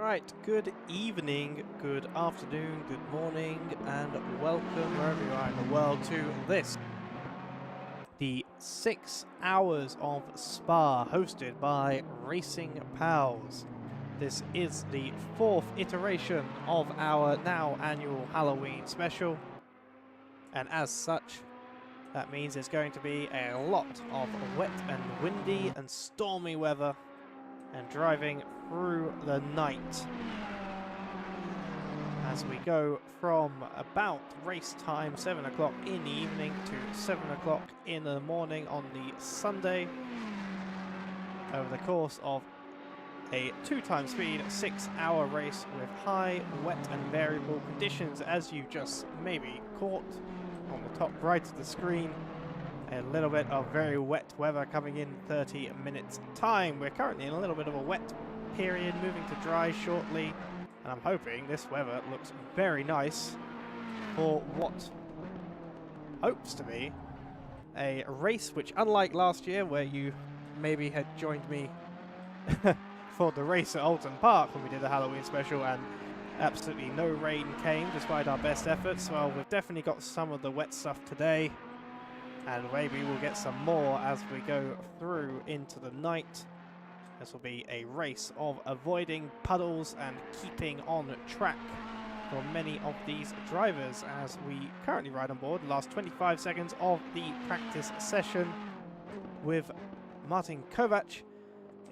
Right, good evening, good afternoon, good morning, and welcome wherever you are in the world to this, the 6 hours of Spa, hosted by Racing Pals. This is the 4th iteration of our now annual Halloween special, and as such, that means it's going to be a lot of wet and windy and stormy weather and driving through the night as we go from about race time 7 o'clock in the evening to 7 o'clock in the morning on the Sunday over the course of a 2x speed 6-hour race with high, wet and variable conditions, as you just maybe caught on the top right of the screen. A little bit of very wet weather coming in 30 minutes time. We're currently in a little bit of a wet period, moving to dry shortly, and I'm hoping this weather looks very nice for what hopes to be a race which, unlike last year where you maybe had joined me for the race at Alton Park when we did the Halloween special and absolutely no rain came despite our best efforts, well, we've definitely got some of the wet stuff today. And maybe we'll get some more as we go through into the night. This will be a race of avoiding puddles and keeping on track for many of these drivers as we currently ride on board the last 25 seconds of the practice session with Martin Kovac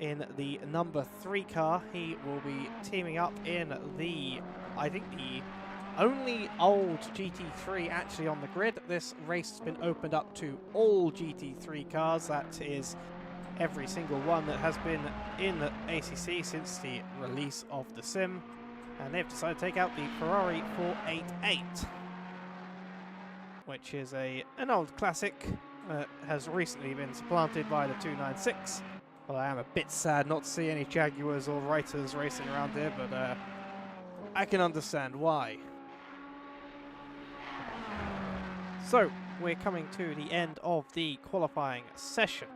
in the number 3 car. He will be teaming up in the, I think the only old GT3 actually on the grid. This race has been opened up to all GT3 cars. That is every single one that has been in the ACC since the release of the sim. And they've decided to take out the Ferrari 488, which is an old classic that has recently been supplanted by the 296. Well, I am a bit sad not to see any Jaguars or Writers racing around here, but I can understand why. So, we're coming to the end of the qualifying session.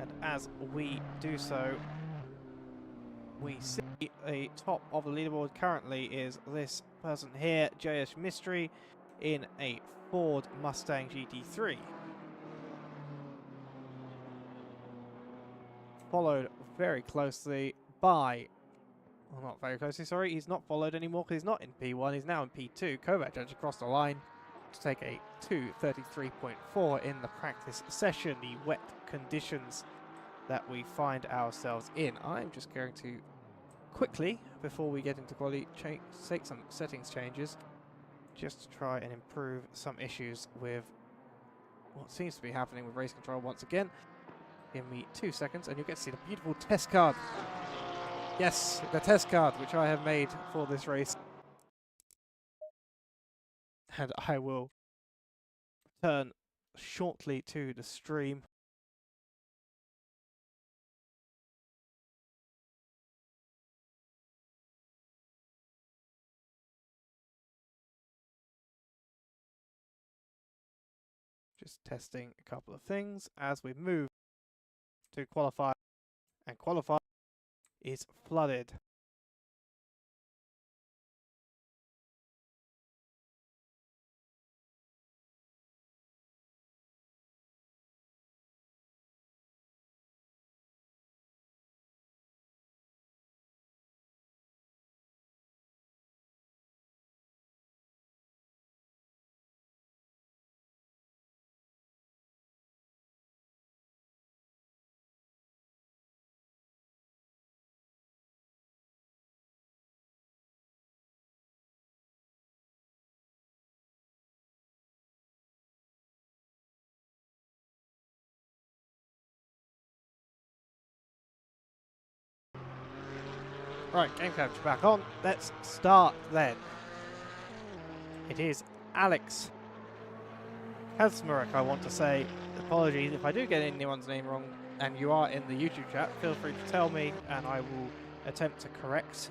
And as we do so, we see the top of the leaderboard currently is this person here, JS Mystery, in a Ford Mustang GT3. Followed very closely by... Well, not very closely, sorry. He's not followed anymore because he's not in P1. He's now in P2. Kovac just crossed the line to take a 2:33.4 in the practice session. The wet conditions that we find ourselves in. I'm just going to quickly, before we get into quality, take some settings changes just to try and improve some issues with what seems to be happening with race control once again. Give me 2 seconds and you'll get to see the beautiful test card. Yes, the test card which I have made for this race. And I will return shortly to the stream. Just testing a couple of things as we move to qualify, and qualify is flooded. Right, game capture back on. Let's start then. It is Alex Kazmarek, I want to say. Apologies if I do get anyone's name wrong and you are in the YouTube chat, feel free to tell me and I will attempt to correct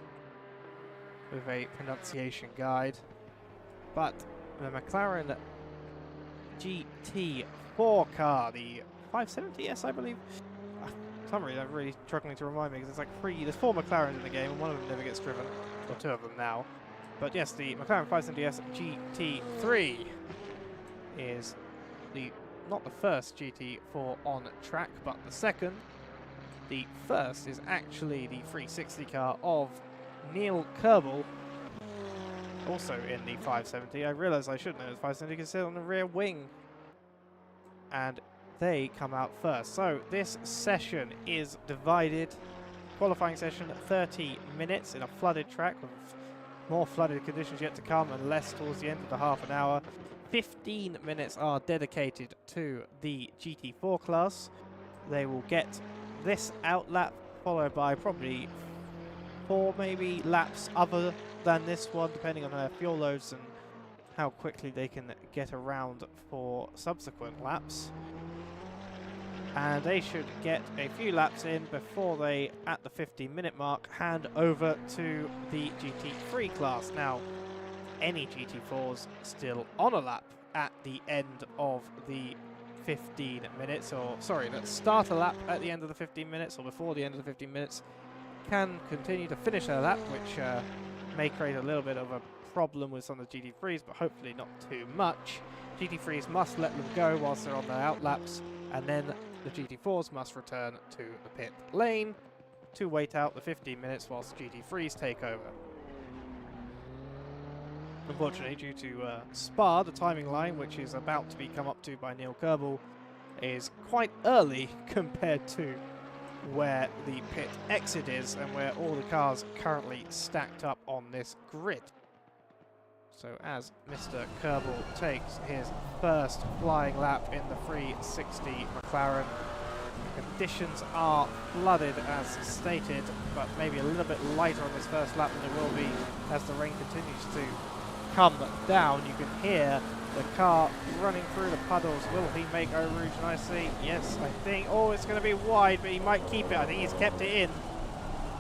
with a pronunciation guide. But the McLaren GT4 car, the 570S I believe, For some reason, I'm really struggling to remind me because there's 4 McLarens in the game and one of them never gets driven, or 2 of them now. But yes, the McLaren 570S GT3 is not the first GT4 on track, but the second. The first is actually the 360 car of Neil Kerbel, also in the 570. I realise I should know it's 570 because it's on the rear wing. And they come out first. So this session is divided. Qualifying session 30 minutes in a flooded track with more flooded conditions yet to come and less towards the end of the half an hour. 15 minutes are dedicated to the GT4 class. They will get this out lap followed by probably 4 maybe laps other than this one, depending on their fuel loads and how quickly they can get around for subsequent laps. And they should get a few laps in before they, at the 15-minute mark, hand over to the GT3 class. Now, any GT4s still on a lap at the end of the 15 minutes, or sorry, let's start a lap at the end of the 15 minutes or before the end of the 15 minutes, can continue to finish their lap, which may create a little bit of a problem with some of the GT3s, but hopefully not too much. GT3s must let them go whilst they're on their out laps, and then the GT4s must return to the pit lane to wait out the 15 minutes whilst GT3s take over. Unfortunately, due to Spa, the timing line, which is about to be come up to by Neil Kerbel, is quite early compared to where the pit exit is and where all the cars currently stacked up on this grid. So as Mr. Kerbel takes his first flying lap in the 360 McLaren, conditions are flooded as stated, but maybe a little bit lighter on this first lap than it will be as the rain continues to come down. You can hear the car running through the puddles. Will he make Eau Rouge nicely? Yes, I think. Oh, it's going to be wide, but he might keep it. I think he's kept it in.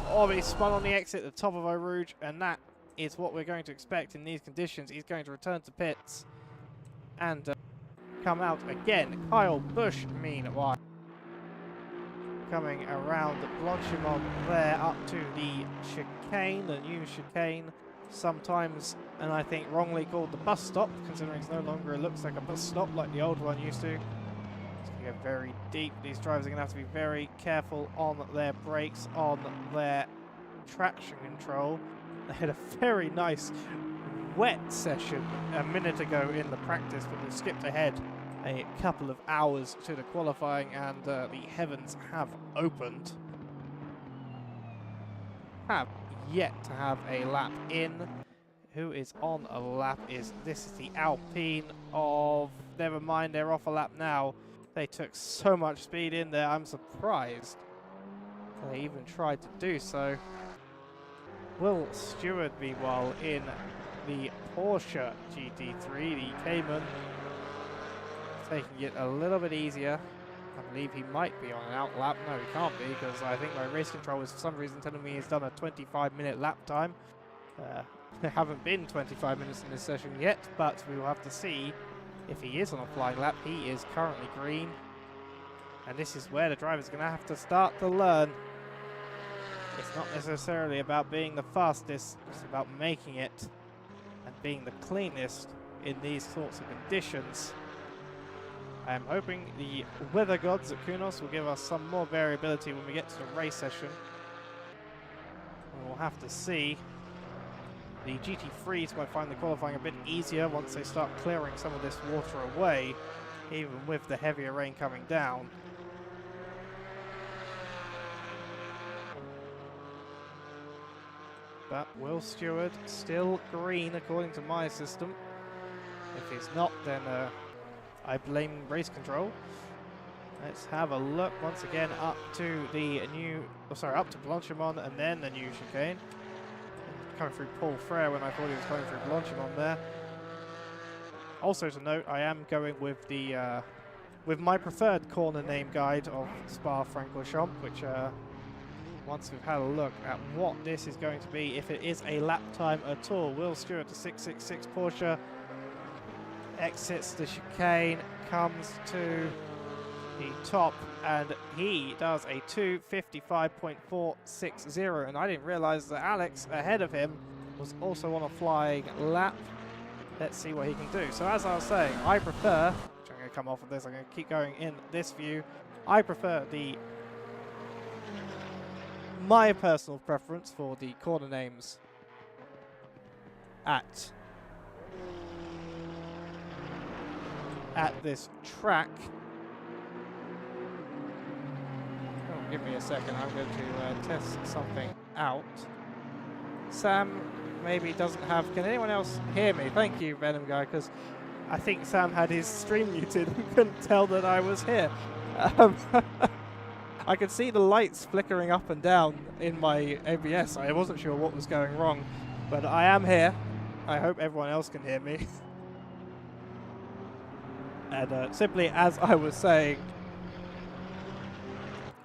Oh, but he's spun on the exit at the top of Eau Rouge, and that is what we're going to expect in these conditions. He's going to return to pits and come out again. Kyle Busch, meanwhile, coming around Blanchimont there up to the chicane, the new chicane, sometimes, and I think wrongly called the bus stop, considering it's no longer looks like a bus stop like the old one used to. It's going to go very deep. These drivers are going to have to be very careful on their brakes, on their traction control. They had a very nice wet session a minute ago in the practice, but they've skipped ahead a couple of hours to the qualifying, and the heavens have opened. Have yet to have a lap in. Who is on a lap this is the Alpine of, never mind, they're off a lap now. They took so much speed in there, I'm surprised they even tried to do so. Will Stewart, meanwhile, in the Porsche GT3, the Cayman, taking it a little bit easier. I believe he might be on an out lap. No, he can't be, because I think my race control is for some reason telling me he's done a 25-minute lap time. There haven't been 25 minutes in this session yet, but we will have to see if he is on a flying lap. He is currently green, and this is where the driver's going to have to start to learn. It's not necessarily about being the fastest, it's about making it and being the cleanest in these sorts of conditions. I am hoping the weather gods at Kunos will give us some more variability when we get to the race session. We'll have to see. The GT3s might find the qualifying a bit easier once they start clearing some of this water away, even with the heavier rain coming down. But Will Stewart still green according to my system. If he's not, then I blame race control. Let's have a look once again up to the new, up to Blanchimont and then the new chicane. Coming through Paul Frere when I thought he was coming through Blanchimont there. Also to note, I am going with the with my preferred corner name guide of Spa-Francorchamps, which once we've had a look at what this is going to be, if it is a lap time at all. Will Stewart, the 666 Porsche, exits the chicane, comes to the top, and he does a 2:55.460, and I didn't realize that Alex ahead of him was also on a flying lap. Let's see what he can do. So as I was saying, I prefer, which I'm going to come off of this, I'm going to keep going in this view, I prefer my personal preference for the corner names at this track. Oh, give me a second, I'm going to test something out. Sam maybe doesn't have, can anyone else hear me? Thank you, Venom Guy, because I think Sam had his stream muted and couldn't tell that I was here. I could see the lights flickering up and down in my ABS. I wasn't sure what was going wrong, but I am here. I hope everyone else can hear me. And simply as I was saying,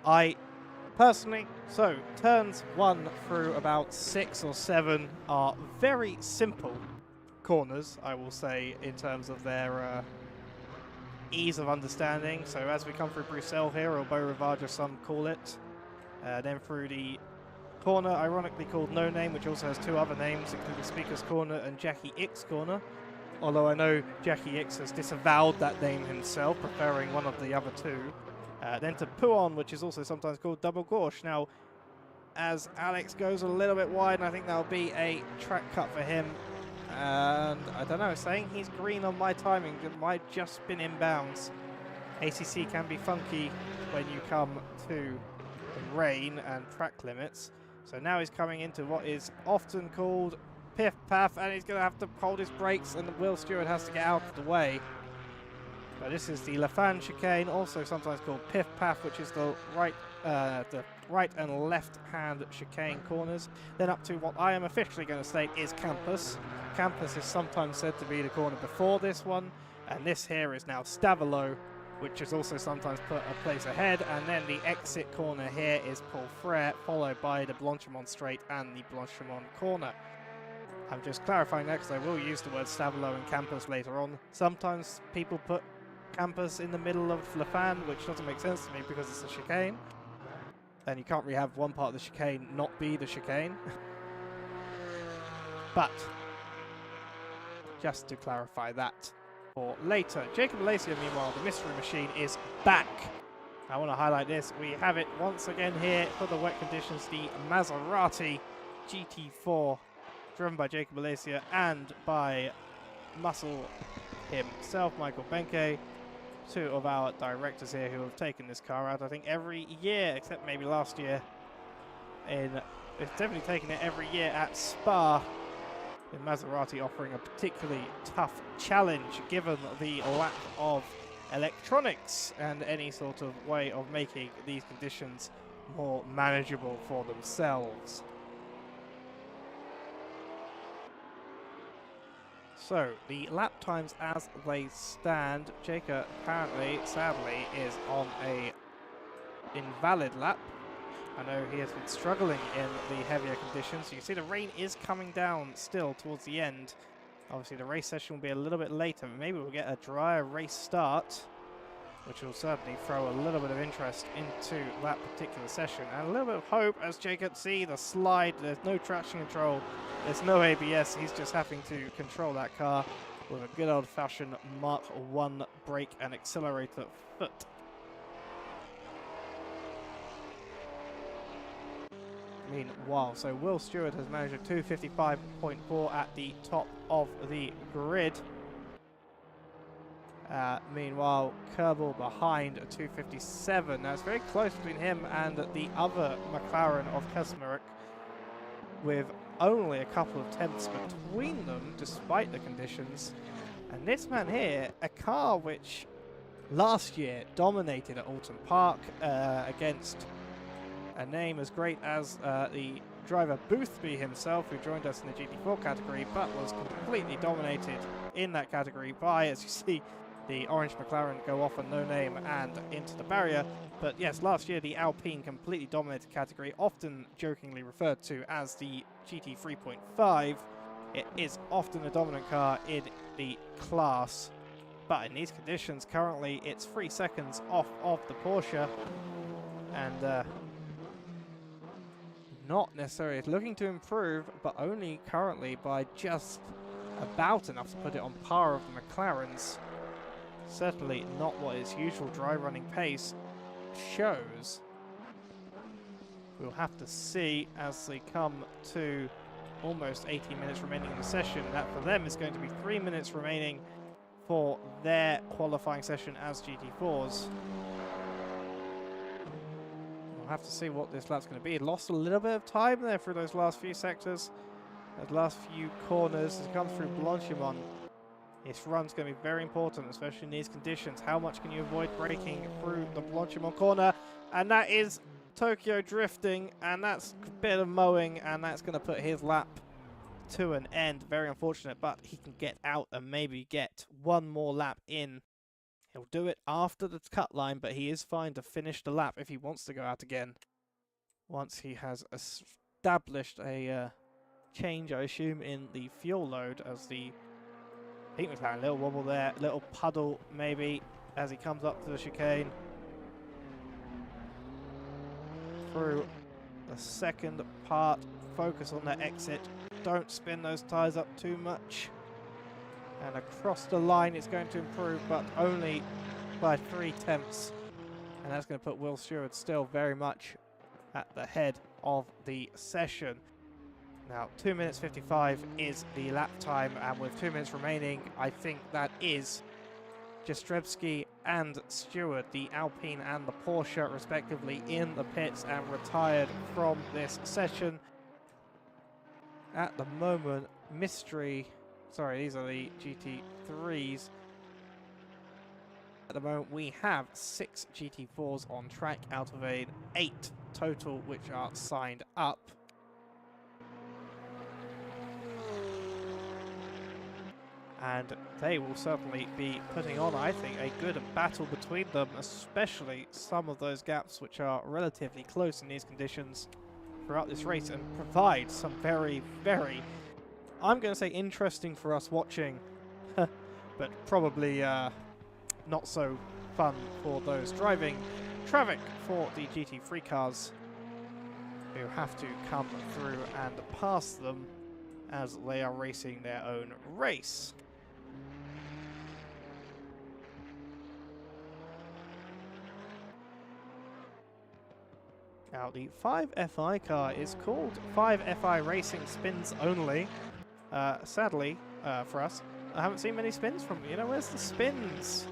I personally, so turns 1 through about 6 or 7 are very simple corners, I will say, in terms of their ease of understanding. So as we come through Bruxelles here, or Beau Rivage as some call it, then through the corner, ironically called No Name, which also has 2 other names, including Speaker's Corner and Jackie X Corner. Although I know Jackie X has disavowed that name himself, preferring one of the other 2. Then to Pouon, which is also sometimes called Double Gauche. Now, as Alex goes a little bit wide, and I think that'll be a track cut for him. And I don't know, saying he's green on my timing, it might just been inbounds. ACC can be funky when you come to the rain and track limits. So now he's coming into what is often called Piff Paff, and he's going to have to hold his brakes, and Will Stewart has to get out of the way. So this is the Lafan chicane, also sometimes called Piff Paff, which is the right and left hand chicane corners. Then up to what I am officially going to state is Campus. Campus is sometimes said to be the corner before this one, and this here is now Stavilo, which is also sometimes put a place ahead, and then the exit corner here is Paul Frere, followed by the Blanchimont Straight and the Blanchimont corner. I'm just clarifying that because I will use the word Stavilo and Campus later on. Sometimes people put Campus in the middle of Lafan, which doesn't make sense to me because it's a chicane. And you can't really have one part of the chicane not be the chicane. But, just to clarify that for later. Jacob Alacia, meanwhile, the mystery machine is back. I want to highlight this. We have it once again here for the wet conditions, the Maserati GT4, driven by Jacob Alacia and by Muscle himself, Michael Benke. 2 of our directors here who have taken this car out, I think, every year, except maybe last year. It's definitely taken it every year at Spa, with Maserati offering a particularly tough challenge given the lack of electronics and any sort of way of making these conditions more manageable for themselves. So, the lap times as they stand, Jacob apparently, sadly, is on a invalid lap. I know he has been struggling in the heavier conditions. You can see the rain is coming down still towards the end. Obviously the race session will be a little bit later, but maybe we'll get a drier race start, which will certainly throw a little bit of interest into that particular session. And a little bit of hope as Jacob, see the slide, there's no traction control, there's no ABS, he's just having to control that car with a good old-fashioned Mark 1 brake and accelerator foot. Meanwhile, so Will Stewart has managed a 2:55.4 at the top of the grid. Meanwhile, Kerbal behind a 2:57. Now it's very close between him and the other McLaren of Kaczmarek, with only a couple of tenths between them, despite the conditions. And this man here, a car which last year dominated at Alton Park against a name as great as the driver Boothby himself, who joined us in the GT4 category, but was completely dominated in that category by, as you see, the orange McLaren go off on No Name and into the barrier. But yes, last year the Alpine completely dominated category, often jokingly referred to as the GT 3.5. It is often a dominant car in the class, but in these conditions, currently it's 3 seconds off of the Porsche, and not necessarily looking to improve, but only currently by just about enough to put it on par with the McLarens. Certainly not what his usual dry running pace shows. We'll have to see as they come to almost 18 minutes remaining in the session. That for them is going to be 3 minutes remaining for their qualifying session as GT4s. We'll have to see what this lap's going to be. It lost a little bit of time there through those last few sectors, those last few corners. As it comes through Blanchimont, this run's going to be very important, especially in these conditions. How much can you avoid braking through the Blanchimont corner? And that is Tokyo drifting, and that's a bit of mowing, and that's going to put his lap to an end. Very unfortunate, but he can get out and maybe get one more lap in. He'll do it after the cut line, but he is fine to finish the lap if he wants to go out again. Once he has established a change, I assume, in the fuel load, as the I think we've had a little wobble there, little puddle maybe as he comes up to the chicane. Through the second part, focus on that exit. Don't spin those tyres up too much. And across the line it's going to improve, but only by 3/10. And that's going to put Will Stewart still very much at the head of the session. Now, 2 minutes 55 is the lap time, and with 2 minutes remaining, I think that is Jastrzębski and Stewart, the Alpine and the Porsche, respectively, in the pits and retired from this session. At the moment, mystery... Sorry, these are the GT3s. At the moment, we have 6 GT4s on track out of 8 total which are signed up. And they will certainly be putting on, I think, a good battle between them, especially some of those gaps which are relatively close in these conditions throughout this race, and provide some very, very, I'm going to say, interesting for us watching, but probably not so fun for those driving traffic for the GT3 cars, who have to come through and pass them as they are racing their own race. Now, the 5FI car is called 5FI Racing Spins Only. Sadly, for us, I haven't seen many spins from them. You know, where's the spins?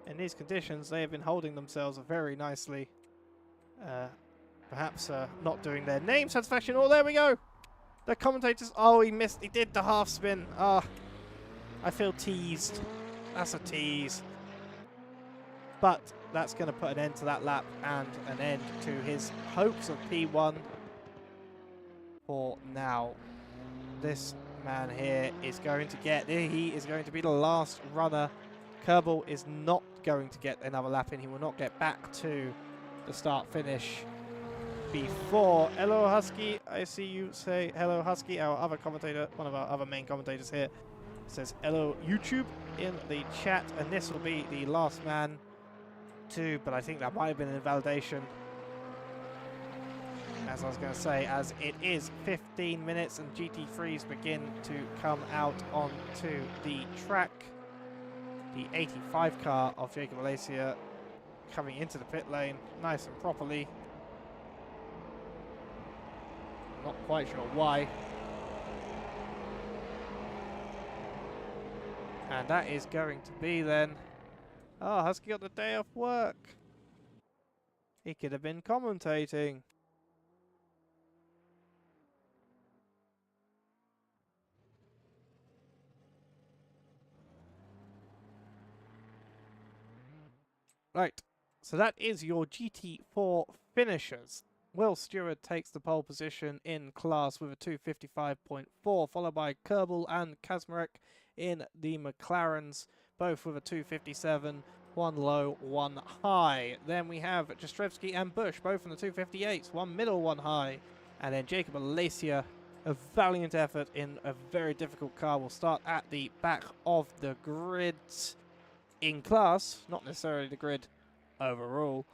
In these conditions, they have been holding themselves very nicely. Perhaps not doing their name satisfaction. Oh, there we go! The commentators... Oh, he missed. He did the half spin. Ah, I feel teased. That's a tease. But that's going to put an end to that lap and an end to his hopes of P1 for now. This man here is going to get... He is going to be the last runner. Kerbal is not going to get another lap in. He will not get back to the start-finish before. Hello, Husky. I see you say hello, Husky. Our other commentator, one of our other main commentators here, says hello, YouTube, in the chat. And this will be the last man too, but I think that might have been an invalidation, as I was going to say, as it is 15 minutes and GT3s begin to come out onto the track. The 85 car of Jacob Alacia coming into the pit lane nice and properly. Not quite sure why. And that is going to be then... Oh, Husky got the day off work. He could have been commentating. Right, so that is your GT4 finishers. Will Stewart takes the pole position in class with a 2:55.4, followed by Kerbal and Kaczmarek in the McLarens, both with a 2:57, one low, one high. Then we have Jastrzębski and Bush, both in the 2:58s, one middle, one high. And then Jacob Alacia A valiant effort in a very difficult car. Will start at the back of the grid in class, not necessarily the grid overall.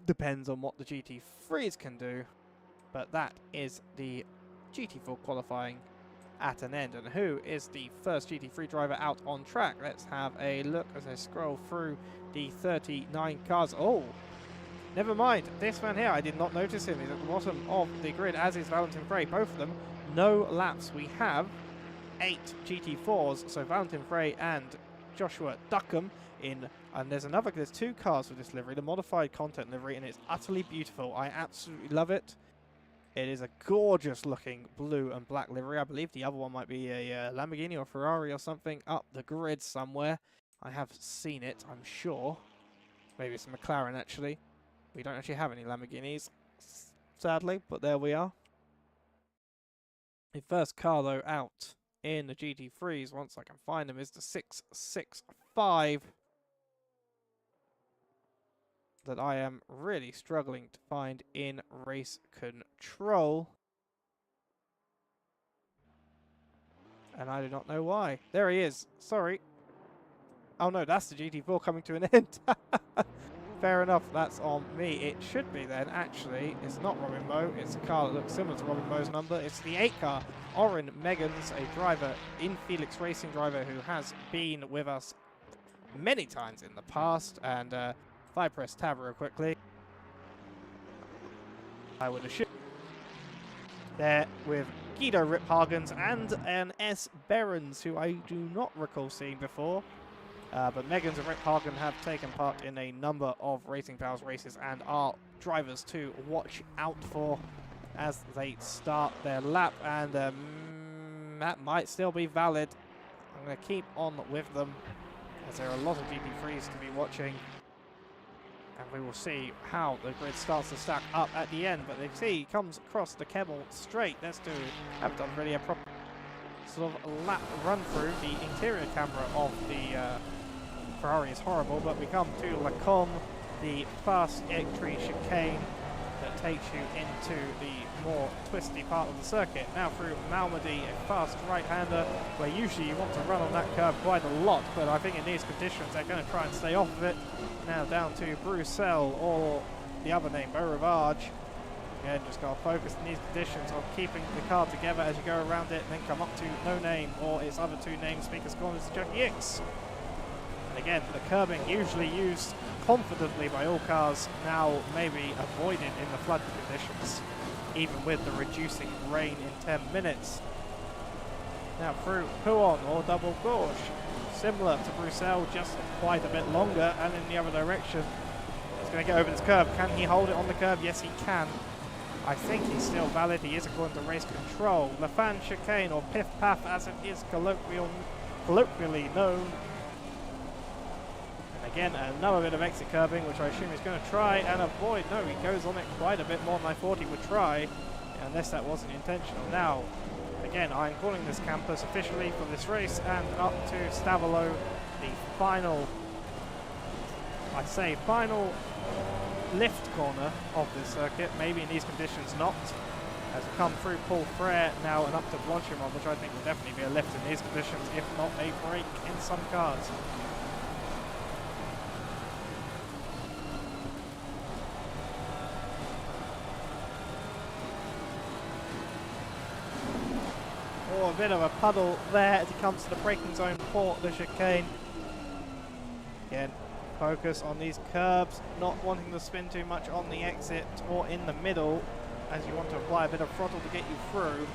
Depends on what the GT3s can do, but that is the GT4 qualifying at an end. And who is the first GT3 driver out on track? Let's have a look as I scroll through the 39 cars. Oh, never mind. This man here, I did not notice him. He's at the bottom of the grid, as is Valentin Frey. Both of them, no laps. We have 8 GT4s, so Valentin Frey and Joshua Duckham in, and there's 2 cars for this livery, the modified content livery, and it's utterly beautiful. I absolutely love it. It is a gorgeous looking blue and black livery. I believe the other one might be a Lamborghini or Ferrari or something up the grid somewhere. I have seen it, I'm sure. Maybe it's a McLaren actually. We don't actually have any Lamborghinis, sadly, but there we are. The first car though out in the GT3s, once I can find them, is the 665 that I am really struggling to find in race control. And I do not know why. There he is. Sorry. Oh no, that's the GT4 coming to an end. Fair enough, that's on me. It should be then, actually. It's not Robin Moe. It's a car that looks similar to Robin Moe's number. It's the 8 car. Oren Meggans, a driver in Felix Racing driver who has been with us many times in the past. And if I press tab real quickly, I would assume there with Guido Riphagens and an S. Behrens, who I do not recall seeing before. But Meggans and Riphagen have taken part in a number of Racing Pals races and are drivers to watch out for as they start their lap. And that might still be valid. I'm going to keep on with them as there are a lot of GP3s to be watching. And we will see how the grid starts to stack up at the end. But they see he comes across the Kemmel straight. Let's do, haven't done really a proper sort of lap run through. The interior camera of the Ferrari is horrible, but we come to Lacombe, the fast entry chicane that takes you into the more twisty part of the circuit. Now through Malmedy, a fast right-hander, where usually you want to run on that curve quite a lot, but I think in these conditions they're going to try and stay off of it. Now down to Bruxelles, or the other name, Beaurivage. Again, just got to focus in these conditions on keeping the car together as you go around it, and then come up to No Name, or its other 2 names, Speaker's Corners, Jackie X. And again, the curbing usually used confidently by all cars, now maybe avoided in the flood conditions, even with the reducing rain in 10 minutes. Now through Huon, or Double Gorge, similar to Bruxelles, just quite a bit longer, and in the other direction. He's going to get over this curb. Can he hold it on the curb? Yes, he can. I think he's still valid. He is according to race control. La Fan chicane, or Piff Paff as it is colloquially known. And again, another bit of exit curbing, which I assume he's going to try and avoid. No, he goes on it quite a bit more than I thought he would try, unless that wasn't intentional. Now, again, I'm calling this campus officially for this race, and up to Stavelot, the final, I'd say final lift corner of this circuit, maybe in these conditions not, as we come through Paul Frere now and up to Blanchimont, which I think will definitely be a lift in these conditions, if not a break in some cars. Oh, a bit of a puddle there as he comes to the braking zone for the chicane. Again, focus on these curbs, not wanting to spin too much on the exit or in the middle, as you want to apply a bit of throttle to get you through.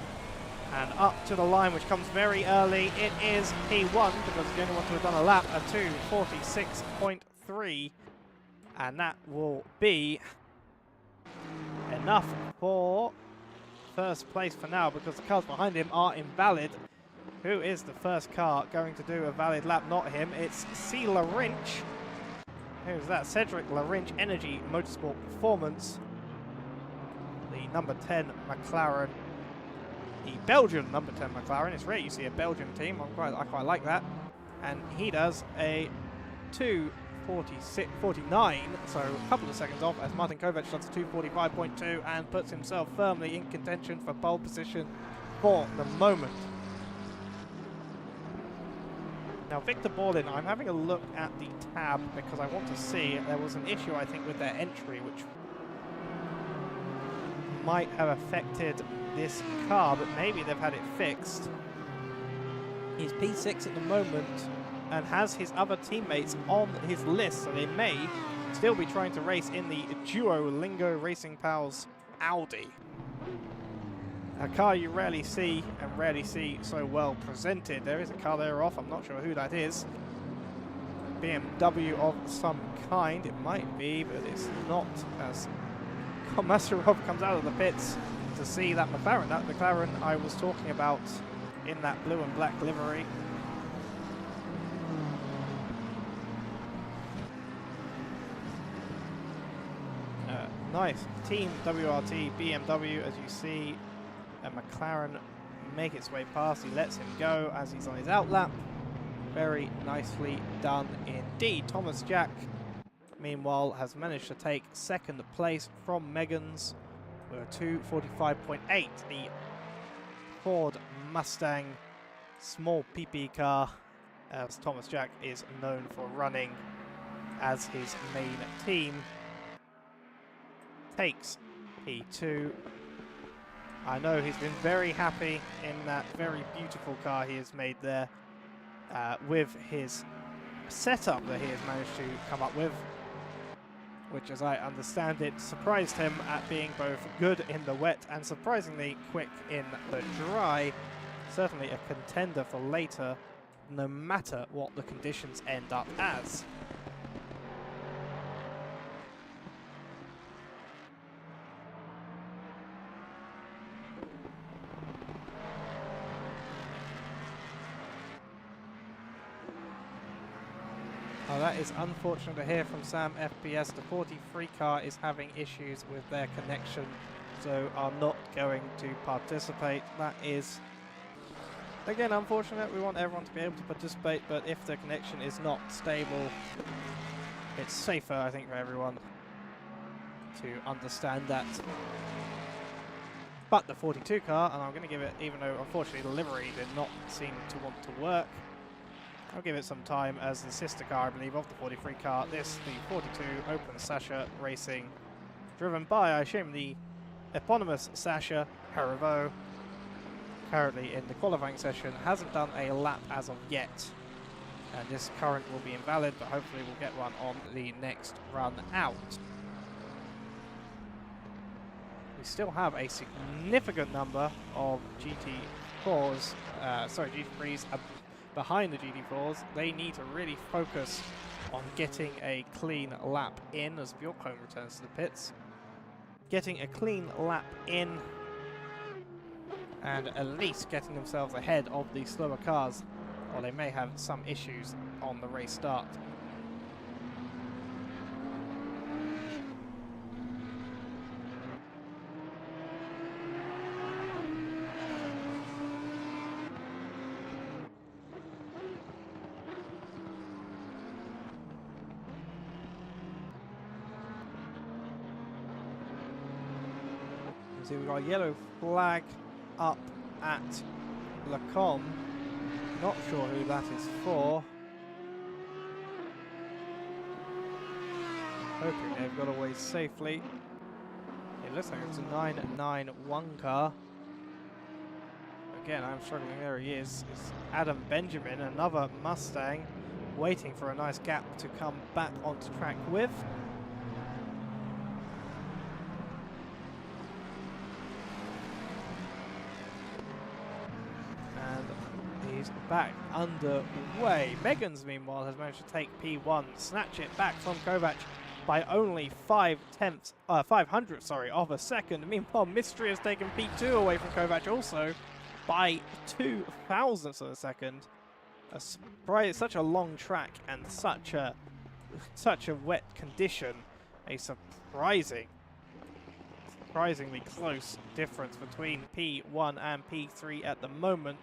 And up to the line, which comes very early. It is P1, because the only one to have done a lap, a 2:46.3. And that will be enough for first place for now, because the cars behind him are invalid. Who is the first car going to do a valid lap? Not him. It's C. Larinch. Who's that? Cedric Larinch, Energy Motorsport Performance. The number 10 McLaren. The Belgian number 10 McLaren. It's rare you see a Belgian team. I quite like that. And he does a 2:49, so a couple of seconds off, as Martin Kovac does a 2:45.2 and puts himself firmly in contention for pole position for the moment. Now, Victor Borlin, I'm having a look at the tab because I want to see if there was an issue, I think, with their entry, which might have affected this car, but maybe they've had it fixed. He's P6 at the moment and has his other teammates on his list, so they may still be trying to race in the Duolingo Racing Pals Audi. A car you rarely see, and rarely see so well presented. There is a car there off, I'm not sure who that is. BMW of some kind, it might be, but it's not, as Commentators comes out of the pits to see that McLaren I was talking about in that blue and black livery. Nice team WRT BMW, as you see, and McLaren make its way past. He lets him go as he's on his outlap. Very nicely done indeed. Thomas Jack, meanwhile, has managed to take second place from Megan's with a 2:45.8. The Ford Mustang small PP car, as Thomas Jack is known for running as his main team, takes P2. I know he's been very happy in that very beautiful car he has made there with his setup that he has managed to come up with, which, as I understand it, surprised him at being both good in the wet and surprisingly quick in the dry. Certainly a contender for later, no matter what the conditions end up as. Oh, that is unfortunate to hear from Sam FPS. The 43 car is having issues with their connection, so are not going to participate. That is, again, unfortunate. We want everyone to be able to participate, but if the connection is not stable, it's safer, I think, for everyone to understand that. But the 42 car, and I'm going to give it, even though unfortunately the livery did not seem to want to work, I'll give it some time as the sister car, I believe, of the 43 car. This, the 42 Open Sasha Racing, driven by, I assume, the eponymous Sasha Haribo, currently in the qualifying session, hasn't done a lap as of yet. And this current will be invalid, but hopefully we'll get one on the next run out. We still have a significant number of GT4s, GT3s behind the GT4s. They need to really focus on getting a clean lap in as Bjorkholm returns to the pits. Getting a clean lap in and at least getting themselves ahead of the slower cars, or they may have some issues on the race start. So we've got a yellow flag up at Lacombe. Not sure who that is for. Hoping they've got away safely. It looks like it's a 991 car. Again, I'm struggling. There he is. It's Adam Benjamin, another Mustang, waiting for a nice gap to come back onto track with. Back underway. Megan's, meanwhile, has managed to take P1, snatch it back from Kovac by only 500ths of a second. Meanwhile, Mystery has taken P2 away from Kovac also by 0.02 of a second. A surprise, such a long track and such a wet condition. A surprisingly close difference between P1 and P3 at the moment.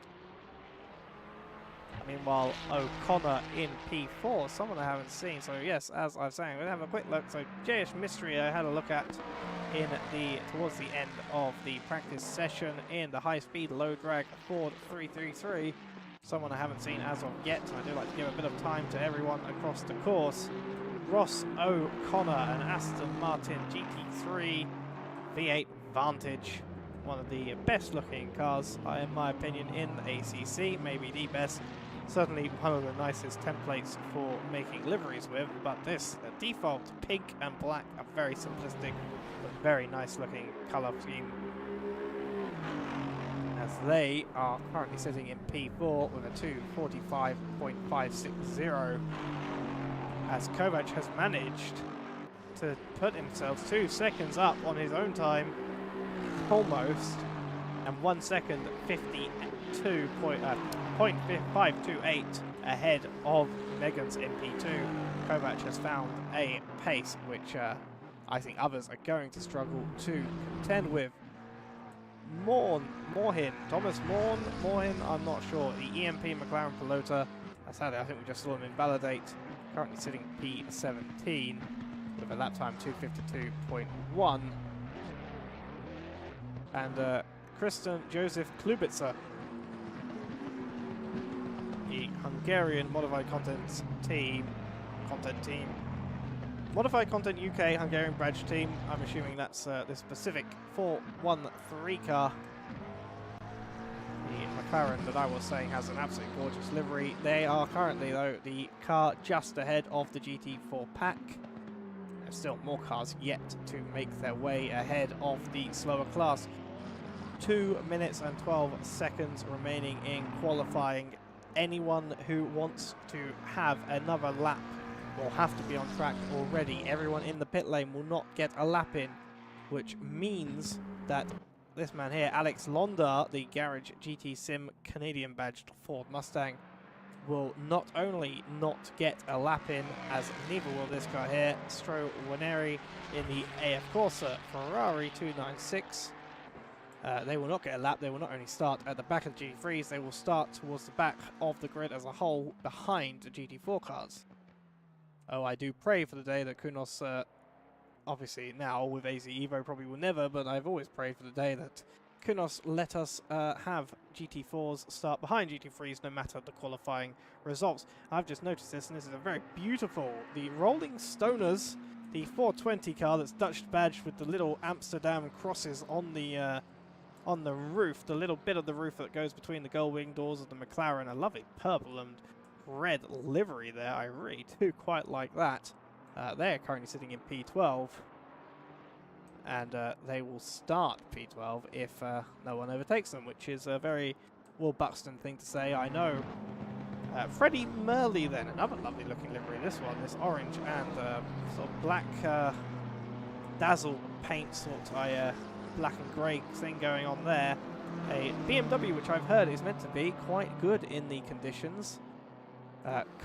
Meanwhile, O'Connor in P4, someone I haven't seen. So yes, as I was saying, we'll have a quick look. So JH Mystery I had a look at towards the end of the practice session in the high-speed low drag Ford 333. Someone I haven't seen as of yet, and I do like to give a bit of time to everyone across the course. Ross O'Connor, an Aston Martin GT3 V8 Vantage. One of the best looking cars, in my opinion, in the ACC, maybe the best. Certainly one of the nicest templates for making liveries with, but the default pink and black, are very simplistic, but very nice looking colour scheme. As they are currently sitting in P4 with a 2:45.560, as Kovac has managed to put himself 2 seconds up on his own time, almost, and 1 second 52.528 ahead of Megan's in P2. Kovac has found a pace which I think others are going to struggle to contend with. Thomas Morhin, I'm not sure. The EMP McLaren Pelota, sadly I think we just saw him invalidate, currently sitting P17 with a lap time 2:52.1. And Kristen Joseph Klubitzer, the Hungarian Modified Content team, Modified Content UK Hungarian badge team. I'm assuming that's the specific 413 car. The McLaren that I was saying has an absolutely gorgeous livery. They are currently, though, the car just ahead of the GT4 pack. There's still more cars yet to make their way ahead of the slower class. 2 minutes and 12 seconds remaining in qualifying. Anyone who wants to have another lap will have to be on track already. Everyone in the pit lane will not get a lap in, which means that this man here, Alex Londa, the Garage GT Sim Canadian badged Ford Mustang, will not only not get a lap in, as neither will this guy here, Stro Waneri, in the AF Corsa Ferrari 296. They will not get a lap. They will not only start at the back of the GT3s, they will start towards the back of the grid as a whole, behind the GT4 cars. Oh, I do pray for the day that Kunos, obviously now with AZ Evo probably will never, but I've always prayed for the day that Kunos let us have GT4s start behind GT3s no matter the qualifying results. I've just noticed this, and this is a very beautiful, the Rolling Stoners, the 420 car that's Dutch badged with the little Amsterdam crosses on the roof, the little bit of the roof that goes between the gull wing doors of the McLaren. A lovely purple and red livery there. I really do quite like that. They're currently sitting in P12, and they will start P12 if no one overtakes them, which is a very Will Buxton thing to say, I know. Freddie Murley then, another lovely looking livery. This one, this orange and sort of black dazzle paint sort of black and grey thing going on there. A BMW, which I've heard is meant to be quite good in the conditions.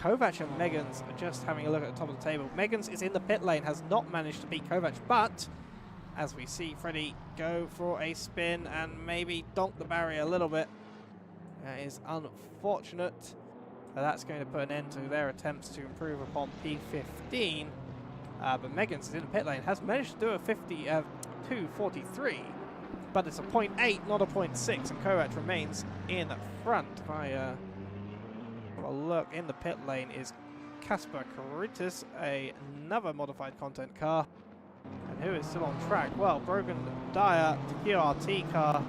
Kovac and Meggans are just having a look at the top of the table. Meggans is in the pit lane, has not managed to beat Kovac, but as we see Freddie go for a spin and maybe donk the barrier a little bit, that is unfortunate. That's going to put an end to their attempts to improve upon P15. But Meggans is in the pit lane, has managed to do a 2:43, but it's a 0.8, not a 0.6, and Kovac remains in front. If I have a look, in the pit lane is Kasper Karitis, another modified content car, and who is still on track? Well, Brogan Dyer, the QRT car,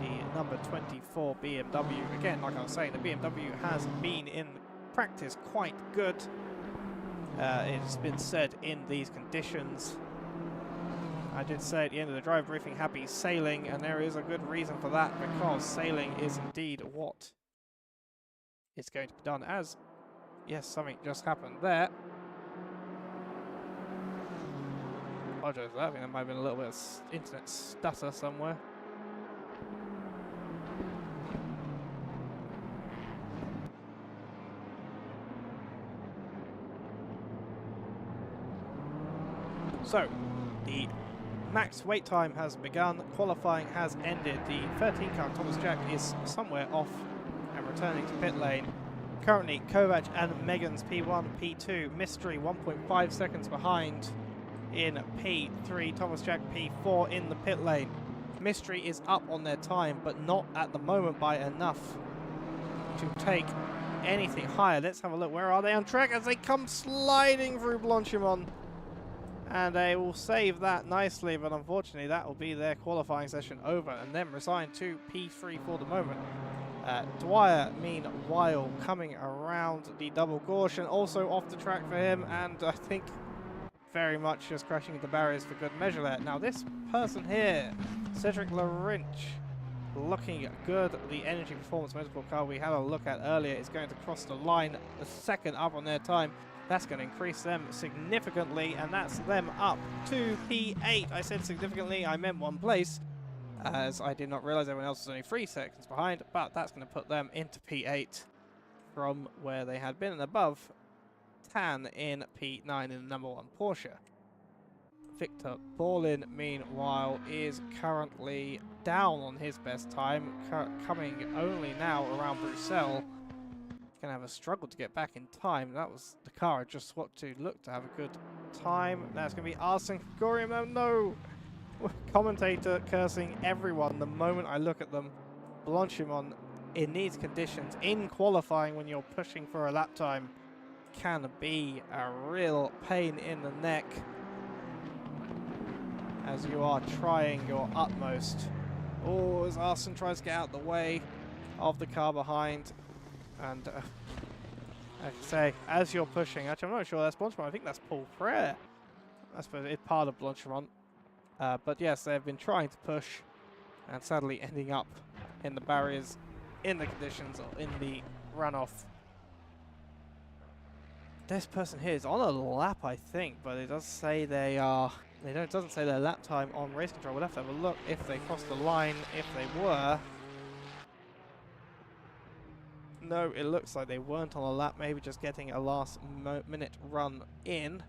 the number 24 BMW. Again, like I was saying, the BMW has been in practice quite good. It's been said in these conditions. I did say at the end of the drive briefing, happy sailing, and there is a good reason for that, because sailing is indeed what is going to be done. As, yes, something just happened there. Apologize for that. I think there might have been a little bit of internet stutter somewhere. So, the max wait time has begun, qualifying has ended. The 13 car Thomas Jack is somewhere off and returning to pit lane. Currently, Kovac and Meggans P1, P2, Mystery 1.5 seconds behind in P3, Thomas Jack P4 in the pit lane. Mystery is up on their time, but not at the moment by enough to take anything higher. Let's have a look. Where are they on track as they come sliding through Blanchimont? And they will save that nicely, but unfortunately that will be their qualifying session over and then resign to P3 for the moment. Dwyer, meanwhile, coming around the double caution, also off the track for him, and I think very much just crashing into barriers for good measure there. Now this person here, Cedric Larinch, looking good. The Energy Performance Motorsport car we had a look at earlier is going to cross the line a second up on their time. That's going to increase them significantly, and that's them up to P8. I said significantly, I meant one place, as I did not realize everyone else was only 3 seconds behind, but that's going to put them into P8 from where they had been and above Tan in P9 in the #1 Porsche. Victor Borlin, meanwhile, is currently down on his best time, coming only now around Bruxelles. Going to have a struggle to get back in time. That was the car I just swapped to. Look to have a good time. Now it's going to be Spa-Francorchamps. Oh no! Commentator cursing everyone the moment I look at them. Blanchimont, in these conditions, in qualifying when you're pushing for a lap time, can be a real pain in the neck as you are trying your utmost. Oh, as Arsene tries to get out the way of the car behind. And like I say, as you're pushing, actually I'm not sure that's Blanchimont, I think that's Paul Frere. I suppose it's part of Blanchimont. But yes, they've been trying to push and sadly ending up in the barriers, in the conditions, or in the runoff. This person here is on a lap, I think, but it does say they are. It doesn't say their lap time on race control. We'll have to have a look if they crossed the line, if they were. No, it looks like they weren't on a lap, maybe just getting a last minute run in.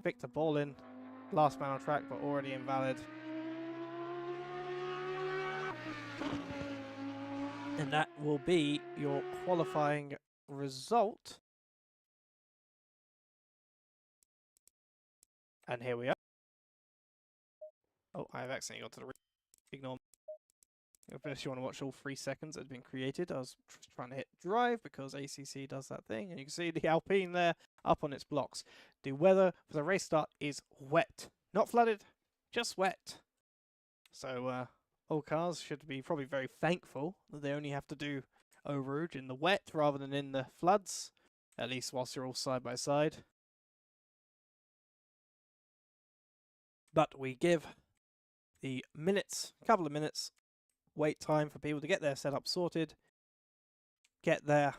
Victor Borlin, last man on track, but already invalid. And that will be your qualifying result. And here we are. Oh, I have accidentally got to the ignore. If you want to watch all 3 seconds that had been created, I was trying to hit drive because ACC does that thing, and you can see the Alpine there up on its blocks. The weather for the race start is wet, not flooded, just wet. So all cars should be probably very thankful that they only have to do Eau Rouge in the wet rather than in the floods, at least whilst you're all side by side. But we give the minutes, a couple of minutes, wait time for people to get their setup sorted, get their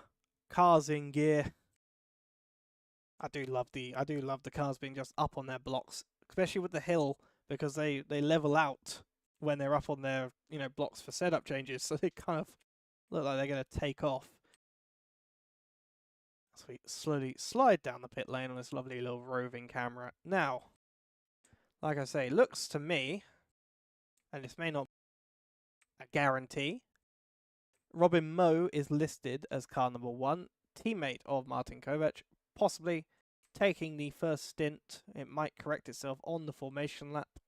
cars in gear. I do love the cars being just up on their blocks, especially with the hill, because they level out when they're up on their blocks for setup changes, so they kind of look like they're going to take off. So we slowly slide down the pit lane on this lovely little roving camera. Now, like I say, looks to me, and this may not be a guarantee, Robin Moe is listed as car number 1, teammate of Martin Kovac, possibly taking the first stint. It might correct itself on the formation lap.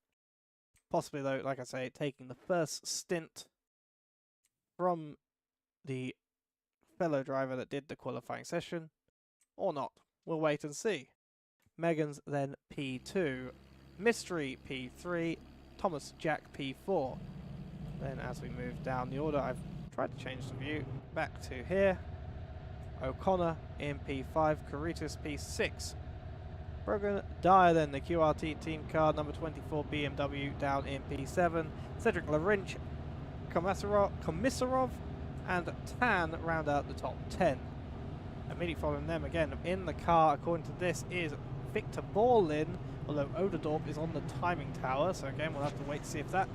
Possibly, though, like I say, taking the first stint from the fellow driver that did the qualifying session, or not. We'll wait and see. Megan's then P2. Mystery P3, Thomas Jack P4. Then as we move down the order, I've tried to change the view back to here. O'Connor in P5, Caritas P6. Brogan Dyer then, the QRT team car, number 24 BMW down in P7. Cedric Larinch, Komisarov and Tan round out the top 10. Immediately following them again in the car, according to this, is Victor Borlin, although Oderdorp is on the timing tower, so again we'll have to wait to see if that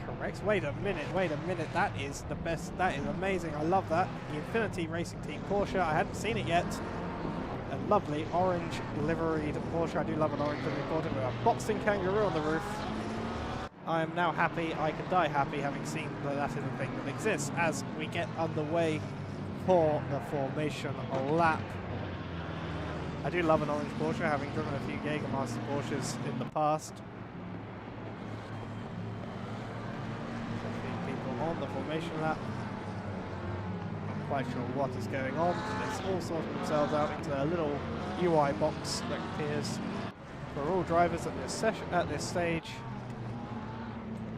corrects. Wait a minute, that is the best, that is amazing, I love that. The Infinity Racing Team Porsche, I hadn't seen it yet. A lovely orange liveried Porsche, I do love an orange liveried Porsche with a boxing kangaroo on the roof. I am now happy, I can die happy having seen that that is a thing that exists as we get underway for the formation lap. I do love an orange Porsche, having driven a few Jägermeister Porsches in the past. People on the formation lap. Not quite sure what is going on. They're all sorting themselves out into a little UI box that appears for all drivers at this stage.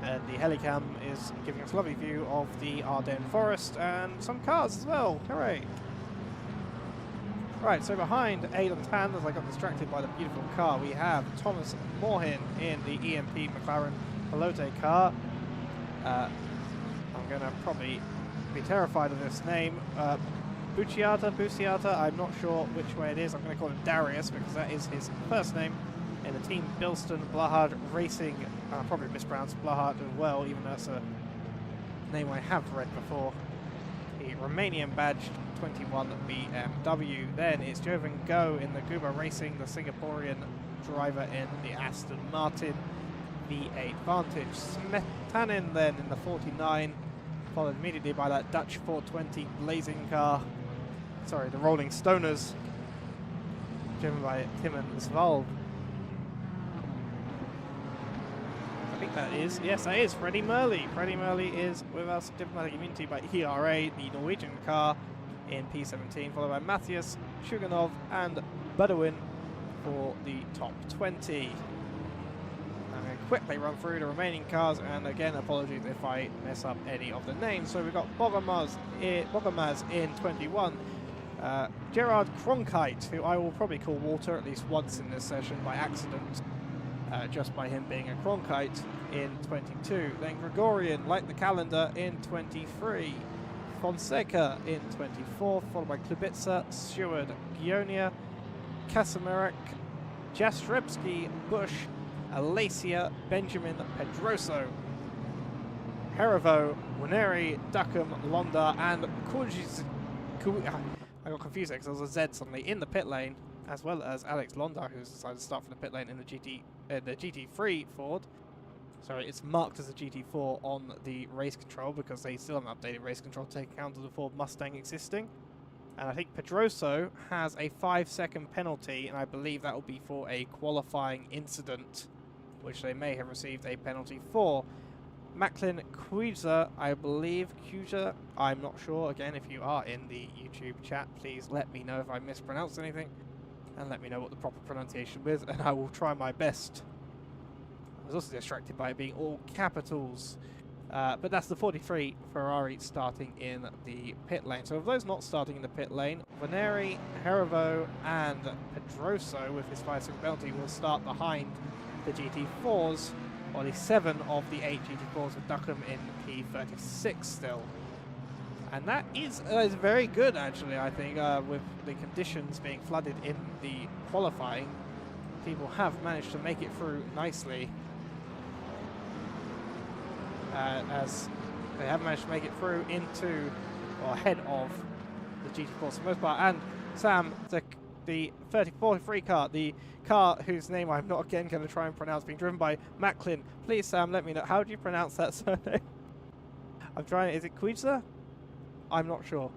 And the helicam is giving us a lovely view of the Ardennes forest and some cars as well. Hooray! Right, so behind Aidan Tan, as I got distracted by the beautiful car, we have Thomas Morhin in the EMP McLaren Pelote car. I'm going to probably be terrified of this name. Bucciata, I'm not sure which way it is. I'm going to call him Darius because that is his first name. In the team Bilston Blahard Racing, probably mispronounced Blahard as well, even though that's a name I have read before. The Romanian badged 21 BMW. Then it's Jovan Go in the Guba Racing, the Singaporean driver in the Aston Martin V8 Vantage. Smetanin then in the 49, followed immediately by that Dutch 420 blazing car. Sorry, the Rolling Stoners, driven by Timon Svalb. I think that is, yes that is Freddie Murley. Freddie Murley is with us, Diplomatic Immunity by ERA, the Norwegian car in P17, followed by Matthias, Shuganov and Budowin for the top 20. I'm going to quickly run through the remaining cars, and again apologies if I mess up any of the names. So we've got Bogomaz in 21, Gerard Cronkite, who I will probably call Walter at least once in this session by accident. Just by him being a Cronkite in 22. Then Gregorian, like the calendar, in 23. Fonseca in 24, followed by Klubitsa, Stewart, Gionia, Kasamarek, Jastrzebski, Bush, Alacia, Benjamin, Pedroso, Herivo, Wineri, Duckham, Londa, and I got confused because there was a Z suddenly in the pit lane, as well as Alex Londa, who's decided to start from the pit lane in the GT3 Ford. Sorry, it's marked as a GT4 on the race control because they still haven't updated race control to take account of the Ford Mustang existing. And I think Pedroso has a 5-second penalty, and I believe that will be for a qualifying incident, which they may have received a penalty for. Macklin Cuiza, I believe, Cuiza, I'm not sure. Again, if you are in the YouTube chat, please let me know if I mispronounced anything, and let me know what the proper pronunciation is, and I will try my best. I was also distracted by it being all capitals. But that's the 43 Ferrari starting in the pit lane. So of those not starting in the pit lane, Veneri, Herivo and Pedroso with his 5-second penalty will start behind the GT4s, or the 7 of the 8 GT4s with Duckham in P36 still. And that is very good, actually, I think, with the conditions being flooded in the qualifying. People have managed to make it through nicely. As they have managed to make it through into, or ahead of the GT4 for the most part. And Sam, the 43 car, the car whose name I'm not again going to try and pronounce, being driven by Macklin. Please, Sam, let me know. How do you pronounce that surname? I'm trying. Is it Cuiza? I'm not sure.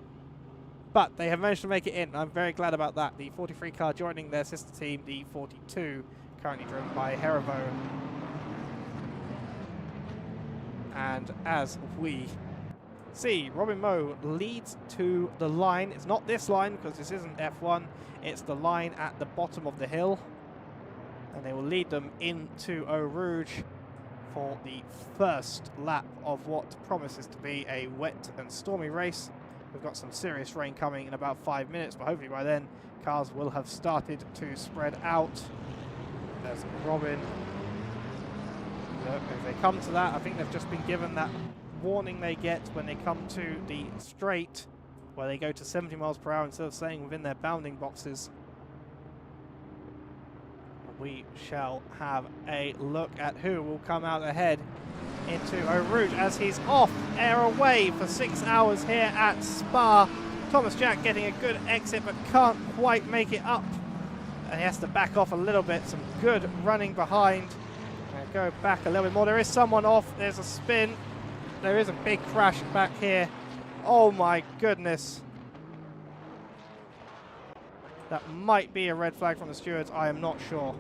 But they have managed to make it in. I'm very glad about that. The 43 car joining their sister team, the 42, currently driven by Herivo. And as we see, Robin Moe leads to the line. It's not this line because this isn't F1. It's the line at the bottom of the hill. And they will lead them into Eau Rouge for the first lap of what promises to be a wet and stormy race. We've got some serious rain coming in about 5 minutes, but hopefully by then cars will have started to spread out. There's Robin. If they come to that, I think they've just been given that warning they get when they come to the straight, where they go to 70 miles per hour instead of staying within their bounding boxes. We shall have a look at who will come out ahead into Eau Rouge as he's off air away for 6 hours here at Spa. Thomas Jack getting a good exit but can't quite make it up, and he has to back off a little bit. Some good running behind. Go back a little bit more. There is someone off. There's a spin. There is a big crash back here. Oh my goodness. That might be a red flag from the stewards, I am not sure.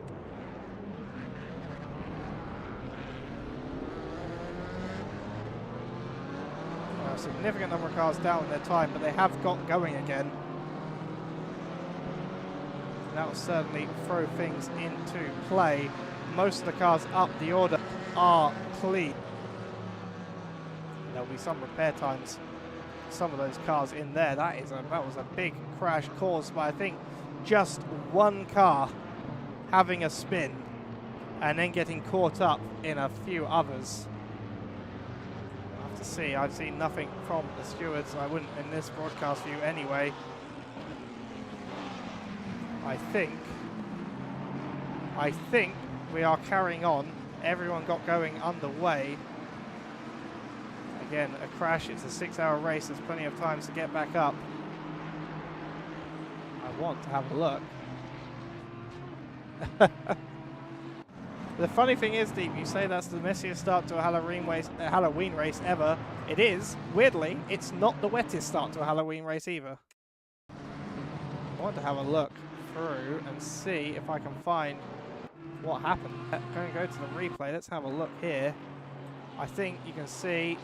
A significant number of cars down in their time, but they have got going again. And that will certainly throw things into play. Most of the cars up the order are clean. There'll be some repair times. Some of those cars in there. That was a big crash caused by, I think, just one car having a spin and then getting caught up in a few others. I'll have to see. I've seen nothing from the stewards. I wouldn't in this broadcast view anyway. I think we are carrying on. Everyone got going underway. Again, a crash. It's a 6-hour race. There's plenty of time to get back up. I want to have a look. The funny thing is, Steve, you say that's the messiest start to a Halloween race ever. It is. Weirdly, it's not the wettest start to a Halloween race either. I want to have a look through and see if I can find what happened. I'm going to go to the replay. Let's have a look here. I think you can see.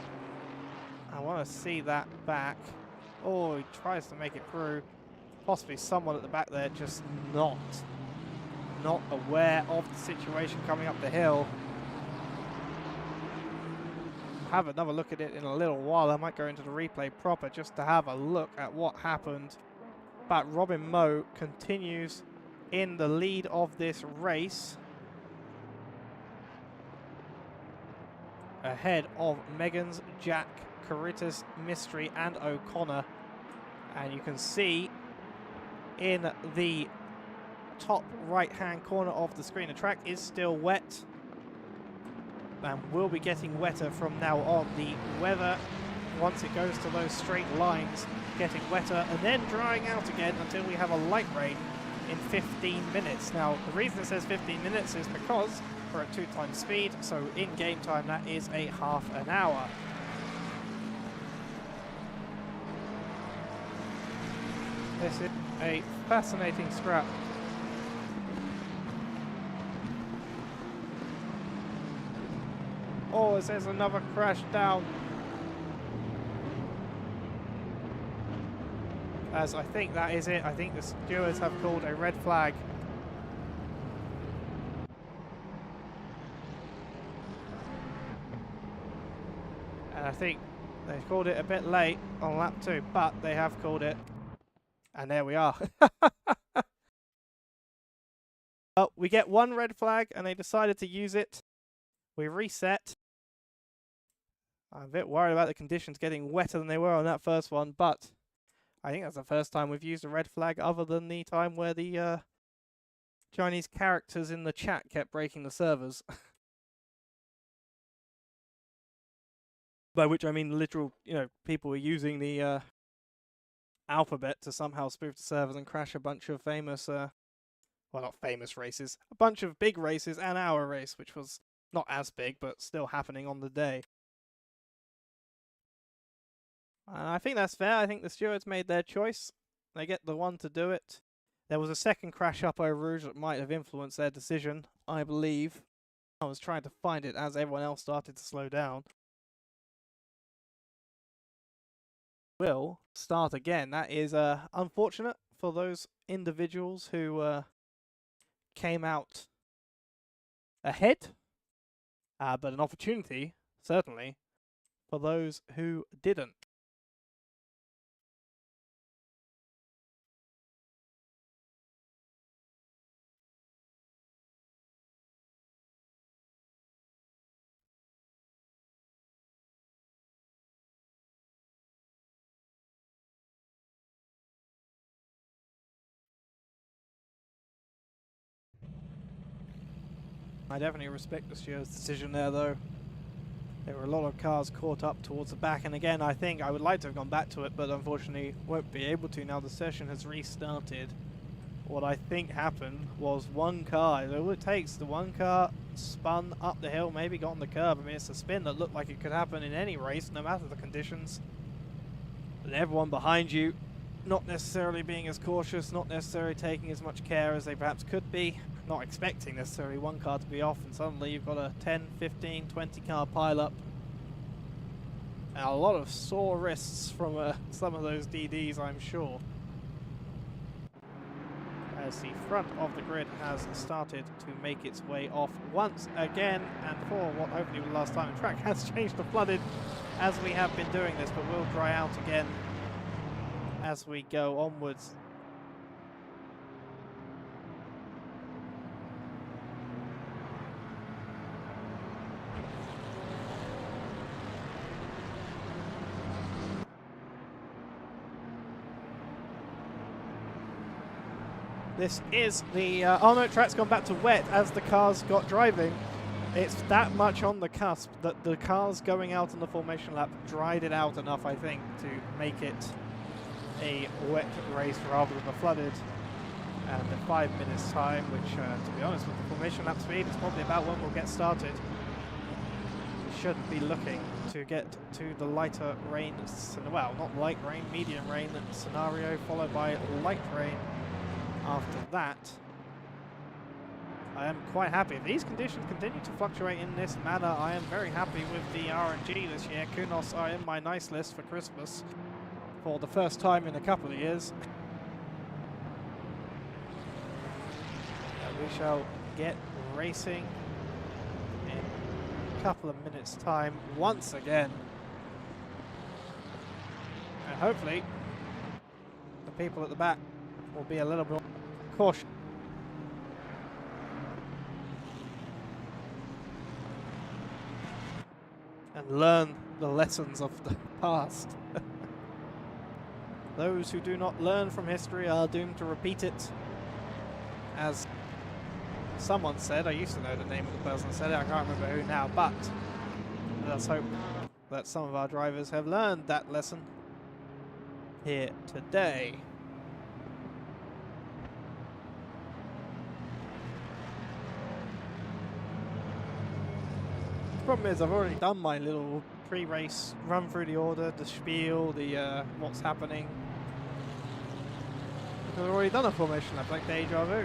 I want to see that back. Oh, he tries to make it through. Possibly someone at the back there just not aware of the situation coming up the hill. I'll have another look at it in a little while. I might go into the replay proper just to have a look at what happened. But Robin Moe continues in the lead of this race, ahead of Meggans, Jack, Caritas, Mystery and O'Connor. And you can see in the top right hand corner of the screen, the track is still wet and will be getting wetter from now on. The weather, once it goes to those straight lines, getting wetter and then drying out again until we have a light rain in 15 minutes. Now, the reason it says 15 minutes is because we're at 2 times speed, so in game time that is a half an hour. This is a fascinating scrap. Oh, there's another crash down. As I think that is it. I think the stewards have called a red flag. And I think they called it a bit late on lap 2, but they have called it. And there we are. Well, we get one red flag and they decided to use it. We reset. I'm a bit worried about the conditions getting wetter than they were on that first one, but I think that's the first time we've used a red flag other than the time where the Chinese characters in the chat kept breaking the servers. By which I mean literal, people were using the alphabet to somehow spoof the servers and crash a bunch of famous, well, not famous races, a bunch of big races and our race, which was not as big, but still happening on the day. And I think that's fair. I think the stewards made their choice. They get the one to do it. There was a second crash up Eau Rouge that might have influenced their decision, I believe. I was trying to find it as everyone else started to slow down. Will start again. That is unfortunate for those individuals who came out ahead, but an opportunity, certainly, for those who didn't. I definitely respect the stewards' decision there, though. There were a lot of cars caught up towards the back, and again, I think I would like to have gone back to it, but unfortunately won't be able to now the session has restarted. What I think happened was one car, all it takes, the one car spun up the hill, maybe got on the curb. I mean, it's a spin that looked like it could happen in any race, no matter the conditions. But everyone behind you not necessarily being as cautious, not necessarily taking as much care as they perhaps could be, not expecting necessarily one car to be off, and suddenly you've got a 10, 15, 20 car pile-up. And a lot of sore wrists from some of those DDs, I'm sure. As the front of the grid has started to make its way off once again, and for what hopefully was the last time. The track has changed to flooded as we have been doing this, but will dry out again as we go onwards. This is the... oh no, track's gone back to wet as the cars got driving. It's that much on the cusp that the cars going out on the formation lap dried it out enough, I think, to make it a wet race rather than a flooded. And in 5 minutes time, which to be honest with the formation lap speed, is probably about when we'll get started. We should be looking to get to the lighter rain, well, not light rain, medium rain scenario, followed by light rain. After that, I am quite happy. If these conditions continue to fluctuate in this manner, I am very happy with the RNG this year. Kunos are in my nice list for Christmas for the first time in a couple of years. We shall get racing in a couple of minutes' time once again. And hopefully the people at the back will be a little bit cautious. And learn the lessons of the past. Those who do not learn from history are doomed to repeat it. As someone said, I used to know the name of the person who said it, I can't remember who now, but let's hope that some of our drivers have learned that lesson here today. The problem is I've already done my little pre-race run through the order, the spiel, the what's happening. Because I've already done a formation lap, like deja vu.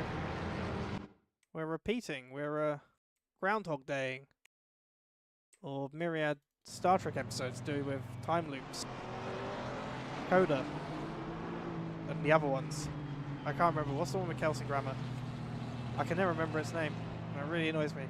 We're repeating, we're Groundhog Daying. Or myriad Star Trek episodes do with time loops. Coda. And the other ones. I can't remember, what's the one with Kelsey Grammer? I can never remember its name, and it really annoys me.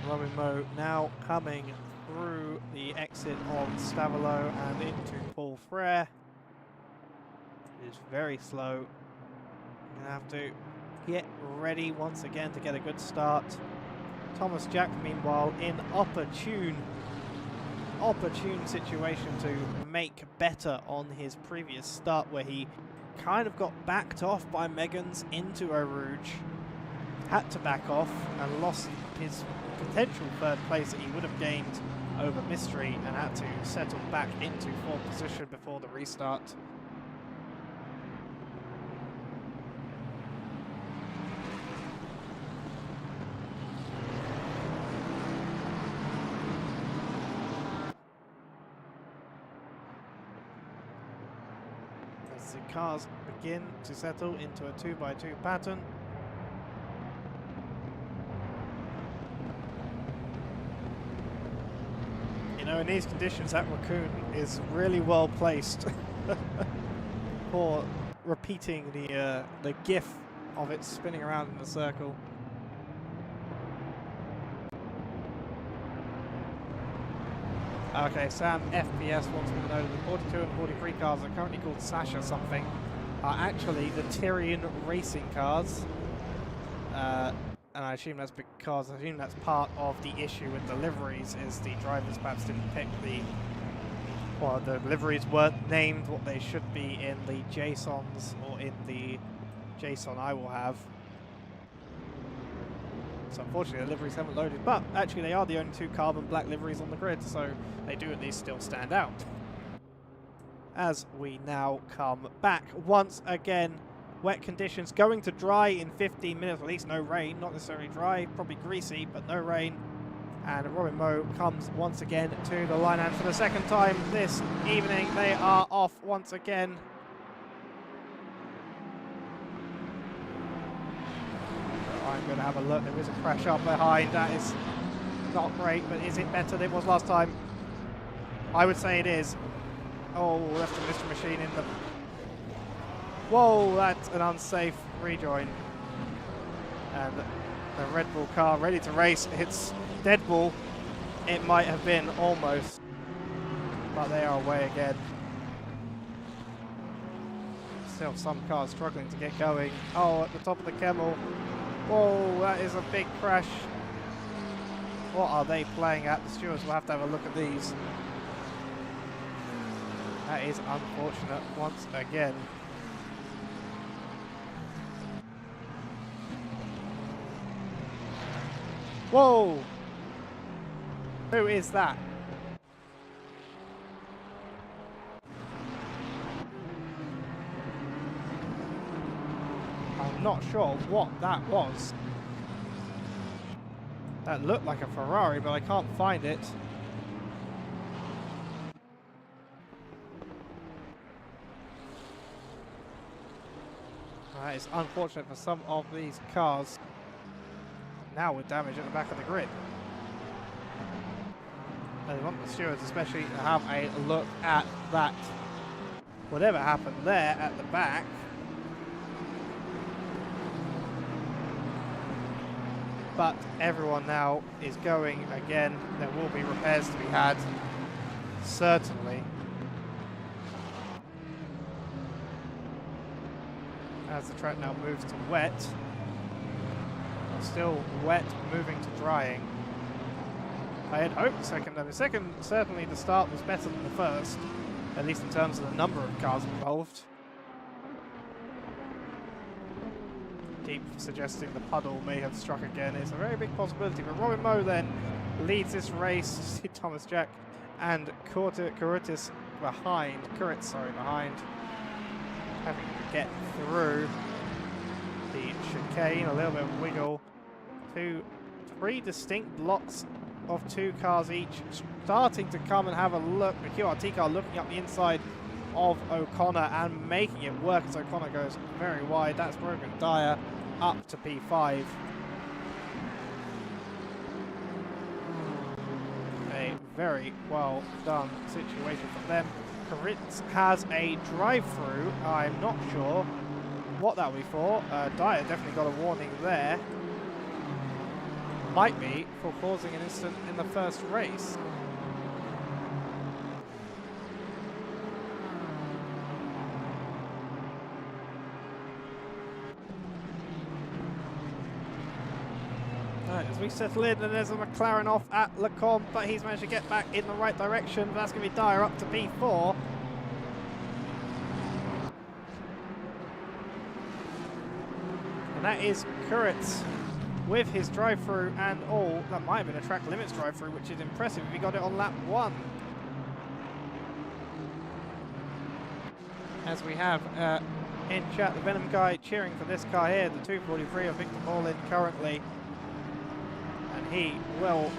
Robin Moe now coming through the exit of Stavelot and into Paul Frere. It is very slow. You're gonna have to get ready once again to get a good start. Thomas Jack, meanwhile, in opportune situation to make better on his previous start, where he kind of got backed off by Meggans into Eau Rouge, had to back off and lost his potential third place that he would have gained over Mystery, and had to settle back into fourth position before the restart. As the cars begin to settle into a 2x2 pattern. You know, in these conditions, that raccoon is really well placed for repeating the gif of it spinning around in the circle. Okay, Sam FPS wants me to know that the 42 and 43 cars are currently called Sasha something are actually the Tyrion racing cars. And I assume that's because, that's part of the issue with the liveries, is the drivers perhaps didn't pick the liveries weren't named what they should be in the JSONs, or in the JSON I will have. So unfortunately the liveries haven't loaded, but actually they are the only two carbon black liveries on the grid, so they do at least still stand out. as we now come back once again. Wet conditions, going to dry in 15 minutes, at least no rain, not necessarily dry, probably greasy, but no rain. And Robin Moe comes once again to the line, and for the second time this evening they are off once again. I'm going to have a look. There is a crash up behind. That is not great, but is it better than it was last time? I would say it is. Oh, left a Mr. Machine in the... Whoa, that's an unsafe rejoin. And the Red Bull car ready to race. It's dead ball. It might have been almost, but they are away again. Still some cars struggling to get going. Oh, at the top of the Kemmel. Whoa, that is a big crash. What are they playing at? The stewards will have to have a look at these. That is unfortunate once again. Whoa! Who is that? I'm not sure what that was. That looked like a Ferrari, but I can't find it. That is unfortunate for some of these cars. Now with damage at the back of the grid. And they want the stewards especially to have a look at that. Whatever happened there at the back. But everyone now is going again. There will be repairs to be had. Certainly. As the track now moves to wet. Still wet, moving to drying. I had hoped the second, certainly the start was better than the first, at least in terms of the number of cars involved. Keep suggesting the puddle may have struck again. It's a very big possibility, but Robin Moe then leads this race. See Thomas Jack and Kuritz behind, having to get through the chicane, a little bit of wiggle. Three distinct blocks of two cars each, starting to come and have a look. The QRT car looking up the inside of O'Connor and making it work as O'Connor goes very wide. That's Brogan Dyer up to P5. A very well done situation for them. Kuritz has a drive-through. I'm not sure what that will be for. Dyer definitely got a warning there. Might be for causing an incident in the first race. Right, as we settle in, and there's a McLaren off at Lecombe, but he's managed to get back in the right direction. That's going to be Dyer up to P4. And that is Kuritz with his drive-through and all. That might have been a track limits drive-through, which is impressive if he got it on lap 1. As we have in chat, the Venom guy cheering for this car here, the 243 of Victor Paulin currently. And he will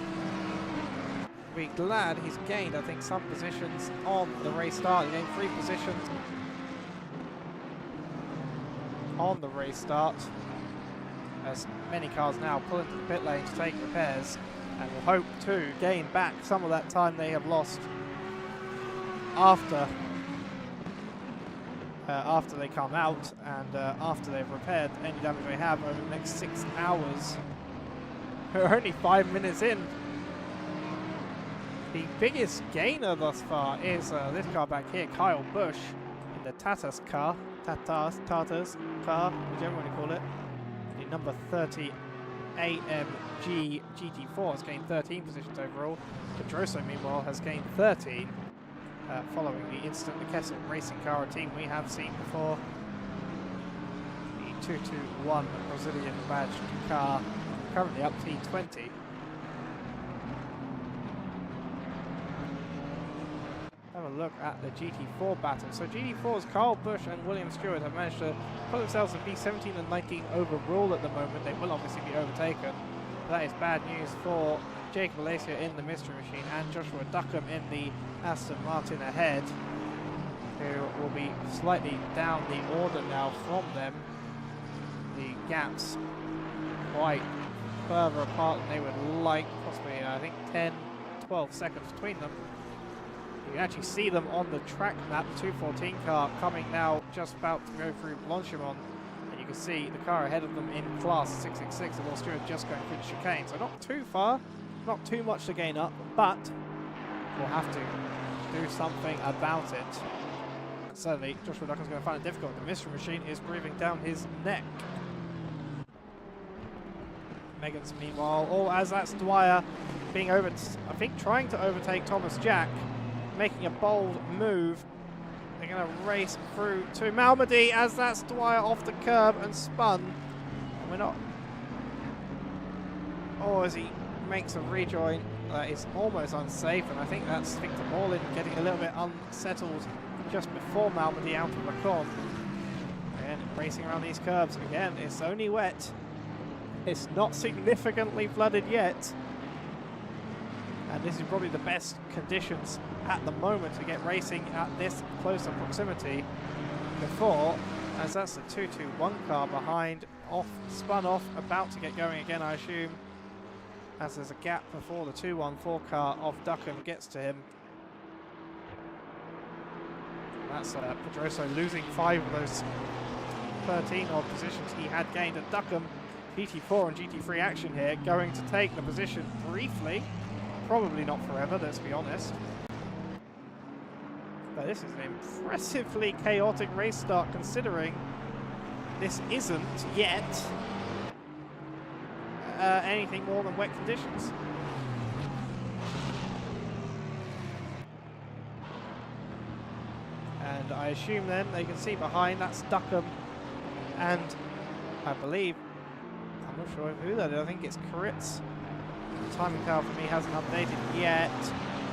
be glad he's gained, I think, some positions on the race start. He gained 3 positions on the race start, as many cars now pull into the pit lane to take repairs, and will hope to gain back some of that time they have lost after they come out and after they've repaired any damage they have over the next 6 hours. We're only 5 minutes in. The biggest gainer thus far is this car back here, Kyle Busch, in the Tatas car, whichever one you call it. The number 30 AMG GT4 has gained 13 positions overall. Pedroso, meanwhile, has gained 13, following the incident. The Kessel Racing car, a team we have seen before. The 221 Brazilian badged car, currently up T20. Have a look at the GT4 battle. So GT4's Carl Busch and William Stewart have managed to put themselves in P17 and 19 overall at the moment. They will obviously be overtaken. That is bad news for Jacob Alacia in the Mystery Machine and Joshua Duckham in the Aston Martin ahead, who will be slightly down the order now from them. The gaps quite further apart than they would like, possibly I think 10, 12 seconds between them. You can actually see them on the track map, the 214 car coming now just about to go through Blanchimont, and you can see the car ahead of them in class 666 and Will Stewart just going through the chicane. So not too far, not too much to gain up, but we'll have to do something about it. Certainly Joshua Duckham's going to find it difficult. The Mystery Machine is breathing down his neck. Megan's meanwhile, all as that's Dwyer being I think trying to overtake Thomas Jack, making a bold move. They're going to race through to Malmedy as that's Dwyer off the curb and spun. And we're not... Oh, as he makes a rejoin, it's almost unsafe, and I think that's Victor Morlin getting a little bit unsettled just before Malmedy out of Lacombe. And racing around these curves again, it's only wet. It's not significantly flooded yet. And this is probably the best conditions at the moment to get racing at this closer proximity before, as that's the 221 car behind, spun off, about to get going again, I assume, as there's a gap before the 214 car of Duckham gets to him. That's Pedroso losing 5 of those 13 odd positions he had gained, and Duckham, GT4 and GT3 action here, going to take the position briefly. Probably not forever, let's be honest. But this is an impressively chaotic race start, considering this isn't yet anything more than wet conditions. And I assume then they can see behind, that's Duckham, and I believe, I'm not sure who that is, I think it's Kritz. The timing tower for me hasn't updated yet,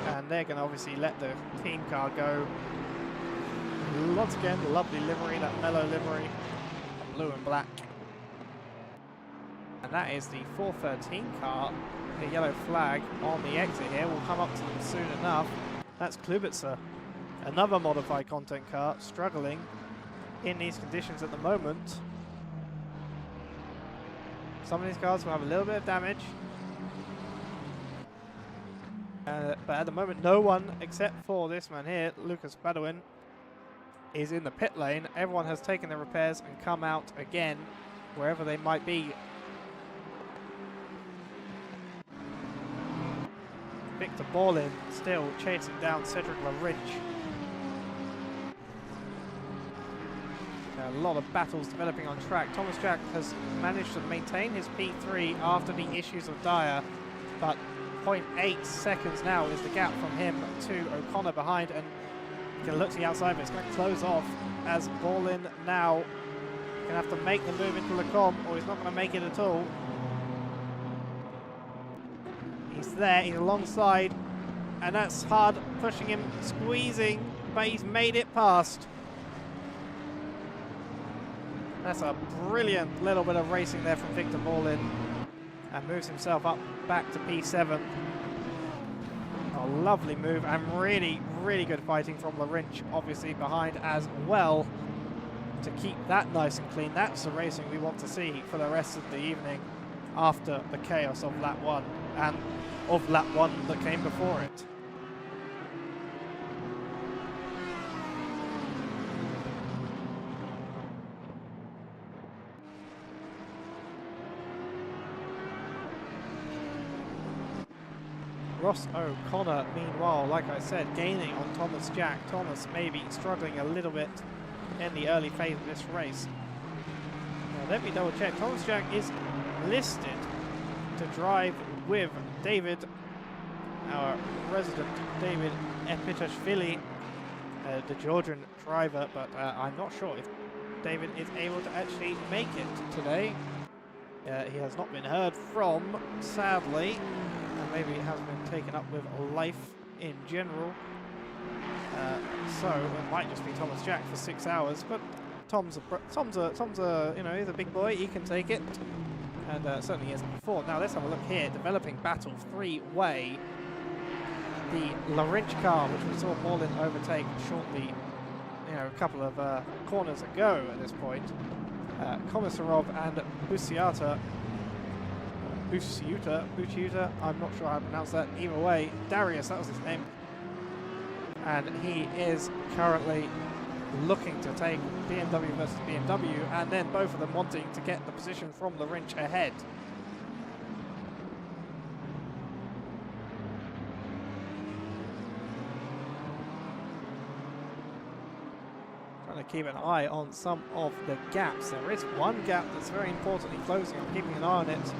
and they're going to obviously let the team car go. Once again, the lovely livery, that mellow livery, blue and black. And that is the 413 car, the yellow flag on the exit here. We'll come up to them soon enough. That's Klubitzer, another modified content car, struggling in these conditions at the moment. Some of these cars will have a little bit of damage. But at the moment, no one except for this man here, Lucas Badawin, is in the pit lane. Everyone has taken their repairs and come out again, wherever they might be. Victor Borlin still chasing down Cedric LaRinch. A lot of battles developing on track. Thomas Jack has managed to maintain his P3 after the issues of Dyer, but 0.8 seconds now is the gap from him to O'Connor behind, and you can look to the outside, but it's going to close off as Borlin now going to have to make the move into Lacombe, or he's not going to make it at all. He's there, he's alongside, and that's hard, pushing him, squeezing, but he's made it past. That's a brilliant little bit of racing there from Victor Borlin, and moves himself up back to P7. A lovely move, and really, really good fighting from LaRinch, obviously behind as well, to keep that nice and clean. That's the racing we want to see for the rest of the evening after the chaos of lap 1 and of lap 1 that came before it. Ross O'Connor, meanwhile, like I said, gaining on Thomas Jack. Thomas maybe struggling a little bit in the early phase of this race. Now, let me double check. Thomas Jack is listed to drive with David, our resident David Epitashvili, the Georgian driver, but I'm not sure if David is able to actually make it today. He has not been heard from, sadly. Maybe it has been taken up with life in general. So it might just be Thomas Jack for 6 hours, but Tom's a you know, he's a big boy, he can take it, and certainly isn't before. Now let's have a look here. Developing battle 3-way. The Larinch car, which we saw Morlin overtake shortly, you know, a couple of corners ago at this point. Komisarov and Busiuta, I'm not sure how to pronounce that. Either way, Darius, that was his name. And he is currently looking to take BMW versus BMW, and then both of them wanting to get the position from Larinch ahead. Trying to keep an eye on some of the gaps. There is one gap that's very importantly closing. I'm keeping an eye on it,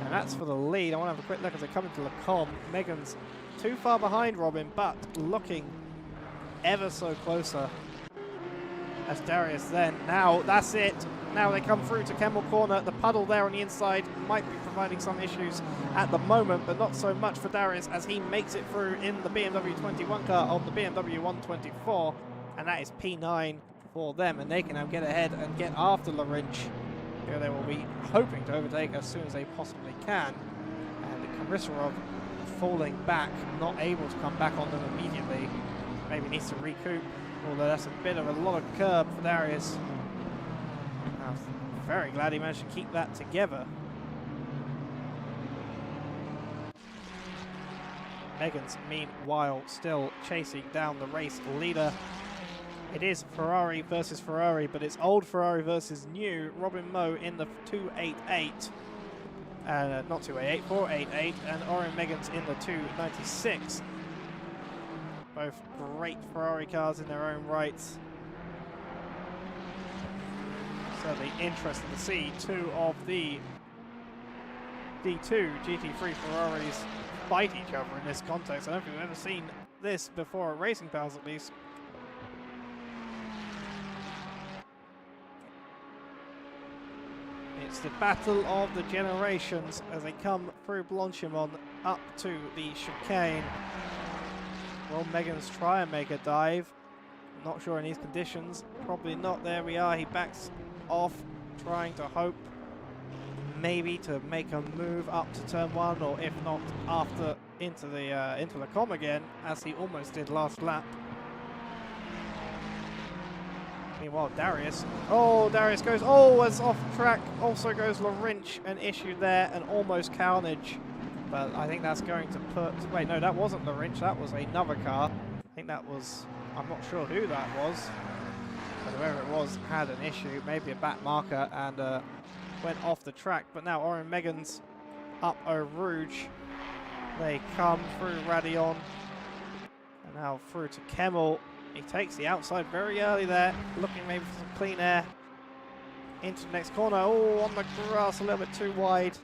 and that's for the lead. I want to have a quick look as they come into Le Com. Megan's too far behind Robin, but looking ever so closer as Darius then. Now, that's it. Now they come through to Kemmel Corner. The puddle there on the inside might be providing some issues at the moment, but not so much for Darius as he makes it through in the BMW 21 car on the BMW 124, and that is P9 for them, and they can now get ahead and get after Larinch, who they will be hoping to overtake as soon as they possibly can. And Komisarov falling back, not able to come back on them immediately. Maybe needs to recoup, although that's a bit of a lot of curb for Darius. I'm very glad he managed to keep that together. Megan's meanwhile still chasing down the race leader. It is Ferrari versus Ferrari, but it's old Ferrari versus new. Robin Moe in the 288. Not 288, 488, and Oren Megan's in the 296. Both great Ferrari cars in their own rights. Certainly interesting to see two of the D2 GT3 Ferraris fight each other in this context. I don't think we've ever seen this before at Racing Pals, at least. It's the battle of the generations as they come through Blanchimont up to the chicane. Will Megan's try and make a dive? Not sure in these conditions. Probably not. There we are. He backs off, trying to hope maybe to make a move up to turn one, or if not, after into the com again, as he almost did last lap. Meanwhile, Darius. Oh, Darius goes. Oh, as off track. Also goes Larinch. An issue there, and almost carnage. But I think that's going to put... Wait, no, that wasn't Larinch. That was another car. I think that was... I'm not sure who that was. But whoever it was had an issue. Maybe a back marker, and went off the track. But now Oren Megan's up Eau Rouge. They come through Radion. And now through to Kemmel. He takes the outside very early there. Looking maybe for some clean air. Into the next corner. Oh, on the grass, a little bit too wide.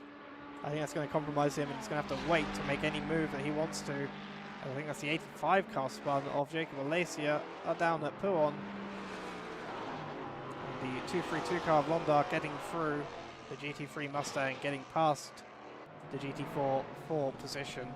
I think that's going to compromise him, and he's going to have to wait to make any move that he wants to. I think that's the 85 car spun of Jacob Alacia down at Pouon. And the 232 car of Londar getting through the GT3 Mustang, getting past the GT4 4 position.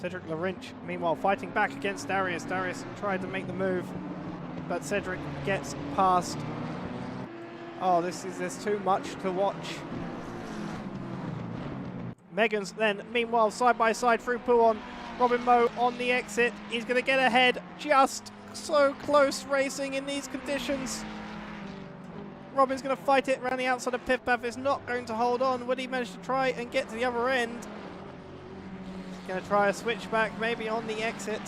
Cedric Larinch, meanwhile, fighting back against Darius. Darius tried to make the move, but Cedric gets past. Oh, there's too much to watch. Megan's then, meanwhile, side by side through Pouon. Robin Moe on the exit. He's going to get ahead. Just so close racing in these conditions. Robin's going to fight it around the outside of pit path. Is not going to hold on. Would he manage to try and get to the other end? Going to try a switchback, maybe on the exit.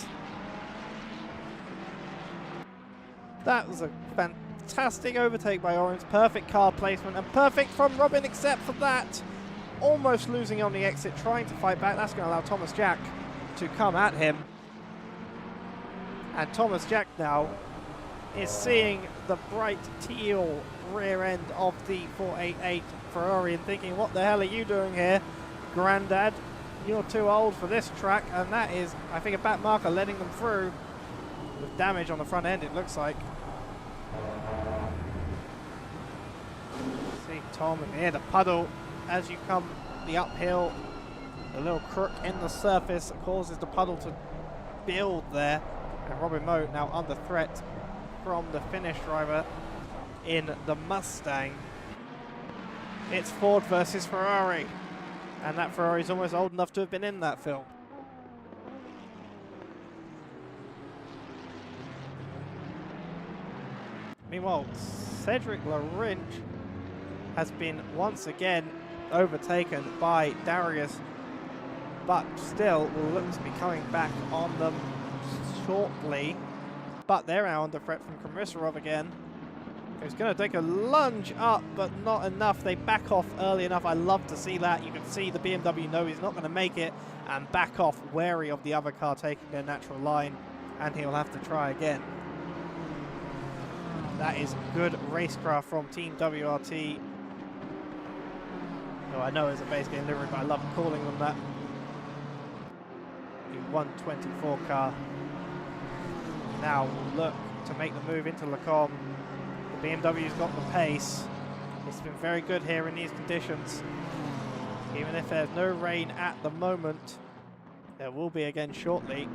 That was a fantastic overtake by Orange. Perfect car placement, and perfect from Robin, except for that. Almost losing on the exit, trying to fight back. That's going to allow Thomas Jack to come at him. And Thomas Jack now is seeing the bright teal rear end of the 488 Ferrari and thinking, what the hell are you doing here, Grandad? you're too old for this track, and that is, I think, a back marker letting them through with damage on the front end, it looks like. See Tom here, the puddle as you come the uphill, the little crook in the surface causes the puddle to build there, and Robin Moe now under threat from the Finnish driver in the Mustang. It's Ford versus Ferrari, and that Ferrari's almost old enough to have been in that film. Meanwhile, Cedric Larinch has been once again overtaken by Darius, but still will look to be coming back on them shortly. But they're now under threat from Komisarov again, who's going to take a lunge up, but not enough. They back off early enough. I love to see that. You can see the BMW know he's not going to make it and back off, wary of the other car taking their natural line, and he'll have to try again. That is good racecraft from Team WRT. Oh, I know it's basically a livery, but I love calling them that. The 124 car now will look to make the move into Le Combe. The BMW's got the pace. It's been very good here in these conditions. Even if there's no rain at the moment, there will be again shortly.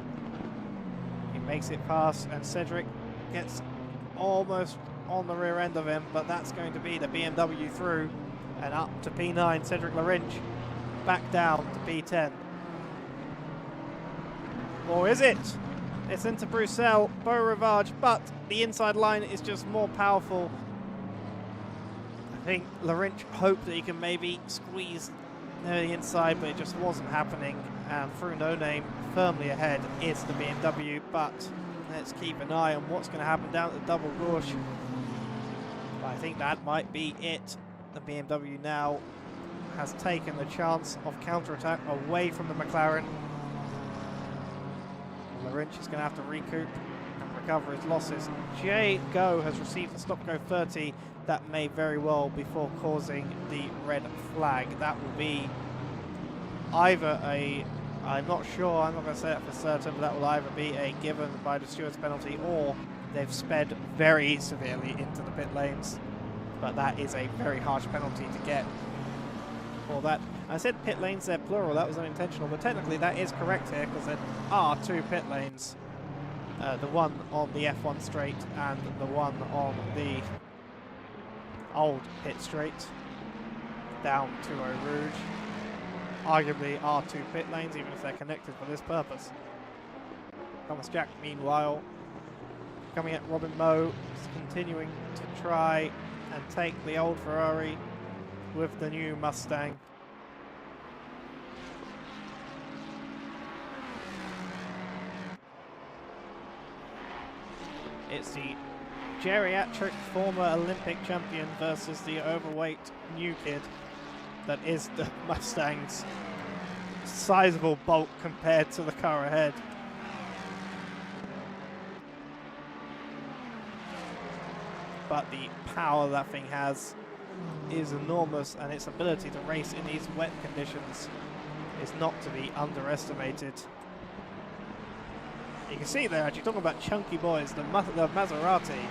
He makes it past, and Cedric gets almost on the rear end of him, but that's going to be the BMW through and up to P9. Cedric Larinch back down to P10. Or is it? It's into Bruxelles, Beau Rivage, but the inside line is just more powerful. I think Larinch hoped that he can maybe squeeze the inside, but it just wasn't happening. And through No Name, firmly ahead is the BMW, but let's keep an eye on what's going to happen down at the double gauche. But I think that might be it. The BMW now has taken the chance of counterattack away from the McLaren. Larinch is going to have to recoup and recover his losses. Jay Go has received the stop-go 30. That may very well before causing the red flag. That will be either a, I'm not sure, I'm not going to say that for certain, but that will either be a given by the stewards penalty, or they've sped very severely into the pit lanes. But that is a very harsh penalty to get for that. I said pit lanes, they're plural, that was unintentional, but technically that is correct here because there are two pit lanes. The one on the F1 straight and the one on the old pit straight down to Eau Rouge. Arguably are two pit lanes, even if they're connected for this purpose. Thomas Jack, meanwhile, coming at Robin Moe, is continuing to try and take the old Ferrari with the new Mustang. It's the geriatric former Olympic champion versus the overweight new kid that is the Mustang's sizable bulk compared to the car ahead. But the power that thing has is enormous, and its ability to race in these wet conditions is not to be underestimated. You can see there, actually talking about chunky boys, the Maserati,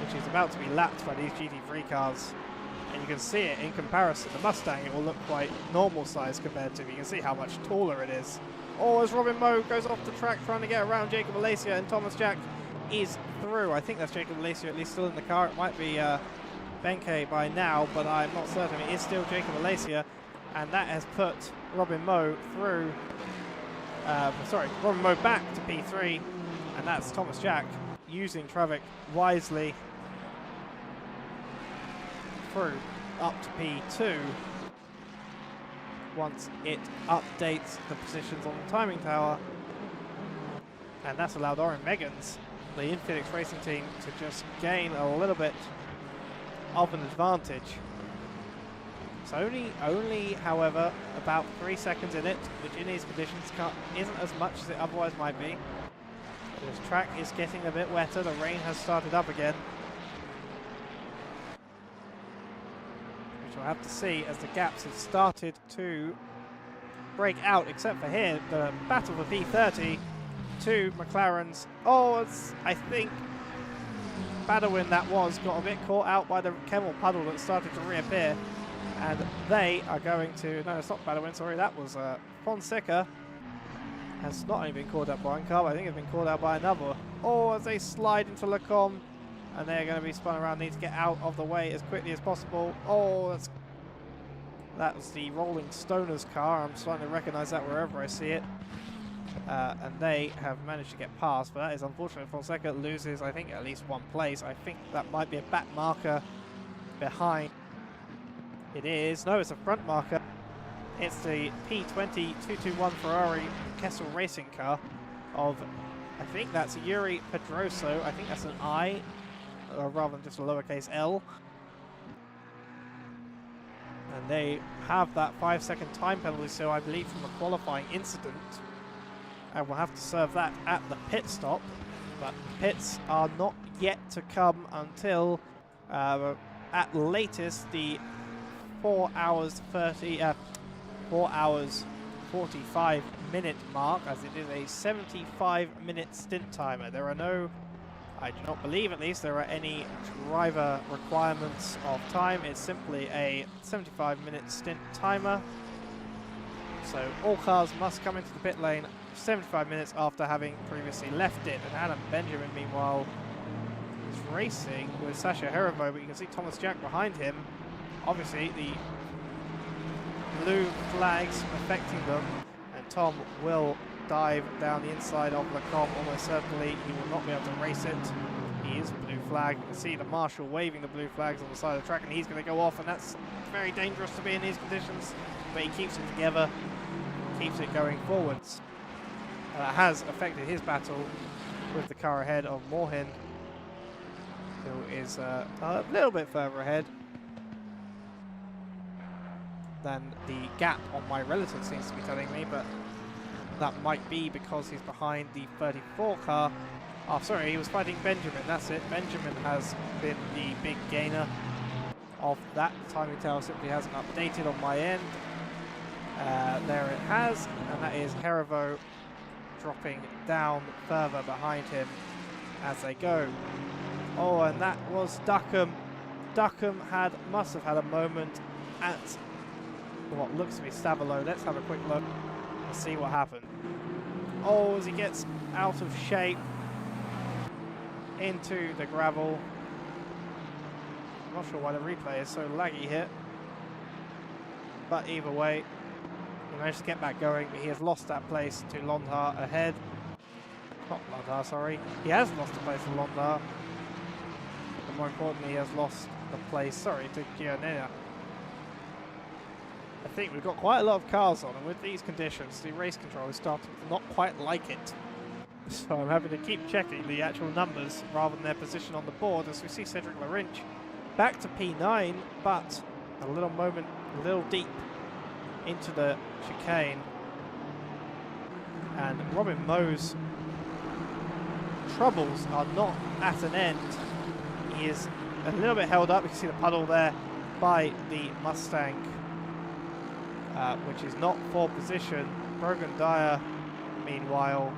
which is about to be lapped by these GT3 cars. And you can see it in comparison. The Mustang, it will look quite normal size compared to, you can see how much taller it is. Or as Robin Moe goes off the track trying to get around Jacob Alacia, and Thomas Jack is through. I think that's Jacob Alacia at least still in the car. It might be Benke by now, but I'm not certain. It is still Jacob Alacia, and that has put Robin Moe through, Robin Moe back to P3, and that's Thomas Jack using Travick wisely through up to P2 once it updates the positions on the timing tower, and that's allowed Oren Meggans, the Infinix Racing team, to just gain a little bit of an advantage. It's only, however, about 3 seconds in it, which in these conditions isn't as much as it otherwise might be. This track is getting a bit wetter, the rain has started up again. Which we'll have to see as the gaps have started to break out, except for here, the battle for P30. Two McLarens. Oh, I think Badawin that was got a bit caught out by the Kemmel puddle that started to reappear. And they are going to... No, it's not Badawin, sorry. That was Fonseca. Has not only been caught out by one car, but I think it's been caught out by another. Oh, as they slide into Lecombe. And they're going to be spun around. Need to get out of the way as quickly as possible. Oh, that was the Rolling Stoners car. I'm starting to recognise that wherever I see it. And they have managed to get past, but that is unfortunate. Fonseca loses, I think, at least one place. I think that might be a back marker behind. It is. No, it's a front marker. It's the P20 221 Ferrari Kessel Racing car of, I think that's Yuri Pedroso. I think that's an I, rather than just a lowercase L. And they have that 5-second time penalty, so I believe from a qualifying incident. And we'll have to serve that at the pit stop. But pits are not yet to come until, at latest, the 4 hours 45 minute mark, as it is a 75-minute stint timer. There are no, I do not believe at least, there are any driver requirements of time. It's simply a 75-minute stint timer. So all cars must come into the pit lane 75 minutes after having previously left it. And Adam Benjamin, meanwhile, is racing with Sasha Herivo, but you can see Thomas Jack behind him. Obviously, the blue flags affecting them, and Tom will dive down the inside of Lecombe almost certainly. He will not be able to race it. He is blue flag. You can see the marshal waving the blue flags on the side of the track, and he's going to go off, and that's very dangerous to be in these conditions, but he keeps it together, keeps it going forwards. That has affected his battle with the car ahead of Moorhin, who is a little bit further ahead than the gap on my relative seems to be telling me, but that might be because he's behind the 34 car. Oh, sorry, he was fighting Benjamin, that's it. Benjamin has been the big gainer of that. Timing tower simply hasn't updated on my end. There it has, and that is Herivo dropping down further behind him as they go. Oh, and that was Duckham. Duckham must have had a moment at what looks to be Stavelot. Let's have a quick look and see what happened. Oh, as he gets out of shape into the gravel. I'm not sure why the replay is so laggy here, but either way, he managed to get back going, but he has lost that place to Londar ahead. Not Londar, sorry. He has lost the place to Londar. But more importantly, he has lost the place, sorry, to Giannina. I think we've got quite a lot of cars on, and with these conditions, the race control is starting to not quite like it. So I'm having to keep checking the actual numbers rather than their position on the board, as we see Cedric Larinch back to P9, but a little deep into the chicane. And Robin Moe's troubles are not at an end. He is a little bit held up. You can see the puddle there by the Mustang, which is not for position. Brogan Dyer, meanwhile,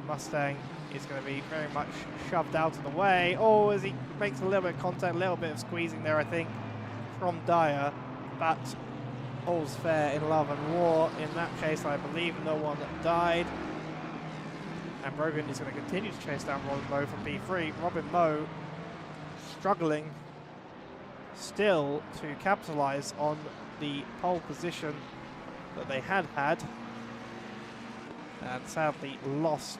Mustang is going to be very much shoved out of the way. Oh, as he makes a little bit of contact, a little bit of squeezing there, I think, from Dyer, but all's fair in love and war. In that case, I believe no one died. And Brogan is going to continue to chase down Robin Moe from P3. Robin Moe struggling still to capitalise on the pole position that they had, and sadly lost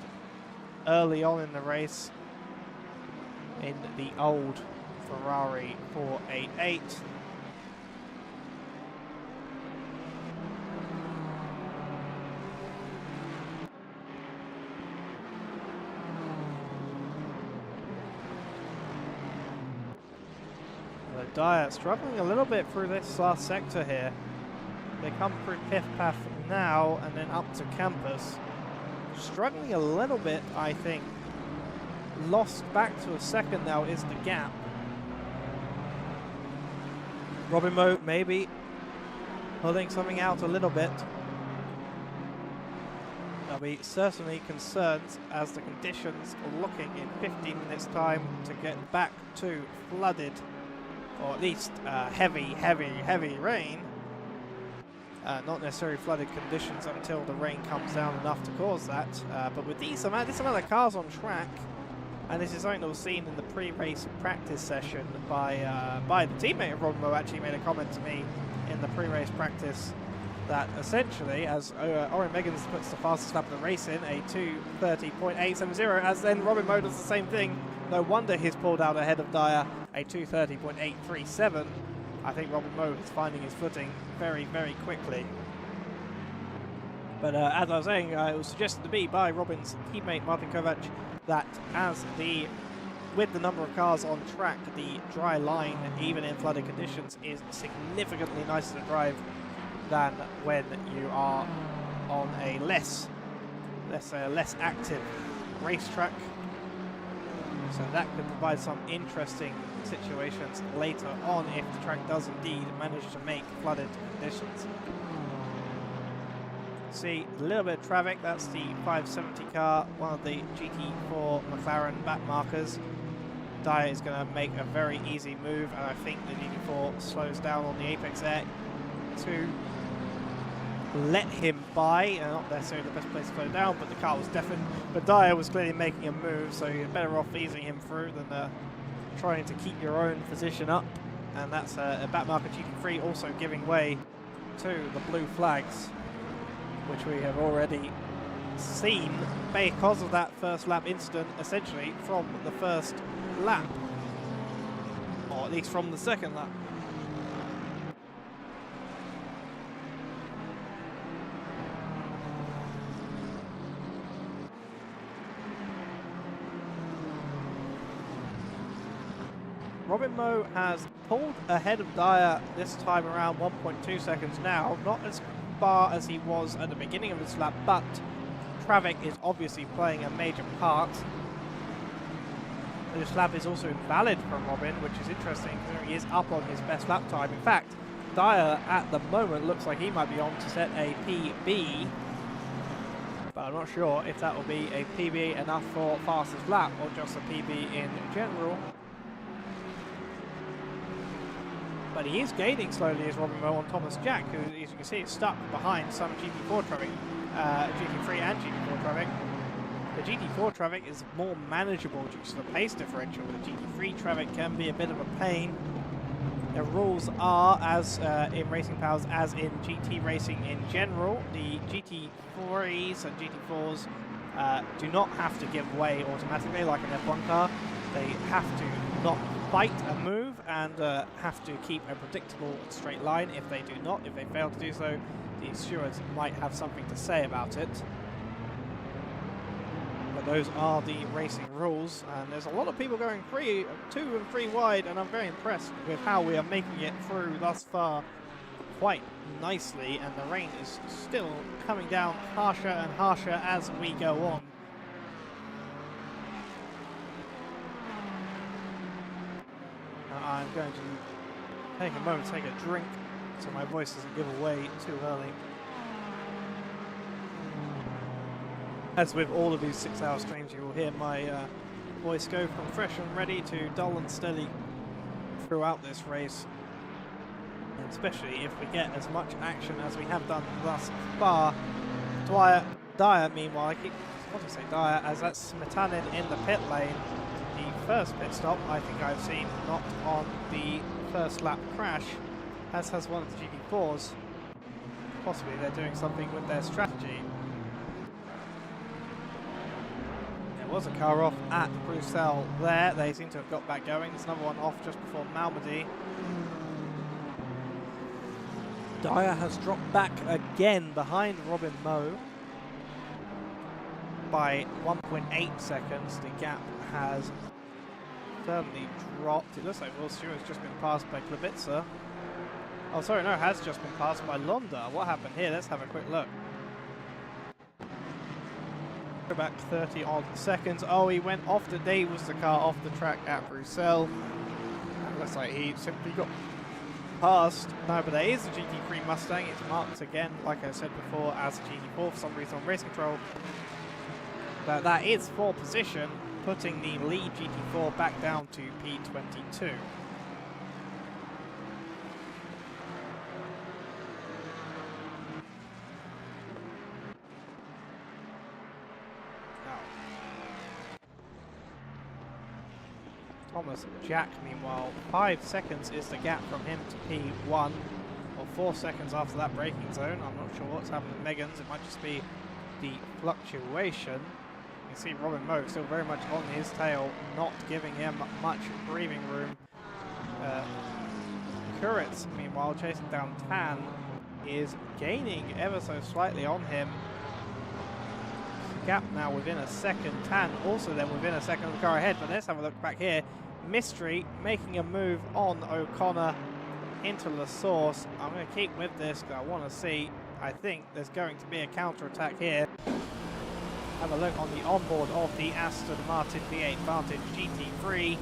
early on in the race in the old Ferrari 488. Dyer struggling a little bit through this last sector here. They come through Piff Path now and then up to Campus. Struggling a little bit, I think. Lost back to a second now is the gap. Robin Moe maybe pulling something out a little bit. There'll be certainly concerns as the conditions are looking in 15 minutes time to get back to flooded, or at least heavy rain. Not necessarily flooded conditions until the rain comes down enough to cause that. But with this amount of cars on track, and this is something that was seen in the pre-race practice session by the teammate of Robin Moe. Actually made a comment to me in the pre-race practice that essentially, as Oren Meggins puts the fastest lap of the race in, a 2:30.870, as then Robin Moe does the same thing. No wonder he's pulled out ahead of Dyer, a 2:30.837. I think Robin Moe is finding his footing very quickly. But as I was saying, it was suggested to me by Robin's teammate Martin Kovac that with the number of cars on track, the dry line, even in flooded conditions, is significantly nicer to drive than when you are on a less active racetrack. So that could provide some interesting situations later on if the track does indeed manage to make flooded conditions. See a little bit of traffic. That's the 570 car, one of the GT4 McLaren back markers. Dyer is going to make a very easy move, and I think the GT4 slows down on the apex there to let him by. Not necessarily the best place to slow down, but the car was definitely. But Dyer was clearly making a move, so you're better off easing him through than trying to keep your own position up. And that's a back marker GT3 also giving way to the blue flags, which we have already seen because of that first lap incident, essentially from the first lap, or at least from the second lap. Robin Moe has pulled ahead of Dyer this time around 1.2 seconds now, not as far as he was at the beginning of this lap, but traffic is obviously playing a major part. This lap is also invalid from Robin, which is interesting considering he is up on his best lap time. In fact, Dyer at the moment looks like he might be on to set a PB, but I'm not sure if that will be a PB enough for fastest lap or just a PB in general. But he is gaining slowly as Robin Moe on Thomas Jack, who, as you can see, is stuck behind some GT4 traffic, GT3 and GT4 traffic. The GT4 traffic is more manageable due to the pace differential. The GT3 traffic can be a bit of a pain. The rules are, as in Racing Pals, as in GT racing in general, the GT3s and GT4s do not have to give way automatically like an F1 car. They have to not fight a move and have to keep a predictable straight line. If they do not, if they fail to do so, the stewards might have something to say about it. But those are the racing rules, and there's a lot of people going 2 and 3 wide, and I'm very impressed with how we are making it through thus far quite nicely, and the rain is still coming down harsher and harsher as we go on. I'm going to take a moment to take a drink so my voice doesn't give away too early. As with all of these 6-hour streams, you will hear my voice go from fresh and ready to dull and steady throughout this race. And especially if we get as much action as we have done thus far. Dyer, meanwhile, I keep wanting to say Dyer, as that's Smetanin in the pit lane. The first pit stop I think I've seen, not on the first lap crash, as has one of the GT4s. Possibly they're doing something with their strategy. There was a car off at Bruxelles there. They seem to have got back going. There's another one off just before Malmedy. Dyer has dropped back again behind Robin Moe by 1.8 seconds. The gap has certainly dropped. It looks like Will Stewart's just been passed by Klabitzer. Oh, sorry, no, has just been passed by Londa. What happened here? Let's have a quick look. Go back 30 odd seconds. Oh, he went off the day was the car off the track at Bruxelles. Looks like he simply got past. No, but there is a GT3 Mustang. It's marked again, like I said before, as a GT4 for some reason on race control. But that is for position, putting the lead GT4 back down to P22. Thomas Jack, meanwhile, 5 seconds is the gap from him to P1, or 4 seconds after that braking zone. I'm not sure what's happened to Megan's. It might just be the fluctuation. You can see Robin Moe still very much on his tail, not giving him much breathing room. Kuritz, meanwhile, chasing down Tan, is gaining ever so slightly on him. Gap now within a second. Tan also then within a second of the car ahead, but let's have a look back here. Mystery making a move on O'Connor into the source. I'm going to keep with this because I want to see. I think there's going to be a counter-attack here. Have a look on the onboard of the Aston Martin V8 Vantage GT3.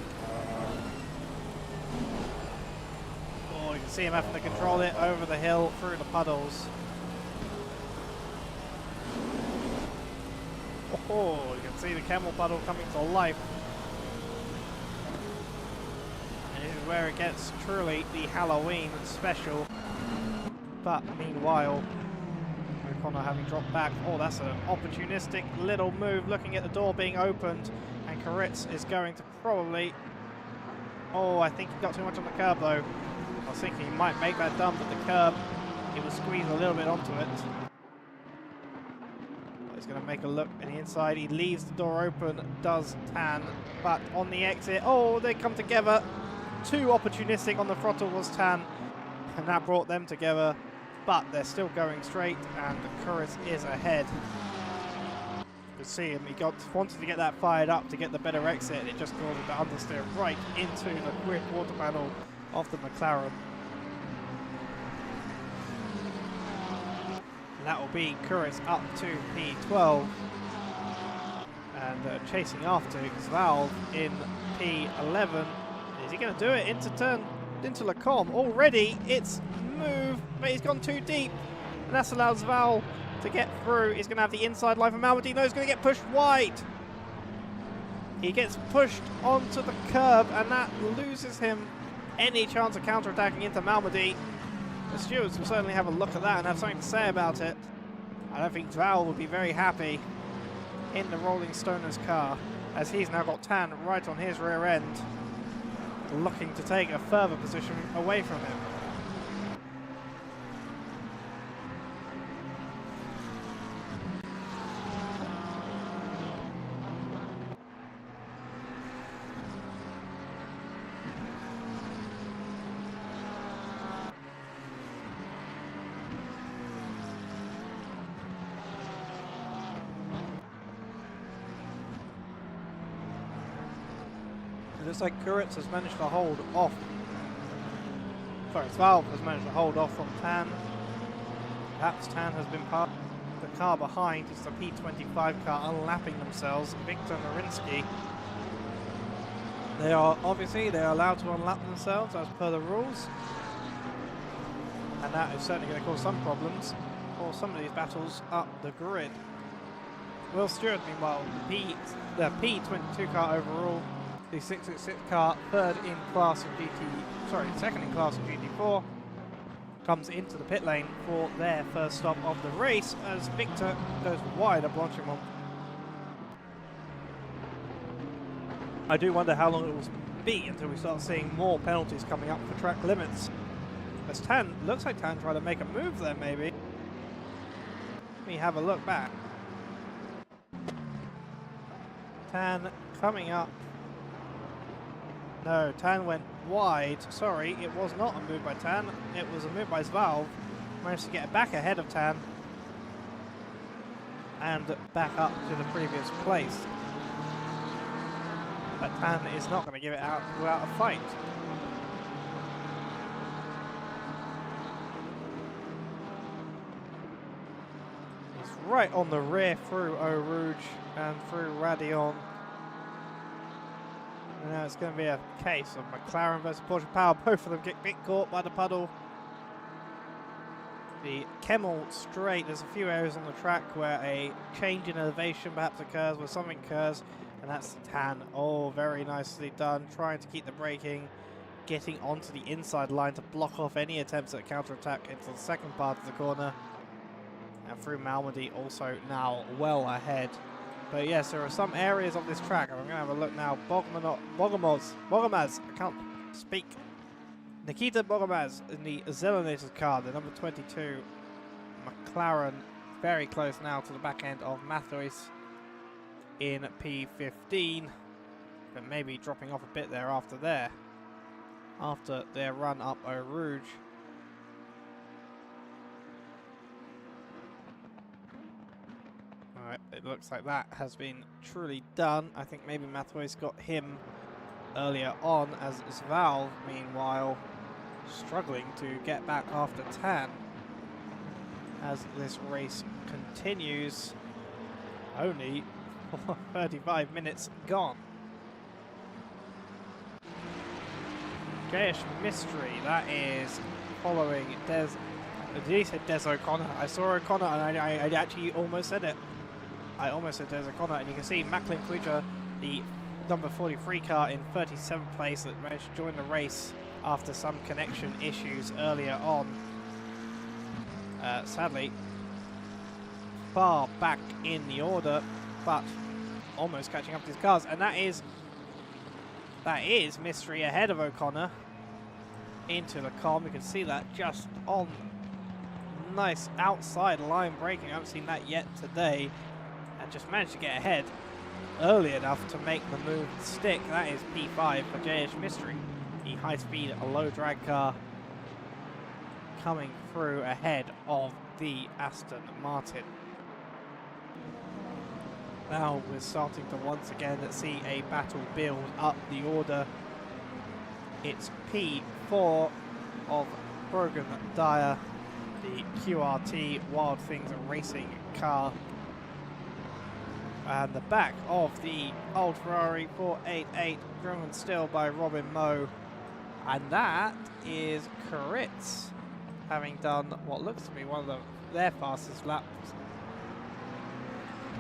Oh, you can see him having to control it over the hill through the puddles. Oh, you can see the camel puddle coming to life. And this is where it gets truly the Halloween special. But meanwhile, O'Connor having dropped back. Oh, that's an opportunistic little move, looking at the door being opened. And Kuritz is going to probably... Oh, I think he got too much on the curb though. I was thinking he might make that dump at the curb. He was squeezed a little bit onto it. He's going to make a look at the inside. He leaves the door open, does Tan, but on the exit, oh, they come together. Too opportunistic on the throttle was Tan, and that brought them together, but they're still going straight, and Kuritz is ahead. You can see him, he wanted to get that fired up to get the better exit, and it just caused him to understeer right into the quick water panel of the McLaren. That will be Kuritz up to P12 and chasing after Valve in P11. Is he going to do it into Lecombe? Already it's moved, but he's gone too deep, and that's allows Val to get through. He's going to have the inside line for Malmedy. No, he's going to get pushed wide. He gets pushed onto the curb, and that loses him any chance of counter-attacking into Malmedy. The stewards will certainly have a look at that and have something to say about it. I don't think Val will be very happy in the Rolling Stoners car, as he's now got Tan right on his rear end, looking to take a further position away from him. It looks like Kuritz has managed to hold off. Sorry, Valve has managed to hold off from Tan. Perhaps Tan has been part of the car behind. It's the P25 car unlapping themselves. Victor Marinsky. They are allowed to unlap themselves as per the rules. And that is certainly going to cause some problems for some of these battles up the grid. Will Stewart, meanwhile, the P22 car overall. The 666 car, second in class of GT4, comes into the pit lane for their first stop of the race as Victor goes wide of Blanchimont. I do wonder how long it will be until we start seeing more penalties coming up for track limits. As Tan, looks like Tan tried to make a move there maybe. Let me have a look back. Tan coming up. No, Tan went wide. Sorry, it was not a move by Tan. It was a move by Valve. Managed to get back ahead of Tan and back up to the previous place. But Tan is not going to give it out without a fight. He's right on the rear through Eau Rouge and through Radion. And now it's going to be a case of McLaren versus Porsche Power. Both of them get caught by the puddle. The Kemmel straight, there's a few areas on the track where a change in elevation perhaps occurs, where something occurs, and that's Tan. Oh, very nicely done, trying to keep the braking, getting onto the inside line to block off any attempts at counter-attack into the second part of the corner. And through Malmedy also now well ahead. But yes, there are some areas of this track, and I'm going to have a look now. Bogomaz, I can't speak. Nikita Bogomaz in the Zelenoted car, the number 22. McLaren very close now to the back end of Matthews in P15, but maybe dropping off a bit there after their run up Eau Rouge. Alright, it looks like that has been truly done. I think maybe Matthews got him earlier on, as Zval, meanwhile, struggling to get back after Tan as this race continues. Only 35 minutes gone. Jayesh Mystery, that is following Des. Did he say Des O'Connor? I saw O'Connor and I actually almost said it. I almost said Des O'Connor, and you can see Macklin Kluger, the number 43 car in 37th place that managed to join the race after some connection issues earlier on. Sadly, far back in the order, but almost catching up to his cars, and that is Mystery ahead of O'Connor into the Com. You can see that just on nice outside line braking. I haven't seen that yet today, and just managed to get ahead early enough to make the move stick. That is P5 for Jayesh Mystery, the high-speed, low drag car coming through ahead of the Aston Martin. Now we're starting to once again see a battle build up the order. It's P4 of Brogan Dyer, the QRT Wild Things Racing car, and the back of the old Ferrari 488 driven still by Robin Moe, and that is Koritz, having done what looks to be one of their fastest laps.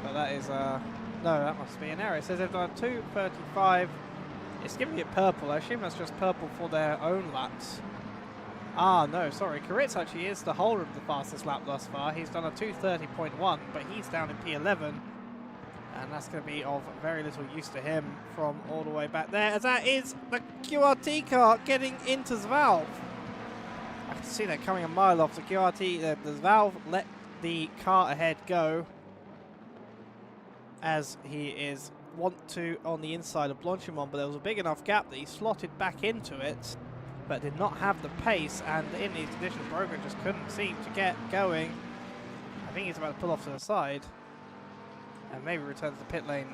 But that is no, that must be an error. It says they've done 2:35. It's giving it purple. I assume that's just purple for their own laps. Ah, no, sorry. Koritz actually is the holder of the fastest lap thus far. He's done a 2:30.1, but he's down in P11. And that's going to be of very little use to him from all the way back there, as that is the QRT car getting into Zval. I can see they're coming a mile off the QRT. The Zval let the car ahead go, as he is want to on the inside of Blanchimont, but there was a big enough gap that he slotted back into it, but did not have the pace, and in these conditions Brogan just couldn't seem to get going. I think he's about to pull off to the side and maybe return to the pit lane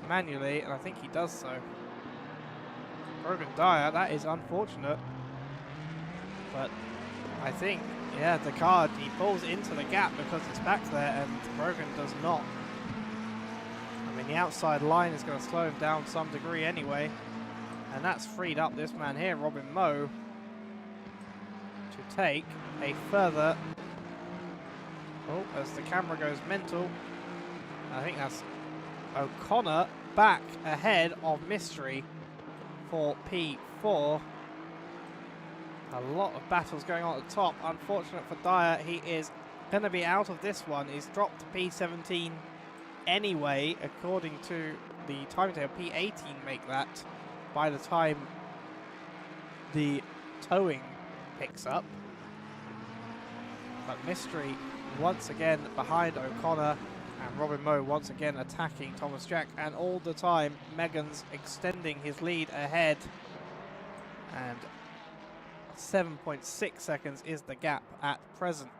manually, and I think he does so. Brogan Dyer, that is unfortunate, but I think, yeah, the car, he pulls into the gap because it's back there, and Brogan does not. I mean, the outside line is going to slow him down to some degree anyway, and that's freed up this man here, Robin Moe, to take a further, oh, as the camera goes mental, I think that's O'Connor back ahead of Mystery for P4. A lot of battles going on at the top. Unfortunate for Dyer, he is going to be out of this one. He's dropped to P17 anyway, according to the timetable. P18 make that by the time the towing picks up. But Mystery once again behind O'Connor, and Robin Moe once again attacking Thomas Jack, and all the time Megan's extending his lead ahead, and 7.6 seconds is the gap at present.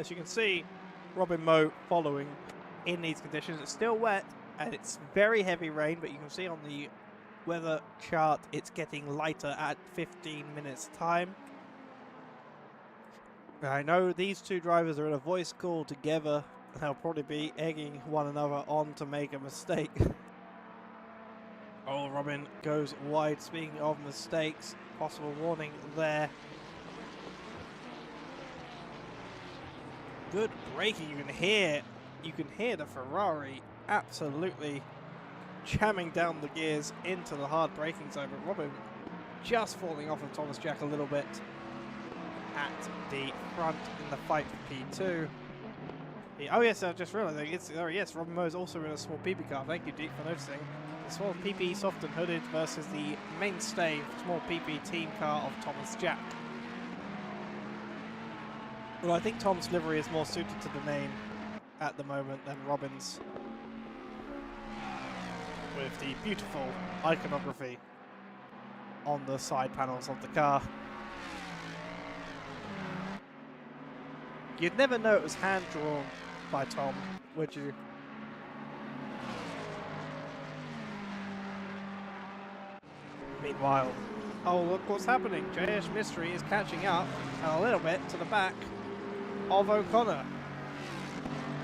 As you can see, Robin Moe following in these conditions. It's still wet and it's very heavy rain, but you can see on the weather chart it's getting lighter at 15 minutes time. I know these two drivers are in a voice call together. They'll probably be egging one another on to make a mistake. Oh, Robin goes wide. Speaking of mistakes, possible warning there. Good braking. You can hear the Ferrari absolutely jamming down the gears into the hard braking zone, but Robin just falling off of Thomas Jack a little bit at the front in the fight for P2. Oh yes, I just realised, yes, Robin Moe is also in a small PP car. Thank you, Deep, for noticing. The small PP soft and hooded versus the mainstay small PP team car of Thomas Jack. Well, I think Tom's livery is more suited to the name at the moment than Robin's, with the beautiful iconography on the side panels of the car. You'd never know it was hand-drawn by Tom, would you? Meanwhile, oh look what's happening. JS Mystery is catching up a little bit to the back of O'Connor.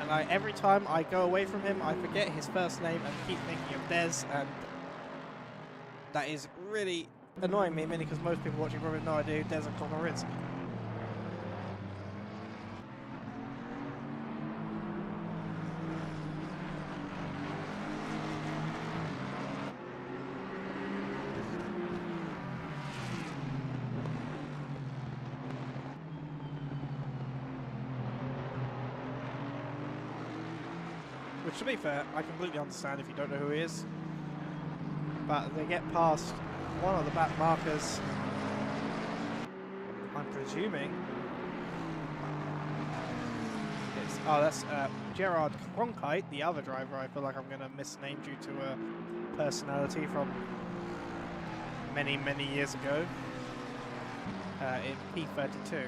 And every time I go away from him, I forget his first name and keep thinking of Des, and that is really annoying me, mainly because most people watching probably have no idea who Des O'Connor is. Which, to be fair, I completely understand if you don't know who he is. But they get past one of the back markers. I'm presuming it's... Oh, that's Gerard Cronkite, the other driver. I feel like I'm going to misname due to a personality from many, many years ago in P32.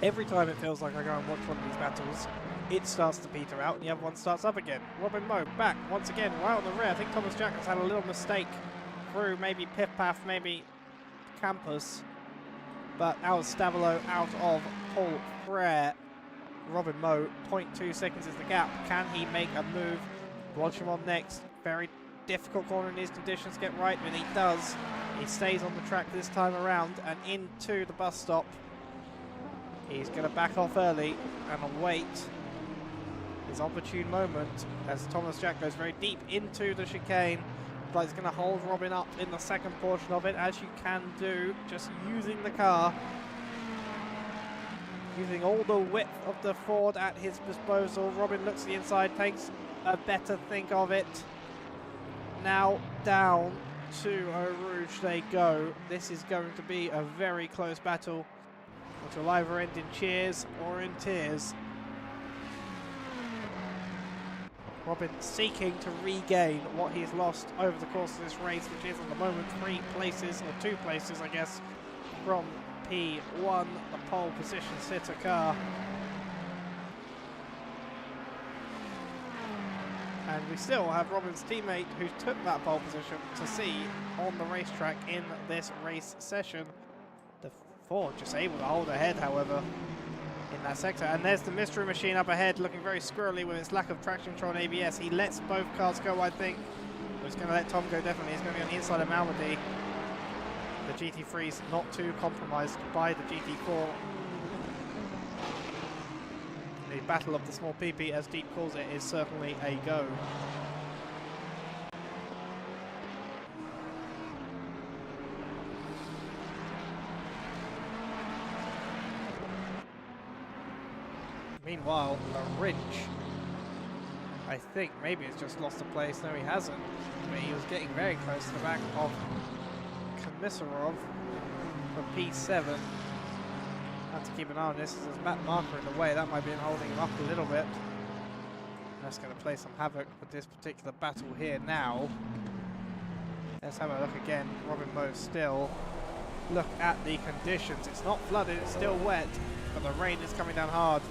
Every time it feels like I go and watch one of these battles, it starts to peter out and the other one starts up again. Robin Moe back once again, right on the rear. I think Thomas Jack has had a little mistake through maybe Piff Paff, maybe Campus. But out of Stavilo, out of Paul Frere. Robin Moe, 0.2 seconds is the gap. Can he make a move? Watch him on next. Very difficult corner in these conditions to get right, but he does. He stays on the track this time around and into the bus stop. He's going to back off early and await his opportune moment as Thomas Jack goes very deep into the chicane. But he's going to hold Robin up in the second portion of it, as you can do, just using the car. Using all the width of the Ford at his disposal. Robin looks at the inside, takes a better think of it. Now down to Eau Rouge they go. This is going to be a very close battle, which will either end in cheers or in tears. Robin seeking to regain what he's lost over the course of this race, which is at the moment 3 places, or 2 places I guess, from P1, the pole position sitter car. And we still have Robin's teammate who took that pole position to see on the racetrack in this race session. The Ford just able to hold ahead, however, in that sector. And there's the mystery machine up ahead, looking very squirrely with its lack of traction control and ABS. He lets both cars go, I think. He's going to let Tom go, definitely. He's going to be on the inside of Malmedy. The GT3's not too compromised by the GT4. The battle of the small PP, as Deep calls it, is certainly a go. Meanwhile, a Ridge, I think maybe it's just lost a place. No, he hasn't. But he was getting very close to the back of Komisarov for P7. Have to keep an eye on this. There's a back marker in the way. That might be holding him up a little bit. That's going to play some havoc with this particular battle here now. Let's have a look again. Robin Moe still look at the conditions. It's not flooded, it's still wet, but the rain is coming down hard.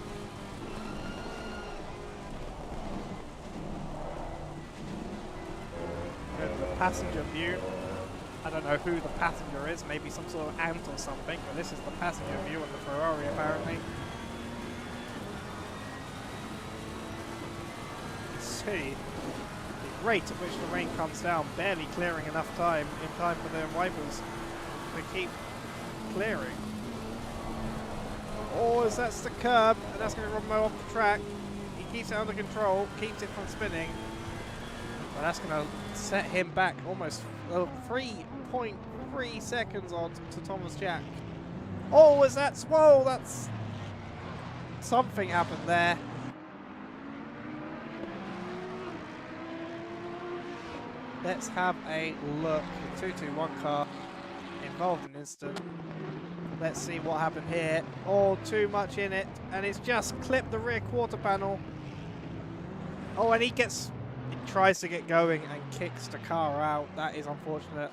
Go to the passenger view. I don't know who the passenger is, maybe some sort of ant or something, but this is the passenger view of the Ferrari apparently. See the rate at which the rain comes down, barely clearing enough time in time for their wipers to keep clearing. Oh, as that's the curb, and that's going to run Mo off the track. He keeps it under control, keeps it from spinning, but that's going to set him back almost 3.3 seconds on to Thomas Jack. Oh, as that's, whoa, that's, something happened there. Let's have a look. The 221 car involved in an incident. Let's see what happened here. Oh, too much in it, and it's just clipped the rear quarter panel. Oh, and he tries to get going and kicks the car out. That is unfortunate.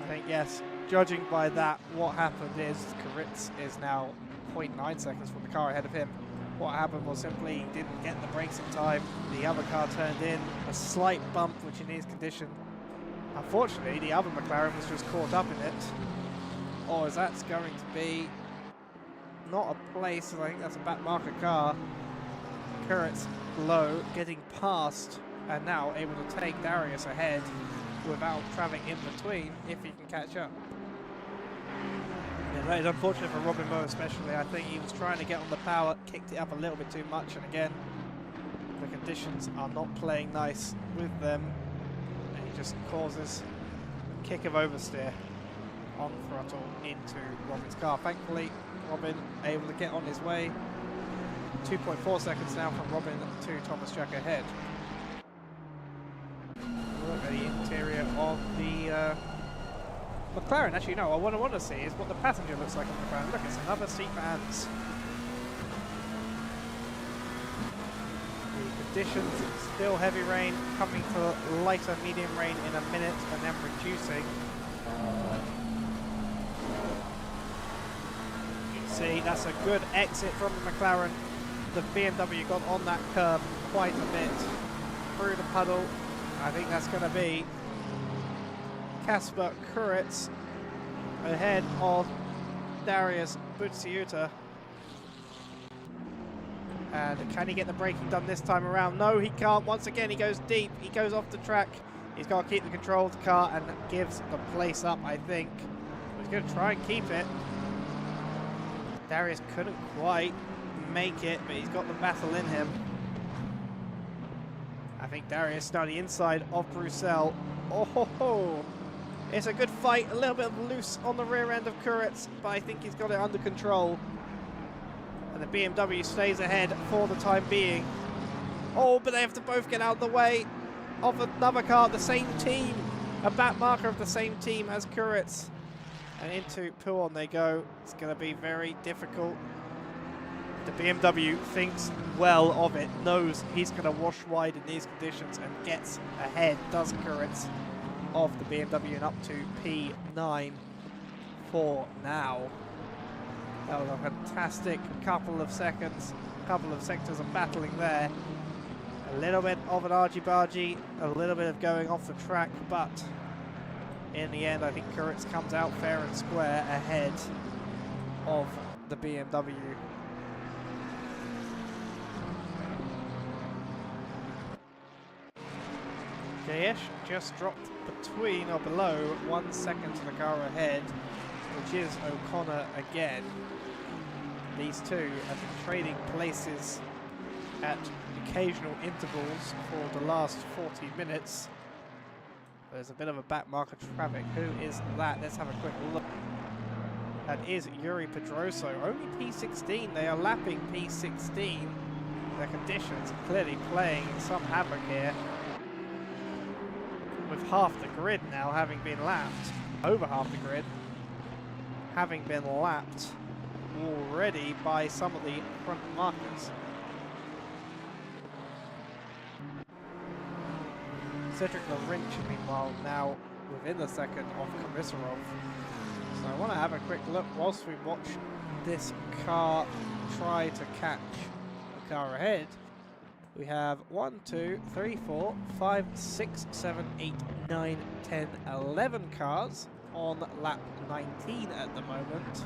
I think, yes, judging by that, what happened is Kuritz is now 0.9 seconds from the car ahead of him. What happened was simply he didn't get the brakes in time. The other car turned in, a slight bump, which in his condition, unfortunately, the other McLaren was just caught up in it. Or is that's going to be not a place, I think that's a back marker car. Kuritz low, getting past, and now able to take Darius ahead without travelling in between if he can catch up. Yeah, that is unfortunate for Robin Moore especially. I think he was trying to get on the power, kicked it up a little bit too much, and again, the conditions are not playing nice with them. And he just causes a kick of oversteer on throttle into Robin's car. Thankfully, Robin able to get on his way. 2.4 seconds now from Robin to Thomas Jack ahead. Look at the interior of the McLaren. Actually, no, what I want to see is what the passenger looks like on the McLaren. Look, it's another seat for ants. The conditions, still heavy rain, coming to lighter medium rain in a minute and then reducing. You can see that's a good exit from the McLaren. The BMW got on that curb quite a bit through the puddle. I think that's going to be Kasper Kuritz ahead of Darius Butsiuta. And can he get the braking done this time around? No, he can't. Once again, he goes deep. He goes off the track. He's got to keep the control of the car and gives the place up, I think. He's going to try and keep it. Darius couldn't quite make it, but he's got the battle in him. I think Darius now the inside of Bruxelles. Oh ho ho! It's a good fight, a little bit loose on the rear end of Kuritz, but I think he's got it under control. And the BMW stays ahead for the time being. Oh, but they have to both get out of the way of another car, the same team. A back marker of the same team as Kuritz. And into Pouhon they go. It's going to be very difficult. The BMW thinks well of it, knows he's going to wash wide in these conditions and gets ahead, does Kuritz, of the BMW and up to P9 for now. That was a fantastic couple of seconds, couple of sectors of battling there. A little bit of an argy-bargy, a little bit of going off the track, but in the end I think Kuritz comes out fair and square ahead of the BMW. Jayesh just dropped between or below 1 second to the car ahead, which is O'Connor again. These two have been trading places at occasional intervals for the last 40 minutes. There's a bit of a back marker traffic. Who is that? Let's have a quick look. That is Yuri Pedroso. Only P16. They are lapping P16. The conditions are clearly playing some havoc here. With half the grid now having been lapped, over half the grid having been lapped already by some of the front markers. Cedric Lawrence, meanwhile, now within the second of Komisarov. So I want to have a quick look whilst we watch this car try to catch the car ahead. We have 1, 2, 3, 4, 5, 6, 7, 8, 9, 10, 11 cars on lap 19 at the moment.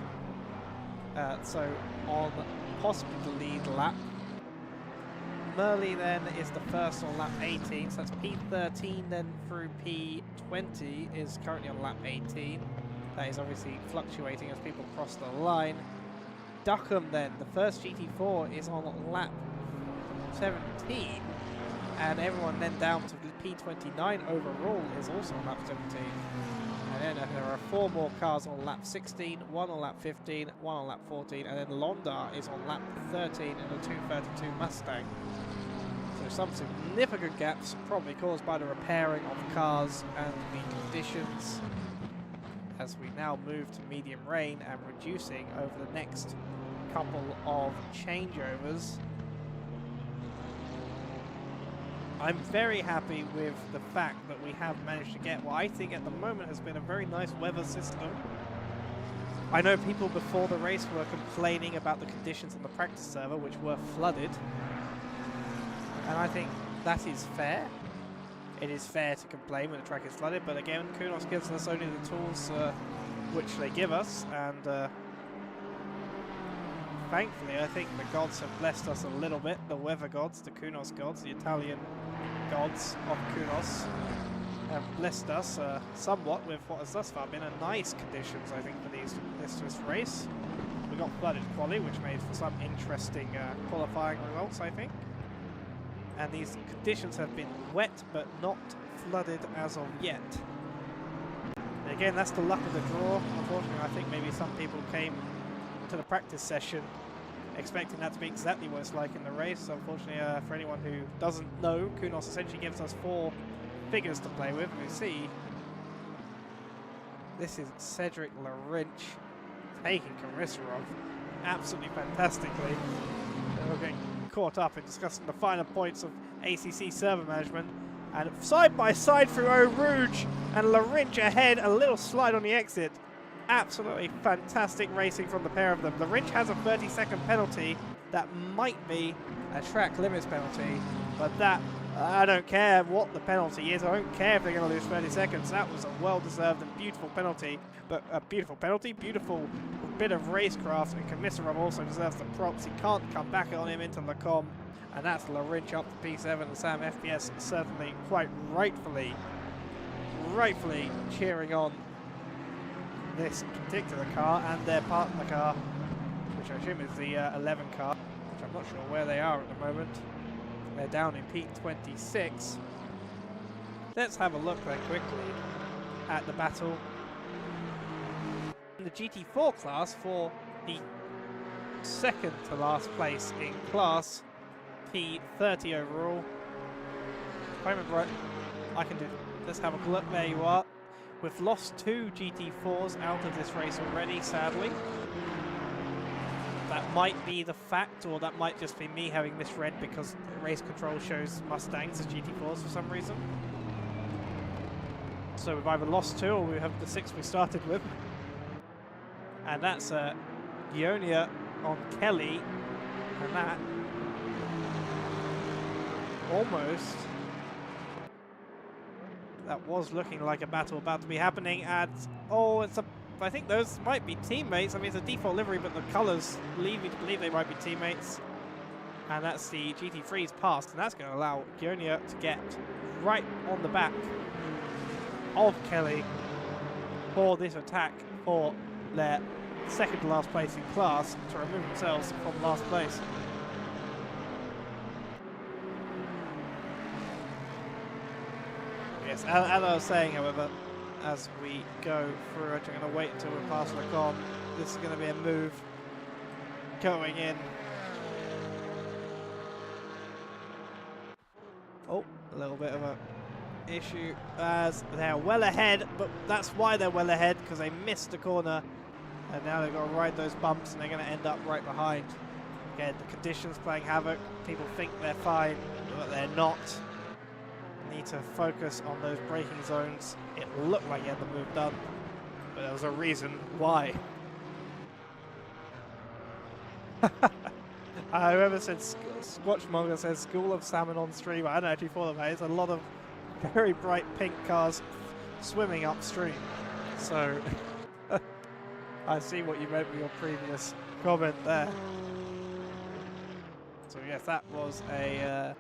So on possibly the lead lap. Murley then is the first on lap 18, so that's P13 then through P20 is currently on lap 18. That is obviously fluctuating as people cross the line. Duckham then, the first GT4 is on lap 17, and everyone then down to P29 overall is also on lap 17. And then there are 4 more cars on lap 16, 1 on lap 15, 1 on lap 14, and then Londar is on lap 13 in a 232 Mustang. So some significant gaps, probably caused by the repairing of cars and the conditions, as we now move to medium rain and reducing over the next couple of changeovers. I'm very happy with the fact that we have managed to get what I think at the moment has been a very nice weather system. I know people before the race were complaining about the conditions on the practice server, which were flooded. And I think that is fair. It is fair to complain when the track is flooded, but again, Kunos gives us only the tools which they give us, and thankfully I think the gods have blessed us a little bit. The weather gods, the Kunos gods, the Italian gods of Kunos have blessed us somewhat with what has thus far been a nice conditions, I think, for this race. We got flooded quali, which made for some interesting qualifying results, I think. And these conditions have been wet but not flooded as of yet. And again, that's the luck of the draw. Unfortunately, I think maybe some people came to the practice session expecting that to be exactly what it's like in the race. Unfortunately, for anyone who doesn't know, Kunos essentially gives us 4 figures to play with. We see this is Cedric Larinch taking Komisarov absolutely fantastically. We're getting caught up in discussing the finer points of ACC server management, and side by side through Eau Rouge, and Larinch ahead, a little slide on the exit. Absolutely fantastic racing from the pair of them. Larinch has a 30-second penalty that might be a track limits penalty, but that, I don't care what the penalty is. I don't care if they're going to lose 30 seconds. That was a well-deserved and beautiful penalty, but a beautiful penalty, beautiful bit of racecraft, and Komisarov also deserves the props. He can't come back on him into Lacombe, and that's Larinch up to P7, and Sam FPS certainly quite rightfully cheering on this particular car and their partner car, which I assume is the 11 car, which I'm not sure where they are at the moment. They're down in P26. Let's have a look then quickly at the battle in the GT4 class for the second to last place in class, P30 overall. If I remember right, I can do. Let's have a look. There you are. We've lost 2 GT4s out of this race already, sadly. That might be the fact, or that might just be me having misread because race control shows Mustangs as GT4s for some reason. So we've either lost 2 or we have the 6 we started with. And that's Ionia on Kelly, and that almost... That was looking like a battle about to be happening, and oh, I think those might be teammates. I mean, it's a default livery, but the colours lead me to believe they might be teammates. And that's the GT3's passed, and that's going to allow Ionia to get right on the back of Kelly for this attack for their second to last place in class to remove themselves from last place. Yes, as I was saying, however, as we go through it, I'm going to wait until we're past Lacombe. This is going to be a move going in. Oh, a little bit of a issue as they're well ahead, but that's why they're well ahead, because they missed the corner, and now they've got to ride those bumps, and they're going to end up right behind. Again, the conditions playing havoc. People think they're fine, but they're not. Need to focus on those braking zones. It looked like he had the move done. but there was a reason why. Whoever said Squatchmonger says School of Salmon on stream. I hadn't actually thought about it. It's a lot of very bright pink cars swimming upstream. So I see what you meant with your previous comment there. So yes, that was an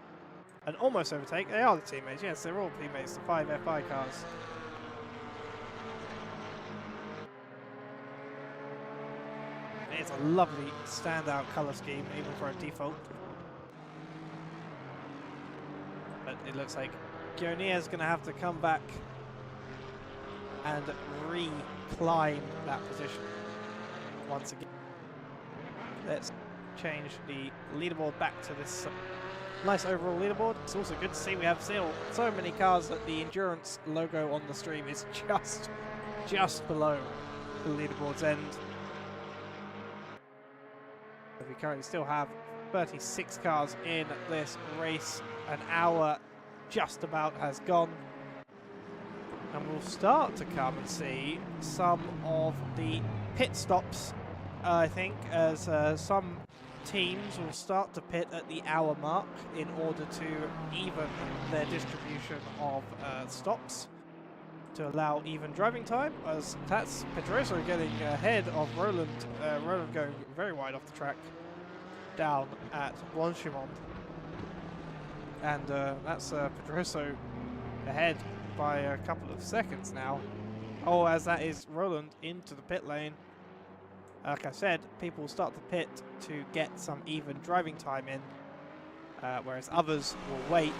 almost overtake. They are the teammates. Yes, they're all teammates. The 5 FI cars. It's a lovely standout colour scheme, even for a default. But it looks like Guionier's going to have to come back and reclimb that position once again. Let's change the leaderboard back to this nice overall leaderboard. It's also good to see we have still so many cars that the endurance logo on the stream is just below the leaderboard's end. We currently still have 36 cars in this race. An hour just about has gone. And we'll start to come and see some of the pit stops, I think, as some teams will start to pit at the hour mark in order to even their distribution of stops to allow even driving time, as that's Pedroso getting ahead of Roland. Roland going very wide off the track down at Blanchimont. And that's Pedroso ahead by a couple of seconds now. Oh, as that is Roland into the pit lane. Like I said, people will start to pit to get some even driving time in, whereas others will wait.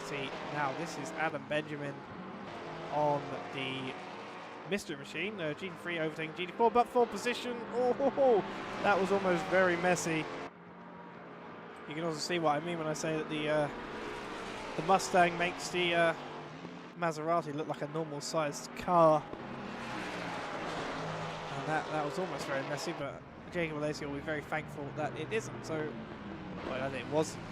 See, now this is Adam Benjamin on the mystery machine. GT3 overtaking GT4, but for position. Oh, that was almost very messy. You can also see what I mean when I say that the Mustang makes the Maserati look like a normal sized car. And that was almost very messy, but Jacob Alesi will be very thankful that it isn't. So, well, I think it wasn't.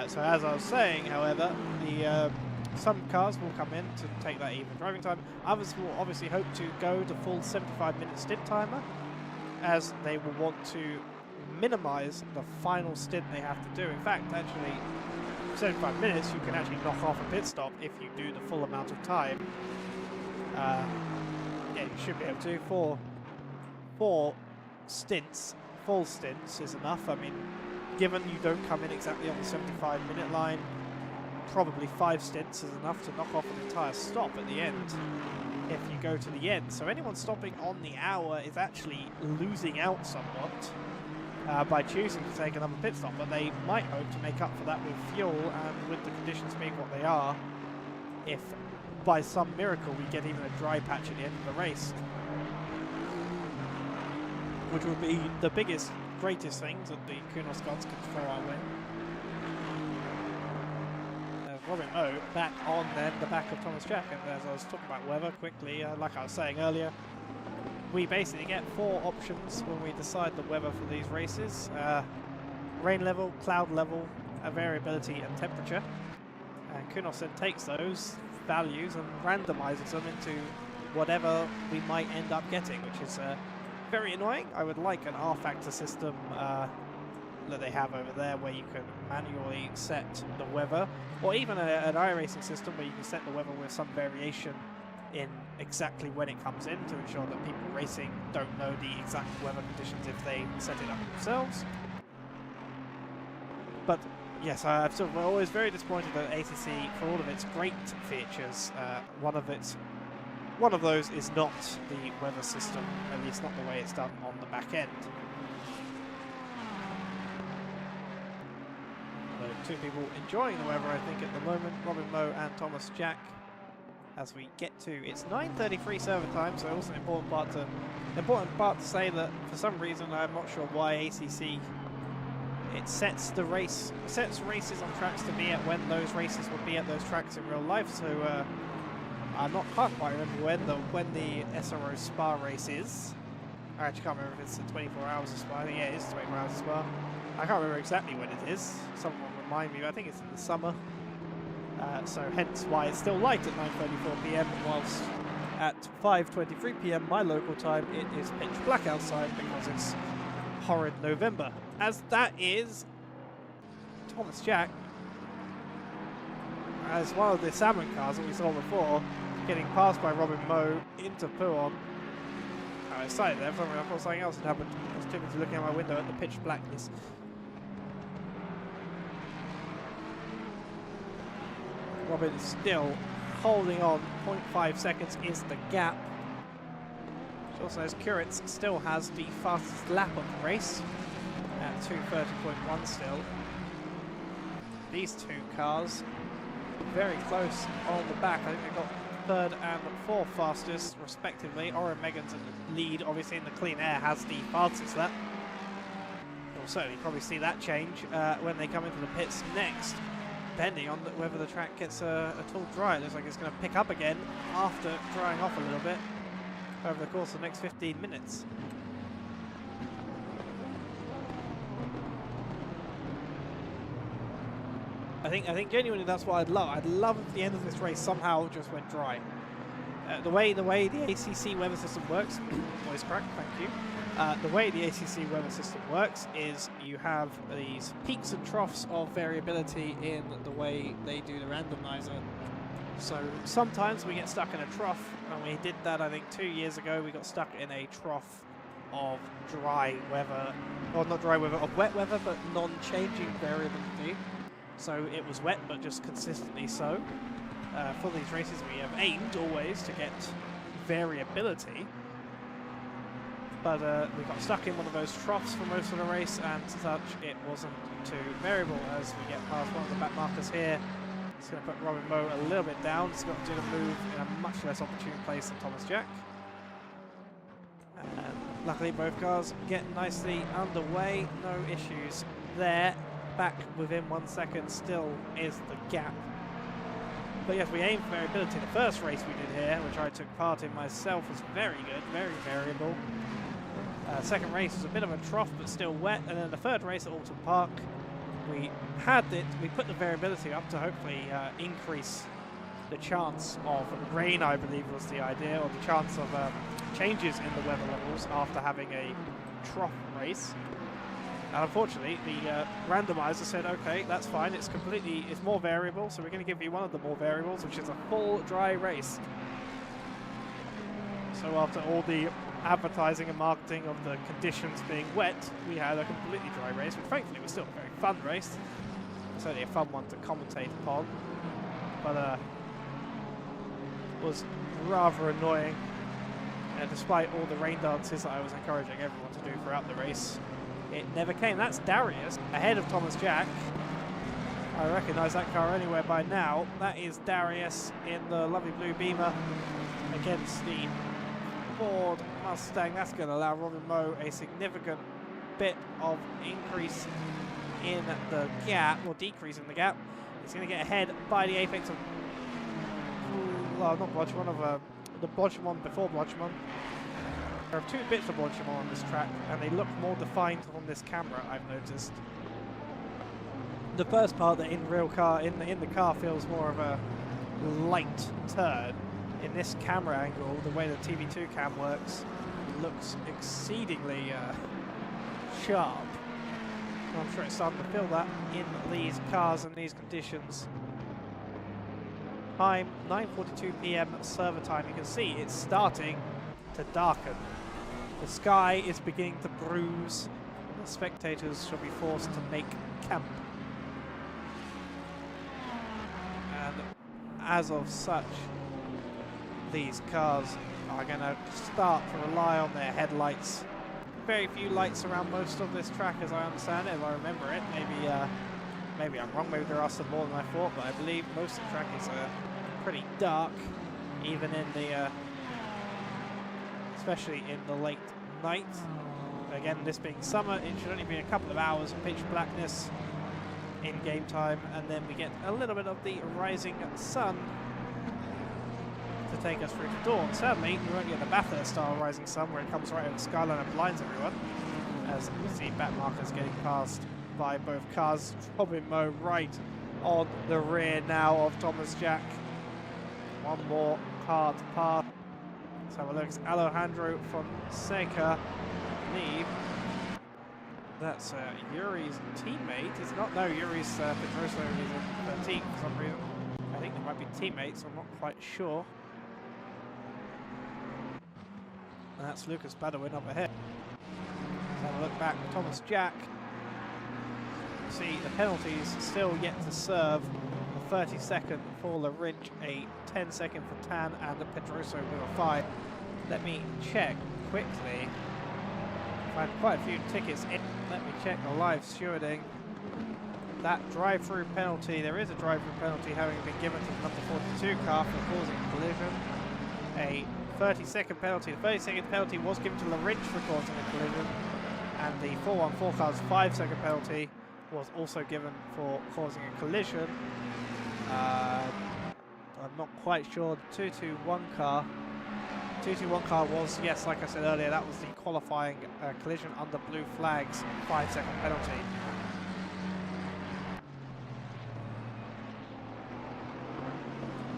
So as I was saying, however, the some cars will come in to take that even driving time. Others will obviously hope to go the full 75-minute stint timer, as they will want to minimize the final stint they have to do. In fact, actually, 75 minutes, you can actually knock off a pit stop if you do the full amount of time. Yeah, you should be able to. Four stints, full stints is enough. I mean, given you don't come in exactly on the 75-minute line, probably 5 stints is enough to knock off an entire stop at the end if you go to the end. So anyone stopping on the hour is actually losing out somewhat by choosing to take another pit stop, but they might hope to make up for that with fuel and with the conditions being what they are, if by some miracle we get even a dry patch at the end of the race, which would be the biggest, greatest things that the Kunos gods could throw our way. Robin Moe back on then the back of Thomas Jack, and as I was talking about weather quickly, like I was saying earlier, we basically get 4 options when we decide the weather for these races. Rain level, cloud level, variability and temperature. And Kunos then takes those values and randomizes them into whatever we might end up getting, which is very annoying. I would like an R-factor system that they have over there where you can manually set the weather, or even an iRacing system where you can set the weather with some variation in exactly when it comes in, to ensure that people racing don't know the exact weather conditions if they set it up themselves. But yes, I'm still always very disappointed that ACC, for all of its great features, one of those is not the weather system, at least not the way it's done on the back end. So 2 people enjoying the weather, I think, at the moment, Robin Moe and Thomas Jack. As we get to, it's 9:33 server time, so also an important part to say that for some reason I'm not sure why ACC sets races on tracks to be at when those races would be at those tracks in real life. So can't quite remember when the SRO Spa race is. I actually can't remember if it's 24 hours of Spa. I think, yeah, it is 24 hours of Spa. I can't remember exactly when it is. Someone will remind me, but I think it's in the summer. So hence why it's still light at 9:34 PM, whilst at 5:23 p.m. my local time, it is pitch black outside because it's horrid November. As that is Thomas Jack, as one of the salmon cars that we saw before, getting passed by Robin Moe into Pouon. I was excited there, I thought something else had happened. I was too busy looking out my window at the pitch blackness. Robin is still holding on. 0.5 seconds is the gap. Which also knows Curitz still has the fastest lap of the race at 2:30.1 still. These two cars very close on the back. I think they've got third and fourth fastest respectively. Oren Megan's in the lead, obviously in the clean air, has the fastest lap. We'll certainly probably see that change when they come into the pits next, depending on whether the track gets at all dry. It looks like it's going to pick up again after drying off a little bit over the course of the next 15 minutes. I think genuinely that's what I'd love. I'd love if the end of this race somehow just went dry. The way the ACC weather system works, voice crack, thank you. The way the ACC weather system works is you have these peaks and troughs of variability in the way they do the randomizer. So sometimes we get stuck in a trough, and we did that I think 2 years ago. We got stuck in a trough of dry weather, or not dry weather, of wet weather, but non-changing variability. So it was wet, but just consistently so. For these races, we have aimed always to get variability. But we got stuck in one of those troughs for most of the race, and such it wasn't too variable as we get past one of the back markers here. It's going to put Robin Moe a little bit down. He's got to do the move in a much less opportune place than Thomas Jack. And luckily both cars get nicely underway, no issues there. Back within 1 second still is the gap. But yes, we aim for variability. The first race we did here, which I took part in myself, was very good, very variable. Second race was a bit of a trough, but still wet. And then the third race at Alton Park, we put the variability up to hopefully increase the chance of rain, I believe was the idea, or the chance of changes in the weather levels after having a trough race. And unfortunately, the randomizer said, okay, that's fine, it's more variable, so we're going to give you one of the more variables, which is a full dry race. So after all the advertising and marketing of the conditions being wet, we had a completely dry race, which frankly was still a very fun race. Certainly a fun one to commentate upon, but was rather annoying. And despite all the rain dances that I was encouraging everyone to do throughout the race, it never came. That's Darius ahead of Thomas Jack. I recognise that car anywhere by now. That is Darius in the lovely blue Beamer against the Ford Mustang. That's going to allow Robin Moe a significant bit of increase in the gap, or decrease in the gap. He's going to get ahead by the apex of, well, not Blodgemmon, of the Blodgemmon before Blodgemmon. There are two bits of Blodgemmon on this track, and they look more defined on this camera, I've noticed. The first part, that in real car, in the car, feels more of a light turn. In this camera angle, the way the TV2 cam works, it looks exceedingly sharp. And I'm sure it's starting to feel that in these cars and these conditions. Time 9:42 p.m. server time. You can see it's starting to darken. The sky is beginning to bruise. The spectators shall be forced to make camp. And as of such, these cars are going to start to rely on their headlights. Very few lights around most of this track, as I understand it, if I remember it. Maybe I'm wrong, maybe there are some more than I thought, but I believe most of the track is pretty dark, even in the especially in the late night. Again, this being summer, it should only be a couple of hours of pitch blackness in game time, and then we get a little bit of the rising sun to take us through to dawn. Sadly, we won't get the Bathurst-style rising sun where it comes right over the skyline and blinds everyone, as we see back markers getting passed by both cars. Robin Moe right on the rear now of Thomas Jack. One more car to pass. Let's have a look. It's Alejandro Fonseca, I believe. That's Yuri's teammate. It's not, no, Yuri's Pedroso is in the team for some reason. I think they might be teammates, I'm not quite sure. And that's Lucas Badawin up ahead. Let's have a look back. Thomas Jack. See, the penalties still yet to serve. A 30-second for Larinch, a 10-second for Tan, and a Pedroso with a 5. Let me check quickly. I've had quite a few tickets in. Let me check the live stewarding. That drive-through penalty, there is a drive-through penalty having been given to the number 42 car for causing a collision. A 30-second penalty. The 30-second penalty was given to Larinch for causing a collision. And the 414 car's 5-second penalty was also given for causing a collision. I'm not quite sure. The 221 car. 221 car was, yes, like I said earlier, that was the qualifying collision under blue flags, 5-second penalty.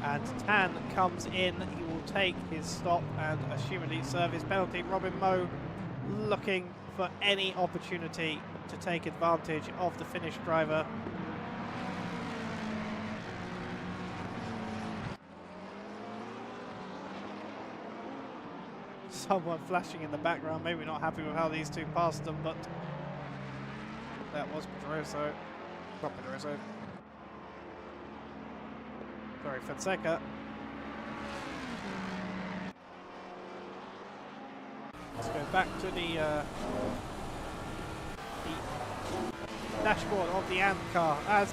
And Tan comes in, he will take his stop and assumedly serve his penalty. Robin Moe looking for any opportunity to take advantage of the Finnish driver. Someone flashing in the background, maybe not happy with how these two passed them, but that was Pedroso. Not Pedroso. Sorry, Fonseca. Let's go back to the dashboard of the AND car as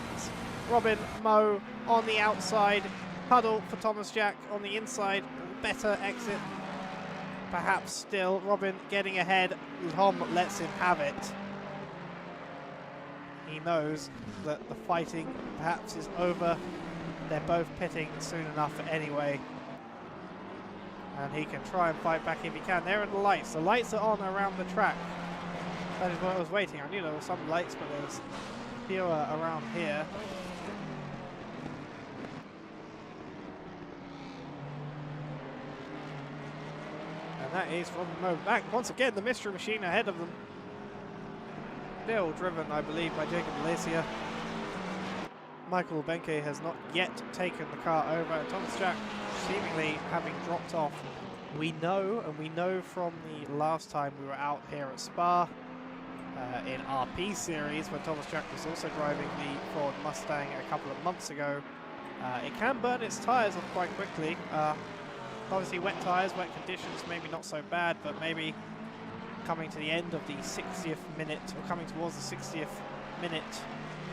Robin Moe on the outside, puddle for Thomas Jack on the inside, better exit. Perhaps still, Robin getting ahead. Tom lets him have it. He knows that the fighting perhaps is over. They're both pitting soon enough anyway. And he can try and fight back if he can. There are the lights. The lights are on around the track. That is what I was waiting. I knew there were some lights, but there's fewer around here. That is Robin Moe back once again, the mystery machine ahead of them. Still driven, I believe, by Jacob Malaysia. Michael Benke has not yet taken the car over. Thomas Jack seemingly having dropped off. We know, and we know from the last time we were out here at Spa in RP series, when Thomas Jack was also driving the Ford Mustang a couple of months ago, it can burn its tyres off quite quickly. Obviously wet tyres, wet conditions, maybe not so bad, but maybe coming to the end of the 60th minute, or coming towards the 60th minute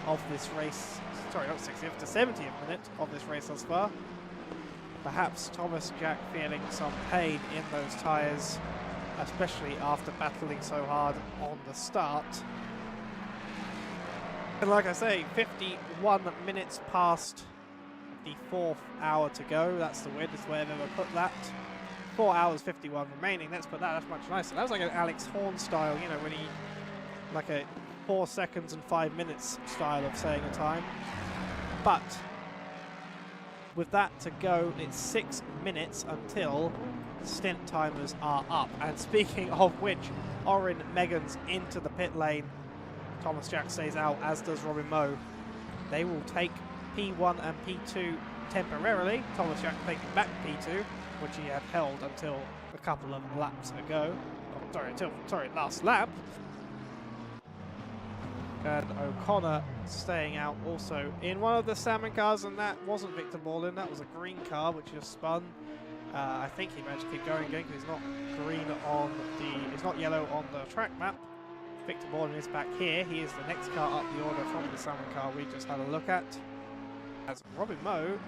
of this race, sorry, not 60th, the 70th minute of this race thus far. Perhaps Thomas Jack feeling some pain in those tyres, especially after battling so hard on the start. And like I say, 51 minutes past the 4th hour to go. That's the weirdest way I've ever put that. 4 hours 51 remaining. Let's put that. That's much nicer. That was like an Alex Horn style, you know, when he, like a 4 seconds and 5 minutes style of saying a time. But with that to go, it's 6 minutes until stint timers are up. And speaking of which, Orin Megan's into the pit lane. Thomas Jack stays out, as does Robin Moe. They will take P1 and P2 temporarily. Thomas Jack taking back P2, which he had held until a couple of laps ago. Oh, sorry, last lap. And O'Connor staying out also in one of the salmon cars, and that wasn't Victor Borlin, that was a green car which just spun. I think he managed to keep going again because he's not green on the, it's not yellow on the track map. Victor Borlin is back here. He is the next car up the order from the salmon car we just had a look at. As Robin Moe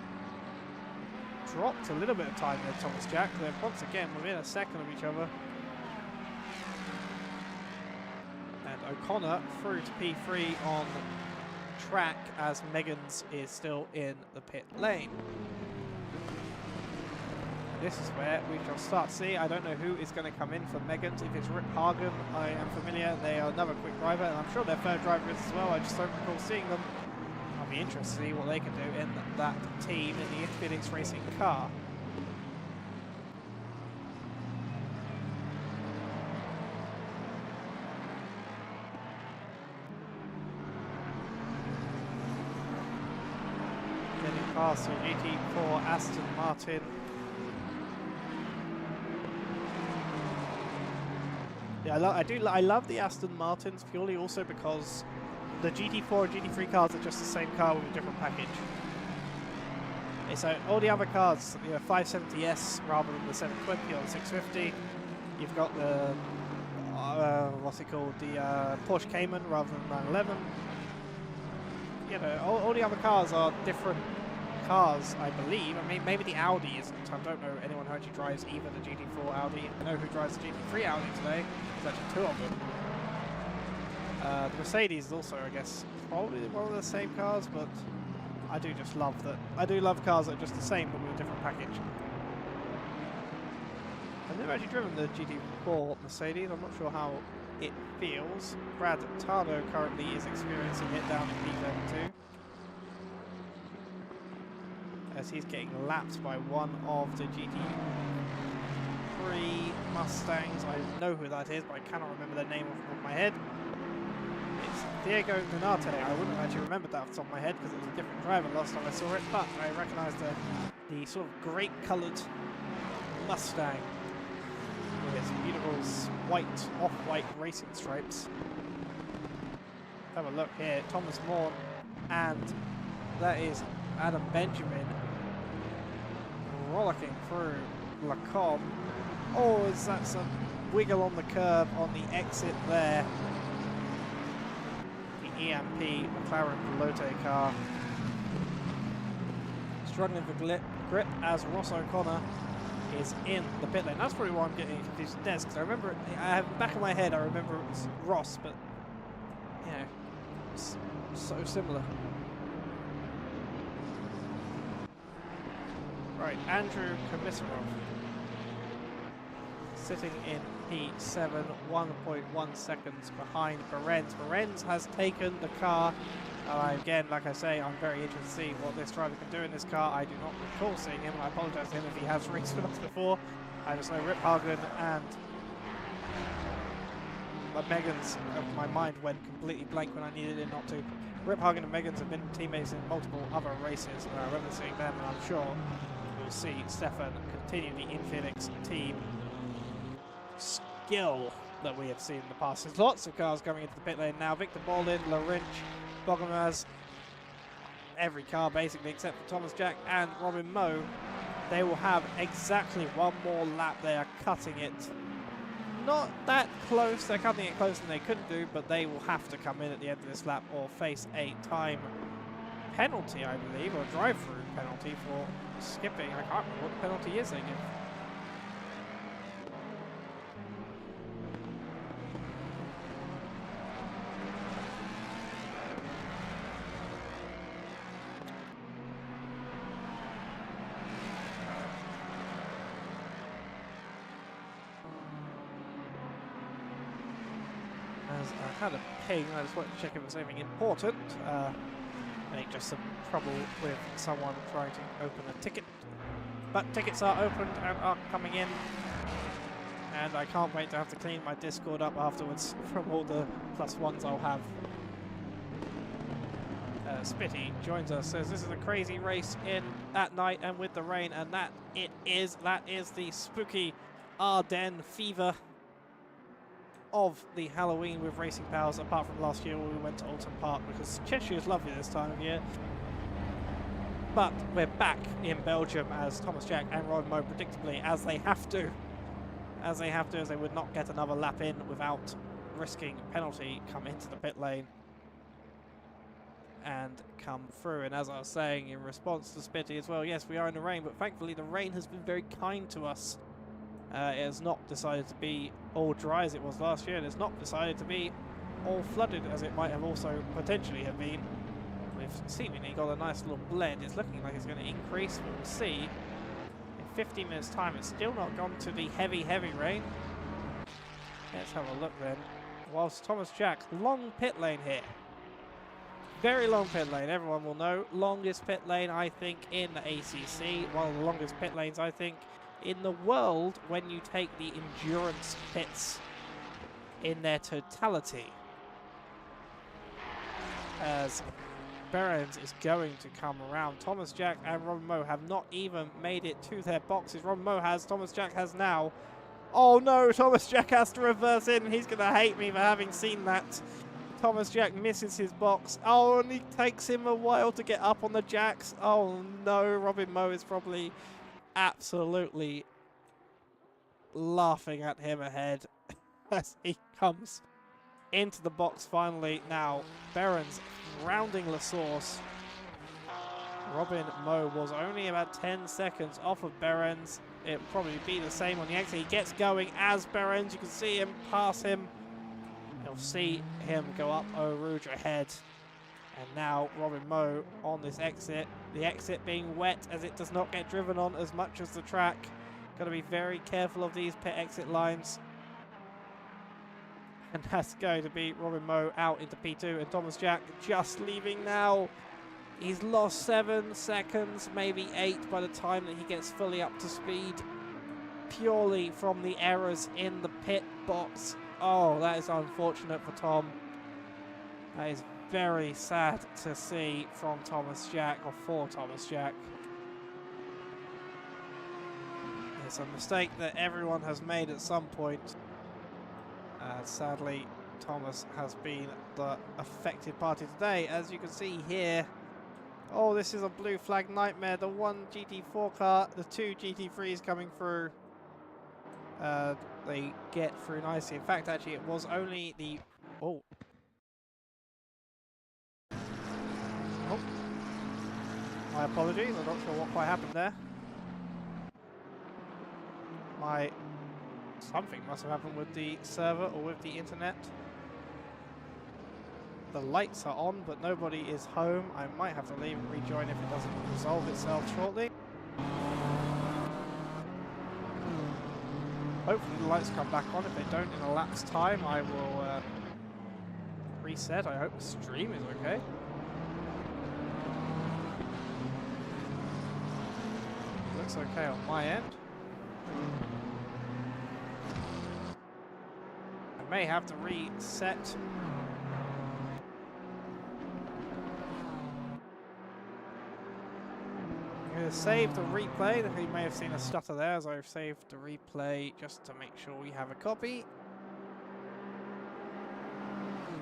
dropped a little bit of time there, Thomas Jack. They're once again within a second of each other. And O'Connor through to P3 on track as Megan's is still in the pit lane. This is where we shall start to see. I don't know who is going to come in for Megan's. If it's Rip Hagen, I am familiar. They are another quick driver, and I'm sure their third driver is as well. I just don't recall seeing them. I'll be interested to see what they can do in that team in the Infinix Racing car. past the GT4 Aston Martin. Yeah, I love the Aston Martins purely also because the GT4 and GT3 cars are just the same car with a different package. So all the other cars, you know, 570S rather than the 720 or the 650. You've got the what's it called, the Porsche Cayman rather than 911. You know, all the other cars are different cars, I believe. I mean, maybe the Audi isn't. I don't know anyone who actually drives either the GT4 Audi. I know who drives the GT3 Audi today. There's actually two of them. The Mercedes is also, I guess, probably one of the same cars, but I do just love that. I do love cars that are just the same but with a different package. I've never actually driven the GT4 Mercedes. I'm not sure how it feels. Brad Tardo currently is experiencing it down in P32 as he's getting lapped by one of the GT3 Mustangs. I know who that is, but I cannot remember their name off the top of my head. It's Diego Donate. I wouldn't have actually remembered that off the top of my head because it was a different driver last time I saw it, but I recognise the sort of grape-coloured Mustang with its beautiful white, off-white racing stripes. Have a look here, Thomas Morn, and that is Adam Benjamin rollicking through Lacombe. Oh, is that some wiggle on the curb on the exit there? The EMP McLaren Velote car struggling for grip as Ross O'Connor is in the pit lane. That's probably why I'm getting confused with Des, because I remember, I have back in my head, I remember it was Ross, but you know, it's so similar. Right, Andrew Komisarov sitting in P7, 1.1 seconds behind Behrens. Behrens has taken the car. Again, like I say, I'm very interested to see what this driver can do in this car. I do not recall seeing him, and I apologise to him if he has raced with us before. I just know Rip Hagen and Meggans, my mind went completely blank when I needed it not to. Rip Hagen and Meggans have been teammates in multiple other races, and I remember seeing them, and I'm sure we'll see Stefan continue the Infinix team skill that we have seen in the past. There's lots of cars coming into the pit lane now. Victor Baldin, Larinch, Bogomaz, every car basically except for Thomas Jack and Robin Moe. They will have exactly one more lap. They are cutting it. Not that close. They're cutting it closer than they could do, but they will have to come in at the end of this lap or face a time penalty, I believe, or drive-through penalty for skipping. I can't remember what the penalty is they give. I had a ping, I just wanted to check if it was anything important. I think just some trouble with someone trying to open a ticket. But tickets are opened and are coming in. And I can't wait to have to clean my Discord up afterwards from all the +1s I'll have. Spitty joins us, says this is a crazy race in at night and with the rain, and that is the spooky Ardennes fever of the Halloween with racing powers, apart from last year when we went to Alton Park, because Cheshire is lovely this time of year. But we're back in Belgium as Thomas Jack and Robin Moe predictably, as they have to, as they would not get another lap in without risking penalty, come into the pit lane and come through. And as I was saying in response to Spitty as well, yes, we are in the rain, but thankfully the rain has been very kind to us. It has not decided to be all dry as it was last year, and it's not decided to be all flooded as it might have also potentially have been. We've seemingly got a nice little blend. It's looking like it's going to increase, but we'll see. In 15 minutes time, it's still not gone to the heavy rain. Let's have a look then. Whilst Thomas Jack, long pit lane here. Very long pit lane, everyone will know. Longest pit lane, I think, in the ACC. One of the longest pit lanes, I think, in the world when you take the endurance pits in their totality. As Behrens is going to come around. Thomas Jack and Robin Moe have not even made it to their boxes. Robin Moe has, Thomas Jack has now. Oh no, Thomas Jack has to reverse in. He's going to hate me for having seen that. Thomas Jack misses his box. Oh, and it takes him a while to get up on the jacks. Oh no, Robin Moe is probably absolutely laughing at him ahead as he comes into the box finally. Now, Behrens rounding La Source. Robin Moe was only about 10 seconds off of Behrens. It will probably be the same on the exit. He gets going as Behrens. You can see him pass him. You'll see him go up Eau Rouge ahead. And now Robin Moe on this exit. The exit being wet as it does not get driven on as much as the track. Got to be very careful of these pit exit lines. And that's going to be Robin Moe out into P2. And Thomas Jack just leaving now. He's lost 7 seconds, maybe 8 by the time that he gets fully up to speed. Purely from the errors in the pit box. Oh, that is unfortunate for Tom. That is very sad to see from Thomas Jack, or for Thomas Jack. It's a mistake that everyone has made at some point. Sadly, Thomas has been the affected party today. As you can see here, oh, this is a blue flag nightmare. The 1 GT4 car, the 2 GT3s coming through. They get through nicely. In fact, actually, it was only the... Oh. Oh. My apologies. I'm not sure what quite happened there. Something must have happened with the server or with the internet. The lights are on, but nobody is home. I might have to leave and rejoin if it doesn't resolve itself shortly. Hopefully the lights come back on. If they don't in a lapse time, I will reset. I hope the stream is okay. Looks okay on my end. I may have to reset. I'm going to save the replay. You may have seen a stutter there as I've saved the replay just to make sure we have a copy.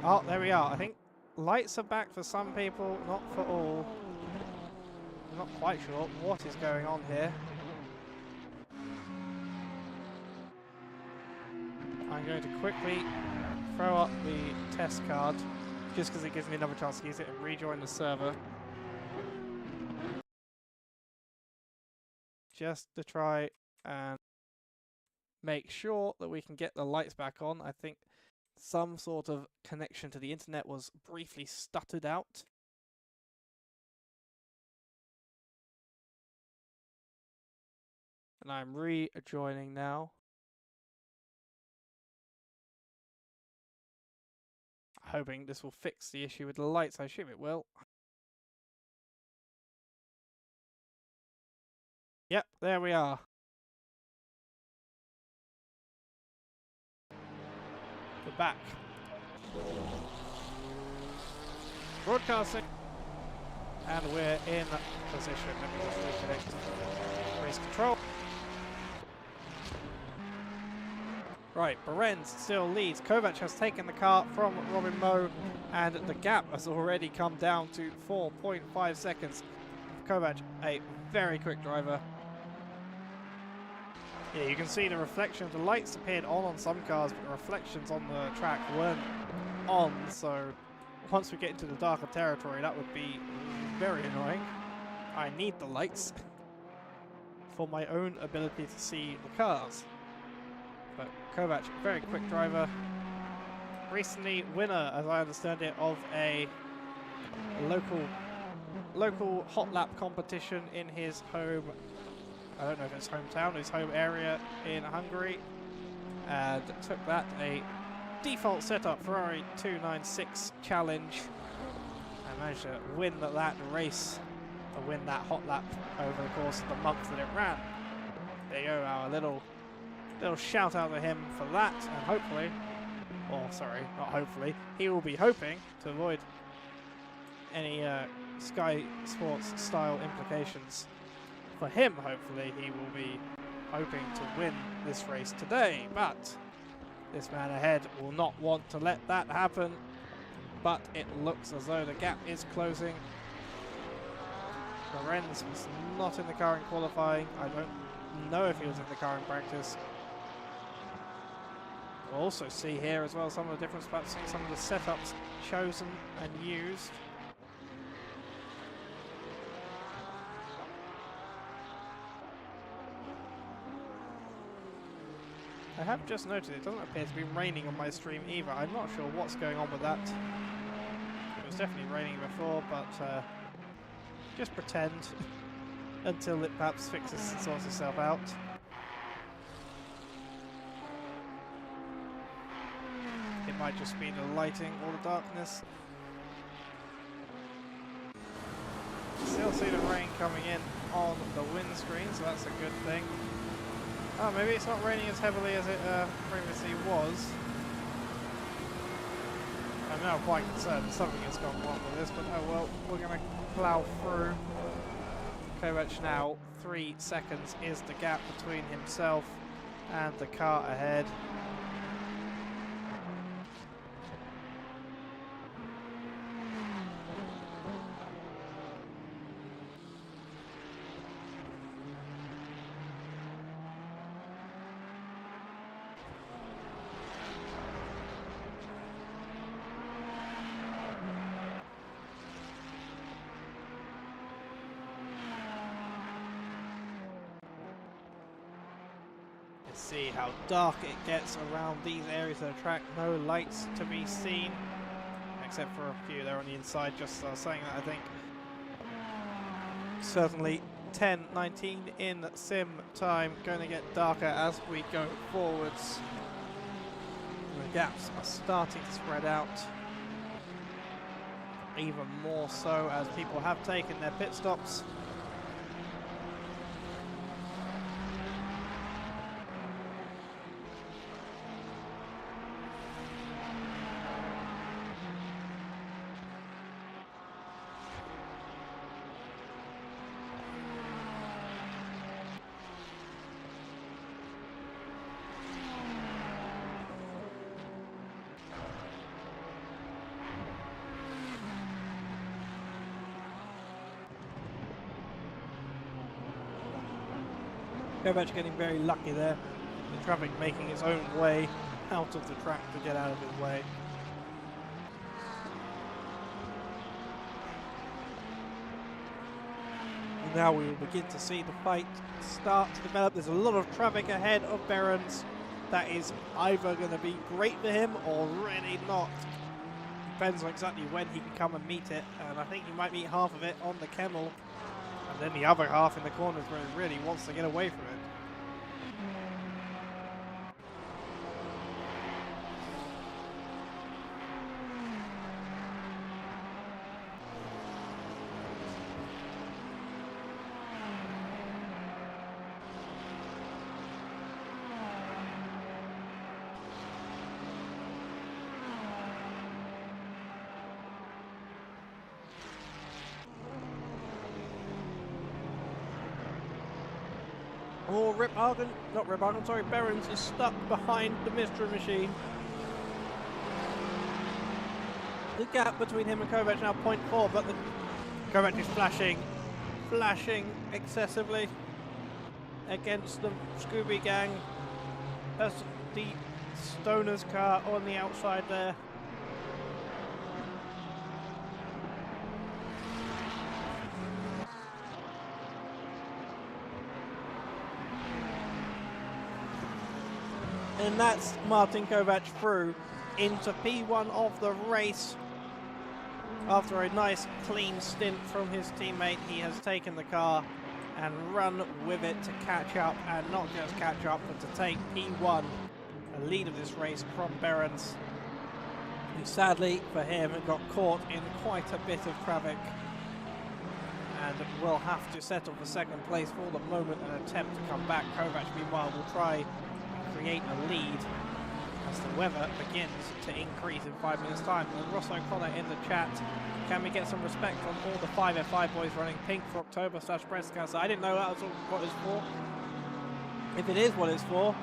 Oh, there we are. I think lights are back for some people, not for all. I'm not quite sure what is going on here. I'm going to quickly throw up the test card just because it gives me another chance to use it and rejoin the server. Just to try and make sure that we can get the lights back on. I think some sort of connection to the internet was briefly stuttered out. And I'm rejoining now. Hoping this will fix the issue with the lights. I assume it will. Yep, there we are. We're back. Broadcasting. And we're in position. Let me just reconnect race control. Right, Behrens still leads. Kovac has taken the car from Robin Moe, and the gap has already come down to 4.5 seconds. Kovac, a very quick driver. Yeah, you can see the reflection. The lights appeared on some cars, but the reflections on the track weren't on, so once we get into the darker territory, that would be very annoying. I need the lights for my own ability to see the cars. But Kovac, very quick driver. Recently winner, as I understand it, of a local hot lap competition in his home, I don't know if it's hometown, his home area in Hungary. And took that, a default setup Ferrari 296 challenge. And managed to win that race, or win that hot lap over the course of the month that it ran. There you go, our little shout out to him for that, and hopefully, or sorry, not hopefully, he will be hoping to avoid any Sky Sports style implications for him. Hopefully he will be hoping to win this race today, but this man ahead will not want to let that happen. But it looks as though the gap is closing. Lorenz was not in the car in qualifying. I don't know if he was in the car in practice. We'll also see here as well some of the difference between some of the setups chosen and used. I have just noted it doesn't appear to be raining on my stream either. I'm not sure what's going on with that. It was definitely raining before, but just pretend until it perhaps fixes and sorts itself out. It might just be the lighting or the darkness. Still see the rain coming in on the windscreen, so that's a good thing. Oh, maybe it's not raining as heavily as it previously was. I'm now quite concerned something has gone wrong with this, but oh well, we're going to plough through. Kovac now 3 seconds is the gap between himself and the car ahead. See how dark it gets around these areas of the track. No lights to be seen, except for a few there on the inside, just as I was saying that, I think. Certainly 10:19 in sim time, going to get darker as we go forwards. The gaps are starting to spread out, even more so as people have taken their pit stops. Kovac getting very lucky there. The traffic making its own way out of the track to get out of his way. And now we will begin to see the fight start to develop. There's a lot of traffic ahead of Behrens. That is either going to be great for him or really not. Depends on exactly when he can come and meet it. And I think he might meet half of it on the Kemmel. And then the other half in the corners where he really wants to get away from it. Oh, Behrens is stuck behind the mystery machine. The gap between him and Kovac now 0.4, but Kovac is flashing excessively against the Scooby gang. That's the Stoner's car on the outside there. And that's Martin Kovac through into P1 of the race. After a nice clean stint from his teammate, he has taken the car and run with it to catch up, and not just catch up, but to take P1, a lead of this race from Behrens, who sadly for him got caught in quite a bit of traffic and will have to settle for second place for the moment and attempt to come back. Kovac meanwhile will try create a lead as the weather begins to increase in 5 minutes' time. And Ross O'Connor in the chat, can we get some respect from all the 5F5 boys running pink for October / breast cancer? I didn't know that was what it's for. If it is what it's for,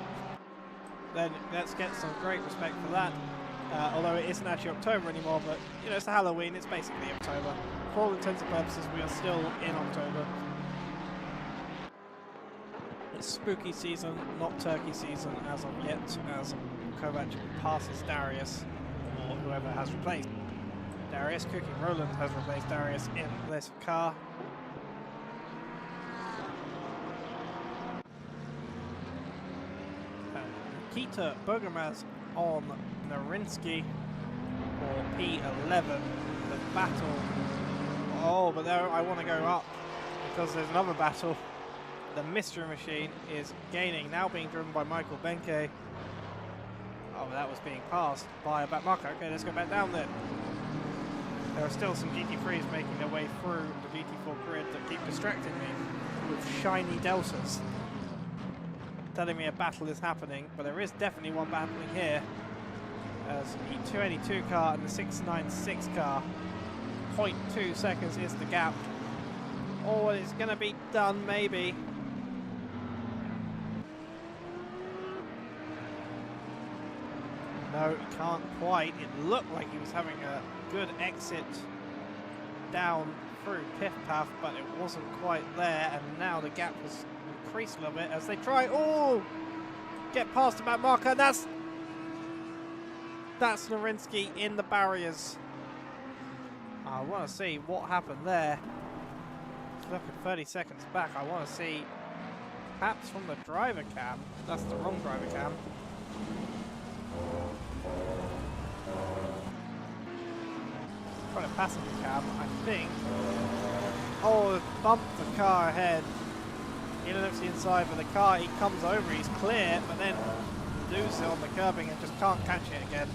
then let's get some great respect for that. Although it isn't actually October anymore, but you know, it's Halloween, it's basically October. For all intents and purposes, we are still in October. It's spooky season, not turkey season as of yet, as Kovac passes Darius, or whoever has replaced Darius. Cooking Roland has replaced Darius in this car. Nikita Bergamaz on Narinsky for P11. The battle. Oh, but there I want to go up because there's another battle. The Mystery Machine is gaining, now being driven by Michael Benke. Oh, that was being passed by a back marker. Okay, let's go back down then. There are still some GT3s making their way through the GT4 grid that keep distracting me with shiny deltas, telling me a battle is happening, but there is definitely one battling here. As the 282 car and the 696 car, 0.2 seconds is the gap. Oh, it's going to be done, maybe. No, it can't quite. It looked like he was having a good exit down through Piff Path, but it wasn't quite there, and now the gap has increased a little bit as they try, oh, get past the back marker, and that's Narinsky in the barriers. I want to see what happened there. Look at 30 seconds back. I want to see, perhaps from the driver cam. That's the wrong driver cam. Got a passenger cam, I think. Oh, bumped the car ahead. He looks inside, but the car, he comes over, he's clear, but then loses it on the curbing and just can't catch it again.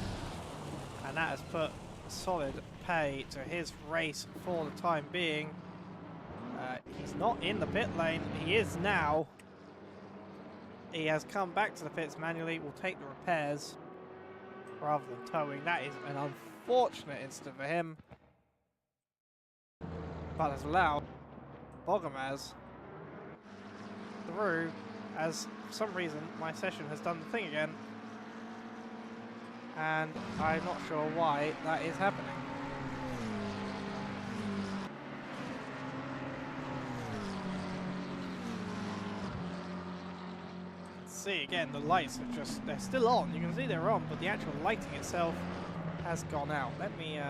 And that has put solid pay to his race for the time being. He's not in the pit lane. He is now. He has come back to the pits manually. Will take the repairs rather than towing. That is an unfortunate incident for him, but has allowed Bogomaz through, as for some reason my session has done the thing again, and I'm not sure why that is happening. See again, the lights are just, they're still on, you can see they're on, but the actual lighting itself has gone out. Let me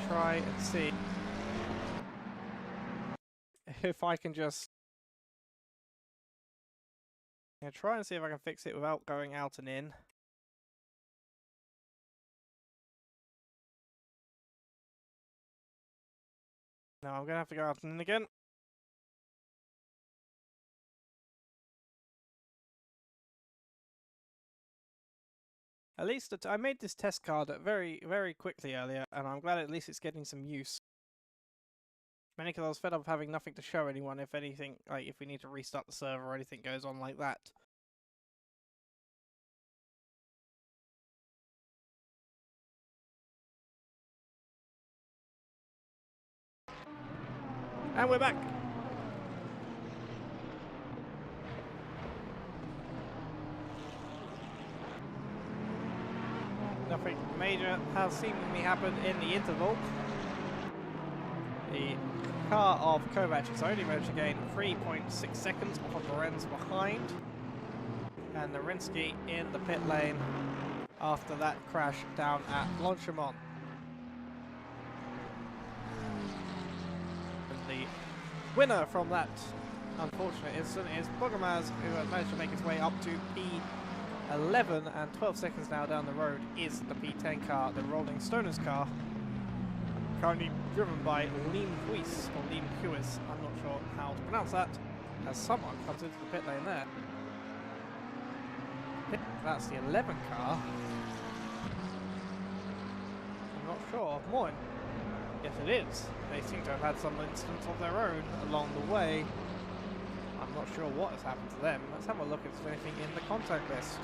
try and see if I can just try and see if I can fix it without going out and in. No, I'm gonna have to go out and in again. At least I made this test card very, very quickly earlier, and I'm glad at least it's getting some use. Mainly because I was fed up of having nothing to show anyone if anything, like if we need to restart the server or anything goes on like that. And we're back! Nothing major has seemingly happened in the interval. The car of Kovac has only managed to gain 3.6 seconds off of Lorenz behind. And Narinsky in the pit lane after that crash down at Blanchimont. And the winner from that unfortunate incident is Bogomaz, who has managed to make his way up to P11, and 12 seconds now down the road is the P10 car, the Rolling Stoners car, currently driven by Liam Huis, or Liam Huis, I'm not sure how to pronounce that, as someone comes into the pit lane there. That's the 11 car. I'm not sure. Moin. Yes, it is. They seem to have had some incidents of their own along the way. I'm not sure what has happened to them. Let's have a look if there's anything in the contact list.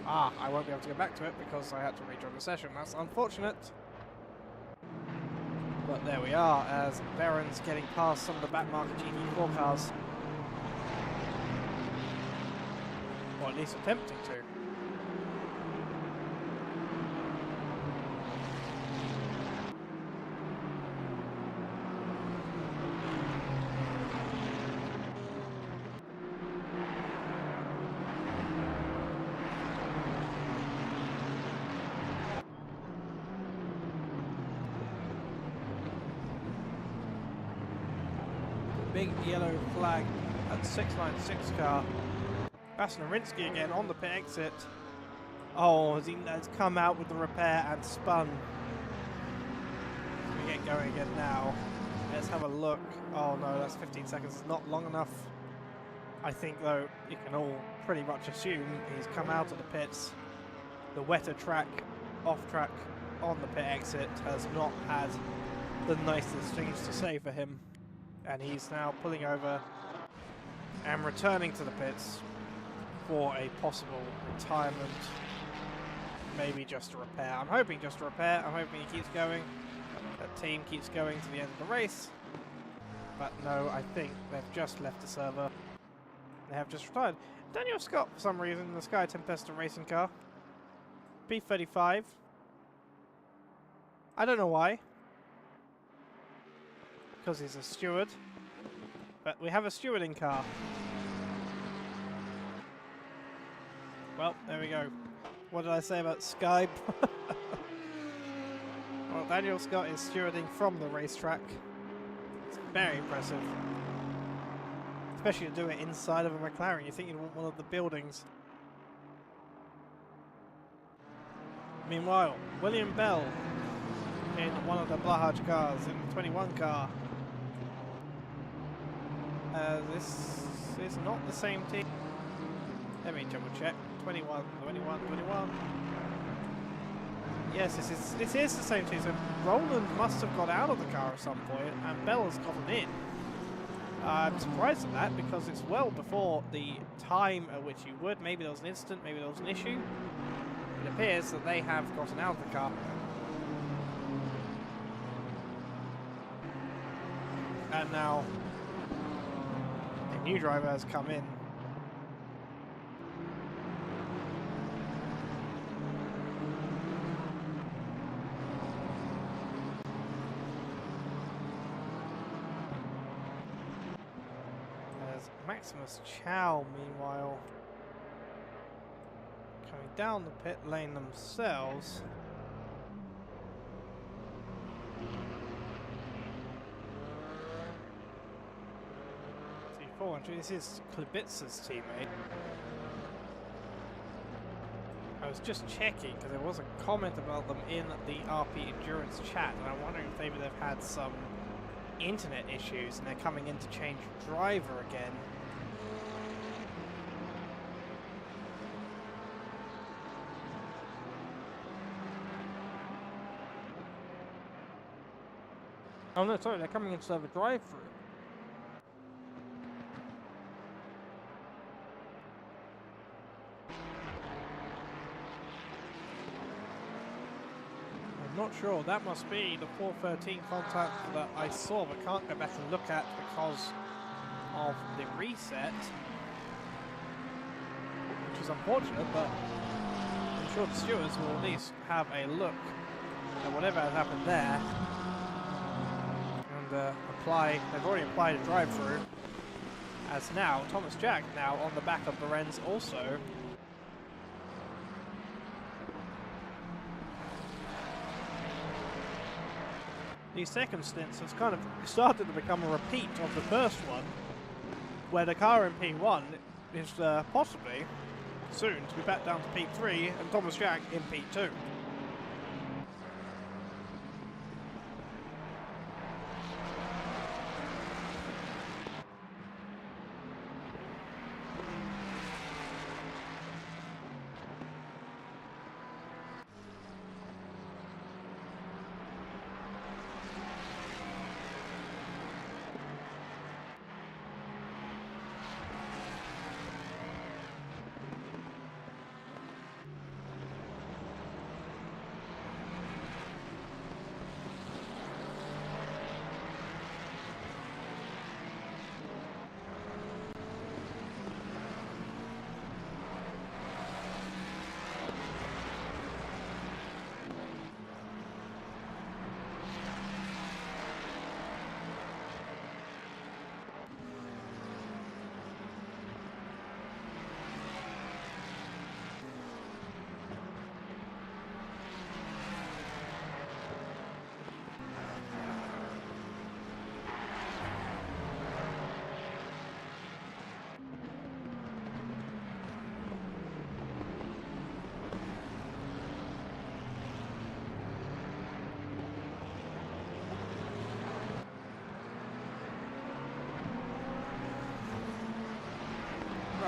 Ah, I won't be able to go back to it because I had to rejoin the session. That's unfortunate. But there we are, as Baron's getting past some of the back market GT4 cars. Or at least attempting to. Big yellow flag at 696 car. Basnarinsky again on the pit exit. Oh, has come out with the repair and spun. We get going again now. Let's have a look. Oh no, that's 15 seconds. It's not long enough. I think though, you can all pretty much assume he's come out of the pits. The wetter track, off track, on the pit exit has not had the nicest things to say for him. And he's now pulling over and returning to the pits for a possible retirement. Maybe just a repair. I'm hoping just a repair. I'm hoping he keeps going. That team keeps going to the end of the race. But no, I think they've just left the server. They have just retired. Daniel Scott, for some reason, in the Sky Tempesta racing car. P35. I don't know why. Because he's a steward. But we have a stewarding car. Well, there we go. What did I say about Skype? Well, Daniel Scott is stewarding from the racetrack. It's very impressive. Especially to do it inside of a McLaren. You think you'd want one of the buildings. Meanwhile, William Bell in one of the Blahaj cars, in the 21 car. This is not the same team. Let me double check. 21. Yes, this is the same team. So Roland must have got out of the car at some point, and Bell has gotten in. I'm surprised at that because it's well before the time at which you would. Maybe there was an incident, maybe there was an issue. It appears that they have gotten out of the car. And now a new driver has come in. There's Maximus Chow, meanwhile, coming down the pit lane themselves. This is Klibitza's teammate. I was just checking because there was a comment about them in the RP Endurance chat, and I'm wondering if maybe they've had some internet issues and they're coming in to change driver again. Oh no, sorry, they're coming in to have a drive-through. Not sure. That must be the 413 contact that I saw, but can't go back and look at because of the reset, which is unfortunate. But I'm sure the stewards will at least have a look at whatever has happened there and apply. They've already applied a drive-through. As now, Thomas Jack now on the back of Lorenz also. These second stints has kind of started to become a repeat of the first one, where the car in P1 is possibly soon to be back down to P3 and Thomas Jack in P2.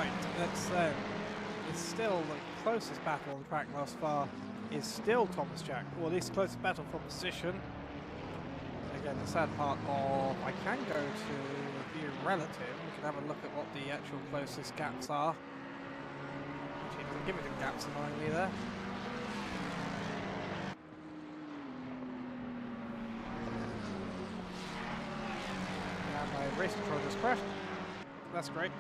Right, let's it's still the closest battle on the track thus far is still Thomas Jack, or at least closest battle for position. Again, the sad part of I can go to view relative. We can have a look at what the actual closest gaps are. Actually, it doesn't give me the gaps annoyingly there. And my race control just crashed. That's great.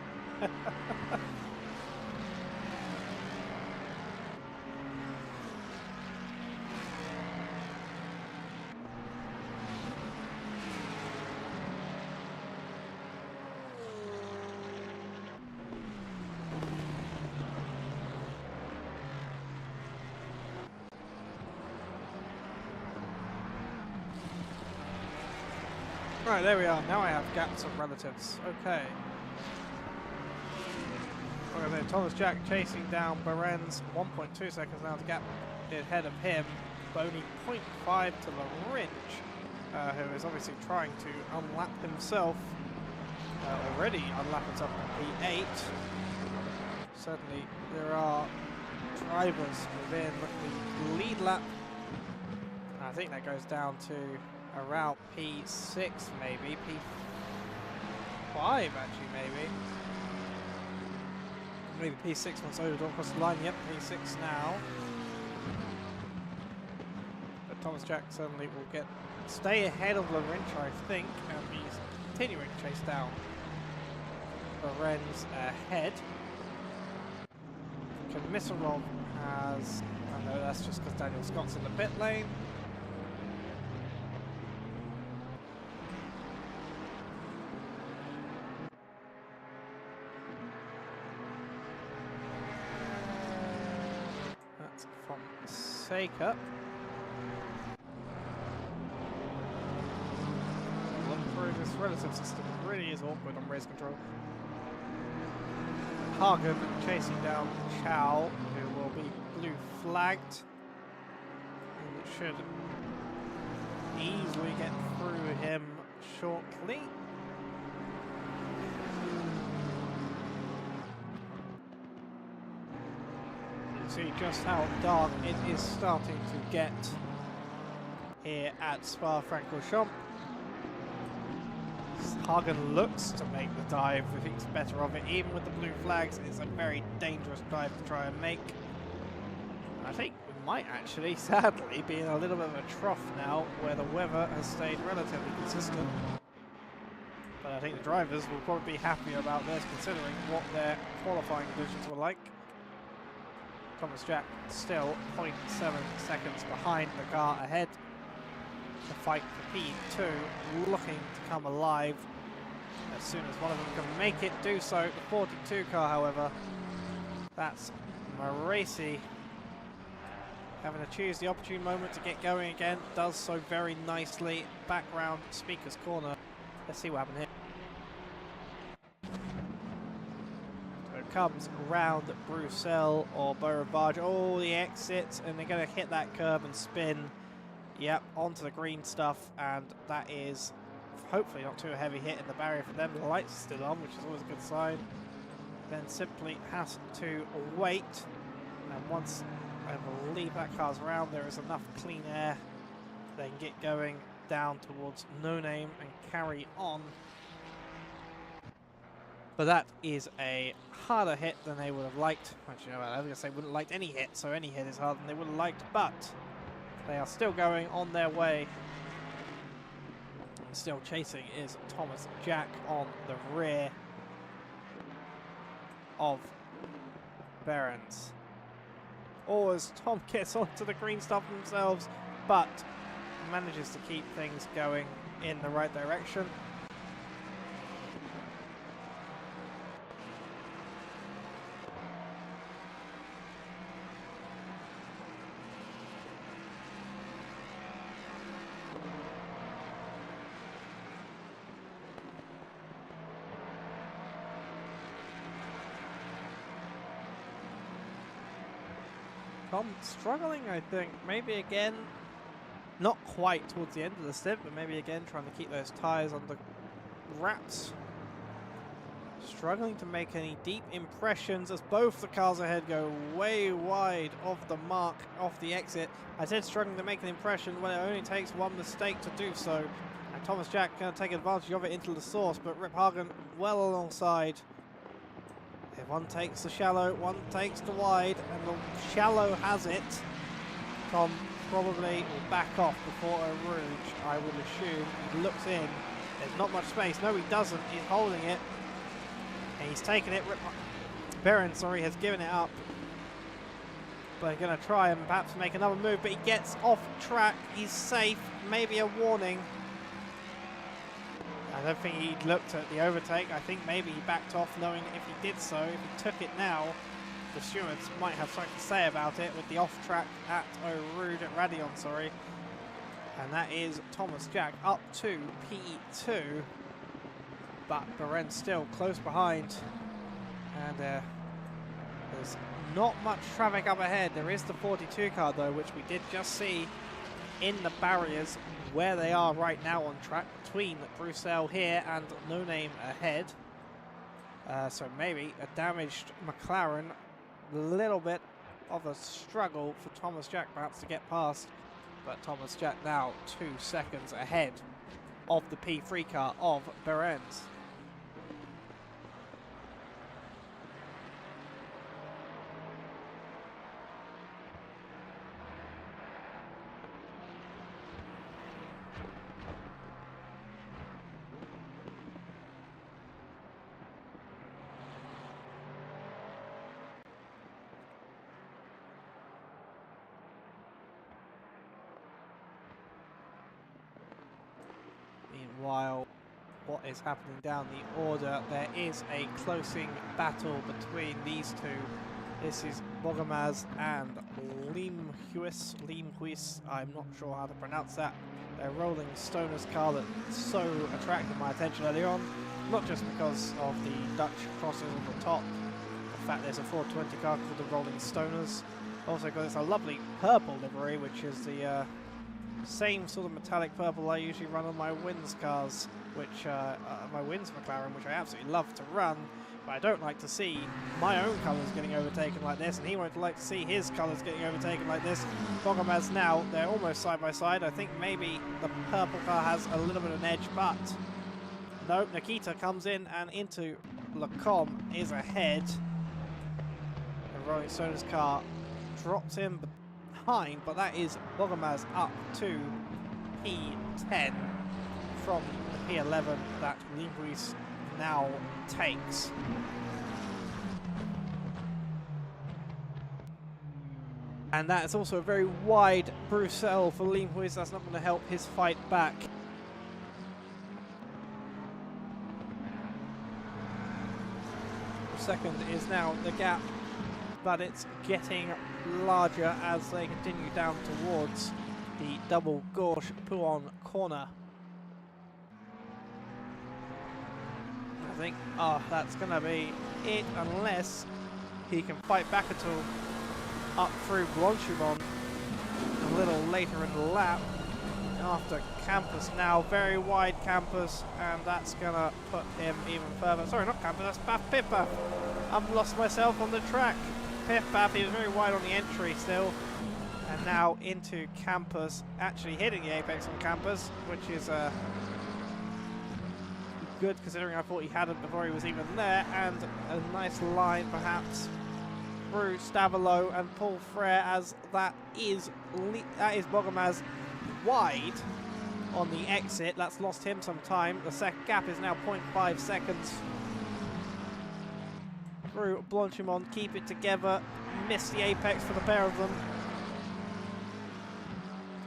Right, there we are. Now I have gaps of relatives. Okay. Okay, Thomas Jack chasing down Behrens. 1.2 seconds now to gap ahead of him, but only 0.5 to Larinch, who is obviously trying to unlap himself. Already unlap himself on P8. Certainly there are drivers within the lead lap. I think that goes down to around P6 maybe, P5 actually maybe. Maybe P6 once over across the line. Yep, P6 now. But Thomas Jack certainly will stay ahead of Larinch, I think, and he's continuing to chase down Behrens ahead. Komisarov has, I know that's just because Daniel Scott's in the pit lane. Take up. Look through this relative system. It really is awkward on race control. Hagen chasing down Chow, who will be blue flagged. And it should easily get through him shortly. See just how dark it is starting to get here at Spa-Francorchamps. Hagen looks to make the dive, he thinks better of it. Even with the blue flags, it's a very dangerous dive to try and make. I think we might actually, sadly, be in a little bit of a trough now where the weather has stayed relatively consistent. But I think the drivers will probably be happier about this considering what their qualifying conditions were like. Thomas Jack still 0.7 seconds behind the car ahead. The fight for P2 looking to come alive as soon as one of them can make it do so. The 42 car, however, that's Maresi having to choose the opportune moment to get going again. Does so very nicely. Background speaker's corner. Let's see what happened here. Comes round Bruxelles or Beaurivage, all the exits, and they're going to hit that curve and spin, yep, onto the green stuff, and that is hopefully not too heavy hit in the barrier for them. The lights are still on, which is always a good sign. Then simply has to wait, and once I believe that car's around, there is enough clean air, they can get going down towards No Name and carry on. But that is a harder hit than they would have liked. Actually, no, I was going to say wouldn't have liked any hit, so any hit is harder than they would have liked, but they are still going on their way. Still chasing is Thomas Jack on the rear of Behrens. Or as Tom gets onto the green stuff themselves, but manages to keep things going in the right direction. Tom struggling, I think. Maybe again, not quite towards the end of the stint, but maybe again trying to keep those tyres under wraps. Struggling to make any deep impressions as both the cars ahead go way wide of the mark off the exit. I said struggling to make an impression when it only takes one mistake to do so. And Thomas Jack going to take advantage of it into the source, but Rip Hagen well alongside. If one takes the shallow, one takes the wide, and the shallow has it. Tom probably will back off before a Rouge, I would assume. He looks in. There's not much space. No, he doesn't. He's holding it. And he's taken it. Barron, sorry, has given it up. But he's going to try and perhaps make another move, but he gets off track. He's safe. Maybe a warning. I don't think he looked at the overtake. I think maybe he backed off knowing if he did so, if he took it now, the stewards might have something to say about it with the off track at Rouge, at Radion, sorry. And that is Thomas Jack up to P2. But Barren's still close behind. And there's not much traffic up ahead. There is the 42 car though, which we did just see in the barriers where they are right now on track between Bruxelles here and No Name ahead. So maybe a damaged McLaren. A little bit of a struggle for Thomas Jack perhaps to get past. But Thomas Jack now 2 seconds ahead of the P3 car of Barren's. Meanwhile, what is happening down the order, there is a closing battle between these two. This is Bogamaz and Limhuis. I'm not sure how to pronounce that. Their Rolling Stoners car that so attracted my attention earlier on. Not just because of the Dutch crosses on the top, the fact there's a 420 car called the Rolling Stoners. Also because it's a lovely purple livery, which is the same sort of metallic purple I usually run on my Wins cars, which my Wins McLaren, which I absolutely love to run, but I don't like to see my own colours getting overtaken like this, and he won't like to see his colours getting overtaken like this. Bogamaz now, they're almost side by side. I think maybe the purple car has a little bit of an edge, but no, Nikita comes in and into Lacombe is ahead. The Rolling Stones car drops him behind, but that is Bogamaz up to P10 from the P11 that Limhuis now takes. And that is also a very wide Bruxelles for Limhuis. That's not going to help his fight back. Second is now the gap, but it's getting larger as they continue down towards the double gauche Pouon corner. I think, that's going to be it unless he can fight back at all up through Blanchimont a little later in the lap. After Campus now, very wide Campus, and that's going to put him even further. Sorry, not Campus, that's Pippa. I've lost myself on the track. Pip-Pap, he was very wide on the entry still. And now into Campus, actually hitting the apex on Campus, which is good considering I thought he had it before he was even there. And a nice line perhaps through Stavelot and Paul Frere, as that is Bogamaz wide on the exit. That's lost him some time. The gap is now 0.5 seconds. Through Blanchimont, keep it together, miss the apex for the pair of them.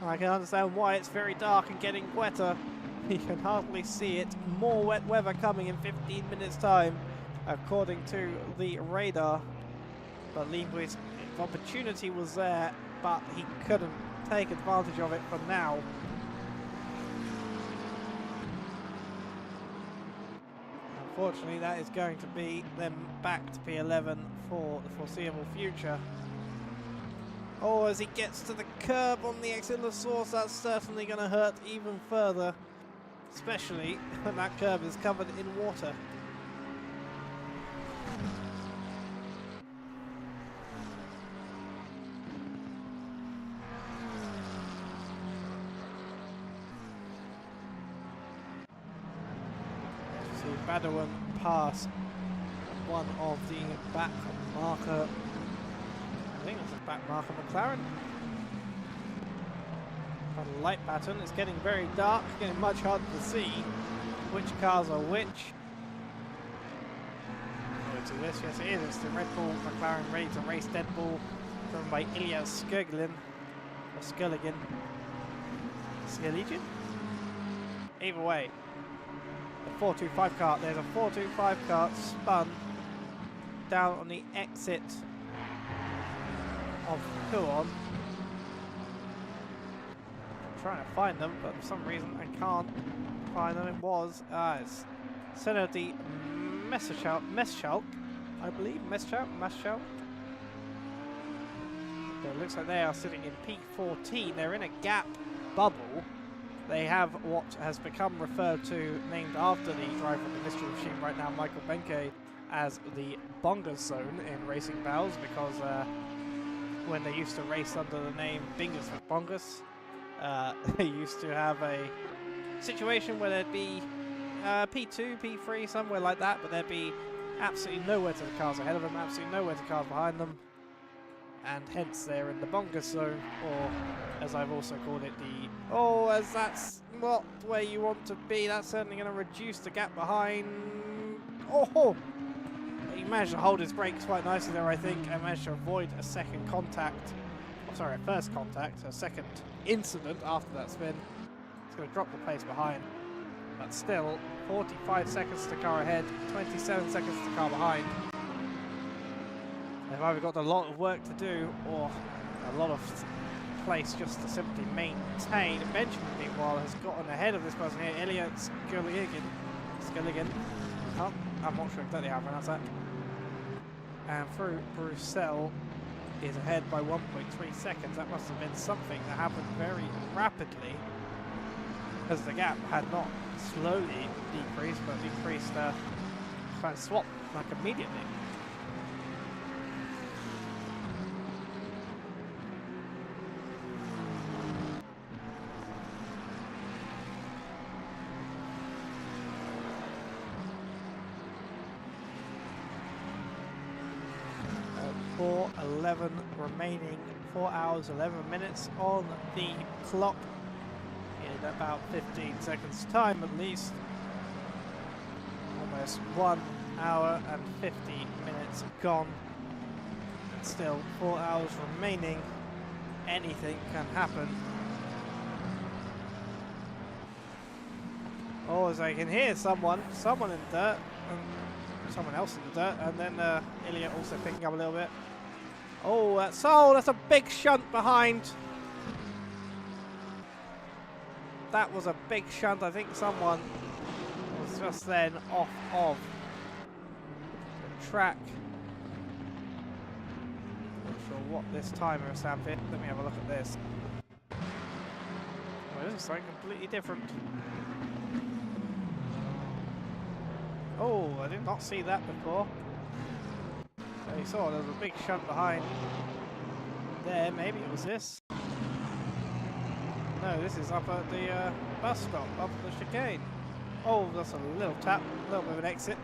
I can understand why it's very dark and getting wetter. You can hardly see it. More wet weather coming in 15 minutes time, according to the radar. But Limhuis' opportunity was there, but he couldn't take advantage of it for now. Unfortunately, that is going to be them back to P11 for the foreseeable future. Oh, as he gets to the curb on the exit of the source, that's certainly going to hurt even further, especially when that curb is covered in water. the Badouin pass one of the back marker. I think it's a back marker McLaren. Quite a light pattern. It's getting very dark, getting much harder to see which cars are which. To this, yes it is. It's the Red Bull McLaren Ready to Race Dead Bull, driven by Ilya Skurgilin or Skurligin. Skurligin? Either way, the 425 car. There's a 425 car spun down on the exit of Huon. I'm trying to find them, but for some reason I can't find them. It was it's Senna de Meschalk, I believe. Meschalk. So it looks like they are sitting in P14. They're in a gap bubble. They have what has become referred to, named after the driver of the mystery machine right now, Michael Benke, as the Bonga Zone in racing battles, because when they used to race under the name Bingus with Bongus, they used to have a situation where there'd be P2, P3, somewhere like that, but there'd be absolutely nowhere to the cars ahead of them, absolutely nowhere to cars behind them, and hence they're in the Bonga Zone, or as I've also called it, as that's not where you want to be. That's certainly going to reduce the gap behind. He managed to hold his brakes quite nicely there, I think, and managed to avoid a second contact. Oh, sorry, a first contact, a second incident after that spin. It's going to drop the pace behind. But still, 45 seconds to car ahead, 27 seconds to car behind. They've either got a lot of work to do or a lot of place just to simply maintain. Benjamin, meanwhile, has gotten ahead of this person here, Ilya Skurligin. I'm not sure exactly how to pronounce that. And through Bruxelles is ahead by 1.3 seconds. That must have been something that happened very rapidly, because the gap had not slowly decreased, but decreased kind of swap like immediately. For 11 remaining, 4 hours 11 minutes on the clock in about 15 seconds time at least. Almost 1 hour and 50 minutes gone. Still 4 hours remaining. Anything can happen. Oh, as I can hear someone in the dirt, and someone else in the dirt, and then Ilya also picking up a little bit. Oh, that's a big shunt behind. That was a big shunt. I think someone was just then off of the track. Not sure what this timer is, Sampit. Let me have a look at this. Oh, this is something completely different. Oh, I did not see that before. So you saw there was a big shunt behind there. Maybe it was this. No, this is up at the bus stop, up at the chicane. Oh, that's a little tap, a little bit of an exit.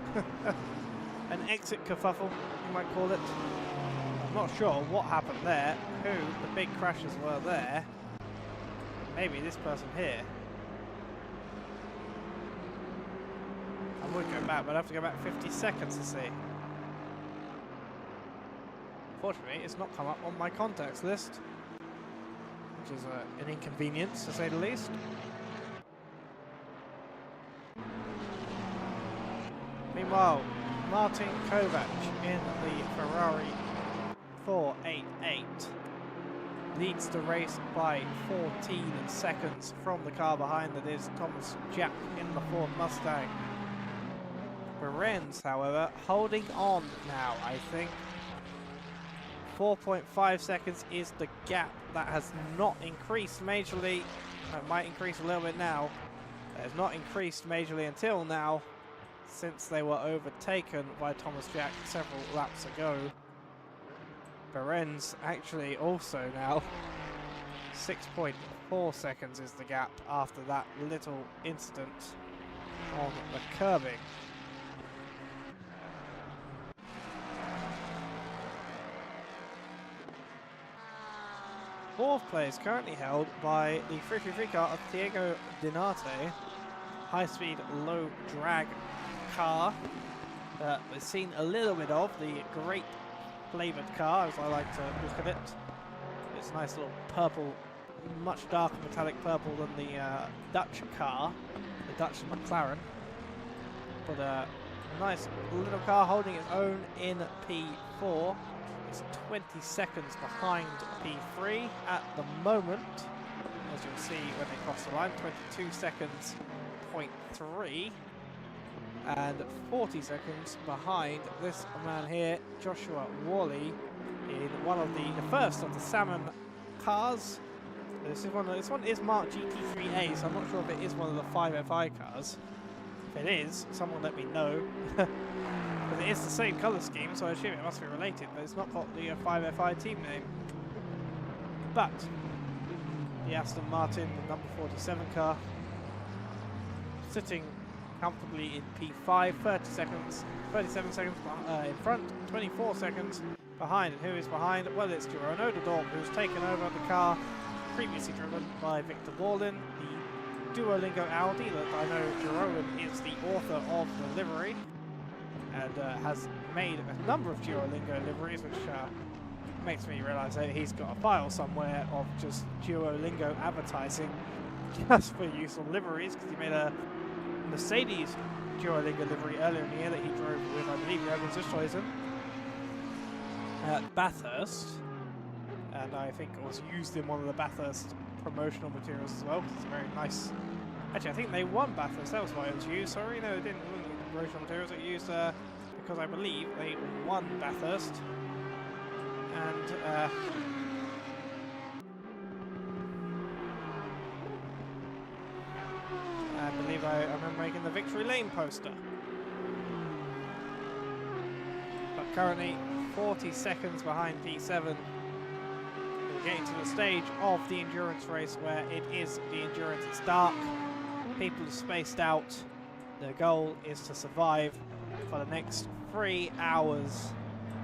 An exit kerfuffle, you might call it. I'm not sure what happened there, who the big crashes were there. Maybe this person here. I would go back, but I'd have to go back 50 seconds to see. Fortunately, it's not come up on my contacts list, which is an inconvenience, to say the least. Meanwhile, Martin Kovac in the Ferrari 488 leads the race by 14 seconds from the car behind, that is Thomas Jack in the Ford Mustang. Berens, however, holding on now, I think. 4.5 seconds is the gap. That has not increased majorly. It might increase a little bit now. It has not increased majorly until now, since they were overtaken by Thomas Jack several laps ago. Berens actually also now 6.4 seconds is the gap after that little incident on the curbing. Fourth place currently held by the 333 car of Diego Dinarte. High-speed, low-drag car that we've seen a little bit of. The great flavoured car, as I like to look at it. It's a nice little purple, much darker metallic purple than the Dutch car, the Dutch McLaren. But a nice little car holding its own in P4. It's 20 seconds behind P3 at the moment. As you'll see when they cross the line, 22 seconds, 0.3. And 40 seconds behind this man here, Joshua Worley, in one of the first of the Salmon cars. This one is marked GT3A, so I'm not sure if it is one of the 5FI cars. If it is, someone let me know. Because it is the same colour scheme, so I assume it must be related, but it's not got the 5FI team name. But the Aston Martin, the number 47 car, sitting comfortably in P5, 37 seconds in front, 24 seconds behind. And who is behind? Well, it's Jeroen Odedorp, who's taken over the car previously driven by Victor Borlin, the Duolingo Audi that I know Jeroen is the author of the livery, and has made a number of Duolingo liveries, which makes me realise that he's got a file somewhere of just Duolingo advertising just for use on liveries, because he made a Mercedes Duolingo livery earlier in the year that he drove with, I believe, Jürgen Züstreisen at Bathurst, and I think it was used in one of the Bathurst promotional materials as well, because it's a very nice... Actually, I think they won Bathurst, that was why it was used. Sorry, no, it didn't win the promotional materials, it used because I believe they won Bathurst, and I believe I remember making the Victory Lane poster. But currently 40 seconds behind P7. We're getting to the stage of the endurance race where it is the endurance. It's dark, people are spaced out. The goal is to survive for the next 3 hours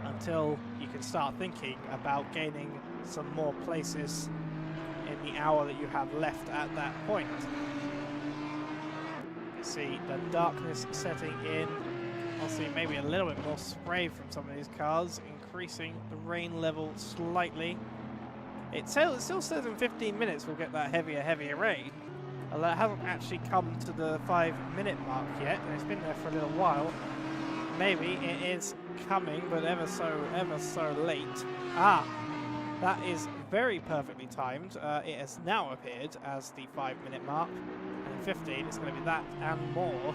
until you can start thinking about gaining some more places in the hour that you have left at that point. See the darkness setting in. I'll see maybe a little bit more spray from some of these cars, increasing the rain level slightly. It still says in 15 minutes we'll get that heavier rain. Although it hasn't actually come to the 5-minute mark yet, and it's been there for a little while. Maybe it is coming, but ever so late. Ah, that is very perfectly timed. It has now appeared as the 5-minute mark. 15, it's going to be that and more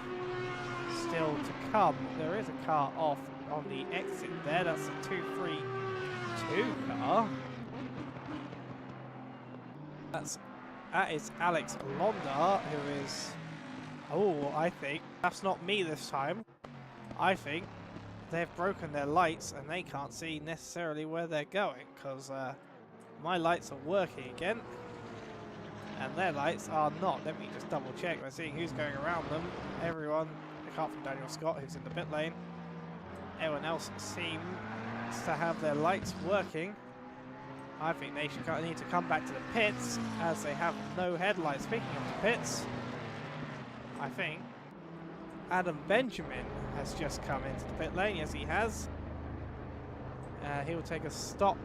still to come. There is a car off on the exit there. That's a 232 car. That is Alex Londa, who is... Oh, I think that's not me this time. I think they've broken their lights and they can't see necessarily where they're going, because my lights are working again. And their lights are not. Let me just double check. We're seeing who's going around them. Everyone, apart from Daniel Scott, who's in the pit lane. Everyone else seems to have their lights working. I think they should need to come back to the pits, as they have no headlights. Speaking of the pits, I think Adam Benjamin has just come into the pit lane. Yes, he has. He will take a stop.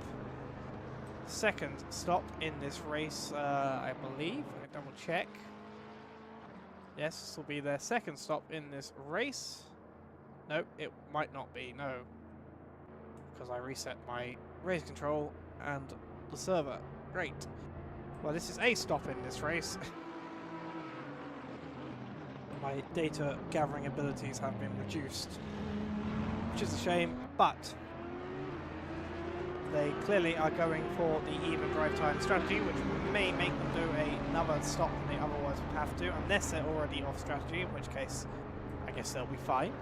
Second stop in this race, I believe. I double check. Yes, this will be their second stop in this race. No, it might not be, no. Because I reset my race control and the server. Great. Well, this is a stop in this race. My data gathering abilities have been reduced, which is a shame, but they clearly are going for the even drive time strategy, which may make them do another stop than they otherwise would have to, unless they're already off strategy, in which case I guess they'll be fine.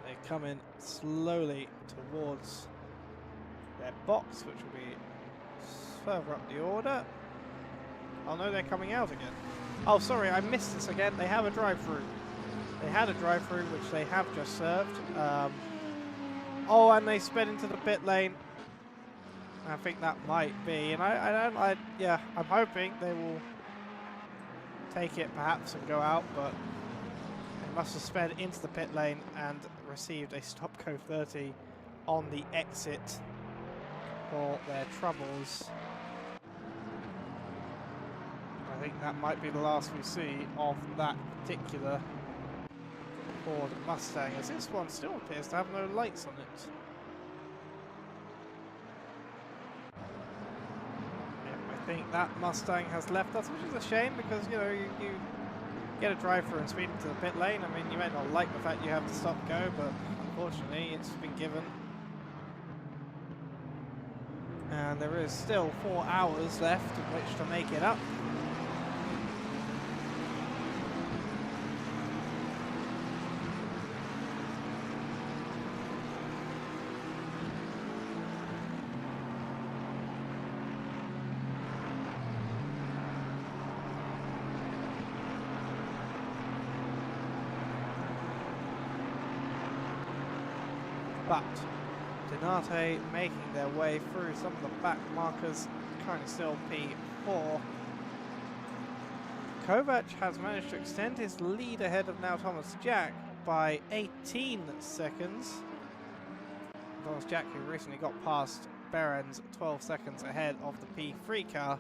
They come in slowly towards their box, which will be further up the order. Oh no, they're coming out again. Oh, sorry, I missed this again. They have a drive-through. They had a drive-through, which they have just served. Oh, and they sped into the pit lane. I think that might be, and yeah, I'm hoping they will take it perhaps and go out, but they must have sped into the pit lane and received a stop go 30 on the exit for their troubles. I think that might be the last we see of that particular Ford Mustang, as this one still appears to have no lights on it. I think that Mustang has left us, which is a shame because, you know, you get a drive-through and speed into the pit lane. I mean, you may not like the fact you have to stop go, but unfortunately it's been given. And there is still 4 hours left in which to make it up. But Donate making their way through some of the back markers, currently still P4. Kovac has managed to extend his lead ahead of now Thomas Jack by 18 seconds. Thomas Jack, who recently got past Behrens 12 seconds ahead of the P3 car.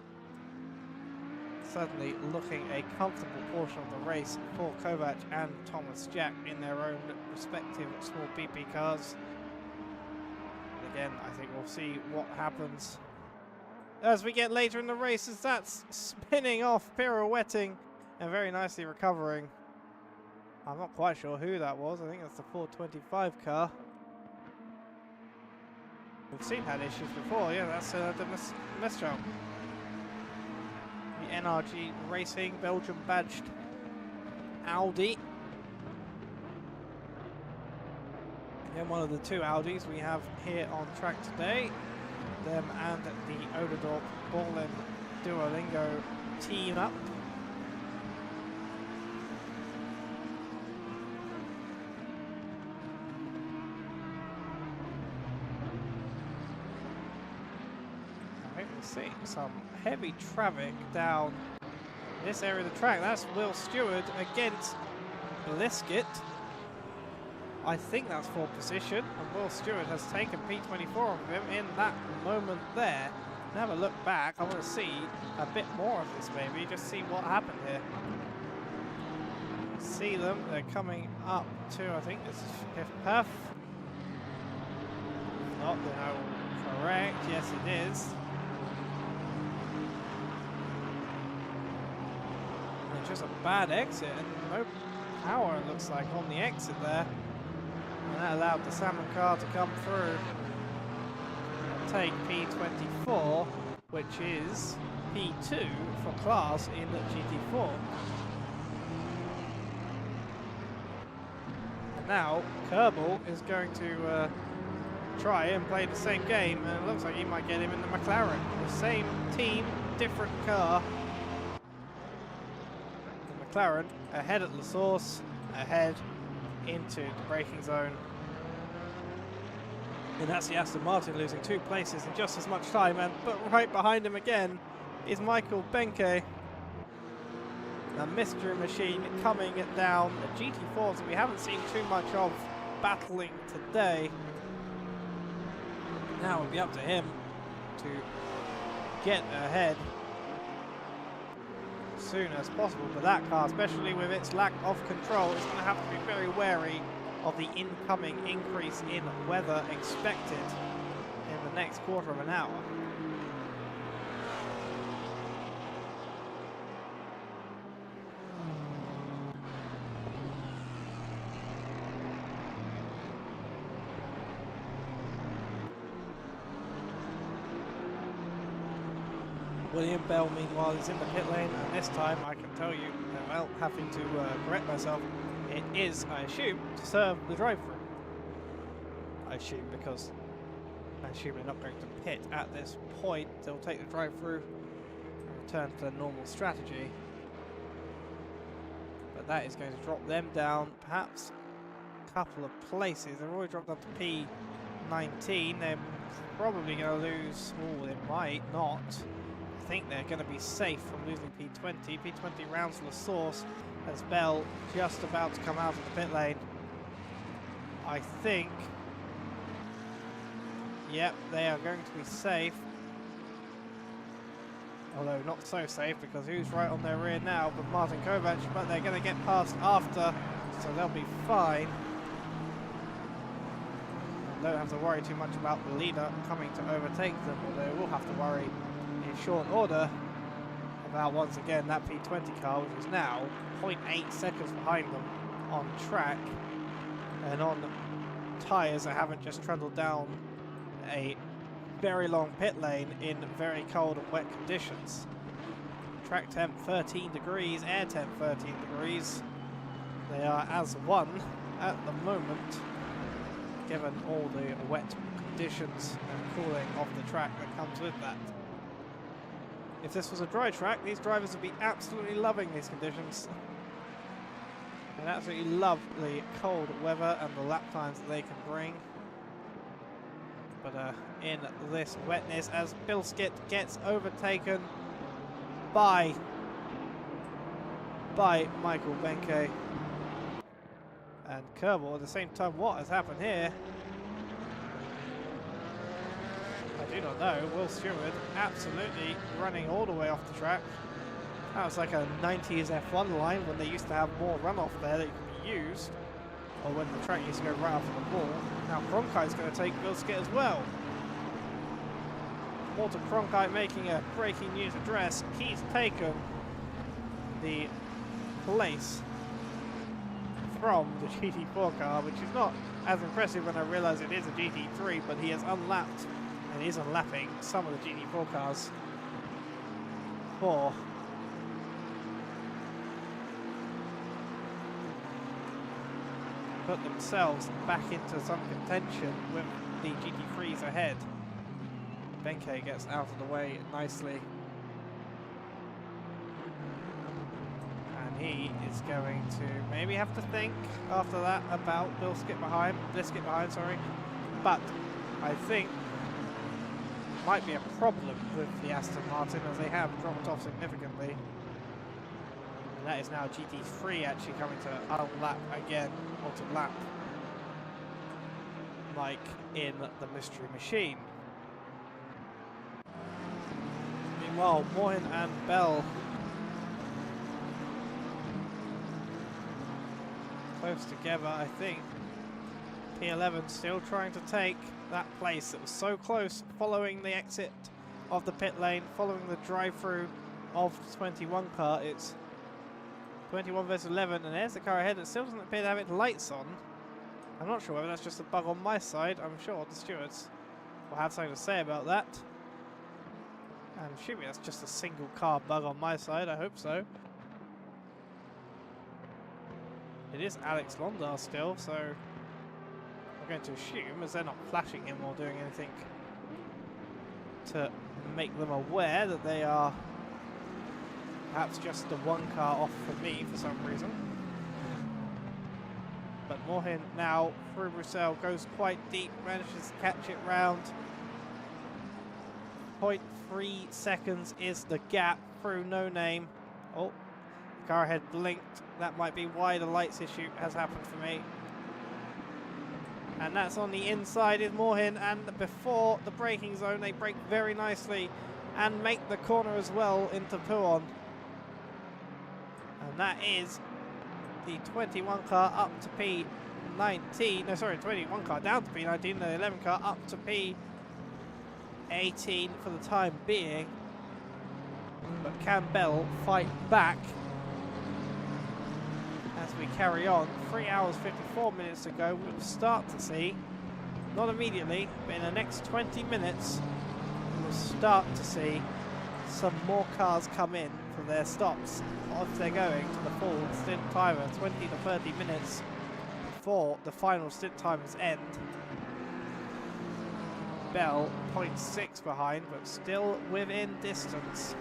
Certainly looking a comfortable portion of the race for Kovac and Thomas Jack in their own respective small PP cars. Again, I think we'll see what happens as we get later in the race, as that's spinning off, pirouetting, and very nicely recovering. I'm not quite sure who that was. I think that's the 425 car. We've seen that issues before. Yeah, that's the Mistral. The NRG Racing Belgium badged Audi. And one of the 2 Audis we have here on track today, them and the Oderdorp Borland Duolingo team up. I think we're seeing some heavy traffic down this area of the track. That's Will Stewart against Bliskett. I think that's for position, and Will Stewart has taken P24 off of him in that moment there. And have a look back. I want to see a bit more of this, maybe, just see what happened here. See them, they're coming up to, I think this is fifth perf. Not, then I will correct. Yes, it is. It's just a bad exit, and no power, it looks like, on the exit there. And that allowed the Salmon car to come through and take P24, which is P2 for class in GT4. And now Kerbal is going to try and play the same game, and it looks like he might get him in the McLaren. The same team, different car. The McLaren ahead at La Source, ahead into the braking zone, and that's the Aston Martin losing 2 places in just as much time. And but right behind him again is Michael Benke, the mystery machine coming down the GT4s that we haven't seen too much of battling today. Now it'll be up to him to get ahead as soon as possible, but that car, especially with its lack of control, is going to have to be very wary of the incoming increase in weather expected in the next quarter of an hour. William Bell, meanwhile, is in the pit lane, and this time I can tell you, well, having to correct myself, it is, I assume, to serve the drive-through. I assume, because I assume they're not going to pit at this point. They'll take the drive-through and return to their normal strategy. But But that is going to drop them down perhaps a couple of places. They've already dropped up to P19. They're probably going to lose. Oh, they might not. I think they're going to be safe from losing P20. P20 rounds to the source as Bell just about to come out of the pit lane. I think. Yep, they are going to be safe. Although not so safe, because who's right on their rear now but Martin Kovac, but they're going to get past after, so they'll be fine. And don't have to worry too much about the leader coming to overtake them, although we'll have to worry in short order about, once again, that P20 car, which is now 0.8 seconds behind them on track and on tyres that haven't just trundled down a very long pit lane in very cold and wet conditions. Track temp 13 degrees, air temp 13 degrees. They are as one at the moment, given all the wet conditions and cooling off the track that comes with that. If this was a dry track, these drivers would be absolutely loving these conditions. And absolutely love the cold weather and the lap times that they can bring. But in this wetness, as Bilskit gets overtaken by Michael Benke and Kerbal at the same time. What has happened here? I do not know. Will Stewart absolutely running all the way off the track. That was like a 90s F1 line when they used to have more runoff there that could be used. Or when the track used to go right after the wall. Now Cronkite's going to take Bilskit as well. Walter Cronkite making a breaking news address. He's taken the place from the GT4 car, which is not as impressive when I realise it is a GT3, but he has unlapped and is unlapping some of the GT4 cars for put themselves back into some contention with the GT3s ahead. Benke gets out of the way nicely. And he is going to maybe have to think after that about Bilskit behind, sorry. But I think might be a problem with the Aston Martin, as they have dropped off significantly. And that is now GT3 actually coming to unlap again, or to lap like in the Mystery Machine. Meanwhile, Mohin and Bell close together, I think. P11 still trying to take that place that was so close following the exit of the pit lane, following the drive-through of the 21 car. It's 21 versus 11, and there's the car ahead that still doesn't appear to have its lights on. I'm not sure whether that's just a bug on my side. I'm sure the stewards will have something to say about that. I'm assuming that's just a single car bug on my side. I hope so. It is Alex Londar still, so I'm going to assume, as they're not flashing him or doing anything to make them aware that they are perhaps just the one car off for me for some reason. But Mohin now through Roussel, goes quite deep, manages to catch it round. 0.3 seconds is the gap through No Name. Oh, the car ahead blinked. That might be why the lights issue has happened for me. And that's on the inside is Mohin, and before the braking zone they brake very nicely and make the corner as well into Pouon. And that is the 21 car up to P19. No, sorry, 21 car down to P19, the 11 car up to P18 for the time being. But can Bell fight back as we carry on? 3 hours 54 minutes to go. We'll start to see, not immediately, but in the next 20 minutes, we'll start to see some more cars come in for their stops if they're going to the full stint timer, 20 to 30 minutes before the final stint timers end. Bell 0.6 behind, but still within distance.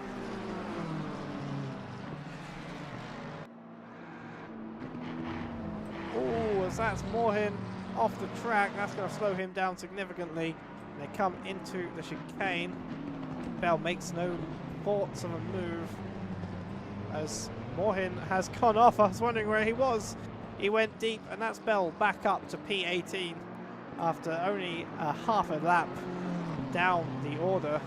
as that's Moorhin off the track. That's going to slow him down significantly. They come into the chicane. Bell makes no thoughts of a move as Moorhin has gone off. I was wondering where he was. He went deep, and that's Bell back up to P18 after only half a lap down the order.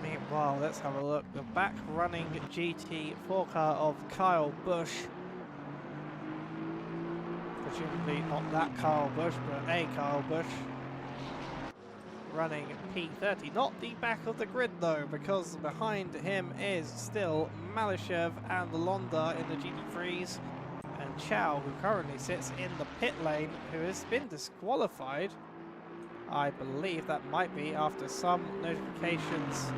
Meanwhile, let's have a look. The back running GT4 car of Kyle Busch. Presumably not that Kyle Busch, but a Kyle Busch. Running P30. Not the back of the grid though, because behind him is still Malyshev and Londa in the GT3s. And Chow, who currently sits in the pit lane, who has been disqualified. I believe that might be after some notifications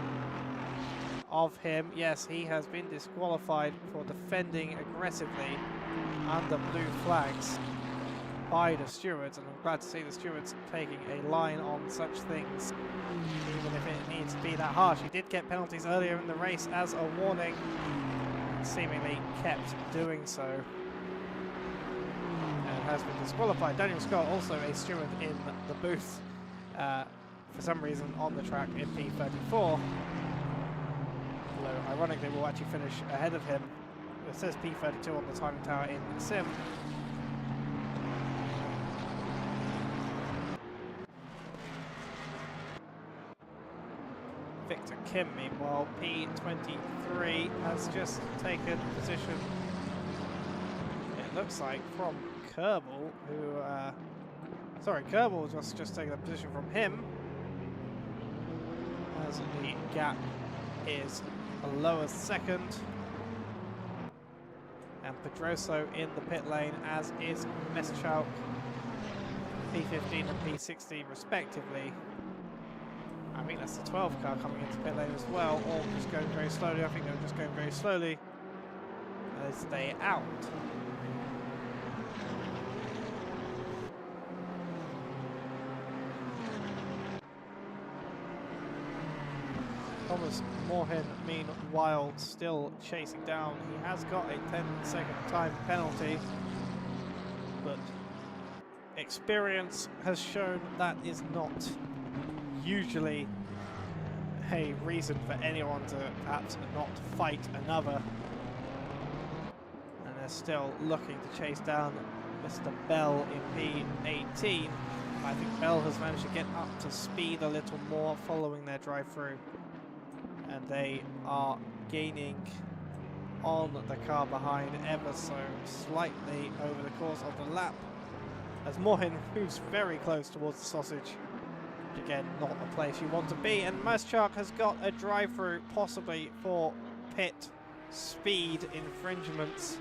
of him. Yes, he has been disqualified for defending aggressively under blue flags by the stewards, and I'm glad to see the stewards taking a line on such things, even if it needs to be that harsh. He did get penalties earlier in the race as a warning, and seemingly kept doing so, and has been disqualified. Daniel Scott, also a steward in the booth, for some reason on the track in P34, although ironically will actually finish ahead of him. It says P32 on the timing tower in the sim. Victor Kim, meanwhile, P23 has just taken position, it looks like, from Kerbal, who, sorry, Kerbal just taken a position from him, as the gap is a lower second. And Pedroso in the pit lane, as is Meschalk, P15 and P16 respectively. I think that's the 12 car coming into pit lane as well, all just going very slowly. I think they're just going very slowly as they out. Thomas Moorhin, meanwhile, still chasing down. He has got a 10-second time penalty, but experience has shown that is not usually a reason for anyone to perhaps not fight another. And they're still looking to chase down Mr. Bell in P18. I think Bell has managed to get up to speed a little more following their drive-through, and they are gaining on the car behind ever so slightly over the course of the lap, as Moorhin moves very close towards the sausage. Again, not a place you want to be, and Meschalk has got a drive-through possibly for pit speed infringements.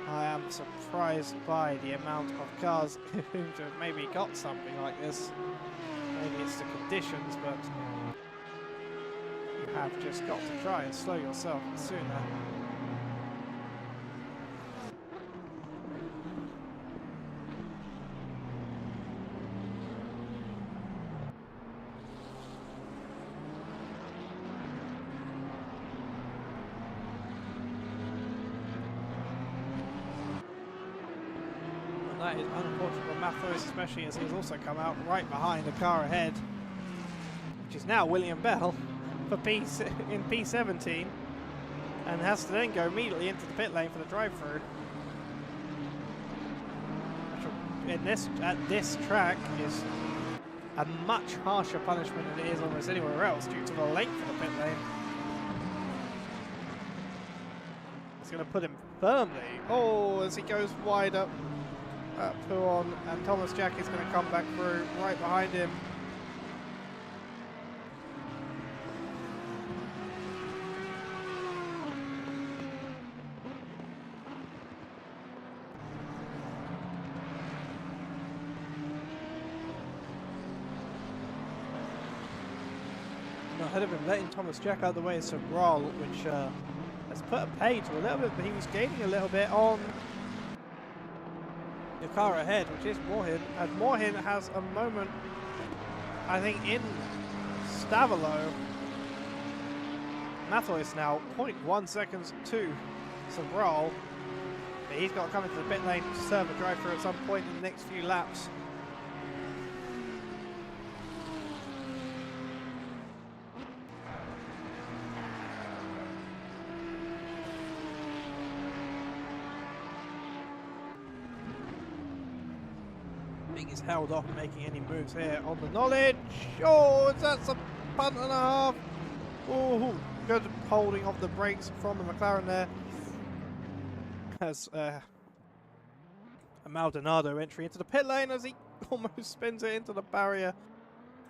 I am surprised by the amount of cars who have maybe got something like this. Maybe it's the conditions, but you have just got to try and slow yourself sooner. That is unfortunate for Mathos, especially as he's also come out right behind the car ahead, which is now William Bell for in P17, and has to then go immediately into the pit lane for the drive-through. At this track is a much harsher punishment than it is almost anywhere else due to the length of the pit lane. It's going to put him firmly. Oh, as he goes wide up. Puon, and Thomas Jack is going to come back through right behind him. Ahead of him, letting Thomas Jack out of the way is Sobral, which has put a pace a little bit, but he was gaining a little bit on the car ahead, which is Moorhin, and Moorhin has a moment, I think, in Stavilo. Mathois now 0.1 seconds to Sobral, but he's got to come into the pit lane to serve a drive-through at some point in the next few laps. He's held off making any moves here on the knowledge. Oh, that's a punt and a half. Oh, good holding of the brakes from the McLaren there. As a Maldonado entry into the pit lane as he almost spins it into the barrier.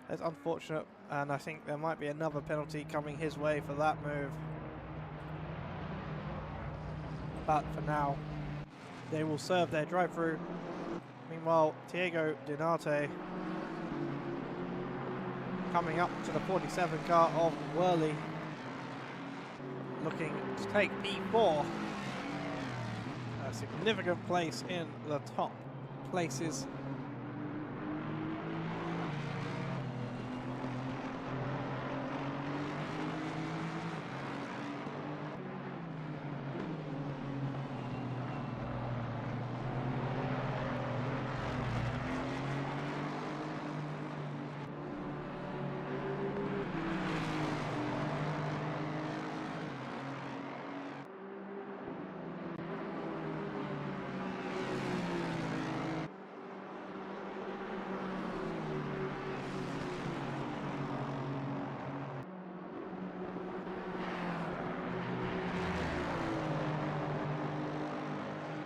That's unfortunate, and I think there might be another penalty coming his way for that move. But for now, they will serve their drive-through. Meanwhile, Diego Dinarte coming up to the 47 car of Worley, looking to take P4. A significant place in the top places.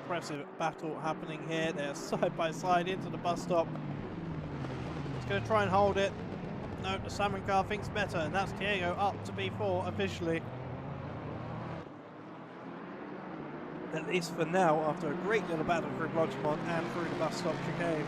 Impressive battle happening here. They're side by side into the bus stop. He's going to try and hold it. No, the salmon car thinks better, and that's Diego up to B4 officially. At least for now, after a great little battle through Rogemont and through the bus stop chicane.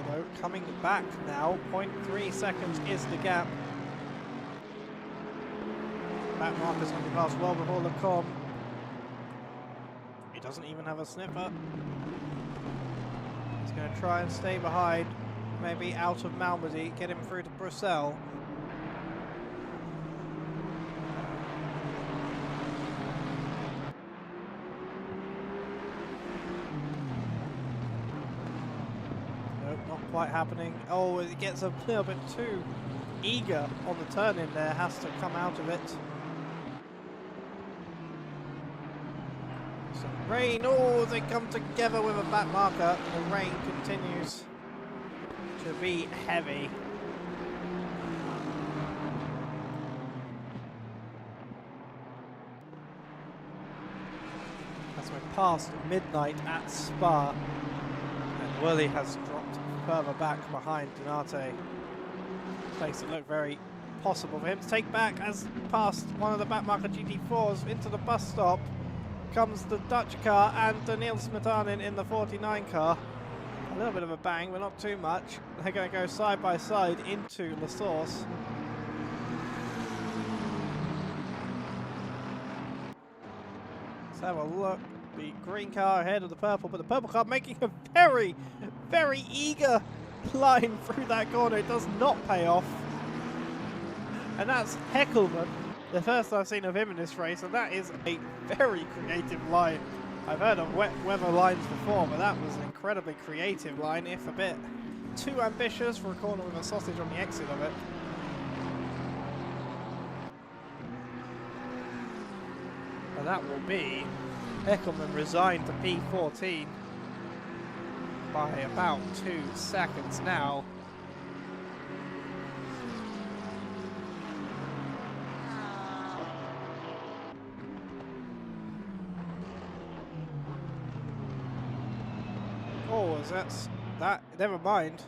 Though, coming back now, 0.3 seconds is the gap. Back marker's going to be passed well before Lecom. He doesn't even have a sniffer. He's going to try and stay behind, maybe out of Malmedy, get him through to Bruxelles. Quite happening. Oh, it gets a little bit too eager on the turn in there, has to come out of it. So rain, oh, they come together with a back marker. The rain continues to be heavy. As we're past midnight at Spa, and Worley has dropped further back behind Dinarte. Makes it look very possible for him to take back as past one of the backmarker GT4s into the bus stop comes the Dutch car and Daniil Smetanin in the 49 car. A little bit of a bang, but not too much. They're going to go side by side into La Source. Let's have a look. The green car ahead of the purple, but the purple car making a very, very eager line through that corner. It does not pay off. And that's Heckelman, the first I've seen of him in this race, and that is a very creative line. I've heard of wet weather lines before, but that was an incredibly creative line, if a bit too ambitious for a corner with a sausage on the exit of it. And that will be Heckelman resigned to P14 by about 2 seconds now. because that's that. Never mind.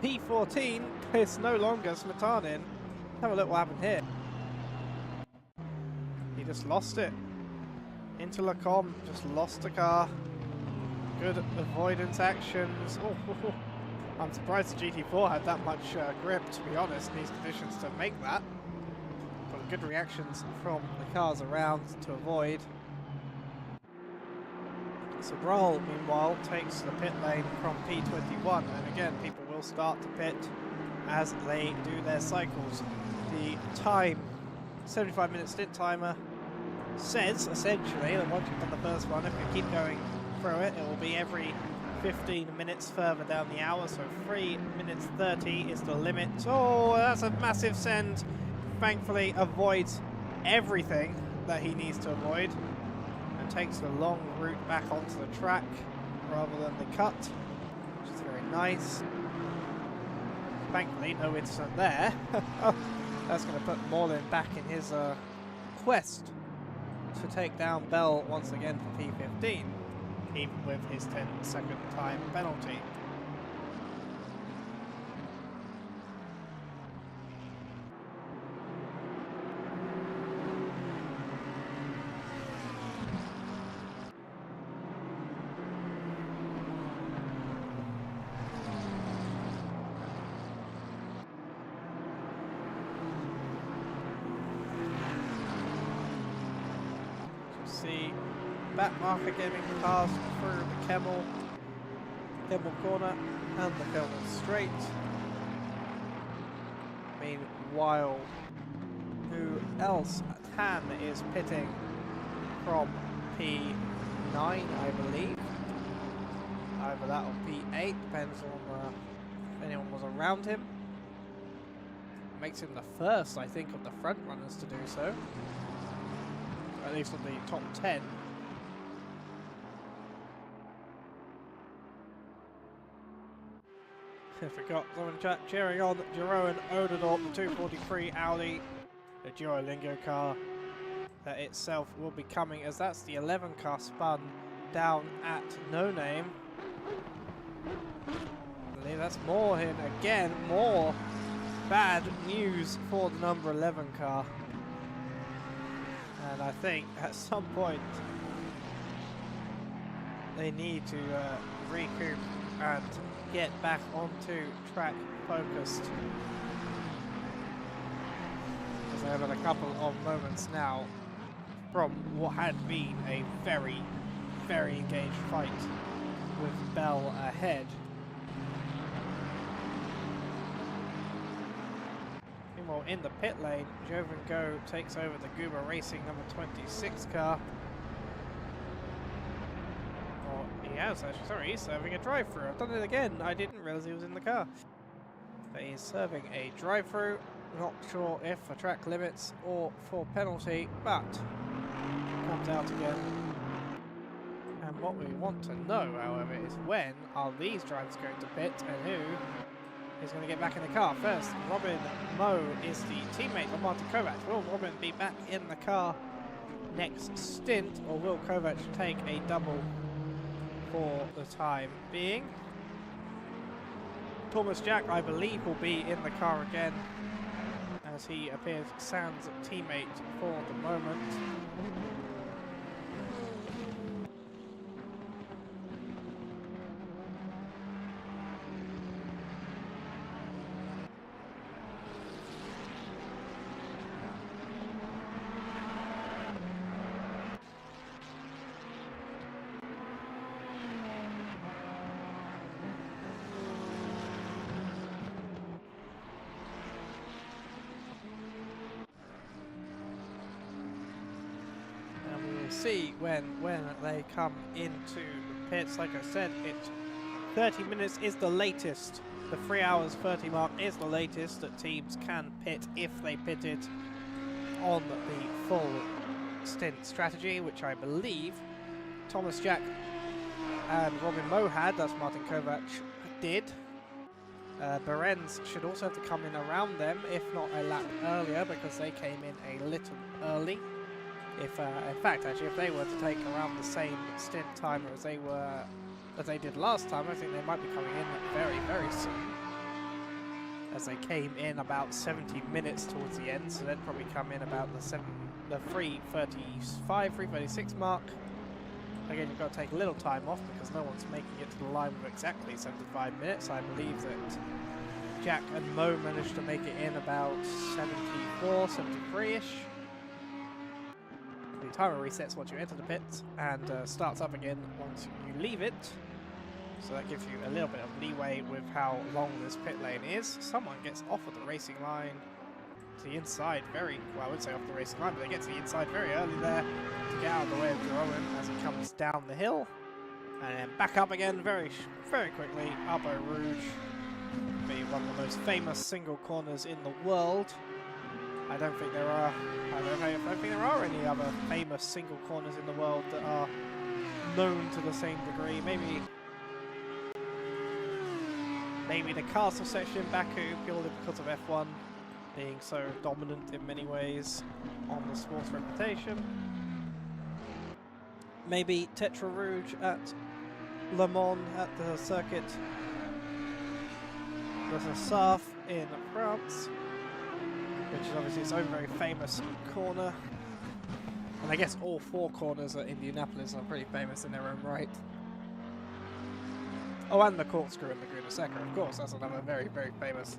P14 is no longer Smetanin. Have a look what happened here. He just lost it. Into Lacombe, just lost the car. Good avoidance actions. Oh, I'm surprised the GT4 had that much grip, to be honest, in these conditions to make that. But good reactions from the cars around to avoid. Sobral, meanwhile, takes the pit lane from P21, and again, people will start to pit as they do their cycles. The time, 75-minute stint timer, says essentially that once you've done the first one, if you keep going through it, it will be every 15 minutes further down the hour, so 3 minutes 30 is the limit. Oh, that's a massive send. Thankfully avoids everything that he needs to avoid and takes the long route back onto the track rather than the cut, which is very nice. Thankfully no incident there. That's going to put Morlin back in his quest to take down Bell once again for P15, even with his 10-second time penalty. See back marker getting passed through the Kemmel corner and the Kemmel straight. Meanwhile, who else? Tan is pitting from P9, I believe. Either that or P8, depends on if anyone was around him. Makes him the first, I think, of the front runners to do so. At least on the top 10. I forgot someone cheering on Jeroen Odedorp, the 243 Audi, the Duolingo car that itself will be coming, as that's the 11 car spun down at No Name. I believe that's more him again, more bad news for the number 11 car. And I think at some point they need to recoup and get back onto track focused. Because they've had a couple of moments now from what had been a very, very engaged fight with Bell ahead. Meanwhile, in the pit lane, Joven Go takes over the Goober Racing number 26 car. Or he has actually, sorry, he's serving a drive-through. I've done it again. I didn't realize he was in the car. But he's serving a drive-through. Not sure if for track limits or for penalty, but comes out again. And what we want to know, however, is when are these drivers going to pit and who is going to get back in the car first. Robin Moe is the teammate of Martin Kovac. Will Robin be back in the car next stint, or will Kovac take a double for the time being? Thomas Jack, I believe, will be in the car again, as he appears Sans teammate for the moment. See when they come into the pits. Like I said, 30 minutes is the latest. The 3 hours 30 mark is the latest that teams can pit if they pitted on the full stint strategy, which I believe Thomas Jack and Robin Moe had. That's Martin Kovac did. Berens should also have to come in around them, if not a lap earlier, because they came in a little early. If, in fact, actually, if they were to take around the same stint timer as they were, as they did last time. I think they might be coming in very, very soon, as they came in about 70 minutes towards the end, so they'd probably come in about the 3:35, 3:36 mark. Again, you've got to take a little time off because no one's making it to the line with exactly 75 minutes. I believe that Jack and Mo managed to make it in about 74, 73-ish. The timer resets once you enter the pits and starts up again once you leave it. So that gives you a little bit of leeway with how long this pit lane is. Someone gets off of the racing line to the inside very, well, I would say off the racing line, but they get to the inside very early there to get out of the way of Jerome as he comes down the hill. And then back up again very quickly. Arbo Rouge, be one of the most famous single corners in the world. I don't think there are any other famous single corners in the world that are known to the same degree. Maybe the castle section in Baku, purely because of F1 being so dominant in many ways on the sport's reputation. Maybe Tetra Rouge at Le Mans at the circuit. There's a Sarf in France, which is obviously its own very famous corner. And I guess all four corners at Indianapolis are pretty famous in their own right. Oh, and the corkscrew in Laguna Seca, of course, that's another very, very famous,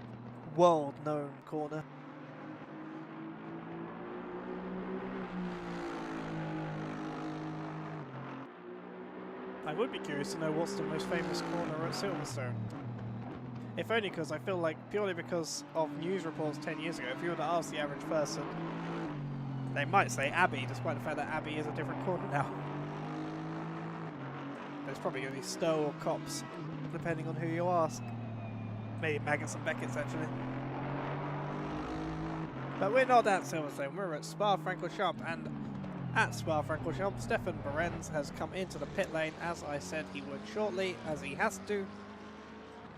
world-known corner. I would be curious to know what's the most famous corner at Silverstone. If only because I feel like, purely because of news reports 10 years ago, if you were to ask the average person, they might say Abbey, despite the fact that Abbey is a different corner now. It's probably going to be Stowe or Copse, depending on who you ask. Maybe Maggots and Beckett's, actually. But we're not at Silverstone, we're at Spa-Francorchamps, and at Spa-Francorchamps, Stefan Behrens has come into the pit lane, as I said he would shortly, as he has to.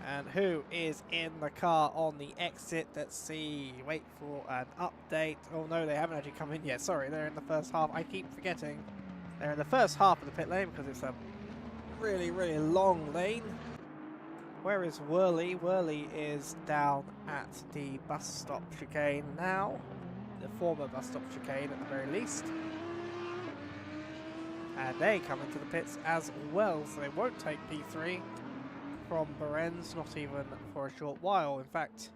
And who is in the car on the exit? Let's see, wait for an update. Oh no, they haven't actually come in yet, sorry, they're in the first half. I keep forgetting. They're in the first half of the pit lane because it's a really, really long lane. Where is Worley? Worley is down at the bus stop chicane now. The former bus stop chicane at the very least. And they come into the pits as well, so they won't take P3 from Behrens, not even for a short while. In fact,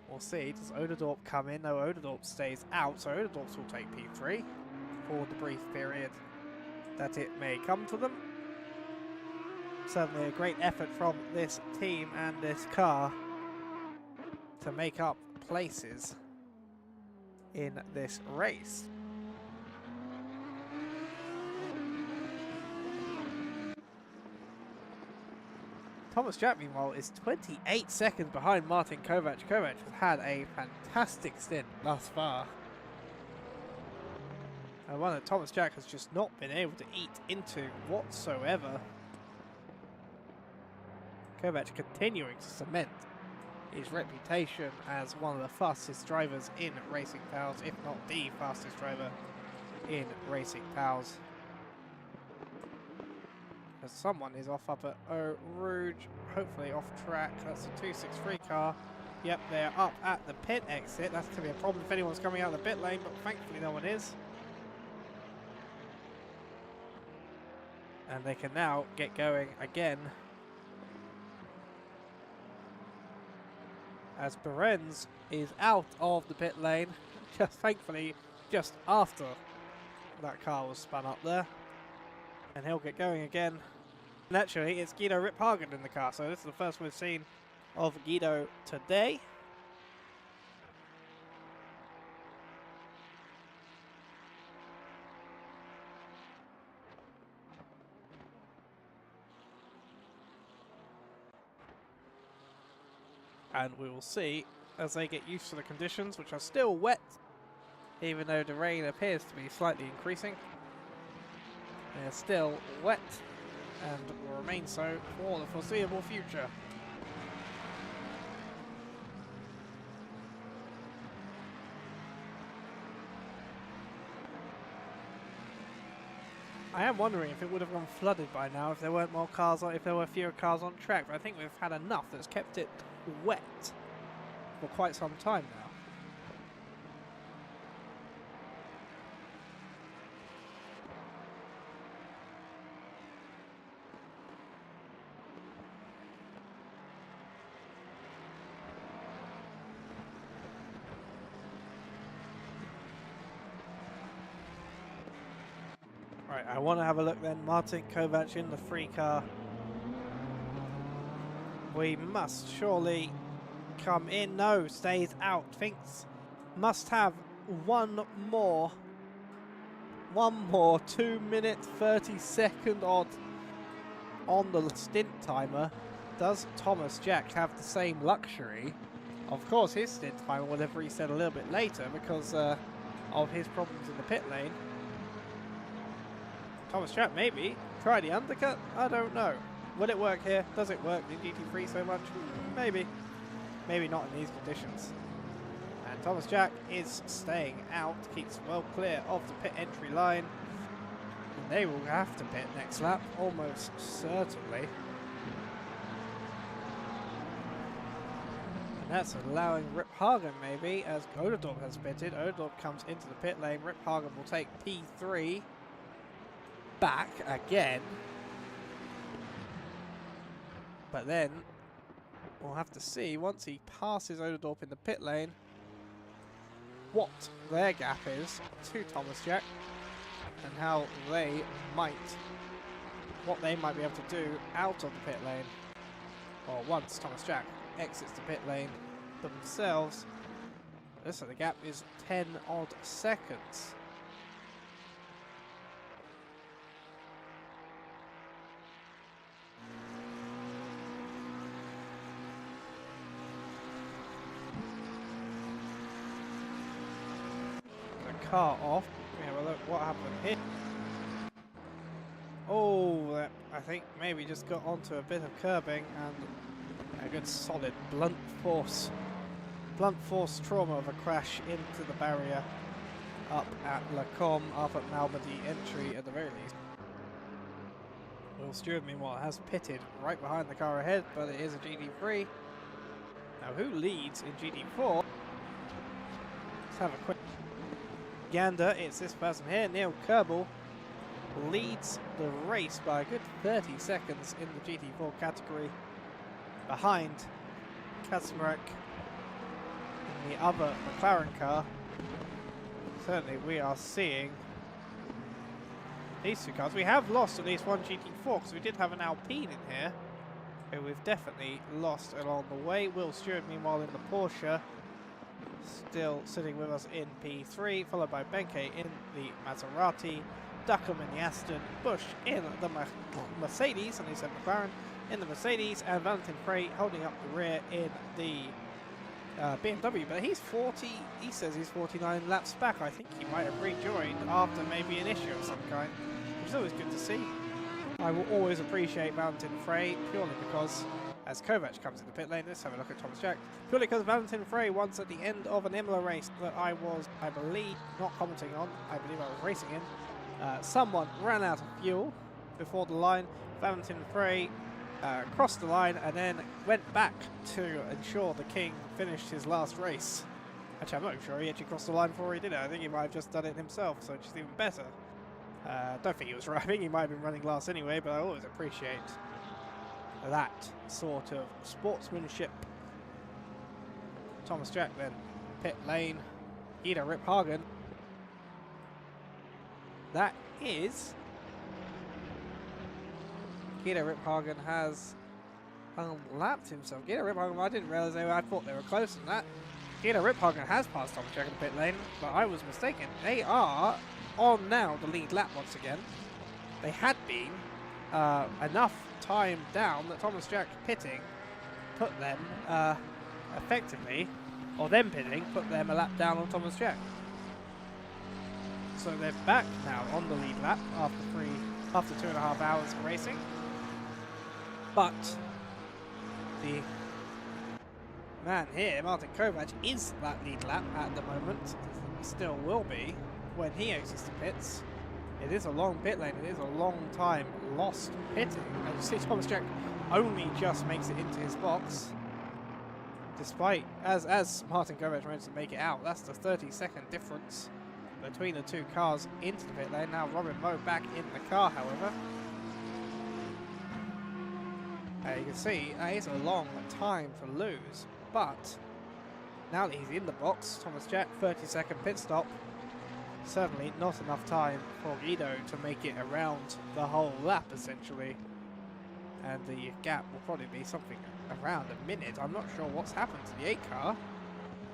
we'll see. Does Oderdorp come in? No, Oderdorp stays out, so Oderdorp will take P3 for the brief period that it may come to them. Certainly a great effort from this team and this car to make up places in this race. Thomas Jack, meanwhile, is 28 seconds behind Martin Kovac. Kovac has had a fantastic stint thus far. And one that Thomas Jack has just not been able to eat into whatsoever. Kovac continuing to cement his reputation as one of the fastest drivers in Racing Pals, if not the fastest driver in Racing Pals. As someone is off up at Eau Rouge, hopefully off track. That's a 263 car. Yep, they're up at the pit exit. That's going to be a problem if anyone's coming out of the pit lane, but thankfully no one is. And they can now get going again, as Behrens is out of the pit lane, just thankfully just after that car was spun up there. And he'll get going again. And actually, it's Guido Riphagen in the car, so this is the first we've seen of Guido today. And we will see as they get used to the conditions, which are still wet, even though the rain appears to be slightly increasing. They're still wet and will remain so for the foreseeable future. I am wondering if it would have gone flooded by now if there weren't more cars on, if there were fewer cars on track. But I think we've had enough that's kept it wet for quite some time now. Right, I want to have a look then. Martin Kovac in the free car. We must surely come in. No, stays out. Thinks must have one more 2 minute 30-second odd on the stint timer. Does Thomas Jack have the same luxury? Of course, his stint timer will have reset a little bit later because of his problems in the pit lane. Thomas Jack, maybe. Try the undercut? I don't know. Will it work here? Does it work in GT3 so much? Maybe. Maybe not in these conditions. And Thomas Jack is staying out, keeps well clear of the pit entry line. And they will have to pit next lap, almost certainly. And that's allowing Rip Hagen maybe, as Oderdorp has pitted. Oderdorp comes into the pit lane. Rip Hagen will take P3. Back again, but then we'll have to see once he passes Oderdorp in the pit lane what their gap is to Thomas Jack and how they might, what they might be able to do out of the pit lane, or once Thomas Jack exits the pit lane themselves. So the gap is 10 odd seconds. Car off. We have a look what happened here. Oh, that I think maybe just got onto a bit of curbing and a good solid blunt force trauma of a crash into the barrier up at La Com, up at Malmedy entry at the very least. Will Stewart meanwhile has pitted right behind the car ahead, but it is a GT3. Now who leads in GT4? Let's have a quick gander. It's this person here, Neil Kerbel, leads the race by a good 30 seconds in the GT4 category, behind Kaczmarek in the other McLaren car. Certainly we are seeing these two cars. We have lost at least one GT4 because we did have an Alpine in here, who we've definitely lost along the way. Will Stewart meanwhile in the Porsche, still sitting with us in P3, followed by Benke in the Maserati, Duckham in the Aston, Bush in the Mercedes, and he said McLaren in the Mercedes, and Valentin Frey holding up the rear in the BMW. But he's 40, he says he's 49 laps back. I think he might have rejoined after maybe an issue of some kind, which is always good to see. I will always appreciate Valentin Frey purely because as Kovac comes into pit lane, let's have a look at Thomas Jack. Purely because Valentin Frey once at the end of an Imola race that I was, I believe, not commenting on, I believe I was racing in, someone ran out of fuel before the line. Valentin Frey crossed the line and then went back to ensure the King finished his last race. Actually, I'm not sure he actually crossed the line before he did it. I think he might have just done it himself, so it's just even better. Don't think he was driving, he might have been running last anyway, but I always appreciate that sort of sportsmanship. Thomas Jack then, pit lane, Guido Rip Hagen. That is, Guido Rip Hagen has unlapped himself. Guido Rip Hagen, I didn't realise I thought they were close than that. Guido Rip Hagen has passed Thomas Jack in the pit lane, but I was mistaken. They are on now the lead lap once again. They had been enough time down that Thomas Jack pitting put them effectively, or them pitting put them a lap down on Thomas Jack. So they're back now on the lead lap after 2.5 hours of racing. But the man here, Martin Kovac, is that lead lap at the moment. Still will be when he exits the pits. It is a long pit lane. It is a long time lost pitting. And you see Thomas Jack only just makes it into his box. Despite, as Martin Kovac managed to make it out, that's the 30-second difference between the two cars into the pit lane. Now Robin Moe back in the car, however. You can see that is a long time to lose, but now that he's in the box, Thomas Jack, 30-second pit stop. Certainly not enough time for Guido to make it around the whole lap, essentially. And the gap will probably be something around a minute. I'm not sure what's happened to the 8 car.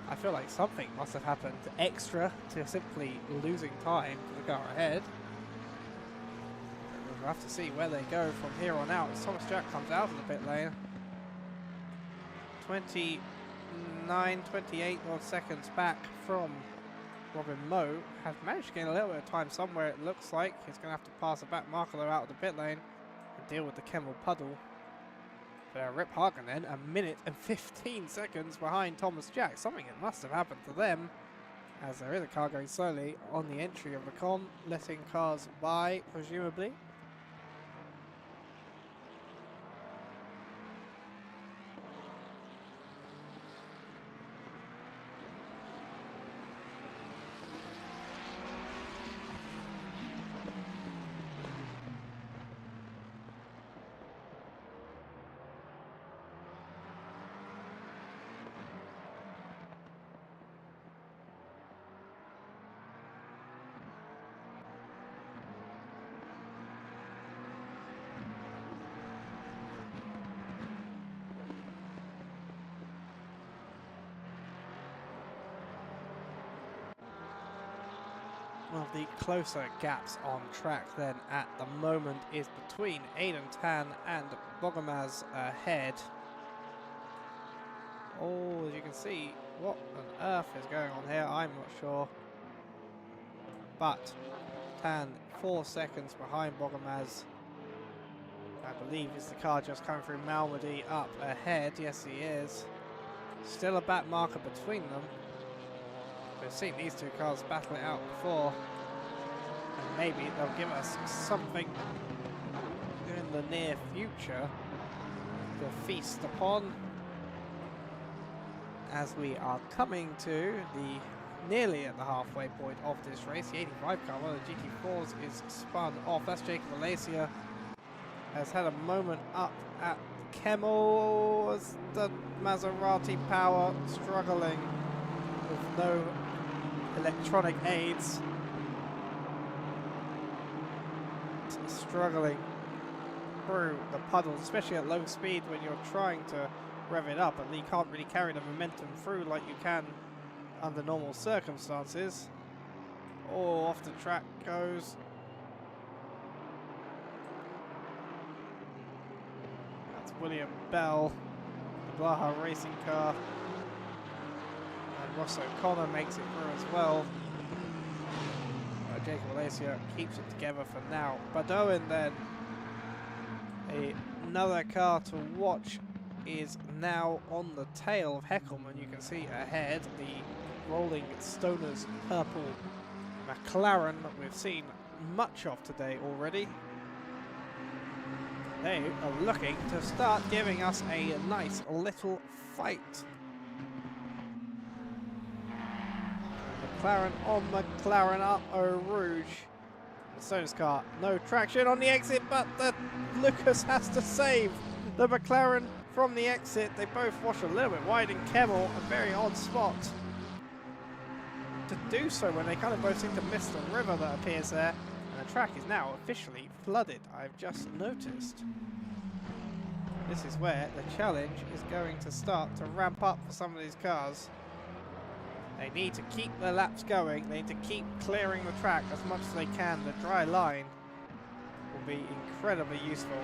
I feel like something must have happened extra to simply losing time to the car ahead. We'll have to see where they go from here on out as Thomas Jack comes out of the pit lane. 29, 28 odd seconds back from Robin Moe. Has managed to gain a little bit of time somewhere, it looks like. He's going to have to pass a back marker out of the pit lane and deal with the Kemmel puddle. But Rip Hagen then, a minute and 15 seconds behind Thomas Jack. Something that must have happened to them, as there is a car going slowly on the entry of the con, letting cars by, presumably. One of the closer gaps on track then at the moment is between Aidan Tan and Bogomaz ahead. Oh, as you can see, what on earth is going on here, I'm not sure. But Tan 4 seconds behind Bogomaz. I believe is the car just coming through Malmedy up ahead. Yes, he is. Still a back marker between them. We've seen these two cars battle it out before, and maybe they'll give us something in the near future to feast upon, as we are coming to the nearly at the halfway point of this race. The 85 car, one of the GT4s, is spun off. That's Jacob Alasia, has had a moment up at Kemmel as the Maserati power struggling with no electronic aids, struggling through the puddles, especially at low speed when you're trying to rev it up, and you can't really carry the momentum through like you can under normal circumstances. Oh, off the track goes. That's William Bell, the Blaha racing car. Ross O'Connor makes it through as well. Jacob Alasia keeps it together for now. Badoin then, another car to watch, is now on the tail of Heckelman. You can see ahead the Rolling Stoners purple McLaren that we've seen much of today already. They are looking to start giving us a nice little fight. McLaren on McLaren up Eau Rouge. The Stoners car, no traction on the exit, but Lucas has to save the McLaren from the exit. They both wash a little bit wide in Kemmel, a very odd spot to do so when they kind of both seem to miss the river that appears there. And the track is now officially flooded, I've just noticed. This is where the challenge is going to start to ramp up for some of these cars. They need to keep their laps going. They need to keep clearing the track as much as they can. The dry line will be incredibly useful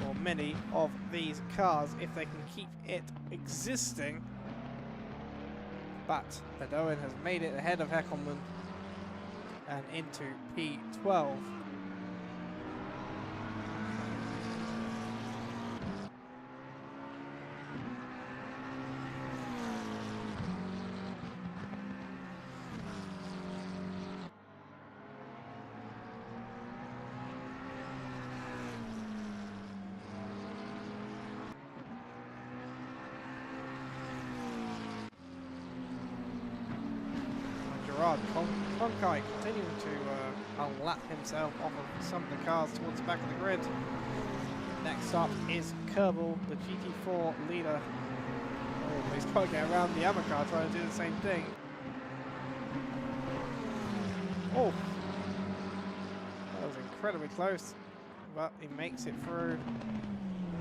for many of these cars if they can keep it existing. But Badoin has made it ahead of Heckelman and into P12. Gerard Conkai continuing to unlap himself off of some of the cars towards the back of the grid. Next up is Kerbal, the GT4 leader. Oh, he's got to get around the other car trying to do the same thing. Oh, that was incredibly close, but he makes it through.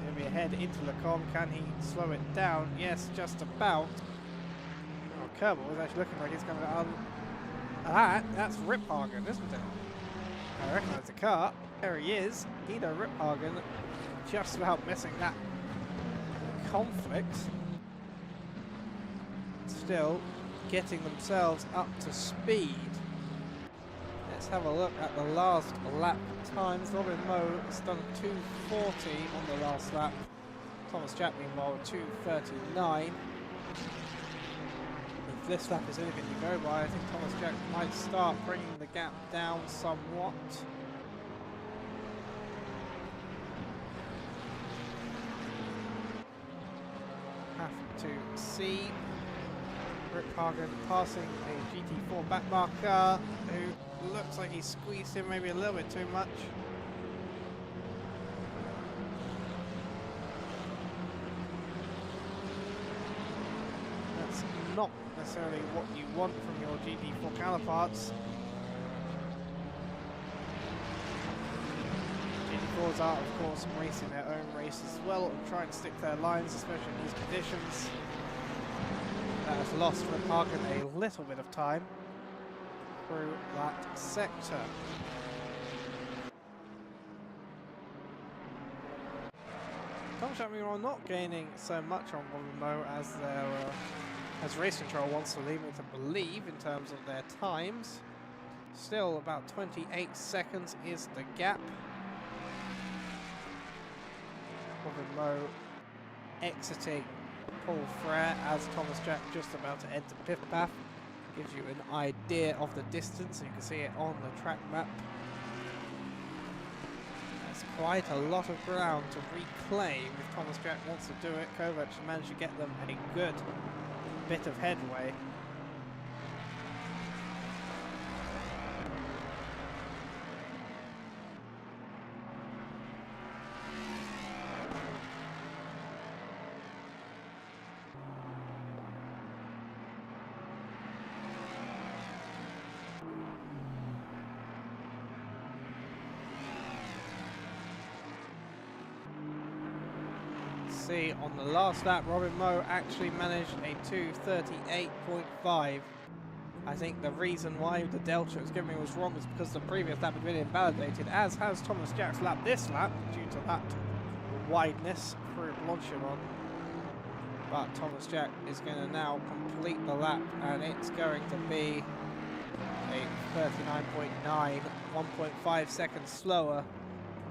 He'll be ahead into Lecom. Can he slow it down? Yes, just about. Oh, Kerbal is actually looking like he's going to that's Riphagen, isn't it? I recognise the car. There he is. Guido Riphagen, just about missing that conflict. Still getting themselves up to speed. Let's have a look at the last lap times. Robin Moe has done 2:40 on the last lap. Thomas Jack meanwhile 2:39. If this lap is anything to go by, I think Thomas Jack might start bringing the gap down somewhat. Have to see Riphagen passing a GT4 backmark car who looks like he squeezed him maybe a little bit too much. That's not necessarily what you want from your GT4 counterparts. GT4s are of course racing their own race as well and trying to stick to their lines, especially in these conditions. That has lost Riphagen a little bit of time through that sector. Thomas Jack meanwhile not gaining so much on Robin Moe as their as Race Control wants to lead me to believe in terms of their times. Still about 28 seconds is the gap. Robin Moe exiting Paul Frere as Thomas Jack just about to enter pit path. Gives you an idea of the distance, you can see it on the track map. That's quite a lot of ground to reclaim if Thomas Jack wants to do it. Kovac managed to get them a good bit of headway. See, on the last lap, Robin Moe actually managed a 2:38.5. I think the reason why the delta it was giving me was wrong is because the previous lap had been invalidated, as has Thomas Jack's lap this lap, due to that wideness through Blanchimont. But Thomas Jack is going to now complete the lap, and it's going to be a 39.9, 1.5 seconds slower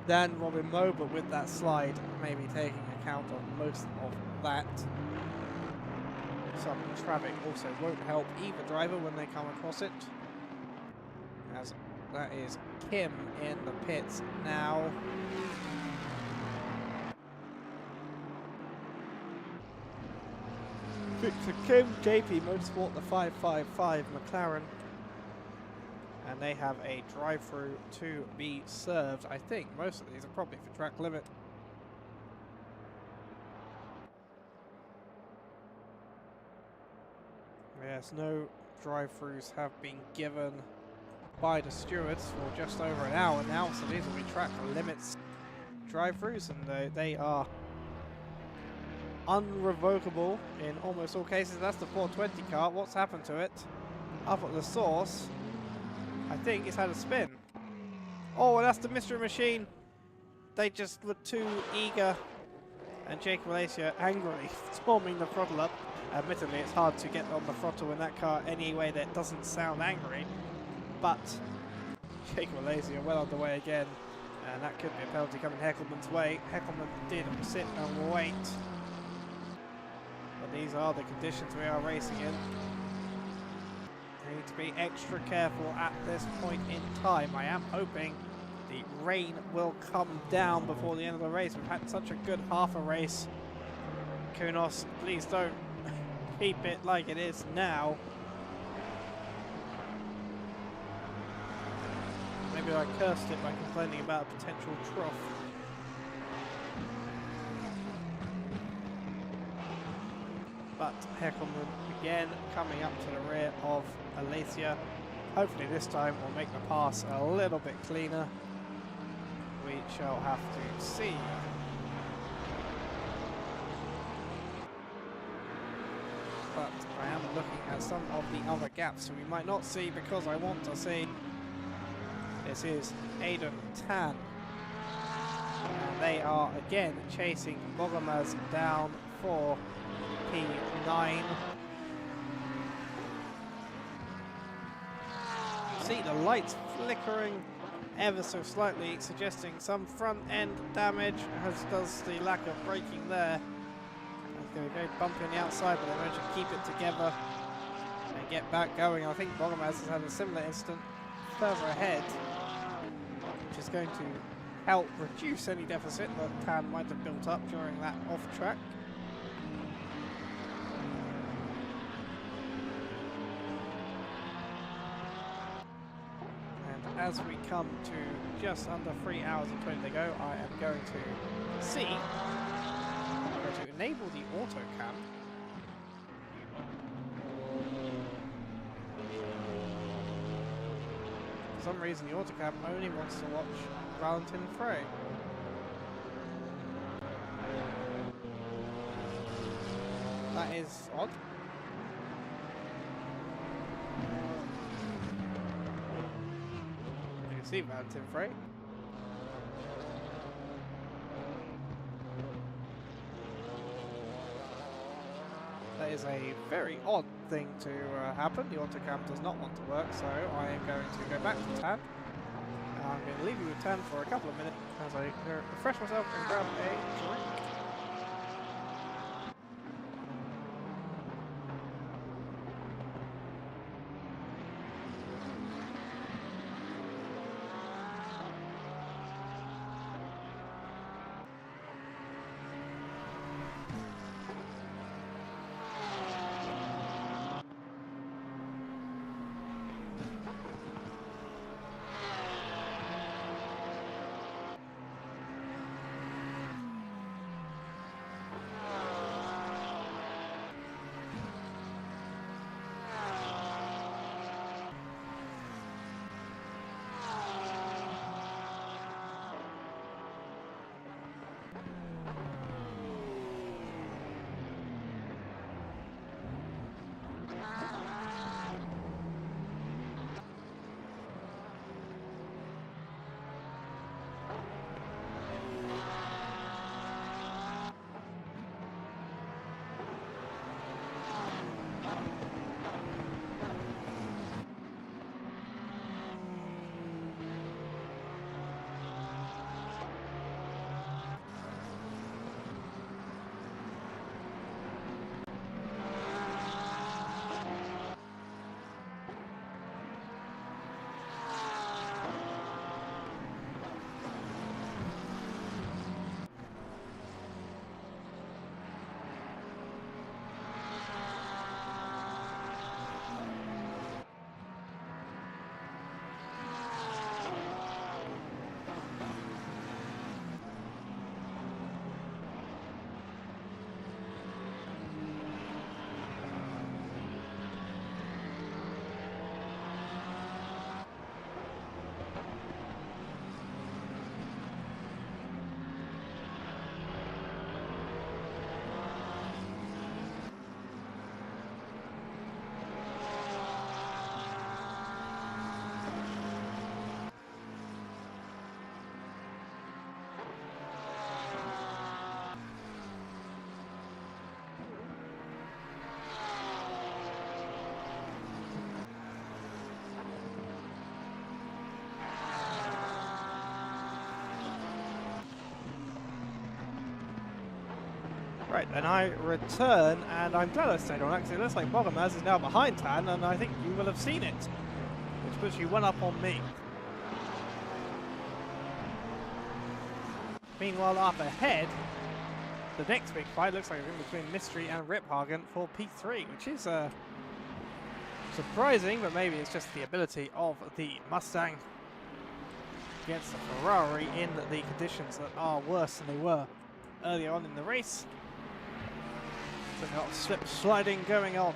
than Robin Moe, but with that slide maybe taking account of most of that. Some traffic also won't help either driver when they come across it, as that is Kim in the pits now. Victor Kim, JP Motorsport, the 555 McLaren. And they have a drive-through to be served. I think most of these are probably for track limit. Yes, no drive-throughs have been given by the stewards for just over an hour now, so these will be track limits drive-throughs, and they are unrevocable in almost all cases. That's the 420 car. What's happened to it? Up at the source, I think it's had a spin. Oh, that's the mystery machine. They just were too eager, and Jake Malaysia angrily storming the throttle up. Admittedly, it's hard to get on the throttle in that car anyway that doesn't sound angry, but Jake Malaysia well on the way again, and that could be a penalty coming Heckelman's way. Heckelman did sit and wait, but these are the conditions we are racing in. We need to be extra careful at this point in time. I am hoping the rain will come down before the end of the race. We've had such a good half a race. Kunos, please don't keep it like it is now. maybe I cursed it by complaining about a potential trough. But Herkomund again coming up to the rear of Alacia. Hopefully this time we'll make the pass a little bit cleaner. We shall have to see. But I am looking at some of the other gaps we might not see because I want to see. This is Aiden Tan. And they are again chasing Bogomaz down for P9. See the lights flickering ever so slightly, suggesting some front end damage, as does the lack of braking there. It's going to be very bumpy on the outside, but they managed to keep it together and get back going. I think Bogomaz has had a similar incident further ahead, which is going to help reduce any deficit that Tan might have built up during that off track. As we come to just under 3 hours and 20 to go, I am going to see, I'm going to enable the auto cam. For some reason the auto cam only wants to watch Valentin Frey. That is odd. See Valentin Frey. That is a very odd thing to happen. The autocam does not want to work, so I am going to go back to Tan. I'm going to leave you with Tan for a couple of minutes as I refresh myself and grab a drink. Right, and I return, and I'm glad I stayed on that, because it looks like Bogomaz is now behind Tan, and I think you will have seen it, which puts you one up on me. Meanwhile, up ahead, the next big fight looks like it's in between Mystery and Riphagen for P3, which is surprising, but maybe it's just the ability of the Mustang. against the Ferrari in the conditions that are worse than they were earlier on in the race. So a lot of slip sliding going on.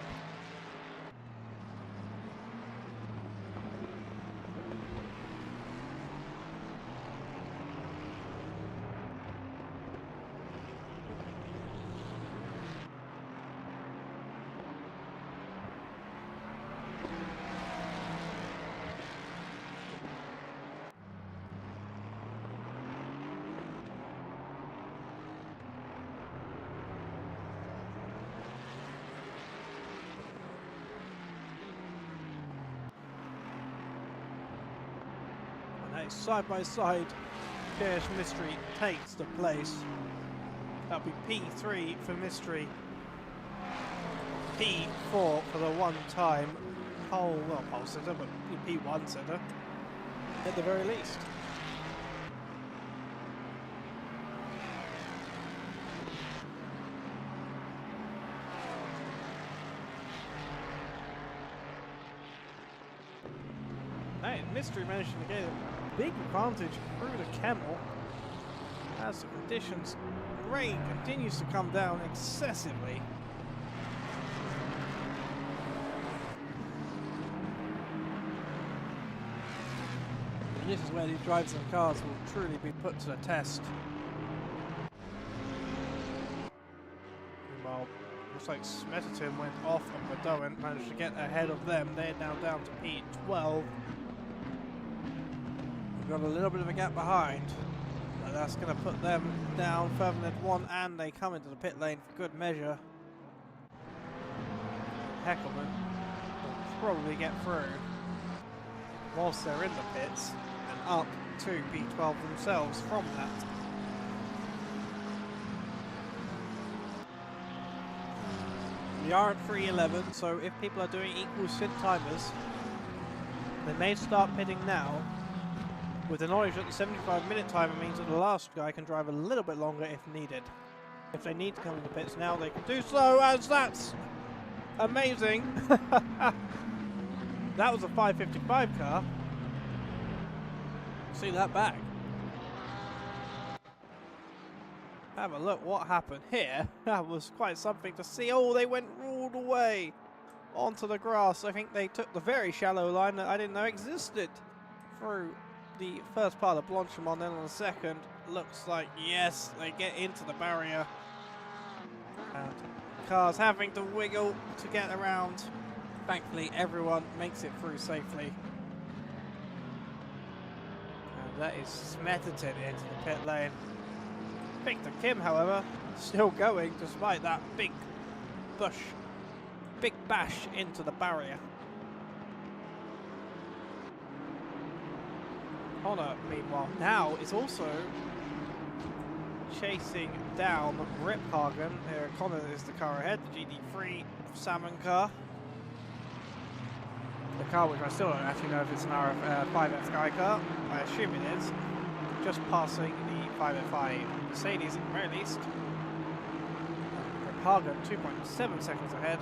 Side by side, Pierce Mystery takes the place. That'll be P3 for Mystery, P4 for the one-time pole sitter, but P1 sitter at the very least. Hey, Mystery managed to get a big advantage through the Camel as the conditions, rain continues to come down excessively. And this is where these drivers and cars will truly be put to the test. Meanwhile, looks like Smetterton went off and Badoan managed to get ahead of them. They're now down to P12. Got a little bit of a gap behind, but that's going to put them down further than one, and they come into the pit lane for good measure. Heckelman will probably get through whilst they're in the pits and up to P12 themselves from that. We are at 3:11, so if people are doing equal stint timers, they may start pitting now, with the knowledge that the 75-minute timer means that the last guy can drive a little bit longer if needed. If they need to come into pits now, they can do so, as that's amazing. That was a 555 car. See that back. Have a look what happened here. That was quite something to see. Oh, they went all the way onto the grass. I think they took the very shallow line that I didn't know existed through the first part of Blanchimont, then on the second, looks like, yes, they get into the barrier. And cars having to wiggle to get around. Thankfully, everyone makes it through safely. And that is Smetterton into the pit lane. Victor Kim, however, still going despite that big bash into the barrier. Connor, meanwhile, now is also chasing down Riphagen. Here, Connor is the car ahead, the GD3 Salmon car. The car which I still don't actually know if it's an RF5F Sky car. I assume it is. Just passing the 5FI Mercedes at the very least. Riphagen 2.7 seconds ahead.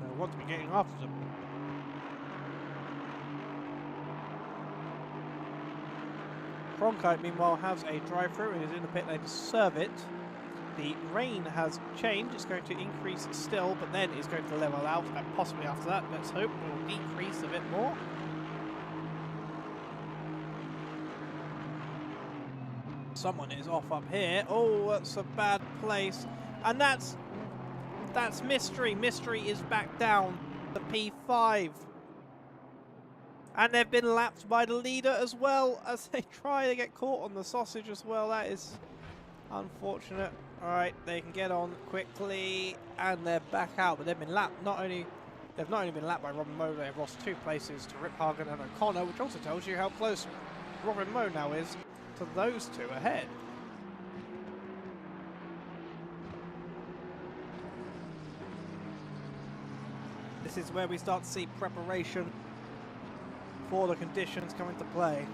They want to be getting after them. Cronkite, meanwhile, has a drive-through and is in the pit lane to serve it. The rain has changed. It's going to increase still, but then is going to level out, and possibly after that, let's hope, it will decrease a bit more. Someone is off up here. Oh, that's a bad place. And that's Mystery. Mystery is back down to P5. And they've been lapped by the leader as well as they try to get caught on the sausage as well. That is unfortunate. Alright, they can get on quickly and they're back out, but they've been lapped. They've not only been lapped by Robin Moe, they've lost 2 places to Riphagen and O'Connor, which also tells you how close Robin Moe now is to those 2 ahead. This is where we start to see preparation for the conditions come into play.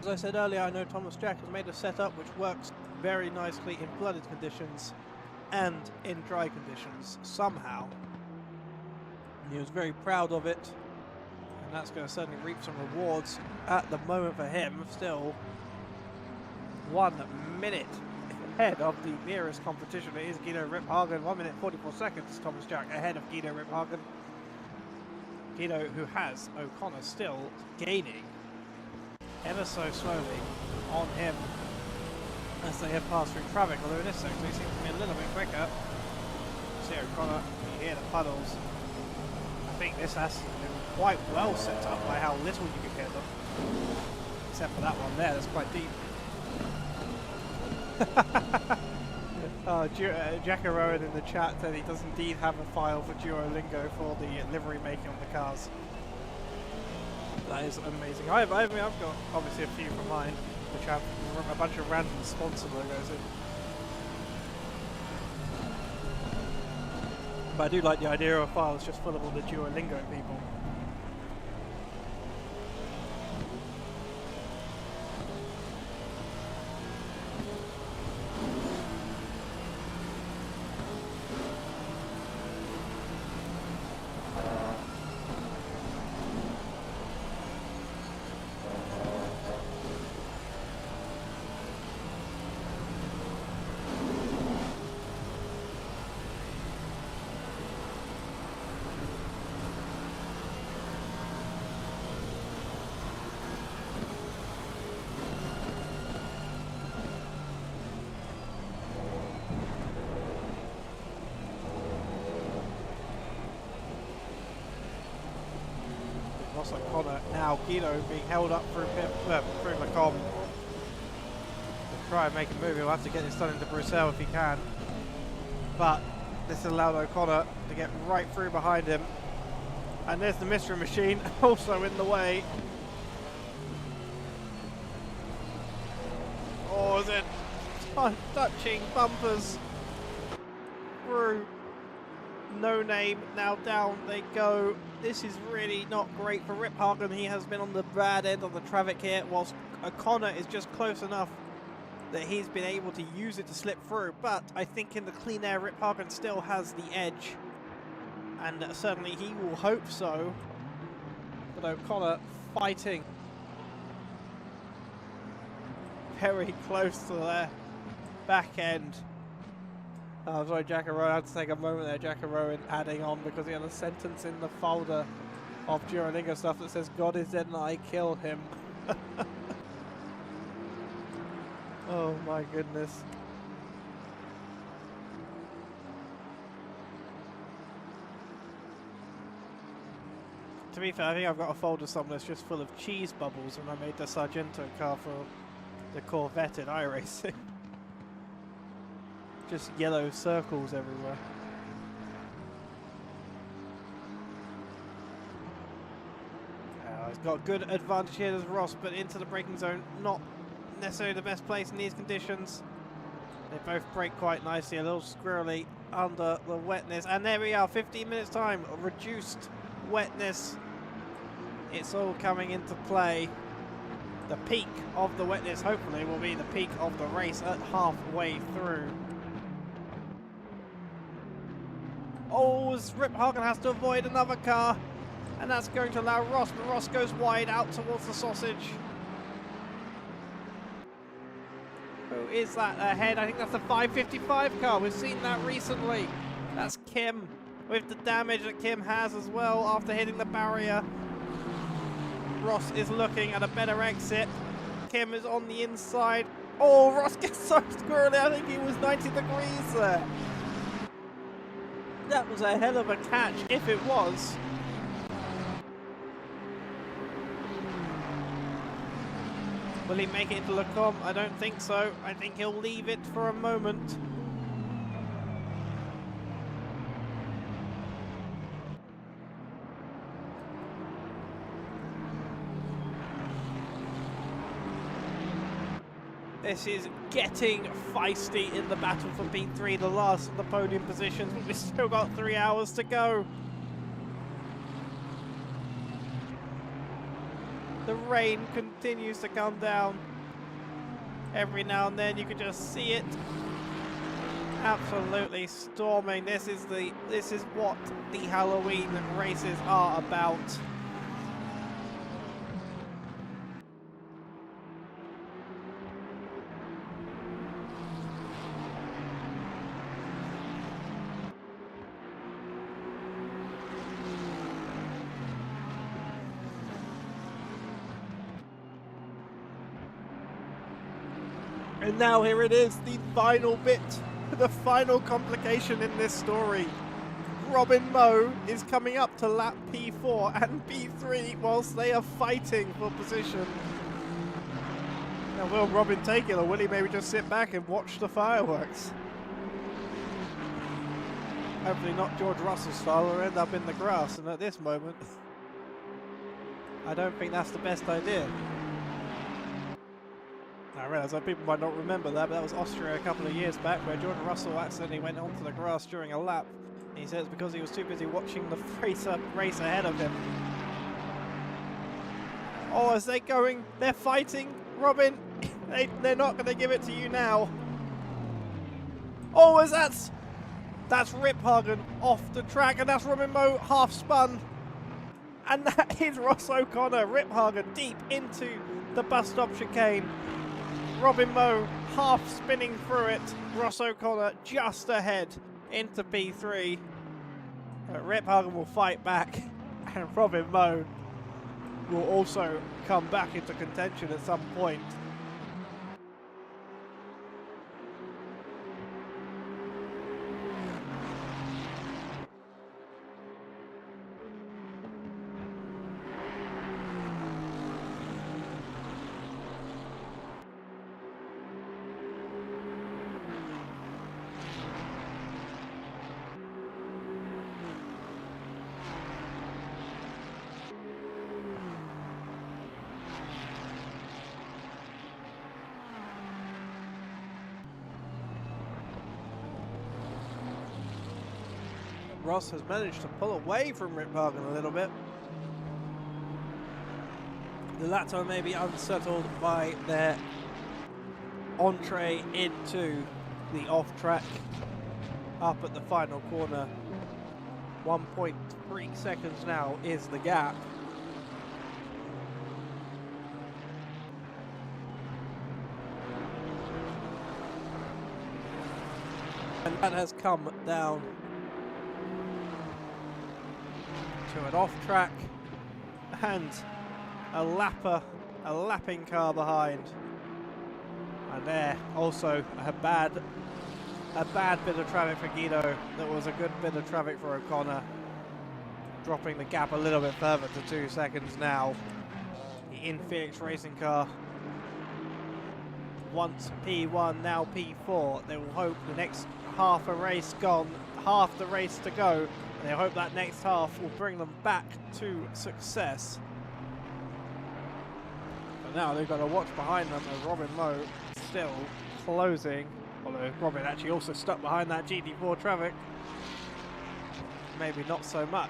As I said earlier, I know Thomas Jack has made a setup which works very nicely in flooded conditions and in dry conditions somehow. And he was very proud of it, and that's going to certainly reap some rewards at the moment for him. Still 1 minute ahead of the nearest competition. It is Guido Riphagen, 1 minute 44 seconds. Thomas Jack ahead of Guido Riphagen. Guido, who has O'Connor still gaining ever so slowly on him as they have passed through traffic, although in this section he seems to be a little bit quicker. See O'Connor, you hear the puddles. I think this has been quite well set up by how little you can hear them. Except for that one there, that's quite deep. Jack Rowan in the chat said he does indeed have a file for Duolingo for the livery making on the cars. That is amazing. I've got obviously a few from mine, which have a bunch of random sponsor logos in. But I do like the idea of a file that's just full of all the Duolingo people. O'Connor now, Guido being held up through Macomb to try and make a move. He'll have to get this done into Bruxelles if he can, but this allowed O'Connor to get right through behind him, and there's the mystery machine also in the way. Or is it touching bumpers through? No Name now down they go. This is really not great for Riphagen. He has been on the bad end of the traffic here, whilst O'Connor is just close enough that he's been able to use it to slip through. But I think in the clean air, Riphagen still has the edge, and certainly he will hope so. But O'Connor fighting very close to their back end. Oh, sorry, Jack Rowan. I had to take a moment there. Jack Rowan adding on because he had a sentence in the folder of Duolingo stuff that says, "God is dead and I killed him." Oh my goodness. To be fair, I think I've got a folder somewhere that's just full of cheese bubbles when I made the Sargento car for the Corvette in iRacing. Just yellow circles everywhere. He's got good advantage here as Ross, but into the braking zone, not necessarily the best place in these conditions. They both brake quite nicely, a little squirrely under the wetness. And there we are, 15 minutes time, reduced wetness. It's all coming into play. The peak of the wetness hopefully will be the peak of the race at halfway through. Oh, Riphagen has to avoid another car, and that's going to allow Ross, but Ross goes wide out towards the sausage. Who is that ahead? I think that's the 555 car. We've seen that recently. That's Kim, with the damage that Kim has as well after hitting the barrier. Ross is looking at a better exit. Kim is on the inside. Oh, Ross gets so squirrely. I think he was 90 degrees there. That was a hell of a catch, if it was. Will he make it into Le Combe? I don't think so. I think he'll leave it for a moment. This is getting feisty in the battle for P3, the last of the podium positions, but we've still got 3 hours to go. The rain continues to come down. Every now and then you can just see it absolutely storming. This is what the Halloween races are about. And now here it is, the final bit, the final complication in this story. Robin Moe is coming up to lap P4 and P3 whilst they are fighting for position. Now will Robin take it, or will he maybe just sit back and watch the fireworks? Hopefully not George Russell style or end up in the grass, and at this moment I don't think that's the best idea. I realise that people might not remember that, but that was Austria a couple of years back where George Russell accidentally went onto the grass during a lap. And he said it's because he was too busy watching the race ahead of him. Oh, as they're going, they're fighting. Robin, they're not going to give it to you now. Oh, as that's Riphagen off the track, and that's Robin Moe half spun. And that is Ross O'Connor, Riphagen deep into the bus stop chicane. Robin Moe half spinning through it. Ross O'Connor just ahead into P3. Riphagen will fight back, and Robin Moe will also come back into contention at some point. Ross has managed to pull away from Riphagen a little bit. The latter may be unsettled by their entree into the off-track up at the final corner. 1.3 seconds now is the gap. And that has come down to an off-track and a lapping car behind, and there also a bad bit of traffic for Guido. That was a good bit of traffic for O'Connor, dropping the gap a little bit further to 2 seconds now. The Infinix racing car, once P1, now P4. They will hope the next half a race gone, half the race to go. They hope that next half will bring them back to success. But now they've got to watch behind them as Robin Moe still closing. Although Robin actually also stuck behind that GT4 traffic. Maybe not so much.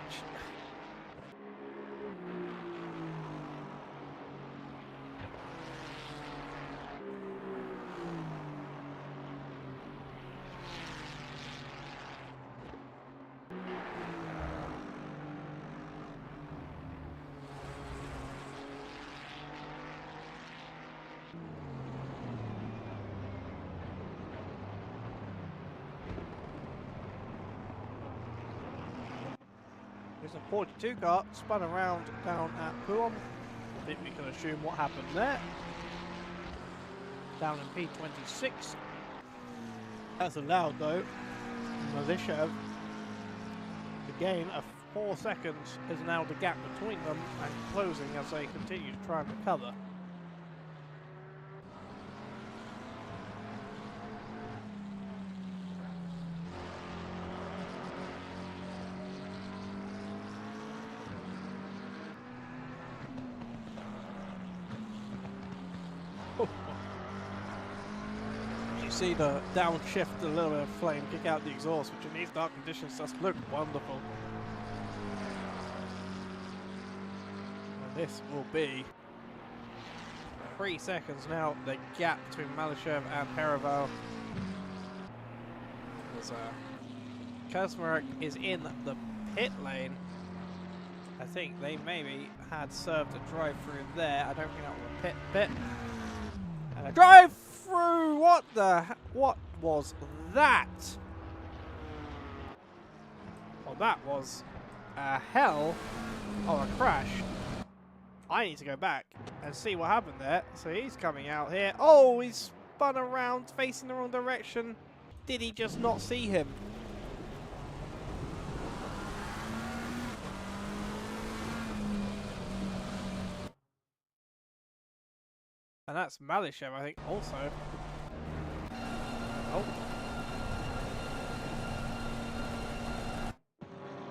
There's a 42 car spun around down at Pouhon. I think we can assume what happened there. Down in P26. That's allowed though. Militia to gain a 4 seconds is now the gap between them and closing as they continue to try and recover. See the downshift, a little bit of flame kick out the exhaust, which in these dark conditions just look wonderful. And this will be 3 seconds now. The gap between Malyshev and Perival. As Kaczmarek is in the pit lane. I think they maybe had served a drive through there. I don't think that was a pit. And a drive through. What was that? Well, that was a hell of a crash. I need to go back and see what happened there. So he's coming out here. Oh, he's spun around facing the wrong direction. Did he just not see him? And that's Malyshev, I think, also. Oh.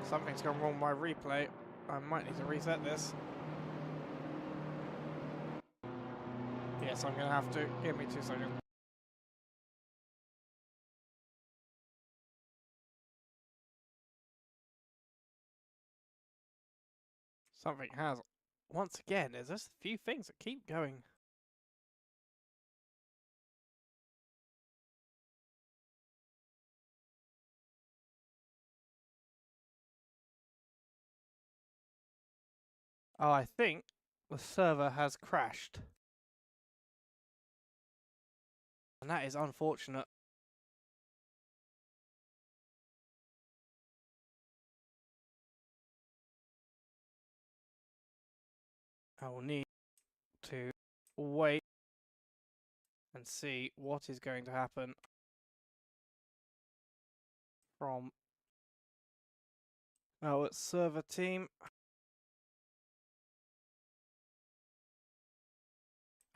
Something's gone wrong with my replay. I might need to reset this. Yes, I'm going to have to. Give me 2 seconds. Something has. Once again, there's just a few things that keep going. Oh, I think the server has crashed. And that is unfortunate. I will need to wait and see what is going to happen from our server team.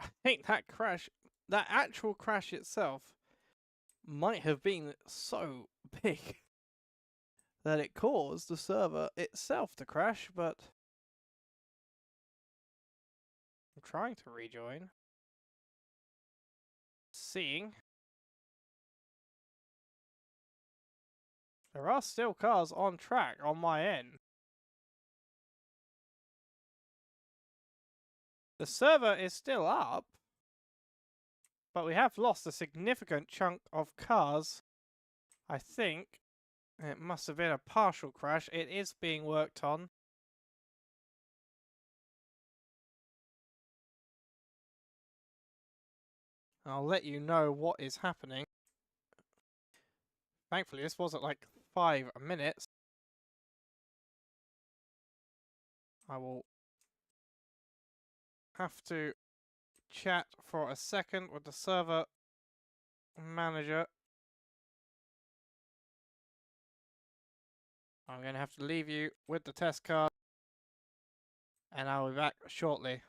I think that crash, that actual crash itself, might have been so big that it caused the server itself to crash, but I'm trying to rejoin. Seeing there are still cars on track on my end. The server is still up, but we have lost a significant chunk of cars. I think it must have been a partial crash. It is being worked on. I'll let you know what is happening. Thankfully, this wasn't like 5 minutes. I will have to chat for a second with the server manager. I'm going to have to leave you with the test card, and I'll be back shortly.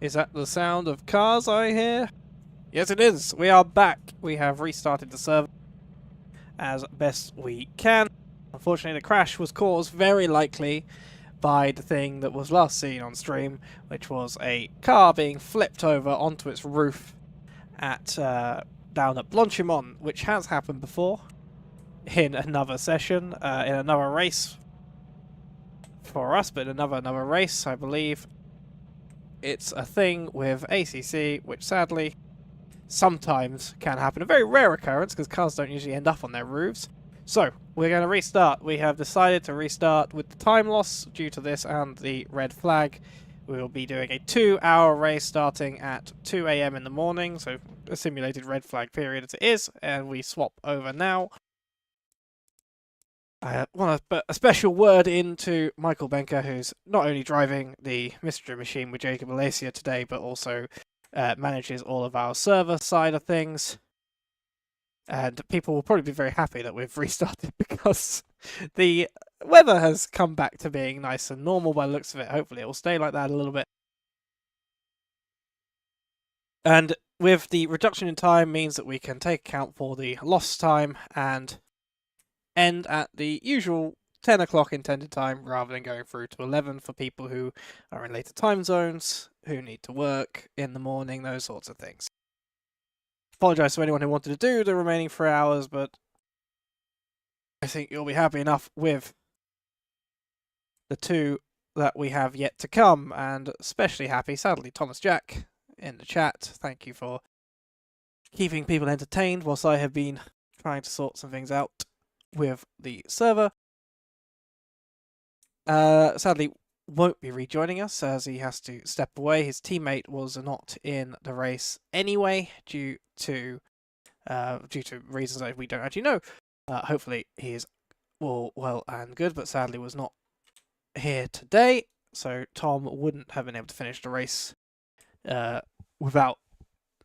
Is that the sound of cars I hear? Yes, it is. We are back. We have restarted the server as best we can. Unfortunately, the crash was caused very likely by the thing that was last seen on stream, which was a car being flipped over onto its roof at down at Blanchimont, which has happened before in another session, in another race for us, but another race, I believe. It's a thing with ACC, which sadly sometimes can happen. A very rare occurrence, because cars don't usually end up on their roofs. So, we're going to restart. We have decided to restart with the time loss due to this and the red flag. We will be doing a 2-hour race starting at 2 AM in the morning, so a simulated red flag period as it is, and we swap over now. I want to put a special word in to Michael Benker, who's not only driving the Mystery Machine with Jacob Alacia today, but also manages all of our server side of things. And people will probably be very happy that we've restarted because the weather has come back to being nice and normal by the looks of it. Hopefully it will stay like that a little bit. And with the reduction in time means that we can take account for the lost time and end at the usual 10 o'clock intended time rather than going through to 11 for people who are in later time zones, who need to work in the morning, those sorts of things. Apologise to anyone who wanted to do the remaining 3 hours, but I think you'll be happy enough with the 2 that we have yet to come, and especially happy, sadly, Thomas Jack in the chat. Thank you for keeping people entertained whilst I have been trying to sort some things out with the server. Sadly, won't be rejoining us as he has to step away. His teammate was not in the race anyway due to reasons that we don't actually know. Hopefully he is all well and good, but sadly was not here today, so Tom wouldn't have been able to finish the race without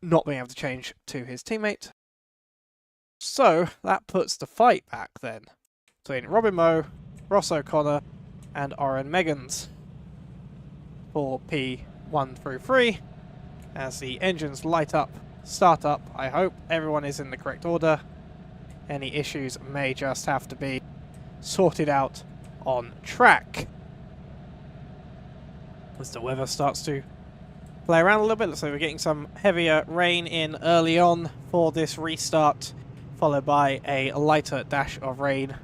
not being able to change to his teammate. So that puts the fight back then between Robin Moe, Ross O'Connor and Oren Meggans for P1 through 3 as the engines light up, start up. I hope everyone is in the correct order. Any issues may just have to be sorted out on track. As the weather starts to play around a little bit, so we're getting some heavier rain in early on for this restart, followed by a lighter dash of rain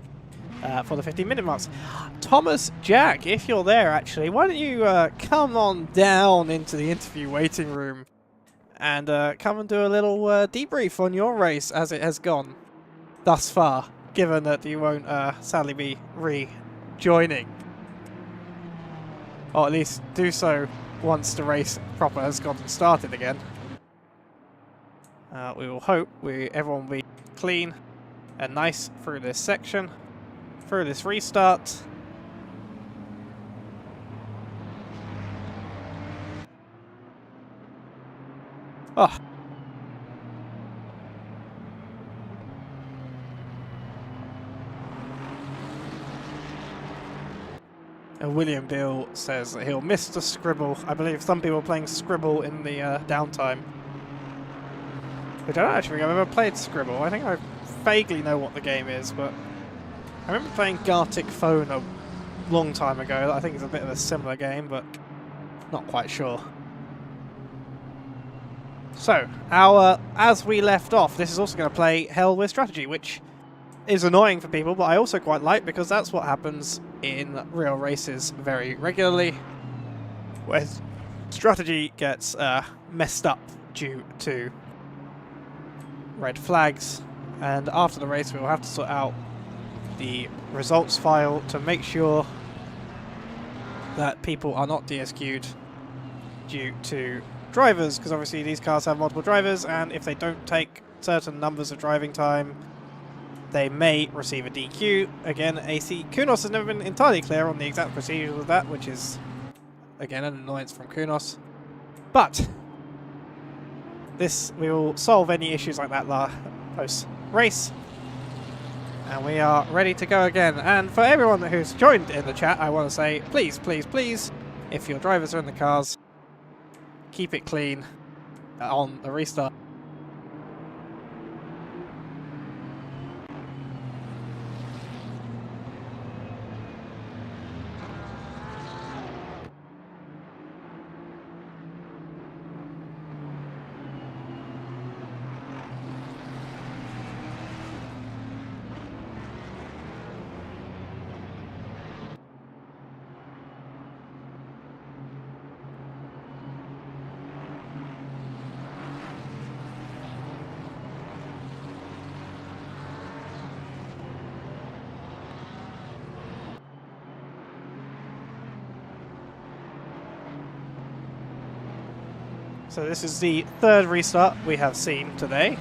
for the 15-minute marks. Thomas Jack, if you're there actually, why don't you come on down into the interview waiting room and come and do a little debrief on your race as it has gone thus far, given that you won't sadly be rejoining. Or at least do so once the race proper has gotten started again. We will hope everyone will be clean and nice through this section, through this restart. Oh. And William Beale says that he'll miss the Scribble. I believe some people are playing Scribble in the downtime. I don't actually think I've ever played Scribble. I think I vaguely know what the game is, but I remember playing Gartic Phone a long time ago. I think it's a bit of a similar game, but not quite sure. So, as we left off, this is also going to play Hell with Strategy, which is annoying for people, but I also quite like because that's what happens in real races very regularly, where strategy gets messed up due to red flags, and after the race we will have to sort out the results file to make sure that people are not DSQ'd due to drivers, because obviously these cars have multiple drivers, and if they don't take certain numbers of driving time they may receive a DQ. Again, AC Kunos has never been entirely clear on the exact procedures of that, which is again an annoyance from Kunos, but we will solve any issues like that post race, and we are ready to go again. And for everyone who's joined in the chat, I want to say please, please, please, if your drivers are in the cars, keep it clean on the restart. So this is the third restart we have seen today.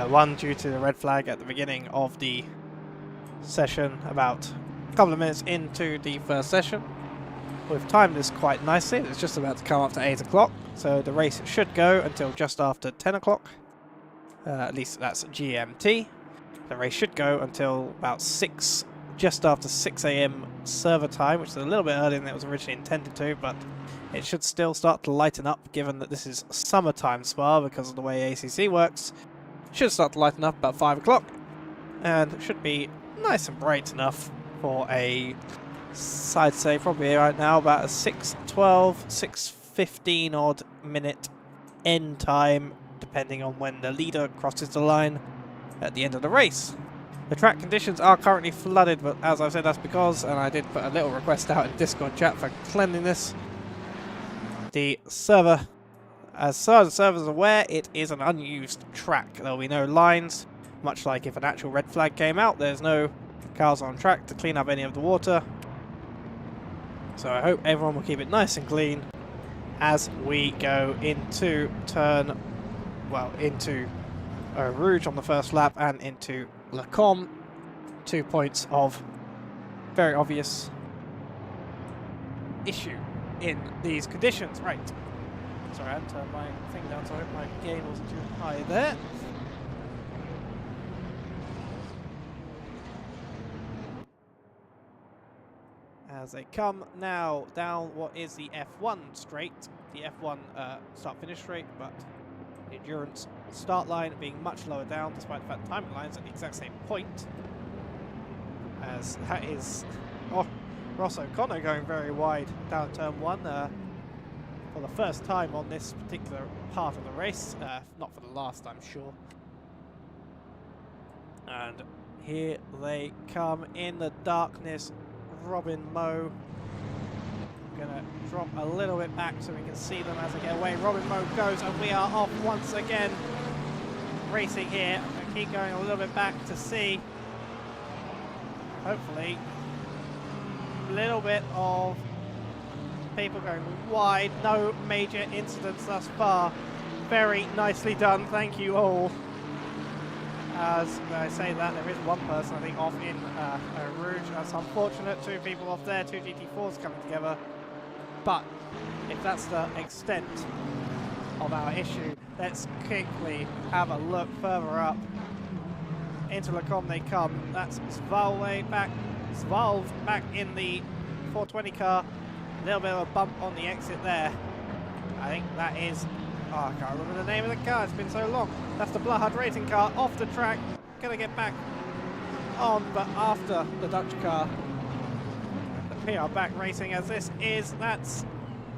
One due to the red flag at the beginning of the session, about a couple of minutes into the first session. We've timed this quite nicely. It's just about to come up to 8 o'clock, so the race should go until just after 10 o'clock. At least that's GMT. The race should go until about 6, just after 6 AM server time, which is a little bit earlier than it was originally intended to, but it should still start to lighten up, given that this is summertime Spa because of the way ACC works. Should start to lighten up about 5 o'clock, and should be nice and bright enough for a, I'd say probably right now, about a 6:12, 6:15 odd minute end time, depending on when the leader crosses the line at the end of the race. The track conditions are currently flooded, but as I've said, that's because, and I did put a little request out in Discord chat for cleanliness, the server, as far as the server is aware, it is an unused track. There will be no lines, much like if an actual red flag came out. There's no cars on track to clean up any of the water. So I hope everyone will keep it nice and clean as we go into into Rouge on the first lap and into Le Combe. 2 points of very obvious issue in these conditions. Right. Sorry, I hadn't turned my thing down, so I hope my gain wasn't too high there. As they come now down what is the F1 straight, the F1 start-finish straight, but the endurance start line being much lower down, despite the fact the timing line's at the exact same point. As that is Ross O'Connor going very wide down turn 1 for the first time on this particular part of the race, not for the last, I'm sure. And here they come in the darkness. Robin Moe. I'm going to drop a little bit back so we can see them as they get away. Robin Moe goes, and we are off once again. Racing here. I'm going to keep going a little bit back to see. Hopefully, a little bit of people going wide. No major incidents thus far. Very nicely done. Thank you all. As I say that, there is one person I think off in Rouge. That's unfortunate. 2 people off there, 2 GT4s coming together. But if that's the extent of our issue, let's quickly have a look further up. Into Le Combe they come. That's Svalve back in the 420 car. A little bit of a bump on the exit there. I think that is, I can't remember the name of the car, it's been so long. That's the Blahard racing car off the track. Gonna get back on, but after the Dutch car. The PR back racing as this is, that's,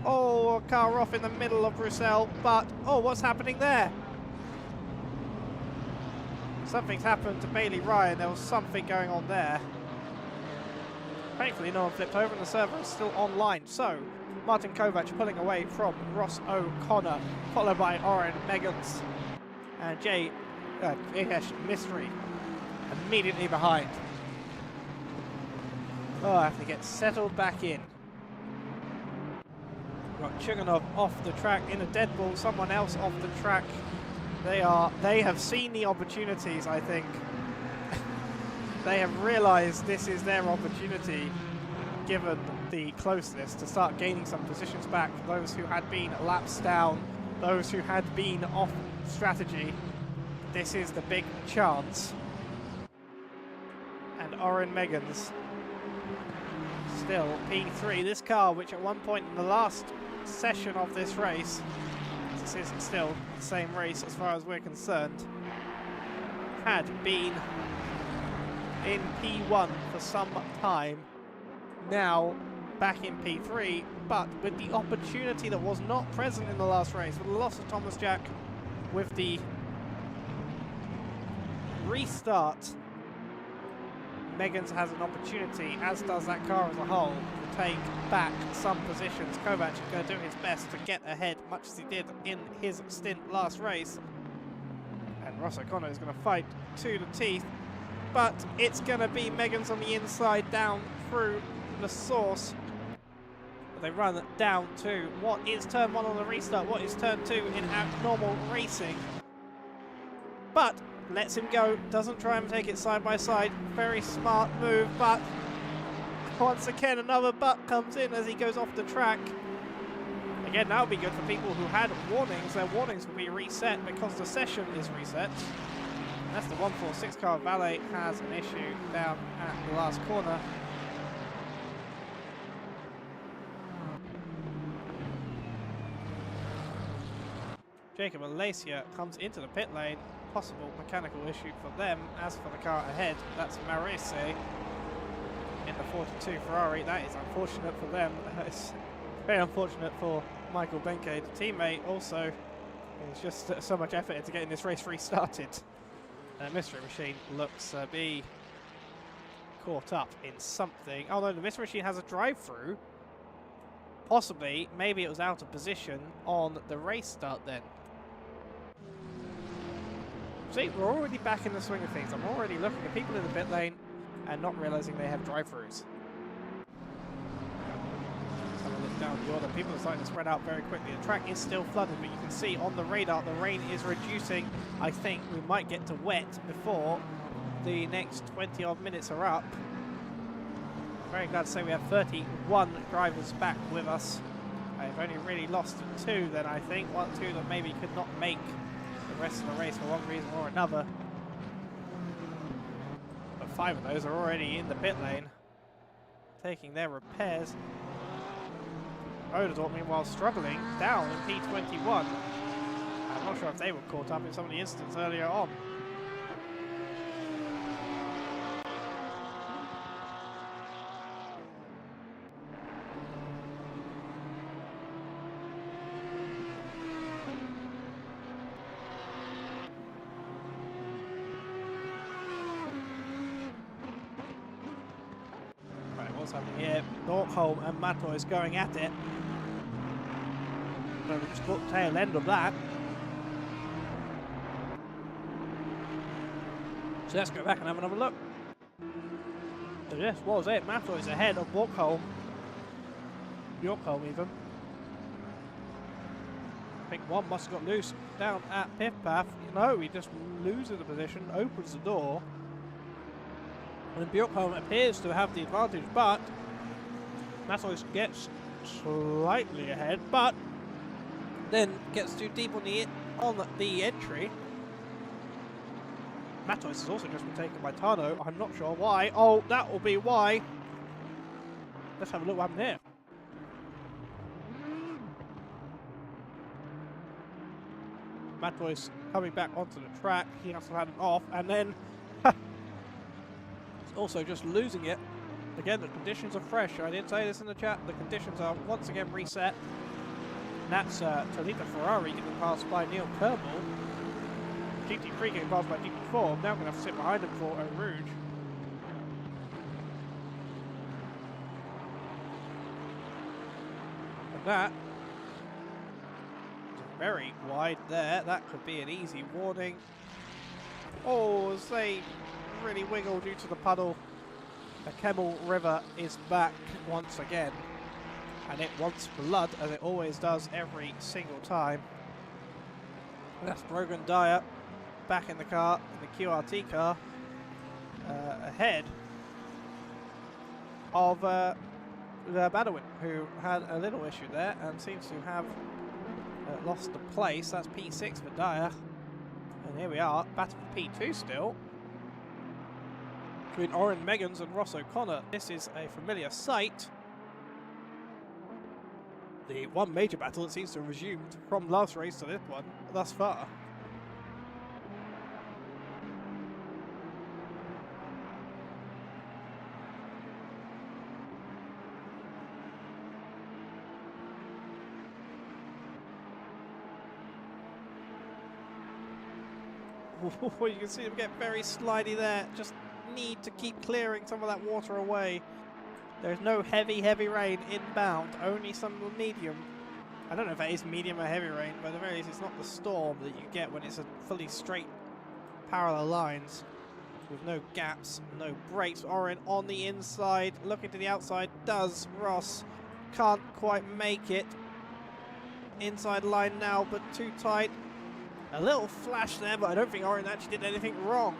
a car off in the middle of Bruxelles, but, what's happening there? Something's happened to Bailey Ryan, there was something going on there. Thankfully no one flipped over and the server is still online. So, Martin Kovac pulling away from Ross O'Connor, followed by Oren Meggans and Jayesh Mystery immediately behind. I have to get settled back in. We've got Chuganov off the track in a dead ball, someone else off the track. They have seen the opportunities, I think. They have realised this is their opportunity, given the closeness, to start gaining some positions back. Those who had been laps down, those who had been off strategy, this is the big chance. And Oren Meggans, still P3. This car, which at one point in the last session of this race this is still the same race as far as we're concerned. Had been in P1 for some time, now back in P3, but with the opportunity that was not present in the last race, with the loss of Thomas Jack, with the restart, Megan's has an opportunity, as does that car as a whole, to take back some positions. Kovac is going to do his best to get ahead, much as he did in his stint last race. And Ross O'Connor is going to fight to the teeth, but it's going to be Megan's on the inside down through the source. They run down to what is turn 1 on the restart, what is turn 2 in normal racing. But lets him go, doesn't try and take it side by side. Very smart move, but once again another but comes in as he goes off the track. Again, that would be good for people who had warnings. Their warnings will be reset because the session is reset. That's the 146 car. Valet has an issue down at the last corner. Jacob Alacia comes into the pit lane. Possible mechanical issue for them. As for the car ahead, that's Marese in the 42 Ferrari. That is unfortunate for them. It's very unfortunate for Michael Benke, the teammate. Also, it's just so much effort into getting this race restarted. Mystery Machine looks to be caught up in something. Oh no, the Mystery Machine has a drive-through. Possibly, maybe it was out of position on the race start then. See, we're already back in the swing of things. I'm already looking at people in the pit lane and not realizing they have drive-throughs. Let's have a look down the order. People are starting to spread out very quickly. The track is still flooded, but you can see on the radar the rain is reducing. I think we might get to wet before the next 20 odd minutes are up. Very glad to say we have 31 drivers back with us. I've only really lost 2 then, I think. 2 that maybe could not make the rest of the race for one reason or another. But 5 of those are already in the pit lane, taking their repairs. Oderdorp, meanwhile, struggling down in P21. I'm not sure if they were caught up in some of the incidents earlier on. What's happening here? Norkholm and Mato is going at it. But we just got the tail end of that. So let's go back and have another look. So this was it. Mato is ahead of Borkholm. Bjorkholm even. I think one must have got loose down at Pith Path. No, he just loses the position, opens the door. And Bjorkholm appears to have the advantage, but Matos gets slightly ahead, but then gets too deep on the entry. Matos has also just been taken by Tano. I'm not sure why. Oh, that will be why. Let's have a look what happened here. Matos coming back onto the track. He must have had an off, and then also just losing it. Again, the conditions are fresh. I did say this in the chat. The conditions are once again reset. And that's Talita Ferrari getting passed by Neil Kerbal. GT3 getting passed by GT4. I'm now going to have to sit behind him for Eau Rouge. And that is very wide there. That could be an easy warning. Oh, as they really wiggle due to the puddle. The Kemmel River is back once again, and it wants blood, as it always does every single time. That's Brogan Dyer back in the car, in the QRT car, ahead of Badawin, who had a little issue there and seems to have lost the place. That's P6 for Dyer, and here we are, battle for P2 still, between Oren Meggans and Ross O'Connor. This is a familiar sight. the one major battle that seems to have resumed from last race to this one thus far. You can see them get very slidey there. Just need to keep clearing some of that water away. There's no heavy rain inbound, only some medium. I don't know if that is medium or heavy rain, but at the very least it's not the storm that you get when it's a fully straight parallel lines with no gaps, no breaks. Oren on the inside, looking to the outside, does Ross. Can't quite make it. Inside line now, but too tight. A little flash there, but I don't think Oren actually did anything wrong.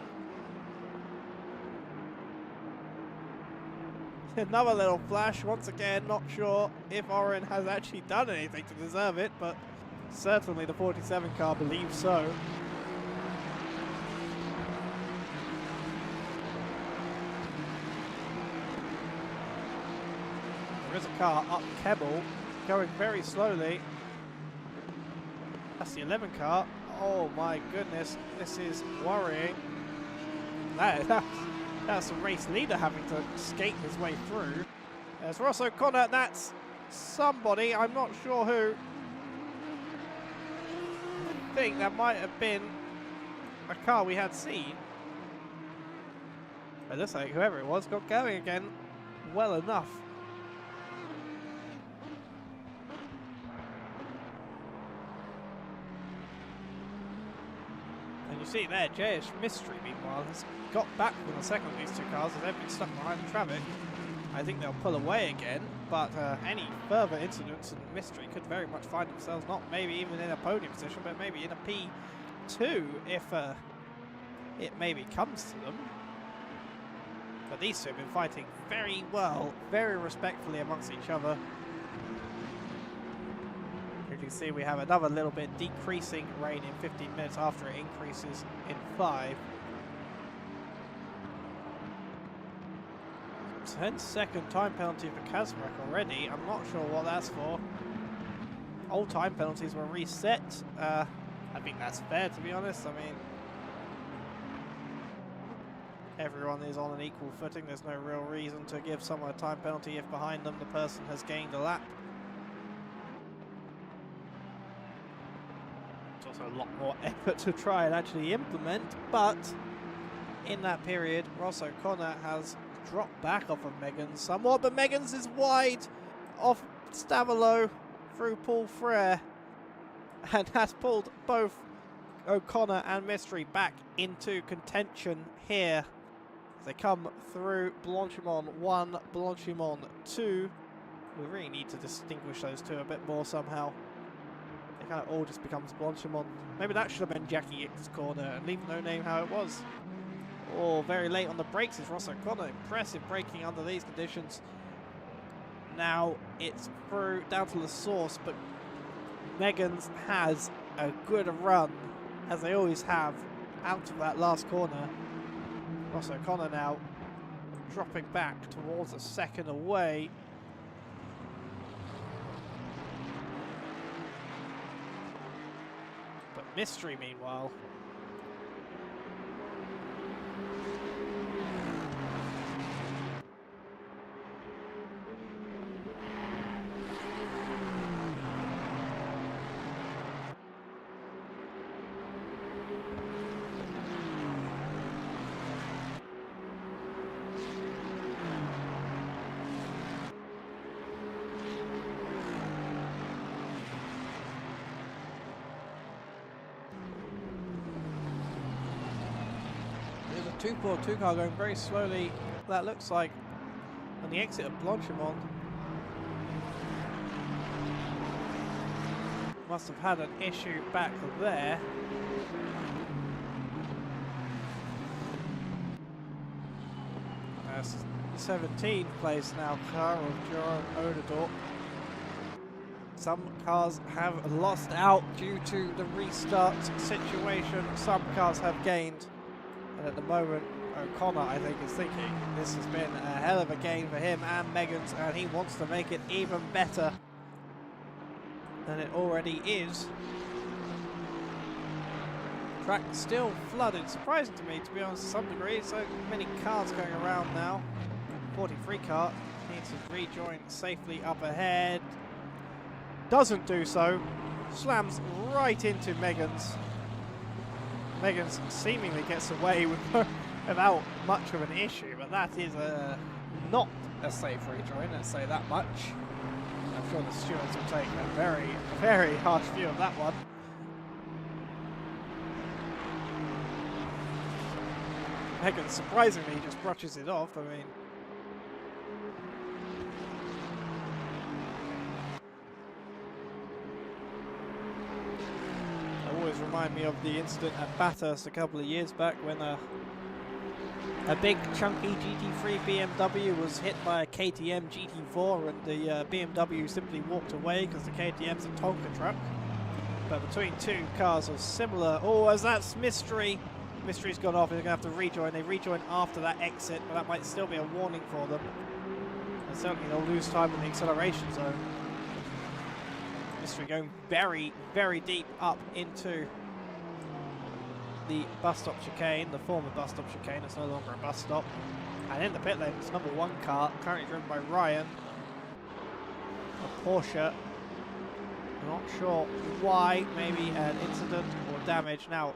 Another little flash, once again, not sure if Oren has actually done anything to deserve it, but certainly the 47 car believes so. There is a car up Kebble, going very slowly. That's the 11 car. Oh my goodness, this is worrying. That's the race leader having to skate his way through. There's Ross O'Connor, that's somebody, I'm not sure who. I think that might have been a car we had seen. It looks like whoever it was got going again well enough. And you see there, JS Mystery, meanwhile, has got back from the second of these two cars as they've been stuck behind the traffic. I think they'll pull away again, but any further incidents in Mystery could very much find themselves not maybe even in a podium position, but maybe in a P2 if it maybe comes to them. But these two have been fighting very well, very respectfully amongst each other. You can see we have another little bit decreasing rain in 15 minutes after it increases in 5. 10-second time penalty for Kazmarek already. I'm not sure what that's for. Old time penalties were reset. I think that's fair, to be honest. I mean, everyone is on an equal footing. There's no real reason to give someone a time penalty if behind them the person has gained a lap. It's also a lot more effort to try and actually implement, but in that period, Ross O'Connor has dropped back off of Meggans somewhat, but Meggans is wide off Stavelot through Paul Frere and has pulled both O'Connor and Mystery back into contention here. They come through Blanchimont 1, Blanchimont 2. We really need to distinguish those two a bit more somehow. It kind of all just becomes Blanchimont. Maybe that should have been Jackie Ick's corner and leave no name how it was. Oh, very late on the brakes is Ross O'Connor. Impressive braking under these conditions. Now it's through down to the source, but Meggans has a good run, as they always have, out of that last corner. Ross O'Connor now dropping back towards a second away. But Mystery, meanwhile, there's a 242 car going very slowly, that looks like, on the exit of Blanchimont. Must have had an issue back there. That's 17th place now, car of Joran Odedorp. Some cars have lost out due to the restart situation. Some cars have gained. And at the moment, O'Connor, I think, is thinking this has been a hell of a gain for him and Meggans, and he wants to make it even better. than it already is. Track still flooded, surprising to me to be honest to some degree. So many cars going around now. 43 car needs to rejoin safely up ahead. Doesn't do so. Slams right into Megan's. Megan's seemingly gets away without much of an issue, but that is not a safe rejoin, let's say that much. I'm sure the stewards will take a very, very harsh view of that one. Megan surprisingly just brushes it off. I mean, it always remind me of the incident at Bathurst a couple of years back when a big chunky GT3 BMW was hit by a KTM GT4 and the BMW simply walked away because the KTM's a Tonka truck. But between two cars of similar... Oh, as that's Mystery. Mystery's gone off, they're going to have to rejoin. They rejoin after that exit, but that might still be a warning for them. And certainly they'll lose time in the acceleration zone. Mystery going very, very deep up into the bus stop chicane, the former bus stop chicane. It's no longer a bus stop. And in the pit lane, it's number 1 car, currently driven by Ryan. A Porsche. Not sure why, maybe an incident or damage. Now,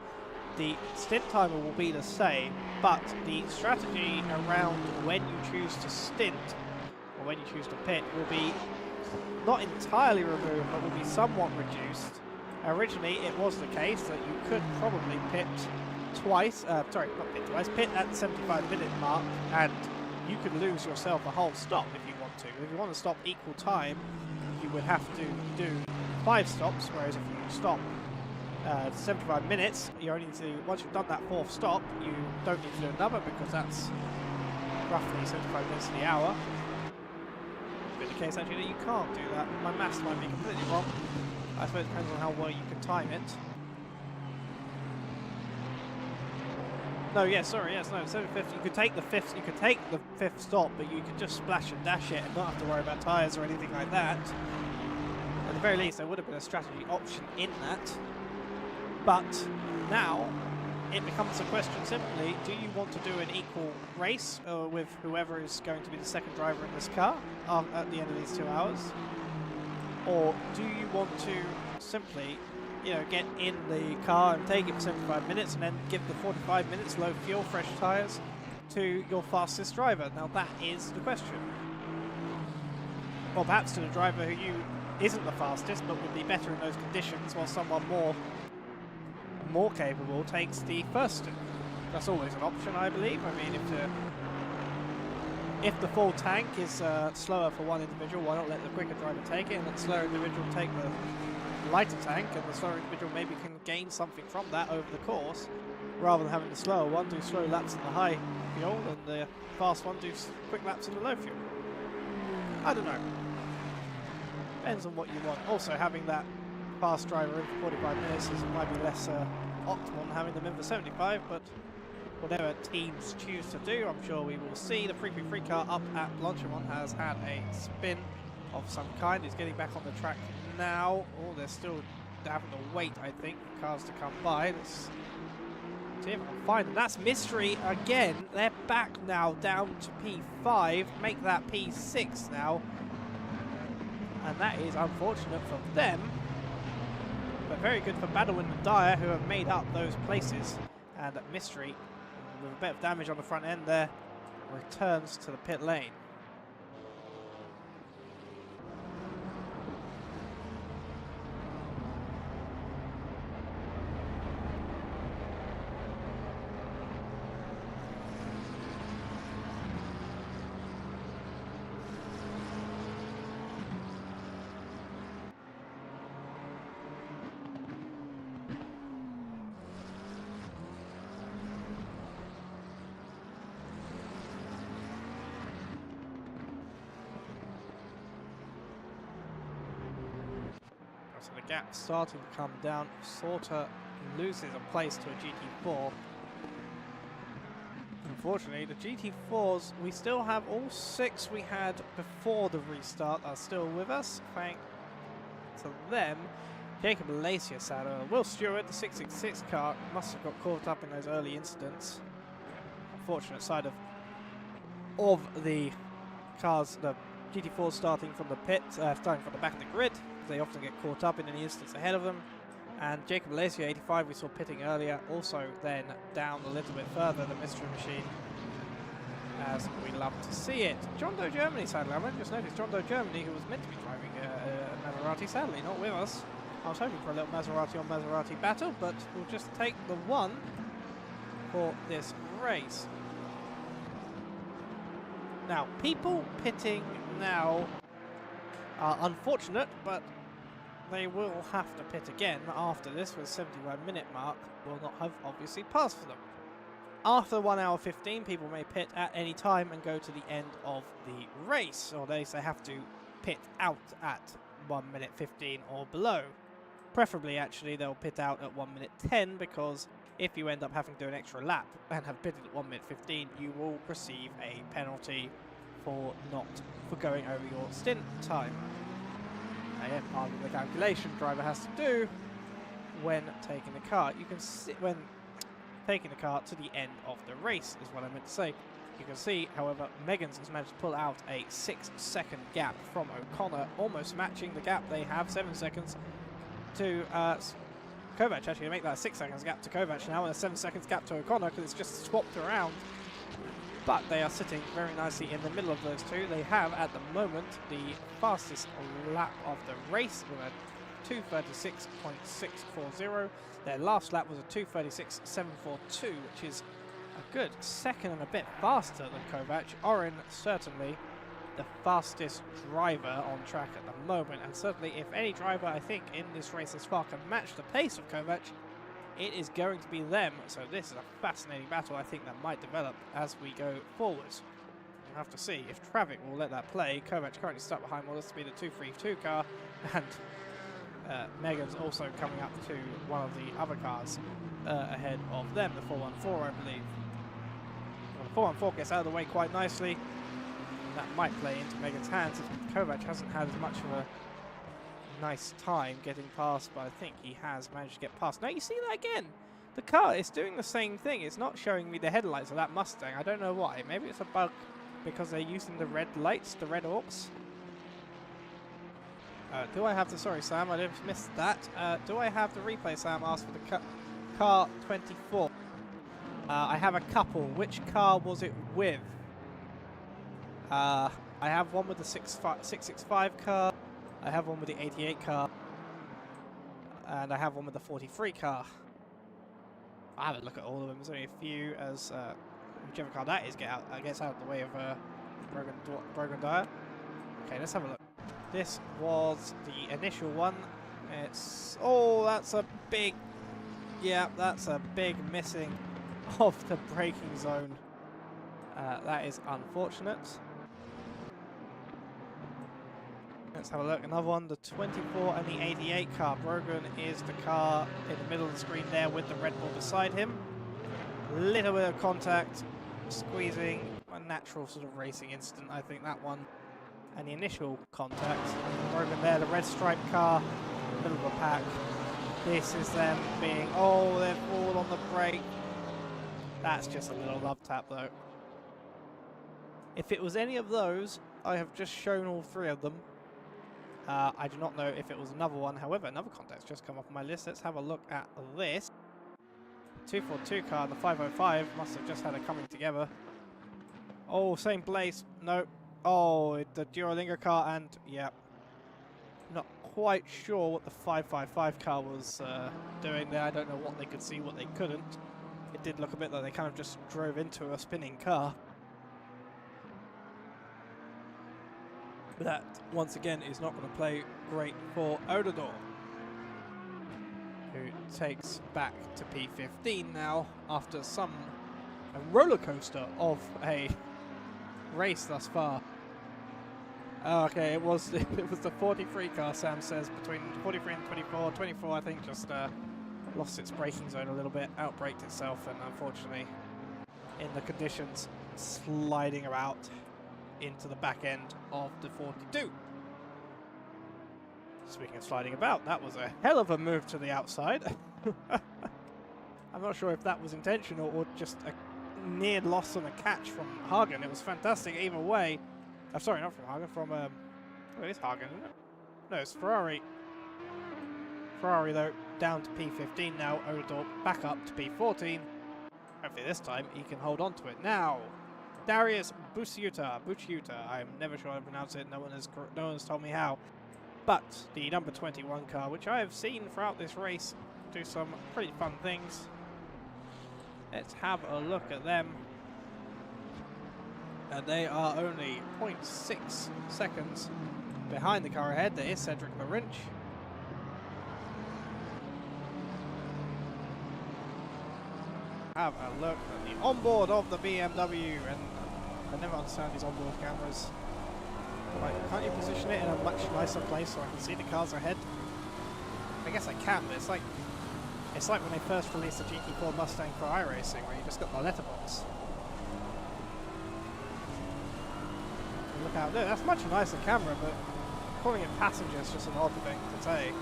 the stint timer will be the same, but the strategy around when you choose to stint or when you choose to pit will be not entirely removed, but will be somewhat reduced. Originally, it was the case that you could probably pit twice, pit at the 75-minute mark, and you could lose yourself a whole stop if you want to. If you want to stop equal time, you would have to do 5 stops, whereas if you stop 75 minutes, you only need to, once you've done that 4th stop, you don't need to do another because that's roughly 75 minutes to the hour. But in the case actually that you can't do that. My maths might be completely wrong. I suppose it depends on how well you can time it. No, yeah, sorry, yes, no, 750. You could take the fifth stop, but you could just splash and dash it and not have to worry about tyres or anything like that. At the very least, there would have been a strategy option in that. But now it becomes a question simply, do you want to do an equal race with whoever is going to be the second driver in this car at the end of these 2 hours? Or do you want to simply, get in the car and take it for 75 minutes and then give the 45 minutes low fuel, fresh tyres to your fastest driver? Now that is the question. Or perhaps to the driver who isn't the fastest but would be better in those conditions, while someone more capable takes the first stint. That's always an option, I believe. I mean, if the full tank is slower for one individual, why not let the quicker driver take it and then the slower individual take the lighter tank, and the slower individual maybe can gain something from that over the course, rather than having the slower one do slow laps in the high fuel and the fast one do quick laps in the low fuel. I don't know. Depends on what you want. Also, having that fast driver in for 45 minutes might be less optimal than having them in for 75, but whatever teams choose to do, I'm sure we will see. The 333 car up at Blanchimont has had a spin of some kind. He's getting back on the track now. Oh, they're still having to wait, I think, for cars to come by. Let's see if I can find them. That's Mystery again. They're back now down to P5. Make that P6 now. And that is unfortunate for them, but very good for Badalwin and Dyer, who have made up those places. And Mystery, with a bit of damage on the front end there, returns to the pit lane. So the gap starting to come down. Sorter loses a place to a GT4. Unfortunately, the GT4s, we still have all 6 we had before the restart are still with us. to them. Jacob Lacey sadly. Will Stewart, the 666 car, must have got caught up in those early incidents. Unfortunate side of the cars, the GT4 starting from the pit, starting from the back of the grid. They often get caught up in any instance ahead of them. And Jacob Lacey, 85, we saw pitting earlier, also then down a little bit further, the Mystery Machine, as we love to see it. John Doe Germany, sadly, I just noticed John Doe Germany, who was meant to be driving a Maserati, sadly not with us. I was hoping for a little Maserati on Maserati battle, but we'll just take the one for this race. Now, people pitting now are unfortunate, but they will have to pit again after this, with the 71-minute mark will not have obviously passed for them. After 1 hour 15, people may pit at any time and go to the end of the race, or at least they have to pit out at 1 minute 15 or below. Preferably, actually, they'll pit out at 1 minute 10, because if you end up having to do an extra lap and have pitted at 1 minute 15, you will receive a penalty for going over your stint time. Again, part of the calculation driver has to do when taking the car. You can see when taking the car to the end of the race is what I meant to say. You can see, however, Megan's has managed to pull out a 6-second gap from O'Connor, almost matching the gap they have, 7 seconds to Kovac. Actually, they make that a 6 seconds gap to Kovac now, and a 7 seconds gap to O'Connor, because it's just swapped around. But they are sitting very nicely in the middle of those two. They have, at the moment, the fastest lap of the race with a 2:36.640. Their last lap was a 2:36.742, which is a good second and a bit faster than Kovac. Oren, certainly the fastest driver on track at the moment, and certainly if any driver, I think, in this race as far can match the pace of Kovac, it is going to be them. So this is a fascinating battle, I think, that might develop as we go forwards. We'll have to see if traffic will let that play. Kovac currently stuck behind what looks to be the 232 car, and Megan's also coming up to one of the other cars ahead of them, the 414, I believe. Well, the 414 gets out of the way quite nicely. That might play into Megan's hands if Kovac hasn't had as much of a nice time getting past, but I think he has managed to get past. Now you see that again. The car is doing the same thing. It's not showing me the headlights of that Mustang. I don't know why. Maybe it's a bug because they're using the red lights, the red Orcs. Do I have the... Sorry, Sam, I just missed that. Do I have the replay, Sam asked for the car 24. I have a couple. Which car was it with? I have one with the 665 car. I have one with the 88 car. And I have one with the 43 car. I have a look at all of them. There's only a few as whichever car that is gets out of the way of Brogan Dyer. Okay, let's have a look. This was the initial one. It's... Oh, that's a big... Yeah, that's a big missing of the braking zone. That is unfortunate. Let's have a look. Another one, the 24 and the 88 car. Brogan is the car in the middle of the screen there with the Red Bull beside him. Little bit of contact, squeezing, a natural sort of racing incident, I think, that one. And the initial contact. Brogan there, the red striped car, middle of the pack. This is them being... Oh, they've fallen on the brake. That's just a little love tap, though. If it was any of those, I have just shown all three of them. I do not know if it was another one. However, another contact's just come up on my list. Let's have a look at this. 242 car and the 505 must have just had it coming together. Oh, same place. No. Oh, the Duolingo car and... Yeah. Not quite sure what the 555 car was doing there. I don't know what they could see, what they couldn't. It did look a bit like they kind of just drove into a spinning car. But that, once again, is not going to play great for Odador, who takes back to P15 now after a roller coaster of a race thus far. Okay, it was the 43 car, Sam says, between 43 and 24. 24, I think, just lost its braking zone a little bit, outbraked itself, and unfortunately, in the conditions, sliding about into the back end of the 42. Speaking of sliding about, that was a hell of a move to the outside. I'm not sure if that was intentional or just a near loss on a catch from Hagen. It was fantastic either way. I'm sorry, not from Hagen, from oh, it is Hagen, isn't it? No, it's Ferrari. Ferrari though, down to P15 now. Odor back up to P14. Hopefully this time he can hold on to it. Now, Darius Buciuta. I'm never sure how to pronounce it. No one has told me how. But the number 21 car, which I have seen throughout this race do some pretty fun things. Let's have a look at them. And they are only 0.6 seconds behind the car ahead. There is Cedric Larinch. Have a look at the onboard of the BMW, and I never understand these onboard cameras. Like, can't you position it in a much nicer place so I can see the cars ahead? I guess I can, but it's like when they first released the GT4 Mustang for iRacing, where you just got the letterbox. Look out there, that's a much nicer camera, but calling it passenger is just an odd thing to say.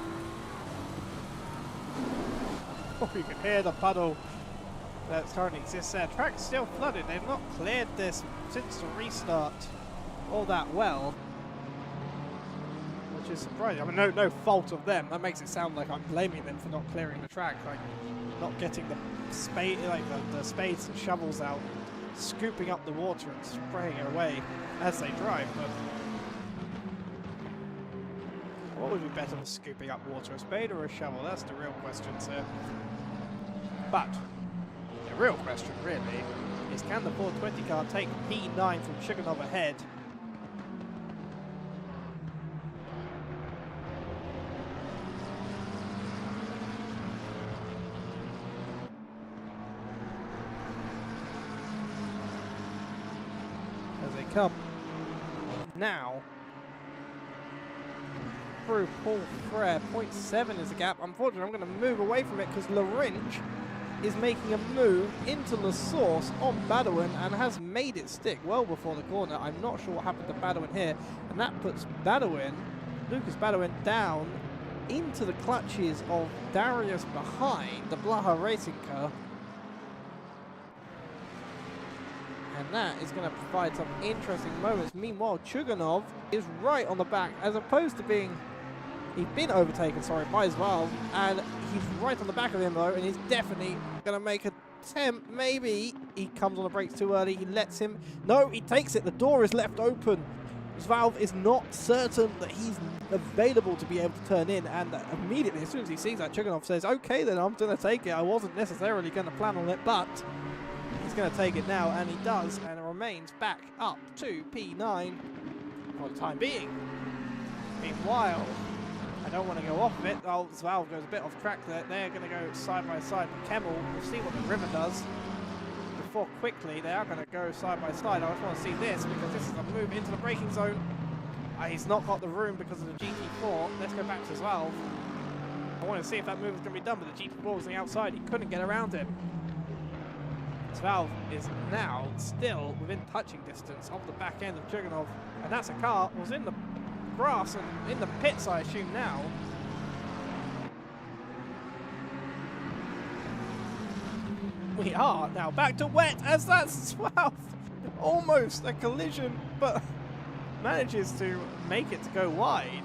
Oh, you can hear the puddle that currently exists there. Track's still flooded. They've not cleared this since the restart all that well, which is surprising. I mean, no fault of them. That makes it sound like I'm blaming them for not clearing the track, like not getting the the spades and shovels out, scooping up the water and spraying it away as they drive. But what would be better for scooping up water, a spade or a shovel? That's the real question, sir. But the real question, really, is can the 420 car take P9 from Chickenov ahead? As they come now through Paul Frere, 0.7 is the gap. Unfortunately, I'm going to move away from it because Larinch is making a move into the source on Badouin and has made it stick well before the corner. I'm not sure what happened to Badouin here, and that puts Badouin, Lucas Badouin, down into the clutches of Darius behind the Blaha Racing car. And that is going to provide some interesting moments. Meanwhile, Chuganov is right on the back, as opposed to being... He's been overtaken, sorry, by Zval, and he's right on the back of him, though, and he's definitely going to make an attempt. Maybe he comes on the brakes too early. He lets him... No, he takes it. The door is left open. Zval is not certain that he's available to be able to turn in, and immediately, as soon as he sees that, Chuganov says, okay, then I'm going to take it. I wasn't necessarily going to plan on it, but he's going to take it now, and he does, and it remains back up to P9 for the time being. Meanwhile, I don't want to go off of it. Oh, Zval goes a bit off track there. They're going to go side by side. But Kemmel, we'll see what the river does. Before quickly, they are going to go side by side. I just want to see this because this is a move into the braking zone. He's not got the room because of the GT4. Let's go back to Zval. I want to see if that move is going to be done, but the GT4 was on the outside. He couldn't get around him. Zval is now still within touching distance of the back end of Chuganov, and that's a car was in the grass and in the pits, I assume now. We are now back to wet as that's 12. Almost a collision, but manages to make it to go wide.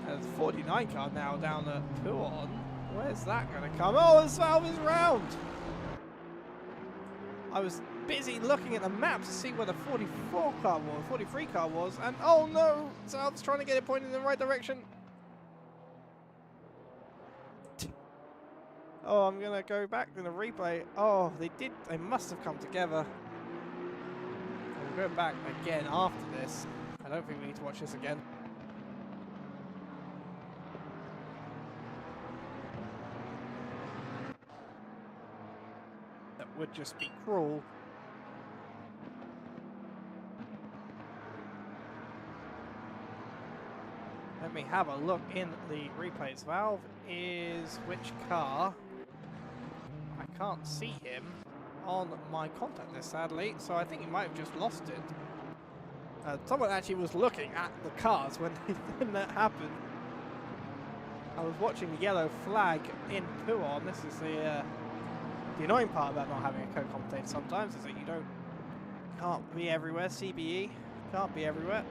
As 49 car now down at Puon. Where's that going to come? Oh, the Zval is round. I was busy looking at the map to see where the 44 car was, 43 car was, and oh no, Zval's trying to get it pointed in the right direction. Oh, I'm gonna go back to the replay. Oh, they must have come together. We'll go back again after this. I don't think we need to watch this again. That would just be cruel. Let me have a look in the replays. Valve is which car? I can't see him on my contact list, sadly, so I think he might have just lost it. Someone actually was looking at the cars when that happened. I was watching the yellow flag in Puon. This is the annoying part about not having a co-commentator sometimes, is that you can't be everywhere. CBE can't be everywhere.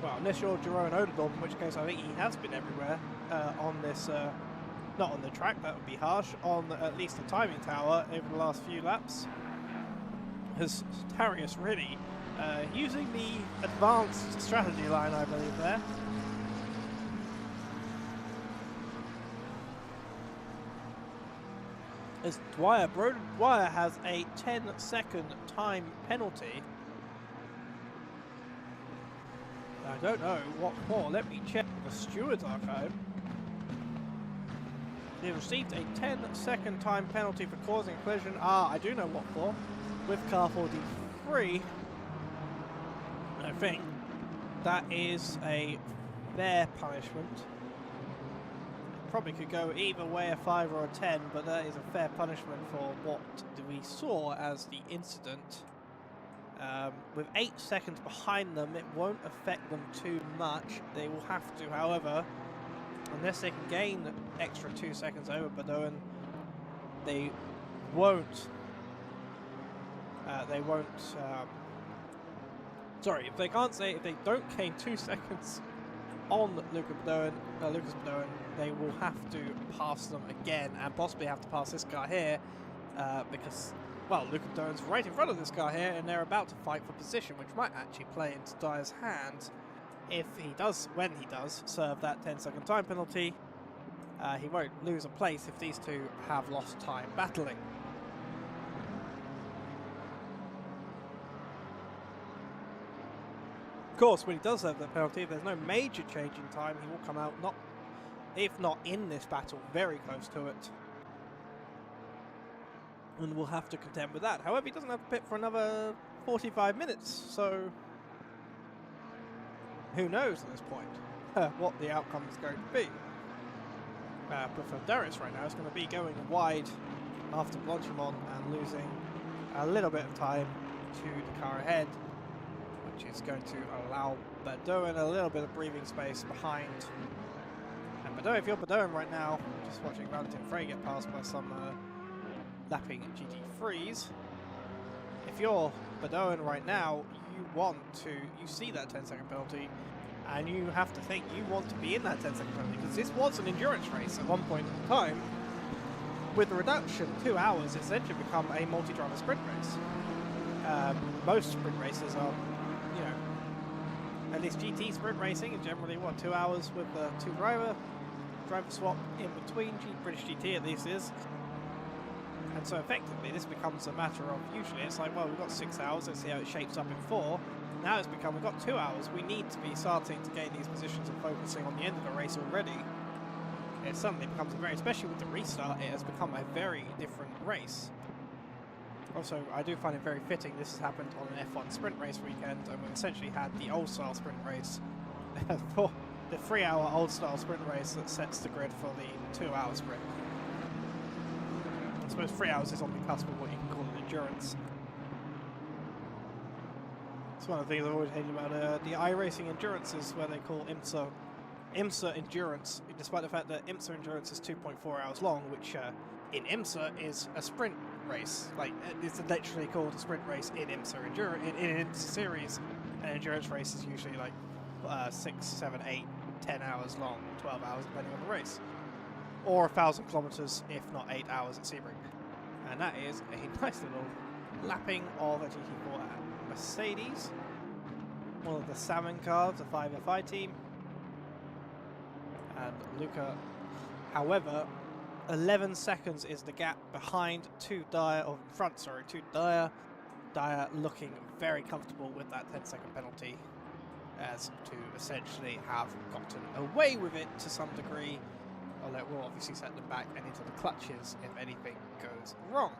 Well, unless you're Jerome Odedorp, in which case I think he has been everywhere on this, not on the track, that would be harsh, on at least the timing tower over the last few laps. As Darius really using the advanced strategy line, I believe, there. As Broden Dwyer has a 10-second time penalty. I don't know what for. Let me check the steward's archive. He received a 10-second time penalty for causing a collision. I do know what for. With car 43. I think that is a fair punishment. Probably could go either way, a 5 or a 10, but that is a fair punishment for what we saw as the incident. With 8 seconds behind them, it won't affect them too much. They will have to, however, unless they can gain extra 2 seconds over Badoen, they won't. Sorry, if they don't gain 2 seconds on Lucas Badoen, they will have to pass them again, and possibly have to pass this guy here, because, well, Lucas Badoen's right in front of this guy here, and they're about to fight for position, which might actually play into Dyer's hands if he does, when he does, serve that 10-second time penalty. He won't lose a place if these two have lost time battling. Of course, when he does have that penalty, if there's no major change in time, he will come out, if not in this battle, very close to it. And we'll have to contend with that. However, he doesn't have to pit for another 45 minutes, so who knows at this point what the outcome is going to be. But for Darius right now, it's going to be going wide after Blanchimont and losing a little bit of time to the car ahead, which is going to allow Badoen a little bit of breathing space behind. And Badoen, if you're Badoen right now, just watching Valentin Frey get passed by some lapping GT3s. If you're Badoen right now, you see that 10-second penalty, and you have to think you want to be in that 10-second penalty, because this was an endurance race at one point in time. With the reduction, 2 hours, it's essentially become a multi-driver sprint race. Most sprint races are, you know, at least GT sprint racing is generally, 2 hours with the driver swap in between. British GT at least is. And so effectively this becomes a matter of, usually it's like, well, we've got 6 hours, let's see how it shapes up in 4. Now it's become, we've got 2 hours, we need to be starting to gain these positions and focusing on the end of the race already. It suddenly becomes especially with the restart, it has become a very different race. Also, I do find it very fitting this has happened on an F1 sprint race weekend, and we've essentially had the old style sprint race for the 3-hour old style sprint race that sets the grid for the 2-hour sprint. I suppose 3 hours is on the cusp of what you can call an endurance. It's one of the things I've always hated about the iRacing endurances, where they call IMSA endurance, despite the fact that IMSA endurance is 2.4 hours long, which in IMSA is a sprint race. Like, it's literally called a sprint race in IMSA in IMSA series. An endurance race is usually like 6, 7, 8, 10 hours long, 12 hours depending on the race. Or 1,000 kilometers, if not 8 hours at Sebring. And that is a nice little lapping of a GT4 at Mercedes. One of the Salmon cars, the 5FI team. And Luca, however, 11 seconds is the gap behind to Dyer, or in front, sorry, to Dyer. Dyer looking very comfortable with that 10-second penalty, as to essentially have gotten away with it to some degree. Although it will obviously set them back and into the clutches if anything goes wrong.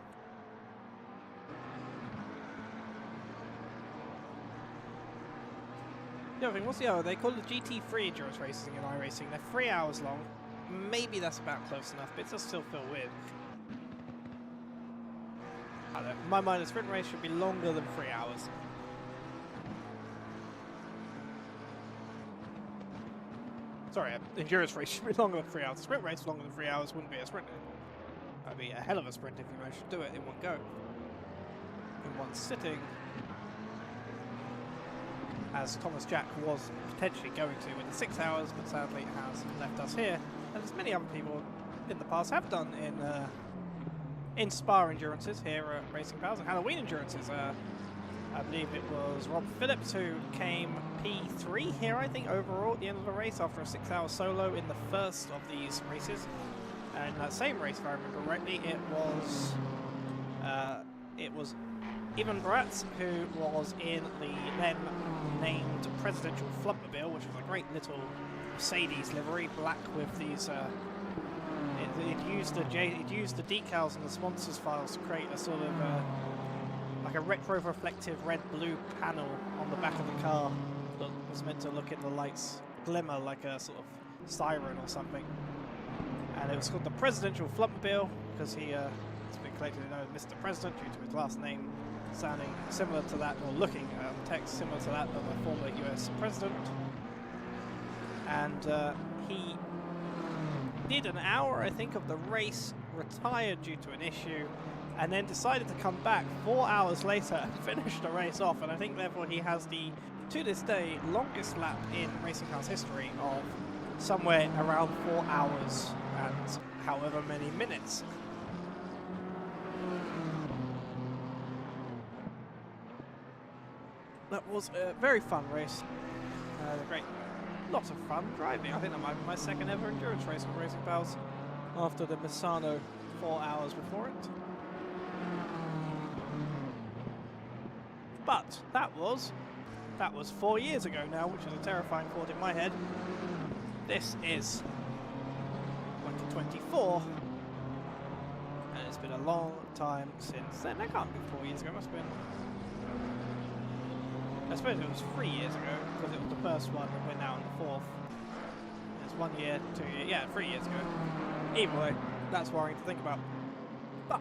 The other thing, what's the other? They call it GT3 endurance racing in iRacing. They're 3 hours long. maybe that's about close enough, but it does still feel weird. I don't know, in my mind, a sprint race should be longer than 3 hours. Sorry, an endurance race should be longer than 3 hours. A sprint race longer than 3 hours wouldn't be a sprint. That'd be a hell of a sprint if you managed to do it in one go. In one sitting. As Thomas Jack was potentially going to with the 6 hours, but sadly has left us here. And as many other people in the past have done in Spa endurances here at Racing Pals and Halloween endurances. I believe it was Rob Phillips who came P3 here, I think, overall at the end of the race after a 6-hour solo in the first of these races. And in that same race, if I remember rightly, it was Ivan Bratz who was in the then named presidential Flumpmobile, which was a great little Mercedes livery, black with these. It used the decals and the sponsors files to create a sort of like a retro-reflective red-blue panel on the back of the car that was meant to look in the lights glimmer like a sort of siren or something. And it was called the presidential Flumpmobile because he has been collectively known as Mr. President due to his last name sounding similar to that, or looking at the text similar to that of a former US president. And he did an hour, I think, of the race, retired due to an issue, and then decided to come back 4 hours later and finish the race off. And I think therefore he has the, to this day, longest lap in Racing Cars history of somewhere around 4 hours and however many minutes. That was a very fun race. Great, lots of fun driving. I think that might be my second ever endurance race with Racing Pals after the Misano 4 hours before it. But that was 4 years ago now, which is a terrifying thought in my head. This is 2024, and it's been a long time since then. That can't be 4 years ago, it must have been. I suppose it was 3 years ago, because it was the first one and we're now in the fourth. It's 1 year, 2 years, yeah, 3 years ago. Either way, that's worrying to think about. But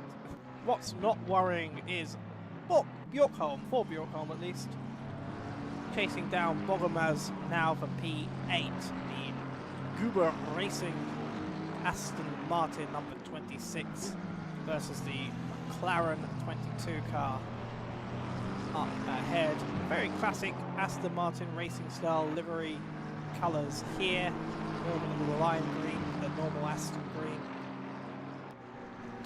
what's not worrying is Bjorkholm, for Bjorkholm at least, chasing down Bogomaz now for P8, the Guber Racing Aston Martin number 26 versus the McLaren 22 car. Up ahead, very classic Aston Martin racing style livery colours here. Normal lime green, the normal Aston green.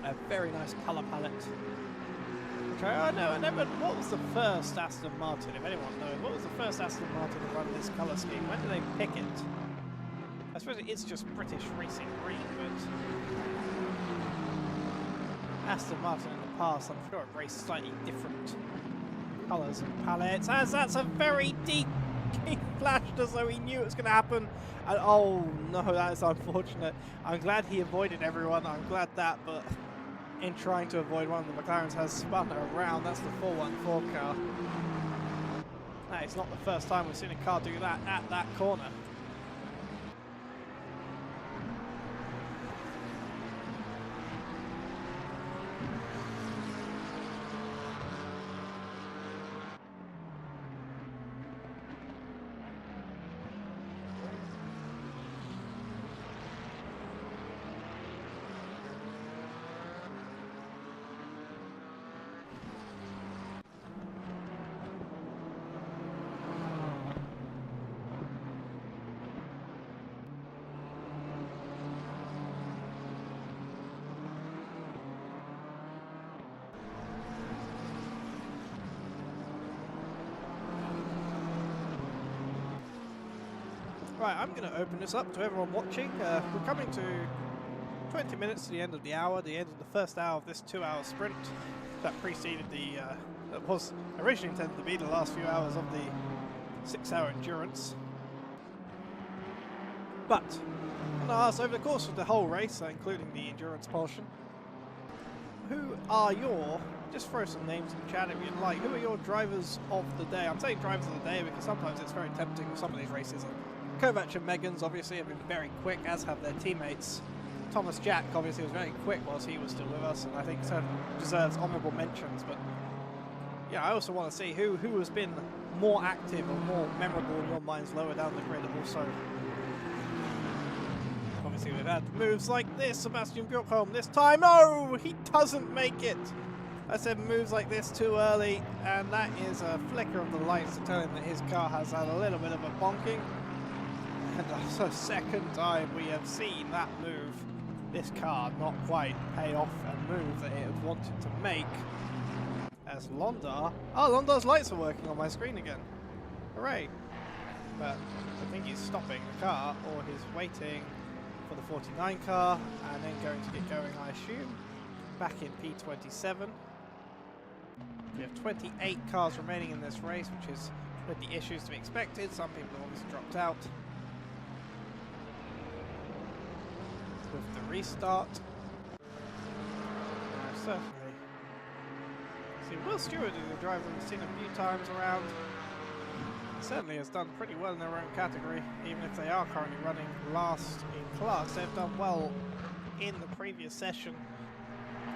A very nice colour palette. Which I never. What was the first Aston Martin? If anyone knows, what was the first Aston Martin to run this colour scheme? When did they pick it? I suppose it is just British racing green, but Aston Martin in the past, I'm sure it raced slightly different colours and palettes, as that's a very deep kick flashed as though he knew it was going to happen, and oh no, that is unfortunate. I'm glad he avoided everyone, I'm glad that, but in trying to avoid one of the McLarens has spun around. That's the 414 car. That is not the first time we've seen a car do that at that corner. Right, I'm going to open this up to everyone watching. We're coming to 20 minutes to the end of the hour, the end of the first hour of this 2-hour sprint that preceded the, that was originally intended to be the last few hours of the 6-hour endurance. But, I'm going to ask, over the course of the whole race, including the endurance portion, who are your, just throw some names in the chat if you'd like, who are your drivers of the day? I'm saying drivers of the day because sometimes it's very tempting with some of these races. Kovac and Meggans obviously have been very quick, as have their teammates. Thomas Jack obviously was very quick whilst he was still with us, and I think certainly deserves honourable mentions. But yeah, I also want to see who has been more active or more memorable in your minds lower down the grid also. Obviously we've had moves like this, Sebastian Bjorkholm this time. No, he doesn't make it. I said moves like this too early, and that is a flicker of the lights to tell him that his car has had a little bit of a bonking. And that's the second time we have seen that move, this car not quite pay off and move that it had wanted to make. As Londar's lights are working on my screen again. Hooray. But I think he's stopping the car, or he's waiting for the 49 car, and then going to get going, I assume. Back in P27. We have 28 cars remaining in this race, which is with the issues to be expected. Some people have obviously dropped out. With the restart. Certainly. See, Will Stewart is a driver we've seen a few times around. Certainly has done pretty well in their own category, even if they are currently running last in class. They've done well in the previous session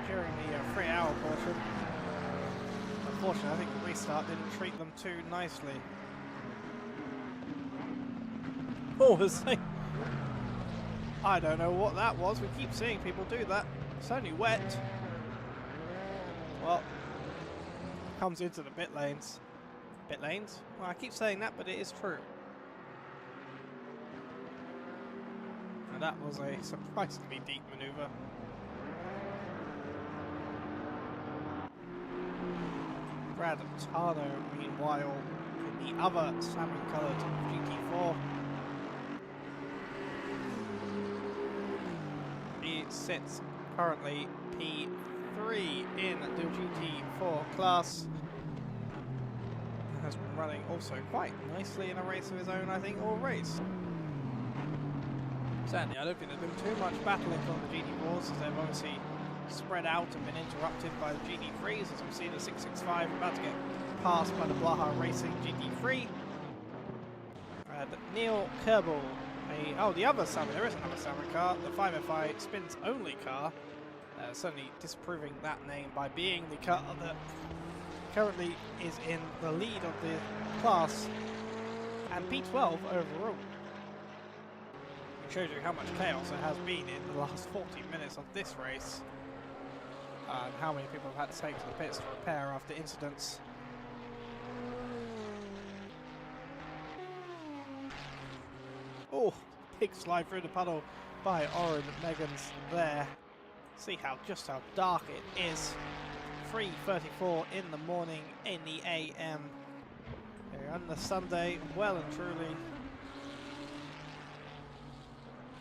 during the 3-hour portion. Unfortunately, I think the restart didn't treat them too nicely. Oh, I don't know what that was. We keep seeing people do that. It's only wet. Well, comes into the pit lanes. Pit lanes? Well, I keep saying that, but it is true. And that was a surprisingly deep maneuver. Brad Tano, meanwhile, in the other salmon-coloured GT4. He sits currently P3 in the GT4 class. Has been running also quite nicely in a race of his own, I think, all race. Certainly, I don't think there's been too much battling on the GT4s, as they've obviously spread out and been interrupted by the GT3s, as we see the 665 about to get passed by the Blaha Racing GT3. And Neil Kerbal, the other Salmon, there is another Salmon car, the 5FI spins only car, certainly disproving that name by being the car that currently is in the lead of the class, and P12 overall. It shows you how much chaos there has been in the last 40 minutes of this race, and how many people have had to take to the pits to repair after incidents. Oh, big slide through the puddle by Oren Meggans there. See just how dark it is. 3:34 in the morning in the AM. Here on the Sunday, well and truly.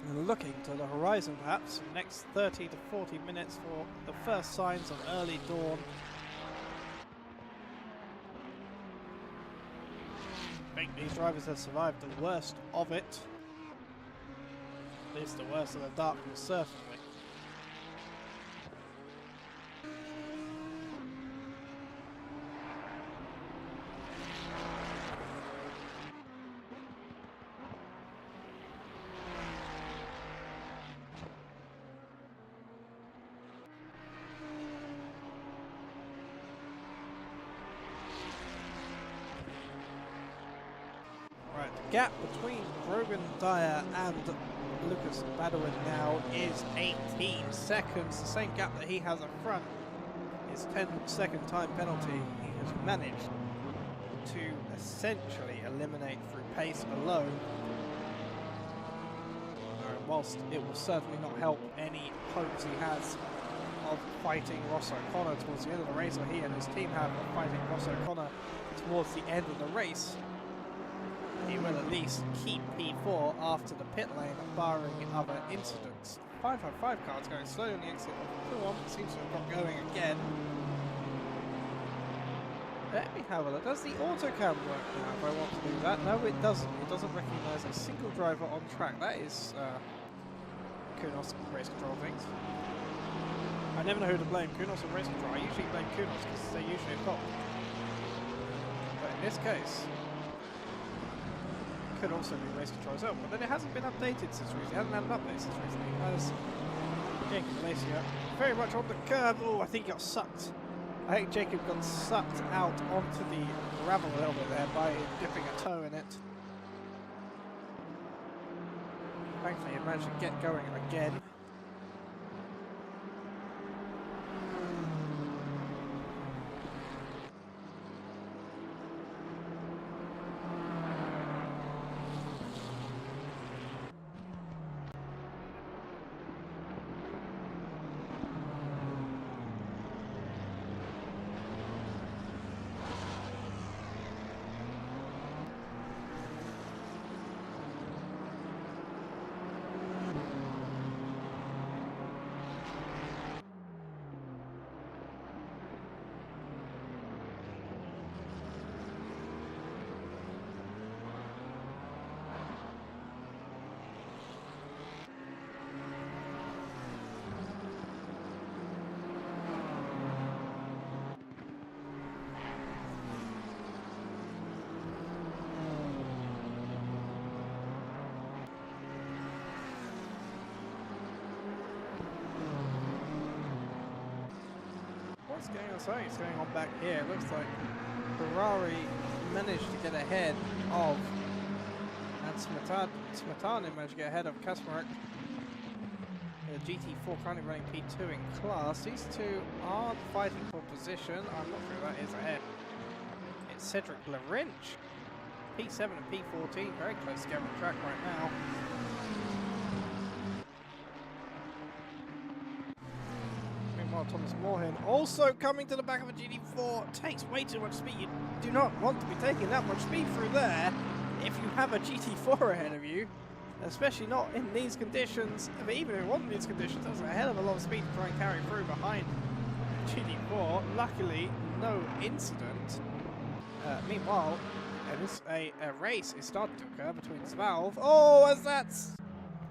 And looking to the horizon perhaps, next 30 to 40 minutes for the first signs of early dawn. I think these drivers have survived the worst of it. At least the worst of the darkness, certainly. Gap between Brogan Dyer and Lucas Badawin now is 18 seconds, the same gap that he has up front. His 10-second time penalty he has managed to essentially eliminate through pace alone. Whilst it will certainly not help any hopes he has of fighting Ross O'Connor towards the end of the race, or he and his team have of fighting Ross O'Connor towards the end of the race. He will at least keep P4 after the pit lane, barring other incidents. 555 cars going slowly on the exit of the 2-1, seems to have got going again. Let me have a look. Does the autocam work now if I want to do that? No, it doesn't. It doesn't recognise a single driver on track. That is Kunos race control things. I never know who to blame, Kunos or race control. I usually blame Kunos because they're usually at fault. But in this case, could also be race control as well, but then it hasn't been updated since recently. It hasn't had an update since recently. As Jacob Lacey very much on the curb. Oh, I think he got sucked. I think Jacob got sucked out onto the gravel a little bit there by dipping a toe in it. Thankfully, he managed to get going again. What's going on? Sorry, it's going on back here. It looks like Ferrari managed to get ahead of, and Smetana managed to get ahead of Kaczmarek. The GT4 currently running P2 in class. These two are fighting for position. I'm not sure that is ahead. It's Cedric Larinch, P7 and P14, very close together on the track right now. Thomas Moorhen also coming to the back of a GT4, takes way too much speed. You do not want to be taking that much speed through there if you have a GT4 ahead of you, especially not in these conditions. I mean, even if it wasn't these conditions, that's a hell of a lot of speed to try and carry through behind GT4. Luckily, no incident. Meanwhile, a race is starting to occur between Valve. Oh, as that's...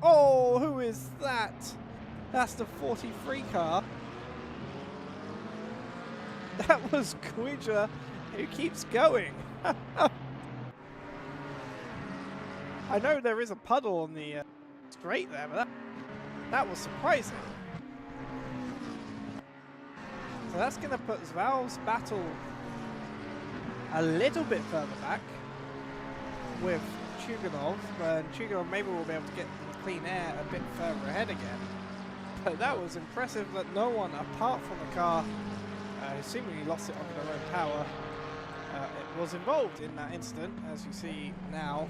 Oh, who is that? That's the 43 car. That was Quidja, who keeps going. I know there is a puddle on the straight there, but that was surprising. So that's going to put Valve's battle a little bit further back with Chuganov, and Chuganov maybe will be able to get the clean air a bit further ahead again. But that was impressive that no one apart from the car who seemingly lost it under their own power it was involved in that incident, as you see now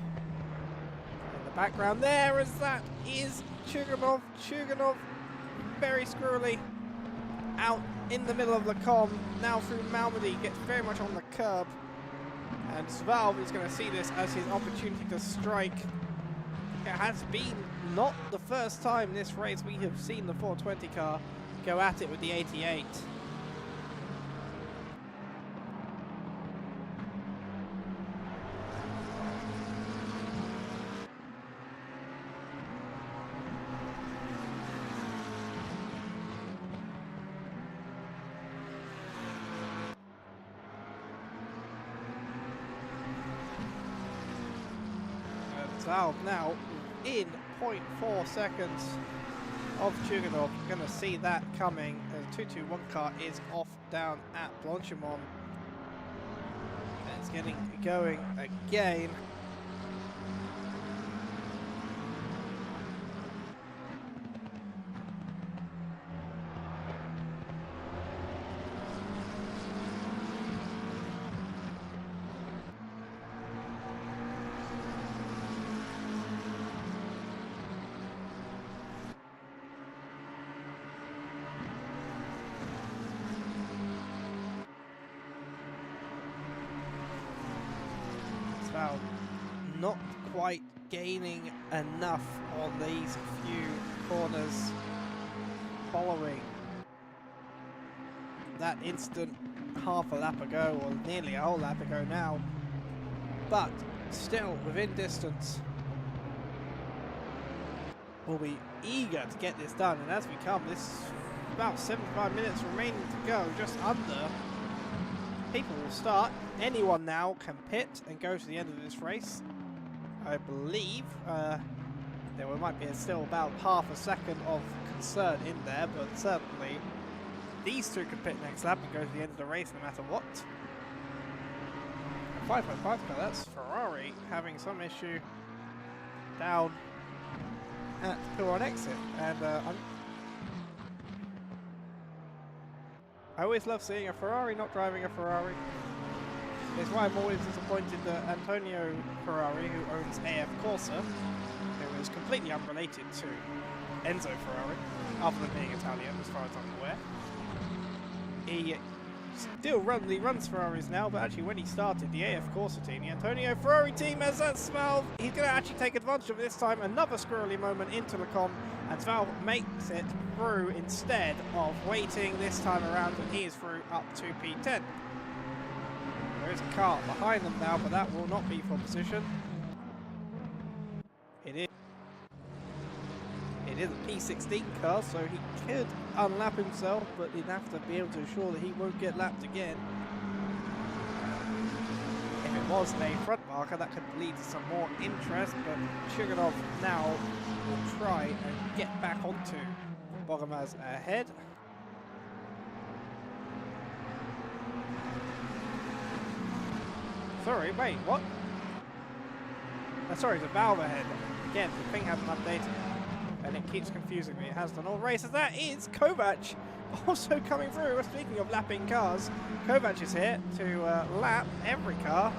in the background there, as that is Chuganov. Chuganov very squirrely out in the middle of the now through Malmedy, gets very much on the curb, and Valve is going to see this as his opportunity to strike. It has been not the first time this race we have seen the 420 car go at it with the 88. Valve now in 0.4 seconds of Chuganov. Going to see that coming. The 221 car is off down at Blanchimont. It's getting going again. Not quite gaining enough on these few corners following that incident half a lap ago, or nearly a whole lap ago now, but still within distance. Will be eager to get this done, and as we come, this is about 75 minutes remaining to go, just under. People will start. Anyone now can pit and go to the end of this race. I believe. There might be still about half a second of concern in there, but certainly these two can pit next lap and go to the end of the race no matter what. 5.5 car, that's Ferrari having some issue down at the on exit, and I always love seeing a Ferrari not driving a Ferrari. It's why I'm always disappointed that Antonio Ferrari, who owns AF Corsa, who is completely unrelated to Enzo Ferrari, other than being Italian as far as I'm aware. He still runs Ferraris now, but actually when he started the AF Corsa team, the Antonio Ferrari team has that Svalve. He's going to actually take advantage of this time. Another squirrely moment into the com, and Svalve makes it through instead of waiting this time around, and he is through up to P10. There is a car behind them now, but that will not be for position. It is a P16 car, so he could unlap himself, but he'd have to be able to ensure that he won't get lapped again. If it was a front marker, that could lead to some more interest, but Checkered now will try and get back onto Bogomaz ahead. Sorry, wait, what? Sorry, it's a valve ahead. Again, the thing hasn't updated, and it keeps confusing me. It has done all races. That is Kovac also coming through. Speaking of lapping cars, Kovac is here to lap every car.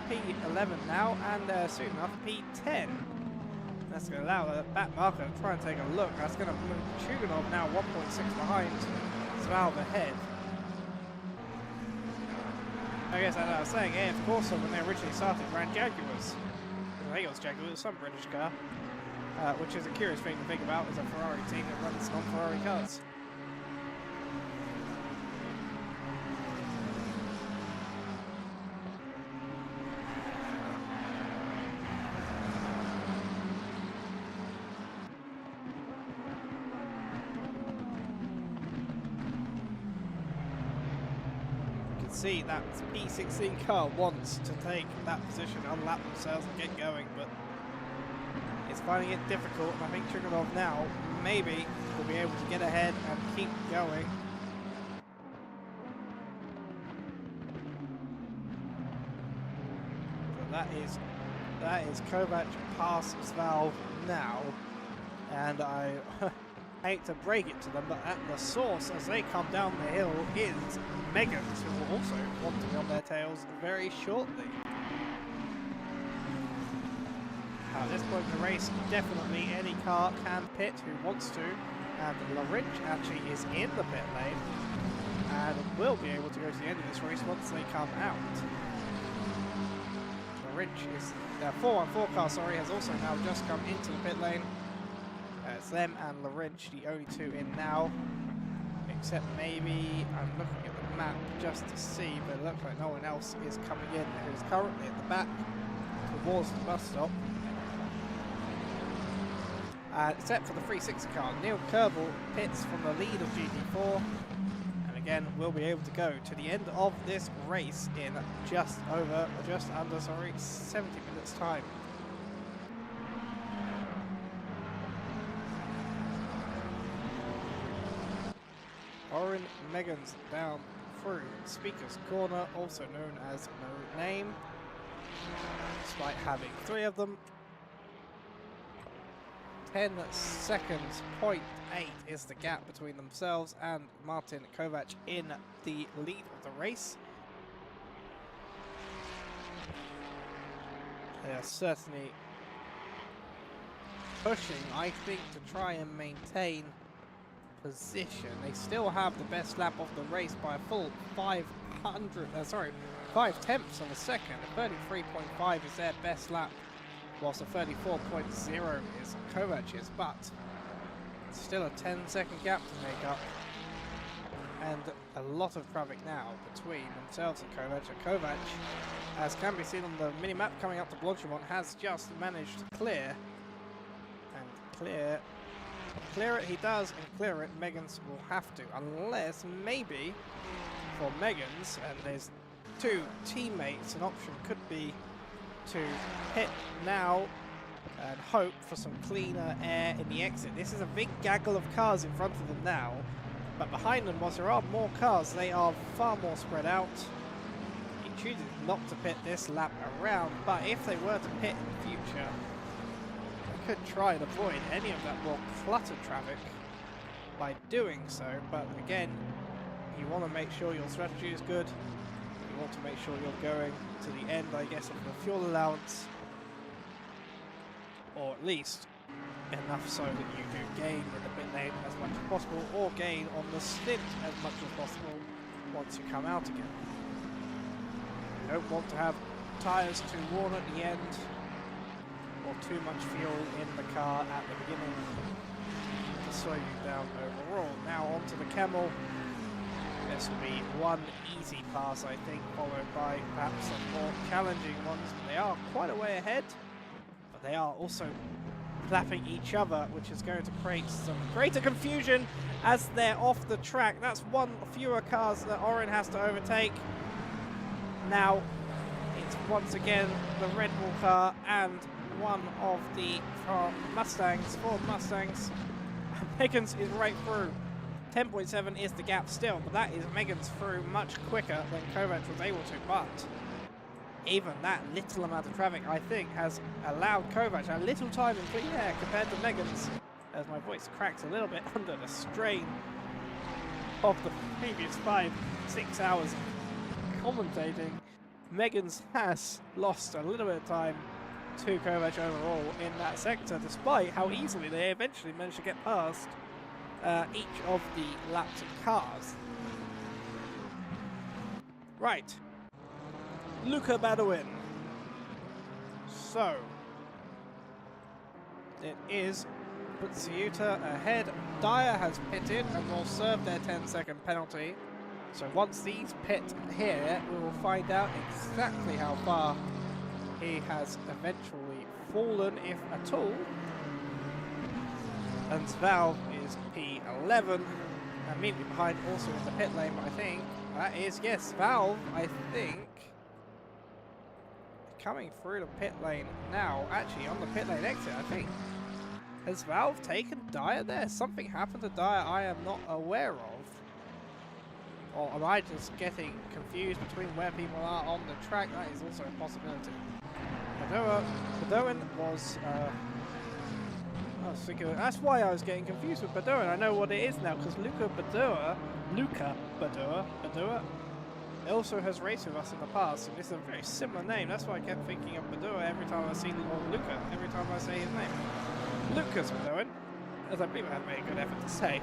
P11 now, and soon enough P10. That's going to allow the back marker to try and take a look. That's going to move Chuganov now 1.6 behind, Svalve ahead. I guess as I was saying, AF Corsa, when they originally started, ran Jaguars. I think it was Jaguars, some British car. Which is a curious thing to think about as a Ferrari team that runs non-Ferrari cars. You can see that P16 car wants to take that position, unlap themselves and get going, but it's finding it difficult, and I think Checkered now maybe will be able to get ahead and keep going. So that is Kovac past Svalve now, and I hate to break it to them, but at the source as they come down the hill is Megans, who will also want to be on their tails very shortly. At this point in the race, definitely any car can pit who wants to, and Larinch actually is in the pit lane and will be able to go to the end of this race once they come out. Larinch is, 414 car, sorry, has also now just come into the pit lane. It's them and Larinch, the only two in now, except maybe, I'm looking at the map just to see, but it looks like no one else is coming in who is currently at the back towards the bus stop. Except for the 360 car, Neil Kerbel pits from the lead of GT4, and again will be able to go to the end of this race in just under 70 minutes time. Oren Megans down through Speaker's Corner, also known as No Name, despite having 3 of them. 10 seconds, 0.8 is the gap between themselves and Martin Kovac in the lead of the race. They are certainly pushing, I think, to try and maintain position. They still have the best lap of the race by a full 5 tenths of a second. 33.5 is their best lap, whilst a 34.0 is Kovac's, but still a 10-second gap to make up, and a lot of traffic now between themselves and Kovac. And Kovac, as can be seen on the mini-map coming up to Blanchimont, has just managed to clear, and clear it he does, and clear it Megans will have to, unless maybe for Megans, and there's 2 teammates, an option could be to pit now and hope for some cleaner air in the exit. This is a big gaggle of cars in front of them now, but behind them, whilst there are more cars, they are far more spread out. He chooses not to pit this lap around, but if they were to pit in the future, they could try and avoid any of that more cluttered traffic by doing so. But again, you want to make sure your strategy is good. You want to make sure you're going to the end, I guess, of the fuel allowance, or at least enough so that you do gain in the pit lane as much as possible, or gain on the stint as much as possible once you come out again. You don't want to have tyres too worn at the end, or too much fuel in the car at the beginning to slow you down overall. Now onto the Camel. This will be one easy pass, I think, followed by perhaps some more challenging ones. They are quite a way ahead, but they are also clapping each other, which is going to create some greater confusion as they're off the track. That's one fewer cars that Oren has to overtake. Now it's once again the Red Bull car and one of the Mustangs, Ford Mustangs. Megan's is right through. 10.7 is the gap still, but that is Megan's through much quicker than Kovac was able to. But even that little amount of traffic, I think, has allowed Kovac a little time in clean air compared to Megan's, as my voice cracks a little bit under the strain of the previous 5-6 hours commentating. Megan's has lost a little bit of time to Kovac overall in that sector, despite how easily they eventually managed to get past each of the laps of cars. Right. Luca Badawin. So, it is Ceuta ahead. Dyer has pitted and will serve their 10-second penalty. So once these pit here, we will find out exactly how far he has eventually fallen, if at all. And Valve is P11, immediately behind, also in the pit lane, I think. That is, yes, Valve, I think, coming through the pit lane now. Actually, on the pit lane exit, I think. Has Valve taken Dyer there? Something happened to Dyer I am not aware of. Or am I just getting confused between where people are on the track? That is also a possibility. Badoin was... I was thinking, that's why I was getting confused with Badoin. I know what it is now, because Luca Badoa also has raced with us in the past, and this is a very similar name. That's why I kept thinking of Badoa every time I see Luca, every time I say his name. Lucas Badoin, as I believe I have made a good effort to say,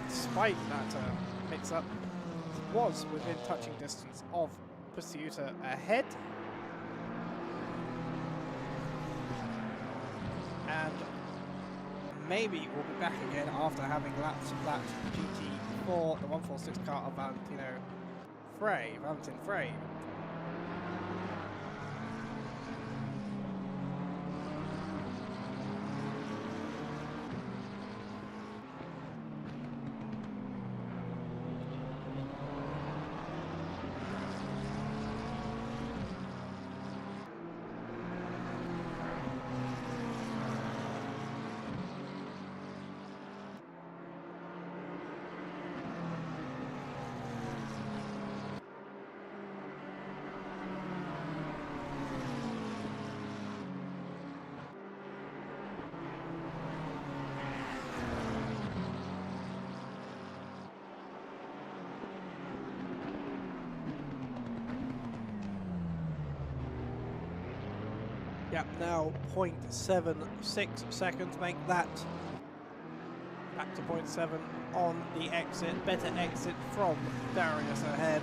despite that mix-up, was within touching distance of Ceuta ahead. And maybe we'll be back again after having lapped GT4, the 146 car of Valentin Frey. Yep, now 0.76 seconds, make that back to 0.7 on the exit. Better exit from Darius ahead.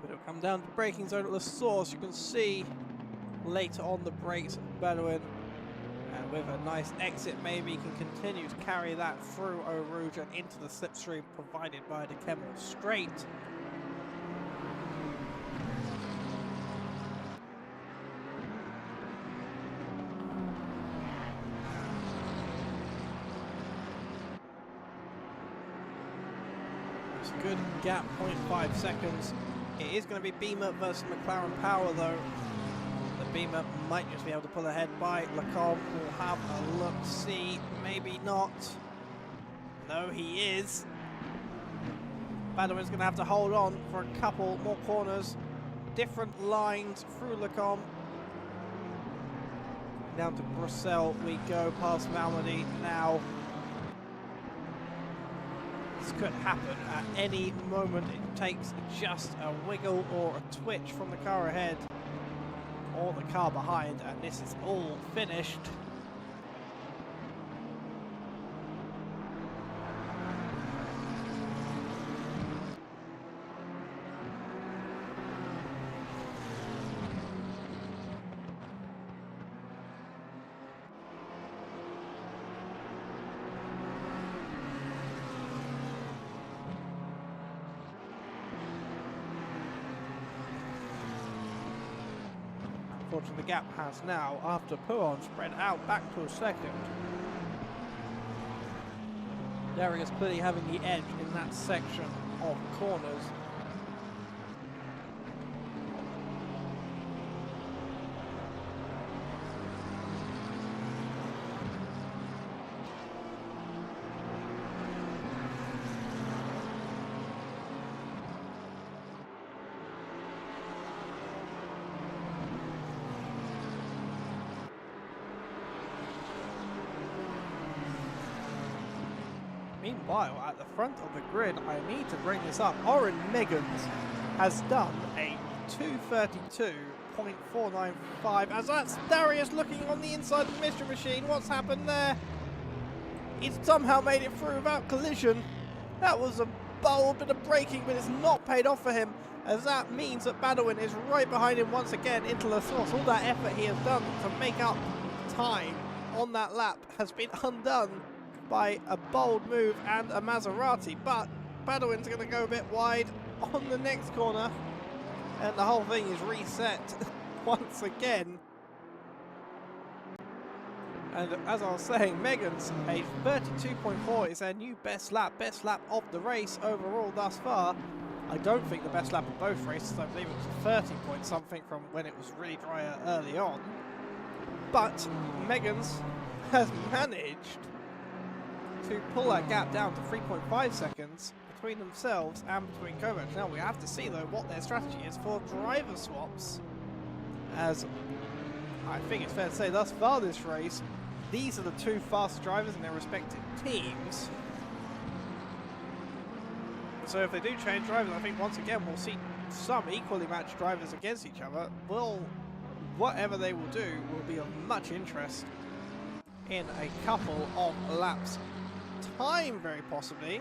But it'll come down to braking zone at the source. You can see later on the brakes of Bedouin. And with a nice exit, maybe he can continue to carry that through Eau Rouge and into the slipstream provided by the Camel straight. Good gap, 0.5 seconds It is going to be Beamer versus McLaren Power though. The Beamer might just be able to pull ahead by Lecombe. We'll have a look, see, maybe not. No, he is. Badawin's going to have to hold on for a couple more corners. Different lines through Lecombe. Down to Bruxelles we go, past Malmedy now. This could happen at any moment. It takes just a wiggle or a twitch from the car ahead or the car behind, and this is all finished. Unfortunately, the gap has now, after Pouron, spread out back to a second. Darius clearly having the edge in that section of corners. Meanwhile, at the front of the grid, I need to bring this up. Oren Meggans has done a 232.495, as that's Darius looking on the inside of the mystery machine. What's happened there? He's somehow made it through without collision. That was a bold bit of braking, but it's not paid off for him, as that means that Badawin is right behind him once again into the source. All that effort he has done to make up time on that lap has been undone by a bold move and a Maserati, but Badawin's going to go a bit wide on the next corner, and the whole thing is reset once again. And as I was saying, Meggans, a 32.4 is their new best lap of the race overall thus far. I don't think the best lap of both races. I believe it was 30 point something from when it was really drier early on. But Meggans has managed to pull that gap down to 3.5 seconds between themselves and between Kovac. Now we have to see though what their strategy is for driver swaps, as I think it's fair to say thus far this race, these are the two fastest drivers in their respective teams. So if they do change drivers, I think once again we'll see some equally matched drivers against each other. Whatever they will do will be of much interest in a couple of laps time, very possibly.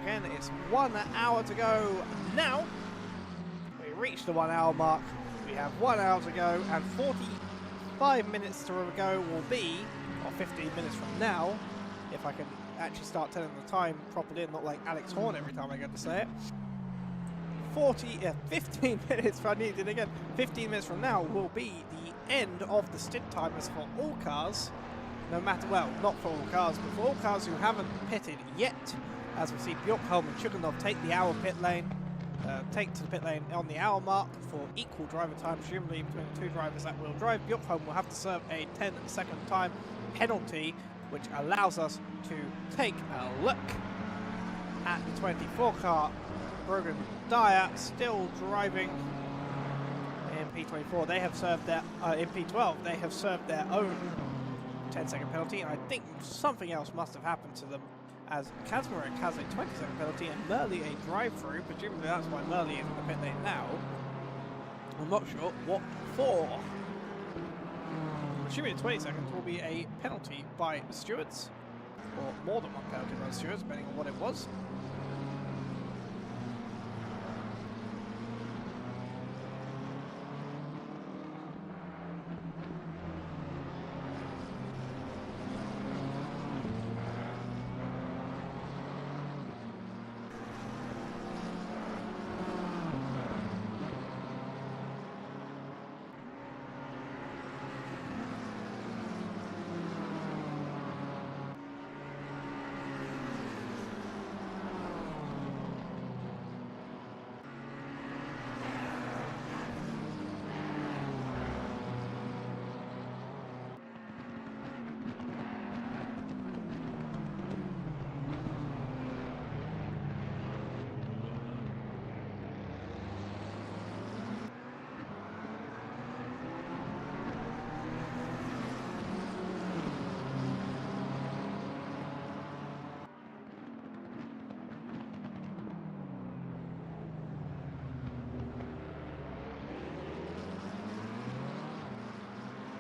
Again, it's 1 hour to go now. We reached the 1 hour mark. We have 1 hour to go, and 45 minutes to go will be, or 15 minutes from now, if I can actually start telling the time properly and not like Alex Horn every time I get to say it. 15 minutes, if I need it again, 15 minutes from now will be the end of the stint timers for all cars. No matter, well, not for all cars, but for all cars who haven't pitted yet, as we see Bjorkholm and Chukhanov take the hour pit lane, take to the pit lane on the hour mark for equal driver time, presumably between the two drivers that will drive. Bjorkholm will have to serve a 10-second time penalty, which allows us to take a look at the 24 car. Brogan Dyer still driving in P24. They have served their, in P12, they have served their own 10-second penalty. I think something else must have happened to them, as Kazmarek has a 20-second penalty and Merli a drive-through. Presumably that's why Merli is in the pit lane now. I'm not sure what for. Assuming 20 seconds will be a penalty by the stewards, or more than one penalty by the stewards, depending on what it was.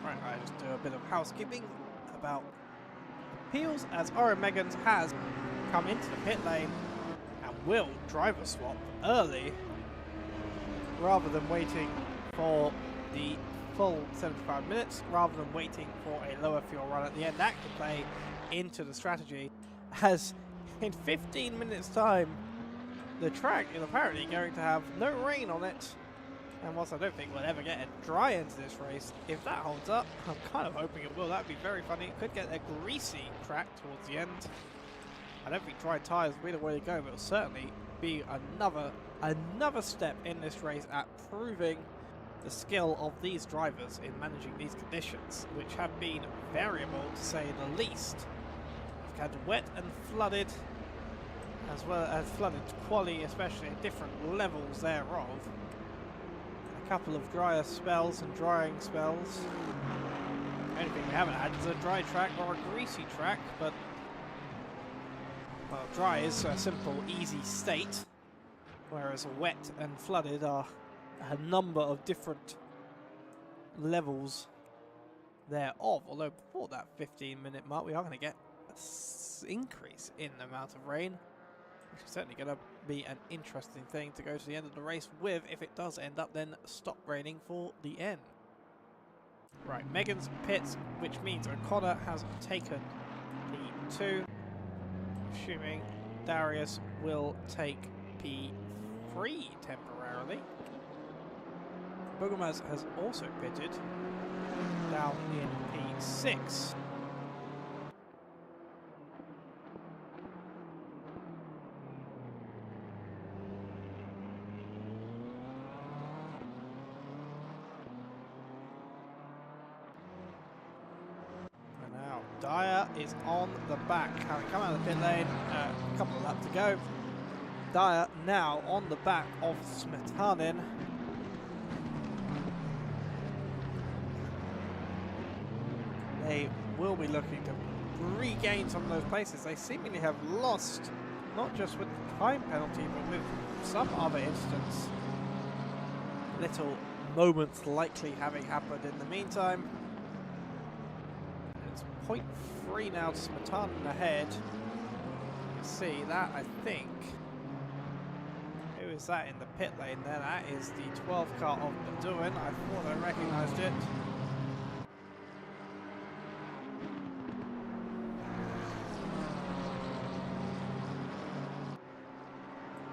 Right, I just do a bit of housekeeping about appeals, as Oren Meggans has come into the pit lane and will driver swap early rather than waiting for the full 75 minutes, rather than waiting for a lower fuel run at the end. That could play into the strategy, as in 15 minutes time the track is apparently going to have no rain on it, and whilst I don't think we'll ever get a dry end to this race, if that holds up, I'm kind of hoping it will. That would be very funny. It could get a greasy track towards the end. I don't think dry tyres will be the way to go, but it'll certainly be another step in this race at proving the skill of these drivers in managing these conditions, which have been variable to say the least. We've had wet and flooded, as well as flooded quali, especially at different levels thereof. A couple of drier spells and drying spells. The only thing we haven't had is a dry track or a greasy track, but well, dry is a simple, easy state, whereas wet and flooded are a number of different levels thereof. Although before that 15-minute mark, we are going to get an increase in the amount of rain, which is certainly going to be an interesting thing to go to the end of the race with, if it does end up then stop raining for the end. Right, Meggans pits, which means O'Connor has taken P2, assuming Darius will take P3 temporarily. Bugumaz has also pitted down in P6. And now Dyer is on the back, having come out of the pit lane, a couple of laps to go. Dyer now on the back of Smetanin. They will be looking to regain some of those places. They seemingly have lost, not just with the time penalty, but with some other instance. Little moments likely having happened in the meantime. It's 0.3 now to Smetanin ahead. You can see that, I think. Who is that in the pit lane there? That is the 12 car of Bedouin. I thought I recognised it.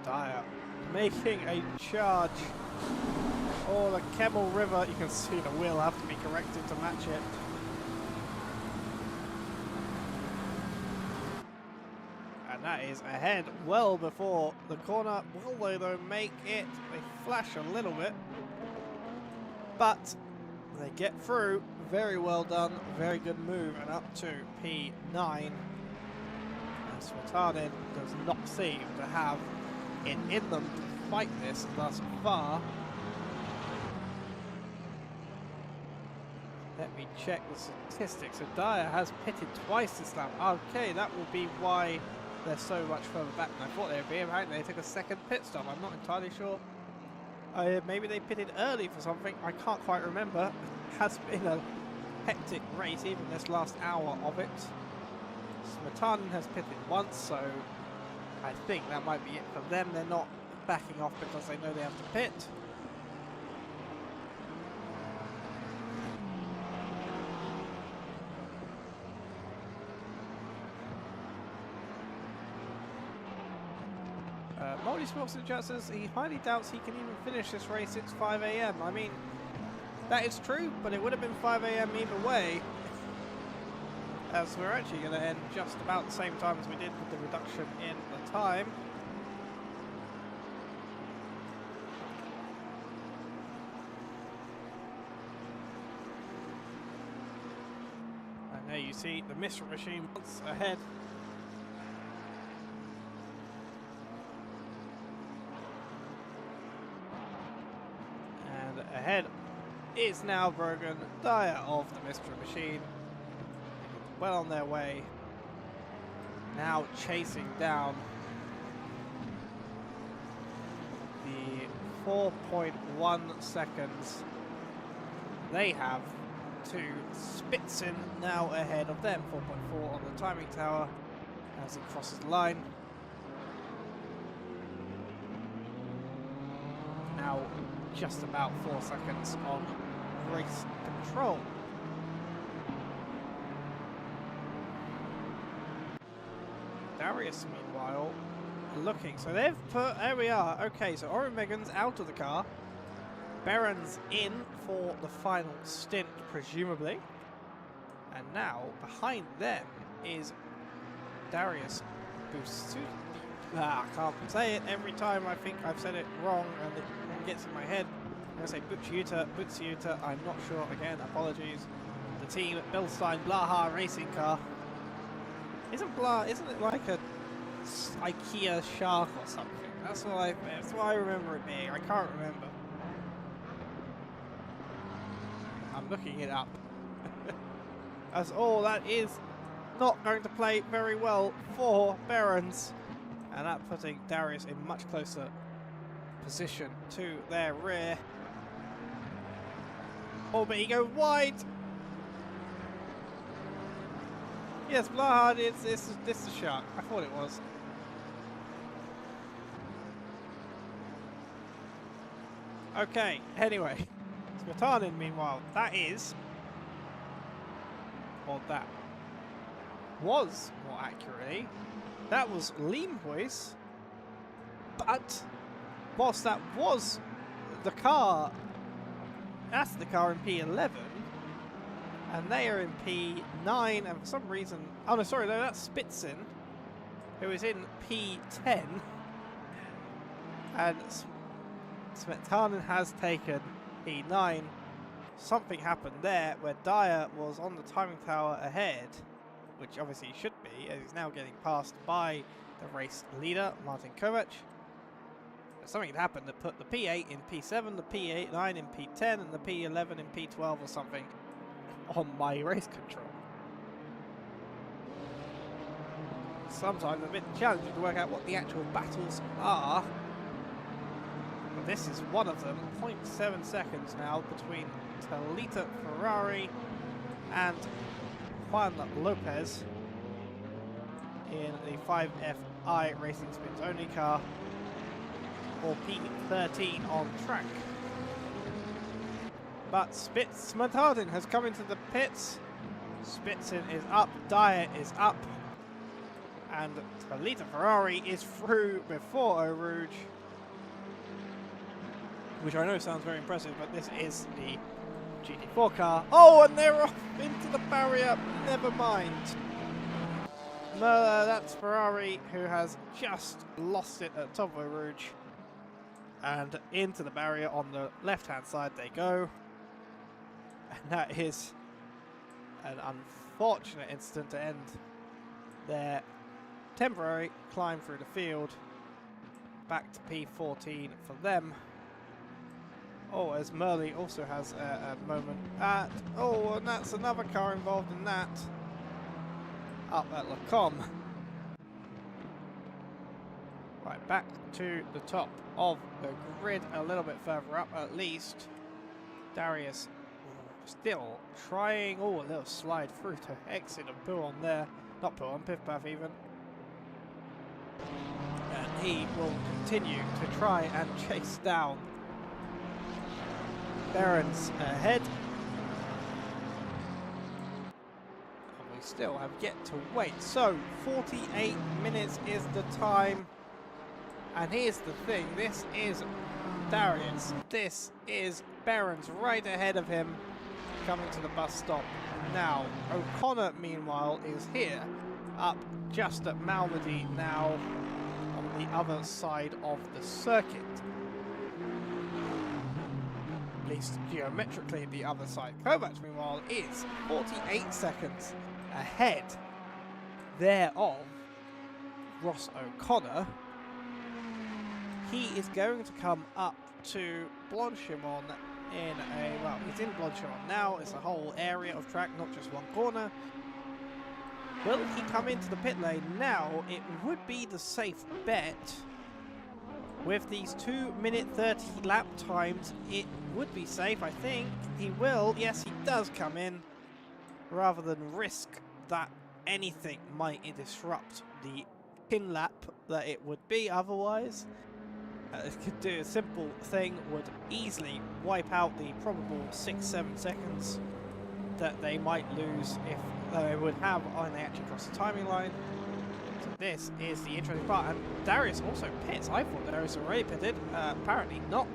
Dyer making a charge. Oh, the Kemmel River. You can see the wheel have to be corrected to match it. And that is ahead well before the corner. Will they though make it? They flash a little bit, but they get through. Very well done. Very good move, and up to P9. And Smetanin does not seem to have it in them to fight this thus far. Let me check the statistics. So Dyer has pitted twice this lap. Okay, that will be why they're so much further back than I thought they would be. Apparently they took a second pit stop. I'm not entirely sure. Maybe they pitted early for something. I can't quite remember. It has been a hectic race, even this last hour of it. Smetanin has pitted once, so I think that might be it for them. They're not backing off because they know they have to pit. Moldy Smokes in chat says he highly doubts he can even finish this race. It's 5 AM. I mean, that is true, but it would have been 5 AM either way, as we're actually going to end just about the same time as we did with the reduction in the time. And there you see the Mistral machine once ahead. And ahead is now Brogan Dyer of the Mistral machine. Well on their way, now chasing down the 4.1 seconds they have to Spitzen, now ahead of them, 4.4 on the timing tower as he crosses the line. Now just about 4 seconds on race control. Darius, meanwhile, looking. So they've put, there we are. Okay, so Oren Megan's out of the car. Behrens in for the final stint, presumably. And now, behind them is Darius Busu. I can't say it every time. I think I've said it wrong and it gets in my head. I'm going to say Butsiuta, I'm not sure. Again, apologies. The team at Bilstein Blaha racing car. Isn't it like a IKEA shark or something? That's what I remember it being. I can't remember. I'm looking it up. As all that is not going to play very well for Behrens. And that putting Darius in much closer position to their rear. Oh, but he goes wide. Yes, Blahard is this a shark? I thought it was. Okay, anyway. Spartanen, meanwhile, that is, or that was, more accurately, that was Leemhuis, but whilst that was the car, that's the car in P11, and they are in P9, and for some reason, oh no, sorry, no, that's Spitzen, who is in P10, and Spartanen has taken P9. Something happened there where Dyer was on the timing tower ahead, which obviously he should be, as he's now getting passed by the race leader, Martin Kovac. Something had happened that put the P8 in P7, the P9 in P10, and the P11 in P12 or something on my race control. Sometimes a bit challenging to work out what the actual battles are. But this is one of them. 0.7 seconds now between Talita Ferrari and Juan Lopez in the 5FI Racing Spins Only car, or P13 on track. But Spartanen has come into the pits. Spitzen is up, Dyer is up, and Talita Ferrari is through before Eau Rouge, which I know sounds very impressive, but this is the GT4 car. Oh, and they're off into the barrier. Never mind. No, that's Ferrari, who has just lost it at top of Eau Rouge. And into the barrier on the left-hand side they go. And that is an unfortunate incident to end their temporary climb through the field. Back to P14 for them. Oh, as Merle also has a moment at... Oh, and that's another car involved in that. Up at Lacombe. Right, back to the top of the grid, a little bit further up at least. Darius still trying... Oh, a little slide through to exit and pull on there. Not pull on, piff path even. And he will continue to try and chase down Behrens ahead. And we still have yet to wait. So 48 minutes is the time. And here's the thing, this is Darius. This is Behrens right ahead of him, coming to the bus stop. Now, O'Connor, meanwhile, is here, up just at Malmedy now, on the other side of the circuit. At least geometrically the other side. Kovac, meanwhile, is 48 seconds ahead there of Ross O'Connor. He is going to come up to Blanchimont in a... Well, he's in Blanchimont now. It's a whole area of track, not just one corner. Will he come into the pit lane now? It would be the safe bet. With these 2-minute 30 lap times, it would be safe, I think. He will, yes, he does come in, rather than risk that anything might disrupt the pin lap that it would be otherwise. It could do a simple thing, would easily wipe out the probable 6-7 seconds that they might lose if they would have when they actually cross the timing line. So this is the interesting part, and Darius also pits. I thought Darius already pitted, apparently not.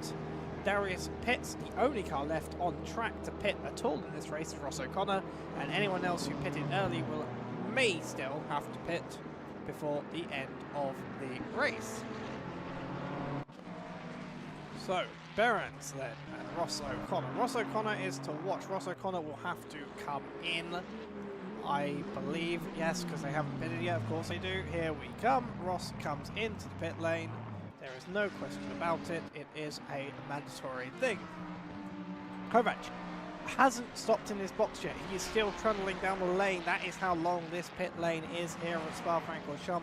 Darius pits, the only car left on track to pit at all in this race is Ross O'Connor, and anyone else who pitted early may still have to pit before the end of the race. So, Behrens then, and Ross O'Connor. Ross O'Connor is to watch. Ross O'Connor will have to come in, I believe. Yes, because they haven't pitted yet. Of course they do. Here we come. Ross comes into the pit lane. There is no question about it. It is a mandatory thing. Kovac hasn't stopped in his box yet. He is still trundling down the lane. That is how long this pit lane is here at Spa-Francorchamps.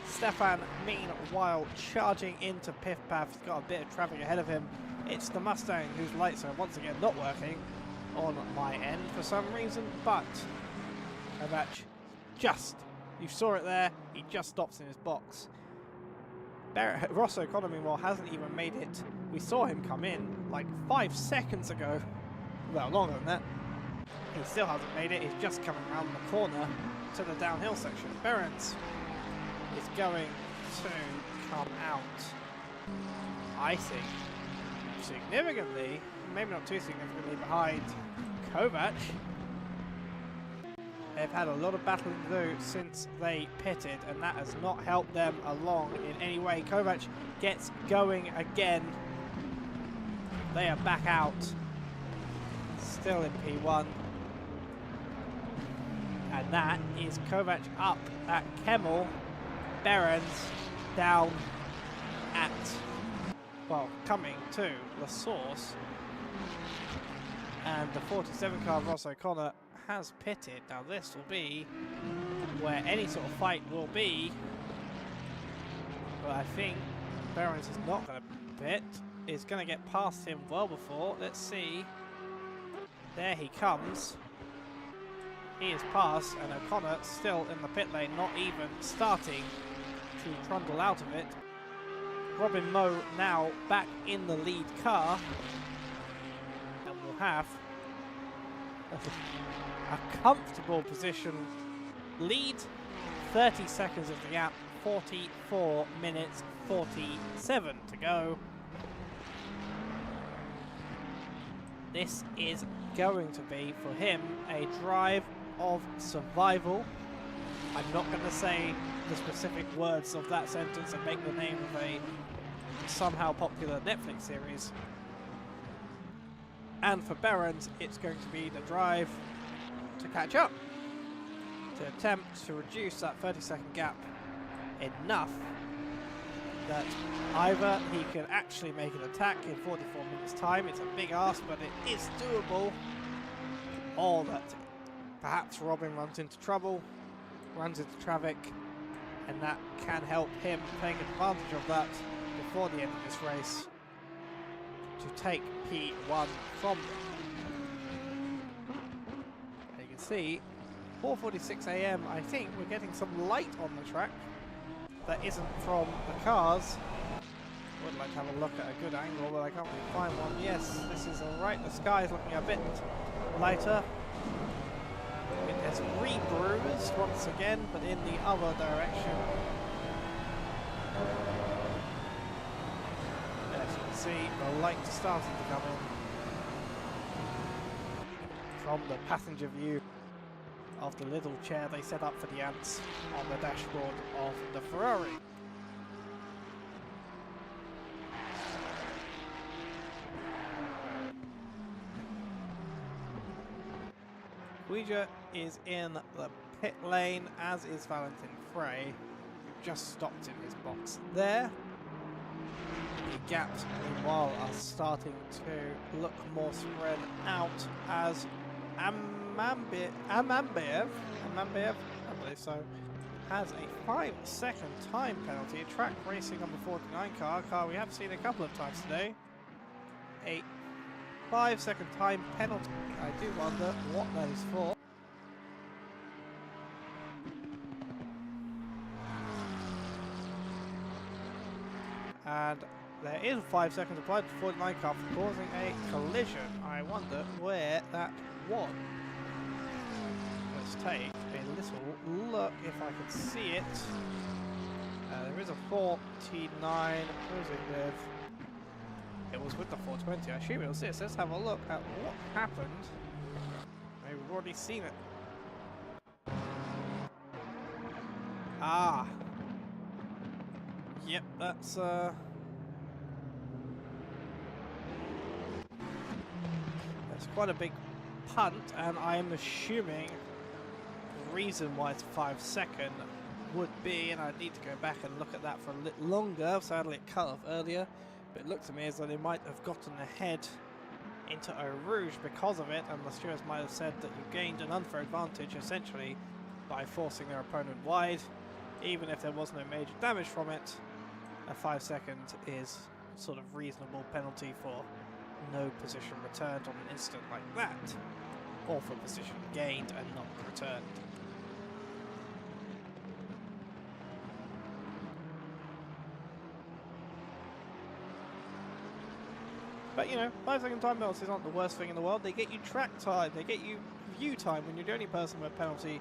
Stefan, meanwhile, charging into Piff Paff. He's got a bit of traffic ahead of him. It's the Mustang whose lights are once again not working on my end for some reason, but Kovac you saw it there, he just stops in his box. Ross O'Connor, meanwhile, hasn't even made it. We saw him come in like 5 seconds ago. Well, longer than that. He still hasn't made it. He's just coming around the corner to the downhill section. Behrens is going to come out, I think, significantly, maybe not too significantly, behind Kovac. They've had a lot of battling to do since they pitted, and that has not helped them along in any way. Kovac gets going again. They are back out, still in P1. And that is Kovac up at Kemmel, Behrens down at, well, coming to the source. And the 47 car of Ross O'Connor has pitted. Now this will be where any sort of fight will be, but I think Behrens is not going to pit. Is going to get past him well before. Let's see. There he comes. He is past, and O'Connor still in the pit lane, not even starting to trundle out of it. Robin Moe now back in the lead car, and will have a comfortable position lead. 30 seconds of the gap, 44 minutes 47 to go. This is going to be for him a drive of survival. I'm not going to say the specific words of that sentence and make the name of a somehow popular Netflix series. And for Behrens, it's going to be the drive to catch up, to attempt to reduce that 30-second gap enough that either he can actually make an attack in 44 minutes time, it's a big ask but it is doable, or that perhaps Robin runs into trouble, runs into traffic, and that can help him take advantage of that before the end of this race to take P1 from them. You can see 4:46 AM, I think we're getting some light on the track that isn't from the cars. Would like to have a look at a good angle, but I can't really find one. Yes, this is alright. The sky is looking a bit lighter. It has rebruised once again, but in the other direction. As you can see, the light starting to come in from the passenger view of the little chair they set up for the ants on the dashboard of the Ferrari. Guija is in the pit lane, as is Valentin Frey. Just stopped in his box there. The gaps, meanwhile, are starting to look more spread out as Amambiev, I believe so, has a 5-second time penalty. Track racing number 49 car we have seen a couple of times today. A 5-second time penalty. I do wonder what that is for. And there is 5 seconds applied to 49 car for causing a collision. I wonder where that was. Let's take a little look if I can see it. There is a 49. Who is it with? It was with the 420. I assume it was this. Let's have a look at what happened. Maybe we've already seen it. Ah. Yep, that's quite a big punt, and I'm assuming the reason why it's 5 second would be, and I need to go back and look at that for a little longer. Sadly, it cut off earlier, but it looked to me as though they might have gotten ahead into Eau Rouge because of it, and the stewards might have said that you gained an unfair advantage essentially by forcing their opponent wide. Even if there was no major damage from it, a 5 second is sort of reasonable penalty for no position returned on an incident like that, or for position gained and not returned. But you know, 5 second time penalties aren't the worst thing in the world. They get you track time, they get you view time when you're the only person with a penalty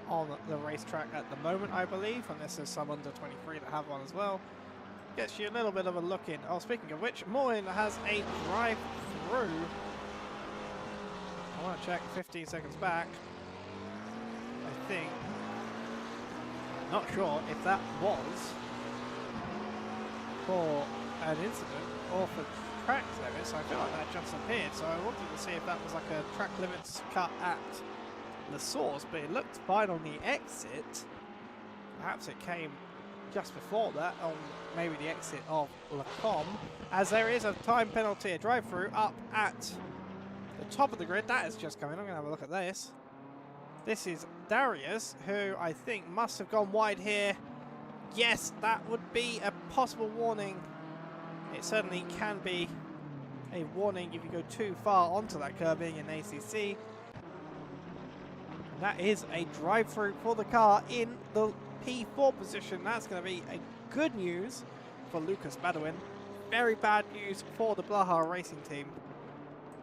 on the racetrack at the moment, I believe, unless there's some under 23 that have one as well. Gets you a little bit of a look in. Oh, speaking of which, Morin has a drive through. I want to check 15 seconds back. I think. Not sure if that was for an incident or for track limits. I feel like that just appeared, so I wanted to see if that was like a track limits cut at the source, but it looked fine on the exit. Perhaps it came just before that on maybe the exit of Lacombe, as there is a time penalty, a drive-through up at the top of the grid. That is just coming. I'm going to have a look at this. This is Darius, who I think must have gone wide here. Yes, that would be a possible warning. It certainly can be a warning if you go too far onto that curb being in ACC. And that is a drive-through for the car in the P4 position. That's going to be a good news for Lucas Badawin. Very bad news for the Blaha racing team,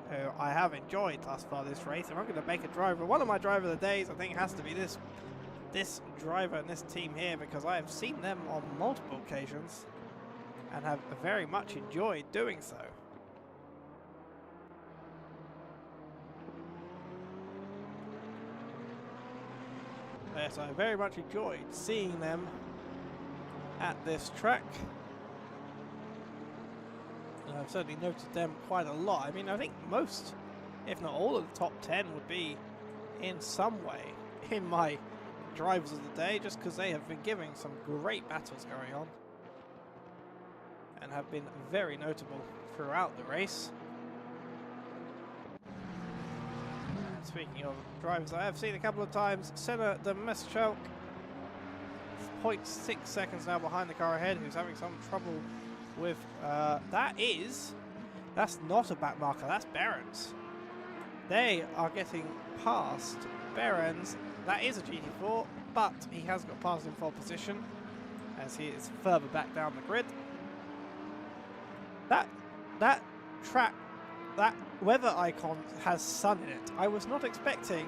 who I have enjoyed thus far this race. If I'm going to make a driver, one of my driver of the days, I think has to be this driver and this team here, because I have seen them on multiple occasions and have very much enjoyed doing so. Yes, I very much enjoyed seeing them at this track. And I've certainly noted them quite a lot. I mean, I think most, if not all of the top 10 would be in some way in my drivers of the day, just because they have been giving some great battles going on and have been very notable throughout the race. Speaking of drivers I have seen a couple of times, Senna de Meschelk, 0.6 seconds now behind the car ahead, who's having some trouble with, that's not a back marker, that's Behrens. They are getting past Behrens. That is a GT4, but he has got past in pole position as he is further back down the grid. That track, that weather icon has sun in it. I was not expecting,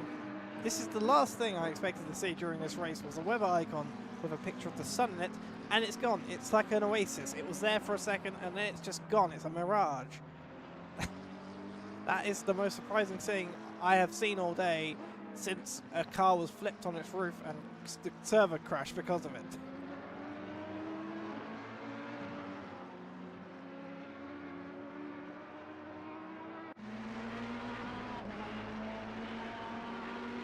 this is the last thing I expected to see during this race, was a weather icon with a picture of the sun in it, and it's gone. It's like an oasis. It was there for a second and then it's just gone. It's a mirage. That is the most surprising thing I have seen all day since a car was flipped on its roof and the server crashed because of it.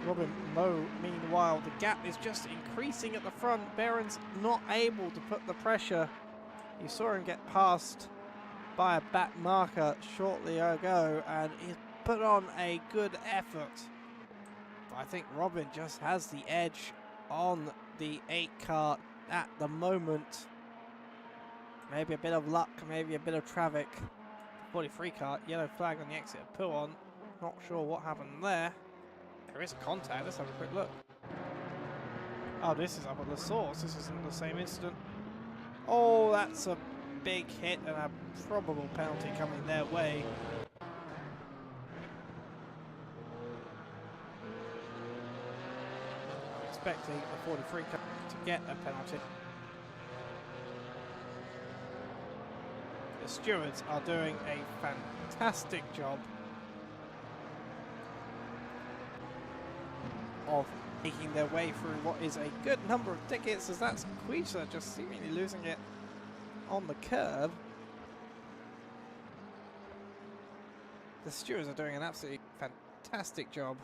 Robin Moe, meanwhile, the gap is just increasing at the front. Behrens not able to put the pressure. You saw him get passed by a back marker shortly ago, and he's put on a good effort. But I think Robin just has the edge on the 8 car at the moment. Maybe a bit of luck, maybe a bit of traffic. 43 car, yellow flag on the exit of Pullon. Not sure what happened there. There is a contact, let's have a quick look. Oh, this is up at the source, this isn't the same incident. Oh, that's a big hit and a probable penalty coming their way. I'm expecting the 43 car to get a penalty. The stewards are doing a fantastic job of making their way through what is a good number of tickets, as that's Queecher just seemingly losing it on the curb. The stewards are doing an absolutely fantastic job.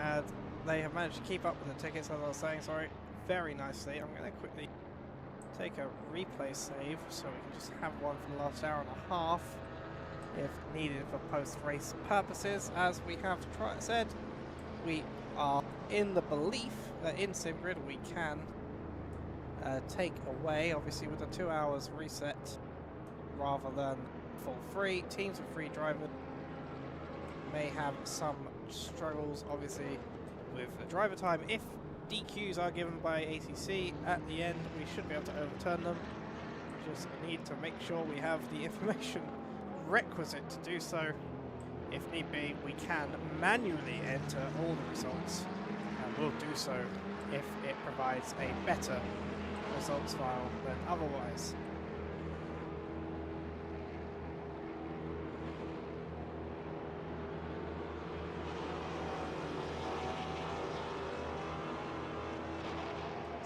And they have managed to keep up with the tickets, as I was saying, sorry, very nicely. I'm going to quickly take a replay save so we can just have one for the last hour and a half if needed for post-race purposes. As we have said, we are in the belief that in SimGrid we can take away, obviously with the 2 hours reset rather than full free. Teams of free drivers may have some struggles obviously with the driver time. If DQs are given by ACC at the end, we should be able to overturn them. Just need to make sure we have the information requisite to do so. If need be, we can manually enter all the results, and we'll do so if it provides a better results file than otherwise.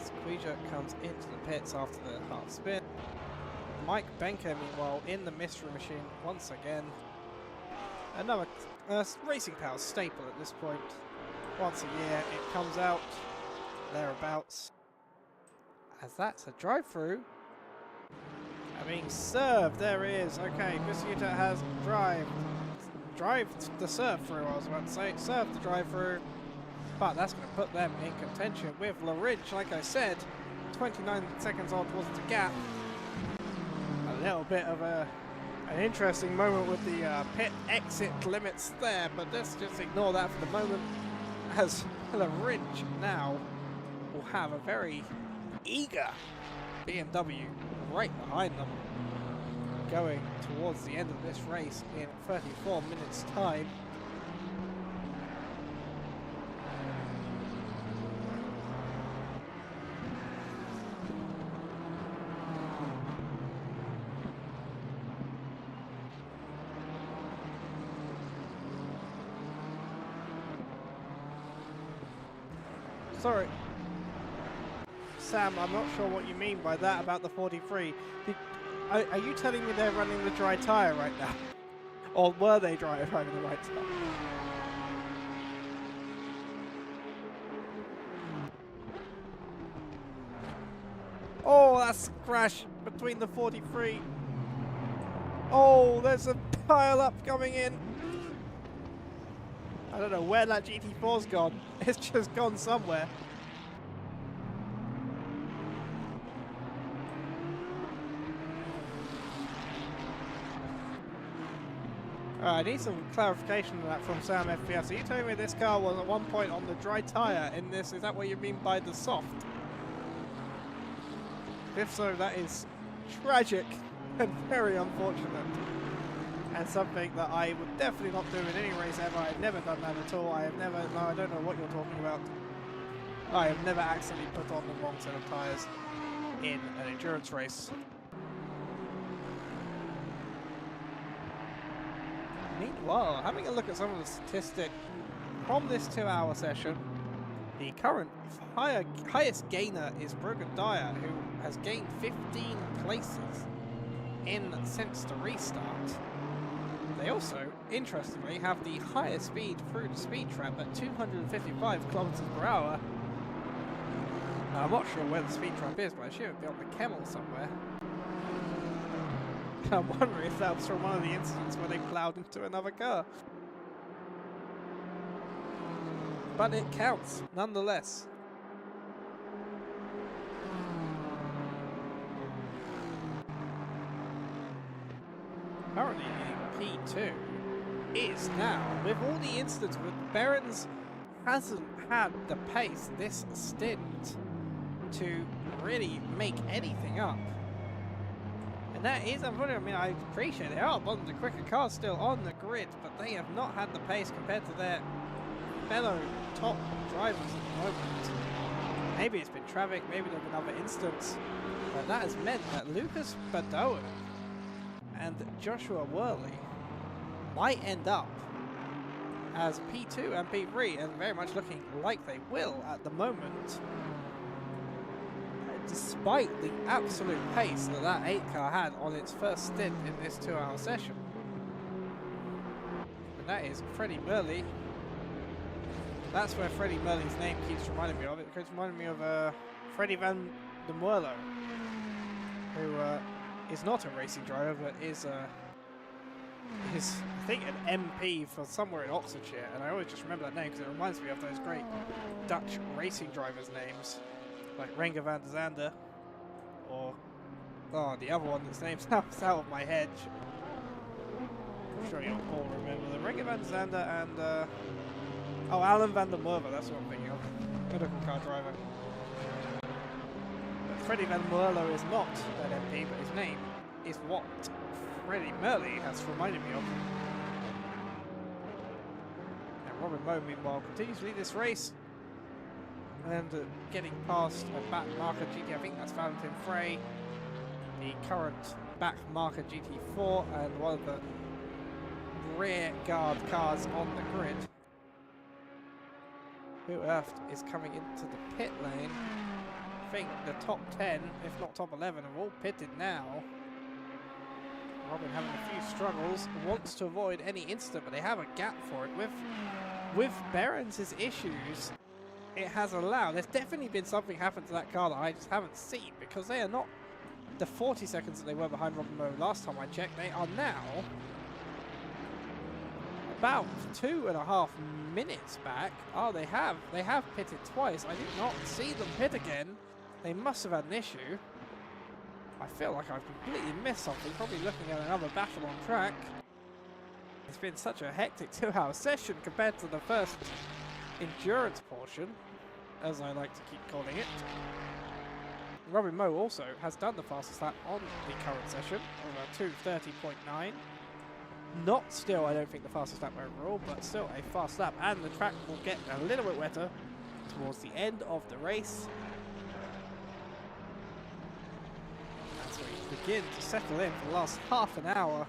Squeezer comes into the pits after the half spin. Mike Benker, meanwhile, in the mystery machine once again. Another Racing Power staple at this point. Once a year it comes out, thereabouts. As that's a drive-through. Being served, there it is. Okay, Gusuta has drived the serve-through, I was about to say. Served the drive-through. But that's going to put them in contention with LaRidge, like I said. 29 seconds on towards the gap. A little bit of an interesting moment with the pit exit limits there, but let's just ignore that for the moment, as LaRidge now will have a very eager BMW right behind them, going towards the end of this race in 34 minutes time. Sorry, Sam, I'm not sure what you mean by that about the 43. Are you telling me they're running the dry tyre right now? Or were they driving the right tyre? Oh, that's a crash between the 43. Oh, there's a pile up coming in. I don't know where that GT4's gone. It's just gone somewhere. I need some clarification on that from Sam FPS. Are you telling me this car was at one point on the dry tyre in this? Is that what you mean by the soft? If so, that is tragic and very unfortunate. And something that I would definitely not do in any race ever. I've never done that at all. I have never, no, I don't know what you're talking about. I have never accidentally put on the wrong set of tyres in an endurance race. Meanwhile, having a look at some of the statistics from this 2-hour session, The current highest gainer is Brogan Dyer, who has gained 15 places since the restart. They also, interestingly, have the highest speed through the speed trap at 255 kilometers per hour. I'm not sure where the speed trap is, but I should be on the Camel somewhere. I'm wondering if that was from one of the incidents where they ploughed into another car. But it counts, nonetheless. Currently in P2 is now, with all the incidents with Behrens, hasn't had the pace this stint to really make anything up. And that is unfortunate. I mean, I appreciate they are one of the quicker cars still on the grid, but they have not had the pace compared to their fellow top drivers at the moment. Maybe it's been traffic, maybe there's been other incidents, but that has meant that Lucas Badoa and Joshua Worley might end up as P2 and P3, and very much looking like they will at the moment, despite the absolute pace that that 8 car had on its first stint in this 2-hour session. And that is Freddie Merley. That's where Freddie Merley's name keeps reminding me of. It keeps reminding me of Freddie Van de Moerlo, who is not a racing driver, but is I think an MP for somewhere in Oxfordshire, and I always just remember that name because it reminds me of those great Dutch racing drivers' names, like Renger van der Zande, or the other one that's named out of my head. I'm sure you'll all remember them. Renger van der Zande and Alan van der Merwe, that's what I'm thinking of. Good-looking car driver. But Freddie Van Moerlo is not an MP, but his name is what Freddie Merley has reminded me of. And Robin Moe, meanwhile, continues to lead this race. And getting past a back marker GT, I think that's Valentin Frey, the current back marker GT4, and one of the rear guard cars on the grid. Who Earth is coming into the pit lane. I think the top 10, if not top 11, have all pitted now. Robin having a few struggles, wants to avoid any incident, but they have a gap for it. With Behrens' issues, it has allowed, there's definitely been something happen to that car that I just haven't seen, because they are not the 40 seconds that they were behind Robin Moe last time I checked. They are now about 2.5 minutes back. Oh, they have pitted twice. I did not see them pit again. They must have had an issue. I feel like I've completely missed something, probably looking at another battle on track. It's been such a hectic 2-hour session compared to the first endurance portion, as I like to keep calling it. Robin Moe also has done the fastest lap on the current session, over 2:30.9. Not still, I don't think, the fastest lap overall, but still a fast lap, and the track will get a little bit wetter towards the end of the race. As we begin to settle in for the last half an hour.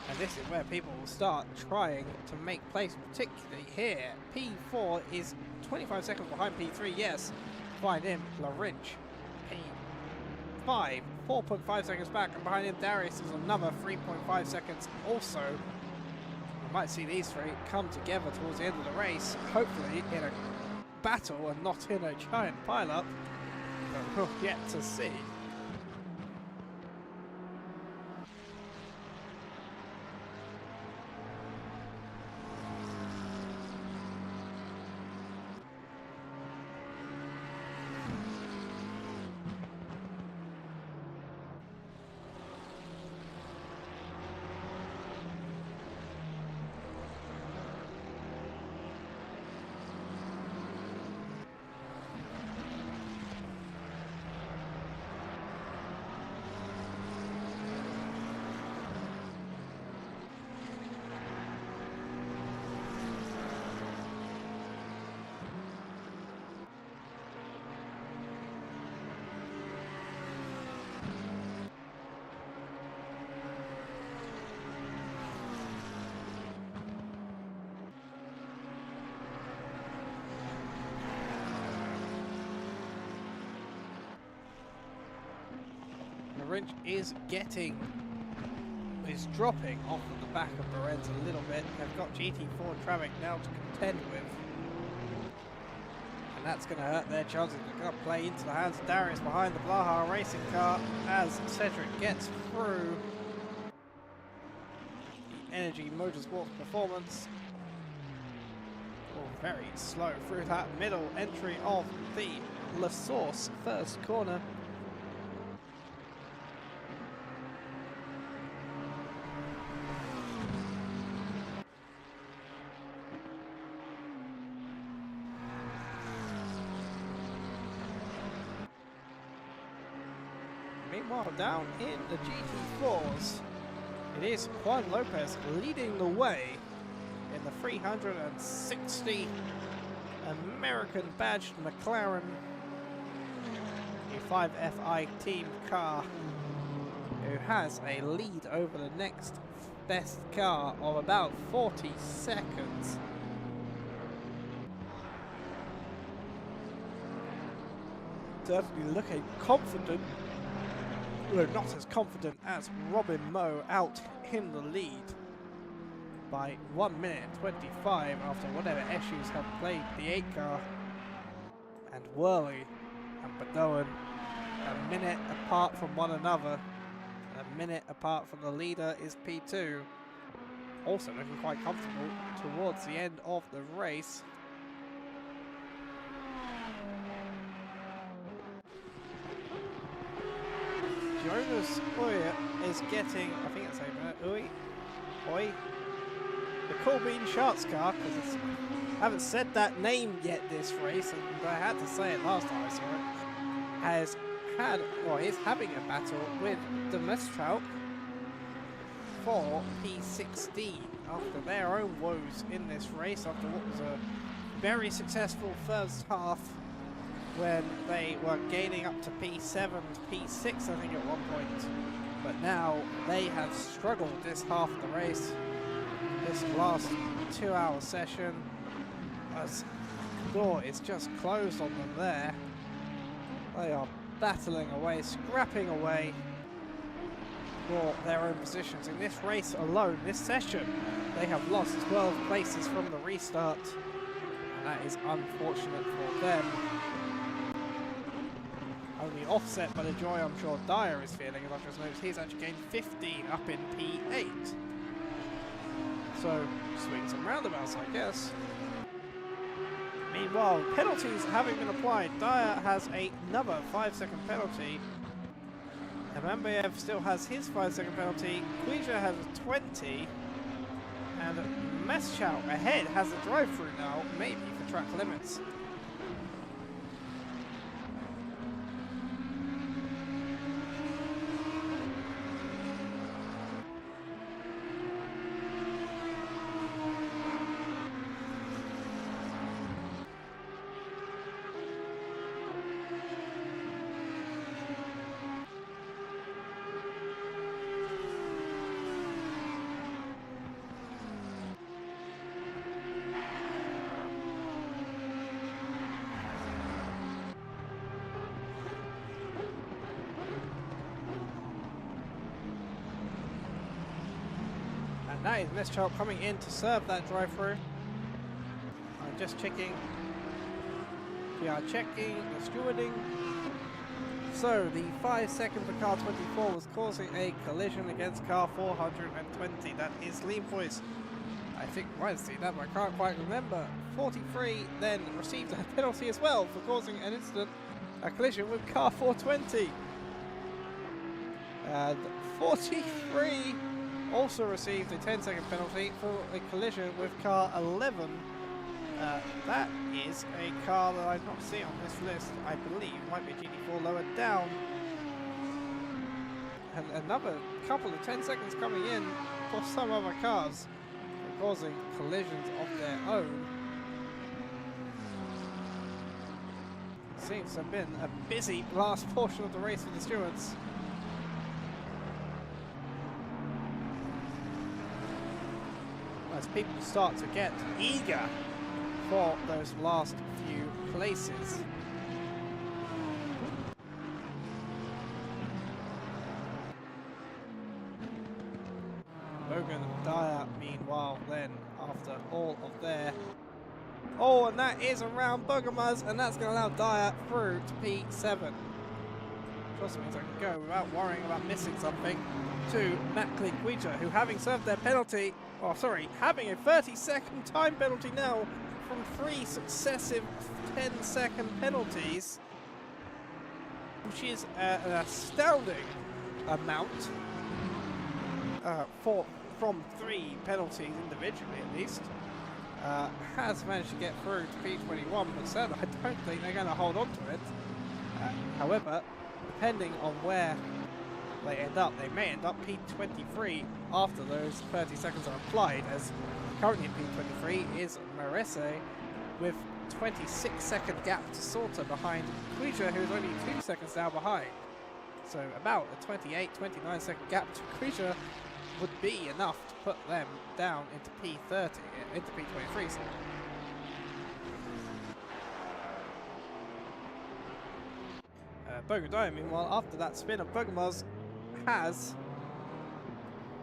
And this is where people will start trying to make place, particularly here. P4 is 25 seconds behind P3, yes. Behind him, LaRinch. P5, 4.5 seconds back, and behind him, Darius is another 3.5 seconds also. We might see these three come together towards the end of the race, hopefully in a battle and not in a giant pile-up, but we'll yet to see. wrench is dropping off of the back of Ardennes a little bit. They've got GT4 traffic now to contend with. And that's going to hurt their chances. They're going to play into the hands of Darius behind the Blaha racing car as Cedric gets through the Energy Motorsports Performance. Very slow through that middle entry of the La Source first corner. Meanwhile, down in the GT4s, it is Juan Lopez leading the way in the 360 American badged McLaren E5FI team car, who has a lead over the next best car of about 40 seconds. Certainly looking confident, though not as confident as Robin Moe out in the lead by 1 minute 25 after whatever issues have plagued the 8 car. And Worley and Badoan a minute apart from one another. A minute apart from the leader is P2. Also looking quite comfortable towards the end of the race. Jonas Oye is getting, I think it's over, Oye, the Corbin Schatz car, because I haven't said that name yet this race, and I had to say it last time I saw it, has had, or is having a battle with the Mestral for P16 after their own woes in this race, after what was a very successful first half when they were gaining up to P7, P6 I think at one point. But now they have struggled this half of the race, this last 2-hour session, as the door is just closed on them there. They are battling away, scrapping away for their own positions. In this race alone, this session, they have lost 12 places from the restart, and that is unfortunate for them. Only offset by the joy I'm sure Dyer is feeling, as I've just noticed he's actually gained 15 up in P8. So, swings and roundabouts, I guess. Meanwhile, penalties having been applied, Dyer has another 5-second penalty. Amambeyev still has his 5-second penalty, Quija has a 20, and Meschau ahead has a drive-through now, maybe for track limits. That is Meschau coming in to serve that drive-through. I'm just checking. We are checking the stewarding. So the 5 second for car 24 was causing a collision against car 420. That is Leemvoice. I think I might have seen that, but I can't quite remember. 43 then received a penalty as well for causing an incident, a collision with car 420. And 43 also received a 10-second penalty for a collision with car 11. That is a car that I've not seen on this list. I believe might be GT4 lower down. And another couple of 10 seconds coming in for some other cars, causing collisions of their own. Seems to have been a busy last portion of the race for the stewards. As people start to get eager for those last few places. then after all of their... Oh, and that is around Buggermuz, and that's going to allow Dyer through to P7. Just means I can go without worrying about missing something to Natalie Guija, who having served their penalty, oh sorry, having a 30-second time penalty now from 3 successive 10-second penalties, which is an astounding amount from 3 penalties individually at least. Has managed to get through to P21, but certainly I don't think they're going to hold on to it. However, depending on where they end up, they may end up P23 after those 30 seconds are applied, as currently in P23 is Marese with 26-second gap to Sorter behind Guija, who is only 2 seconds down behind. So about a 28-29 second gap to Guija would be enough to put them down into P30, into P23. So. Bogodaya, meanwhile, after that spin of Buggermuz, has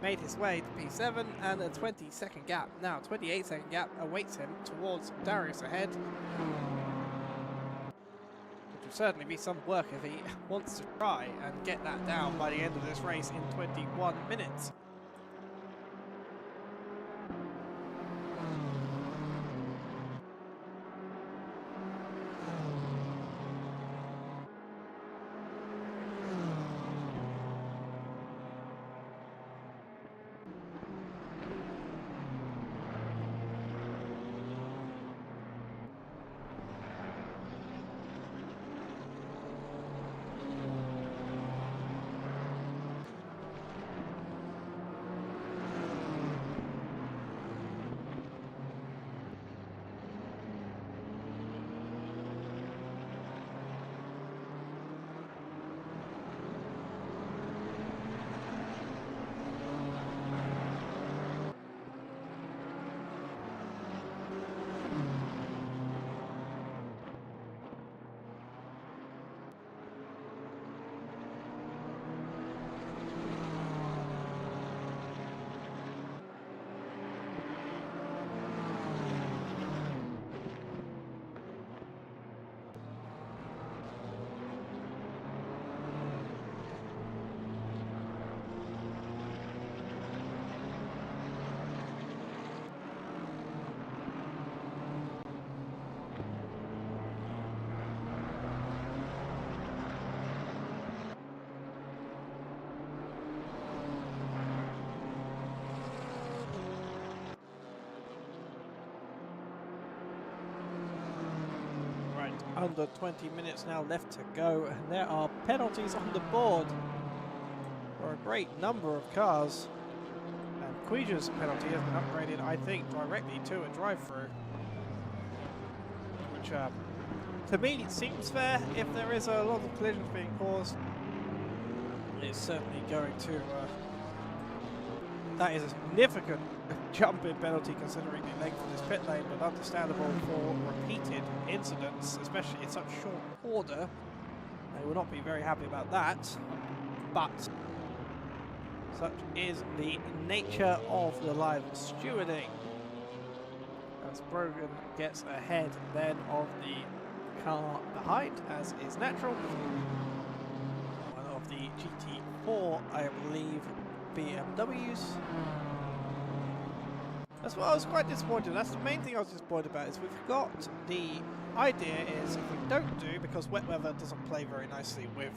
made his way to P7, and a 20-second gap, now 28-second gap, awaits him towards Darius ahead. Which will certainly be some work if he wants to try and get that down by the end of this race in 21 minutes. Under 20 minutes now left to go, and there are penalties on the board for a great number of cars. And Guija's penalty has been upgraded, I think, directly to a drive-through, which to me it seems fair. If there is a lot of collisions being caused, it's certainly going to that is a significant jump in penalty considering the length of this pit lane, but understandable for repeated incidents, especially in such short order. They will not be very happy about that, but such is the nature of the live stewarding. As Brogan gets ahead then of the car behind, as is natural. One of the GT4, I believe, BMWs. That's what I was quite disappointed. That's the main thing I was disappointed about, is we've got the idea is if we don't do, because wet weather doesn't play very nicely with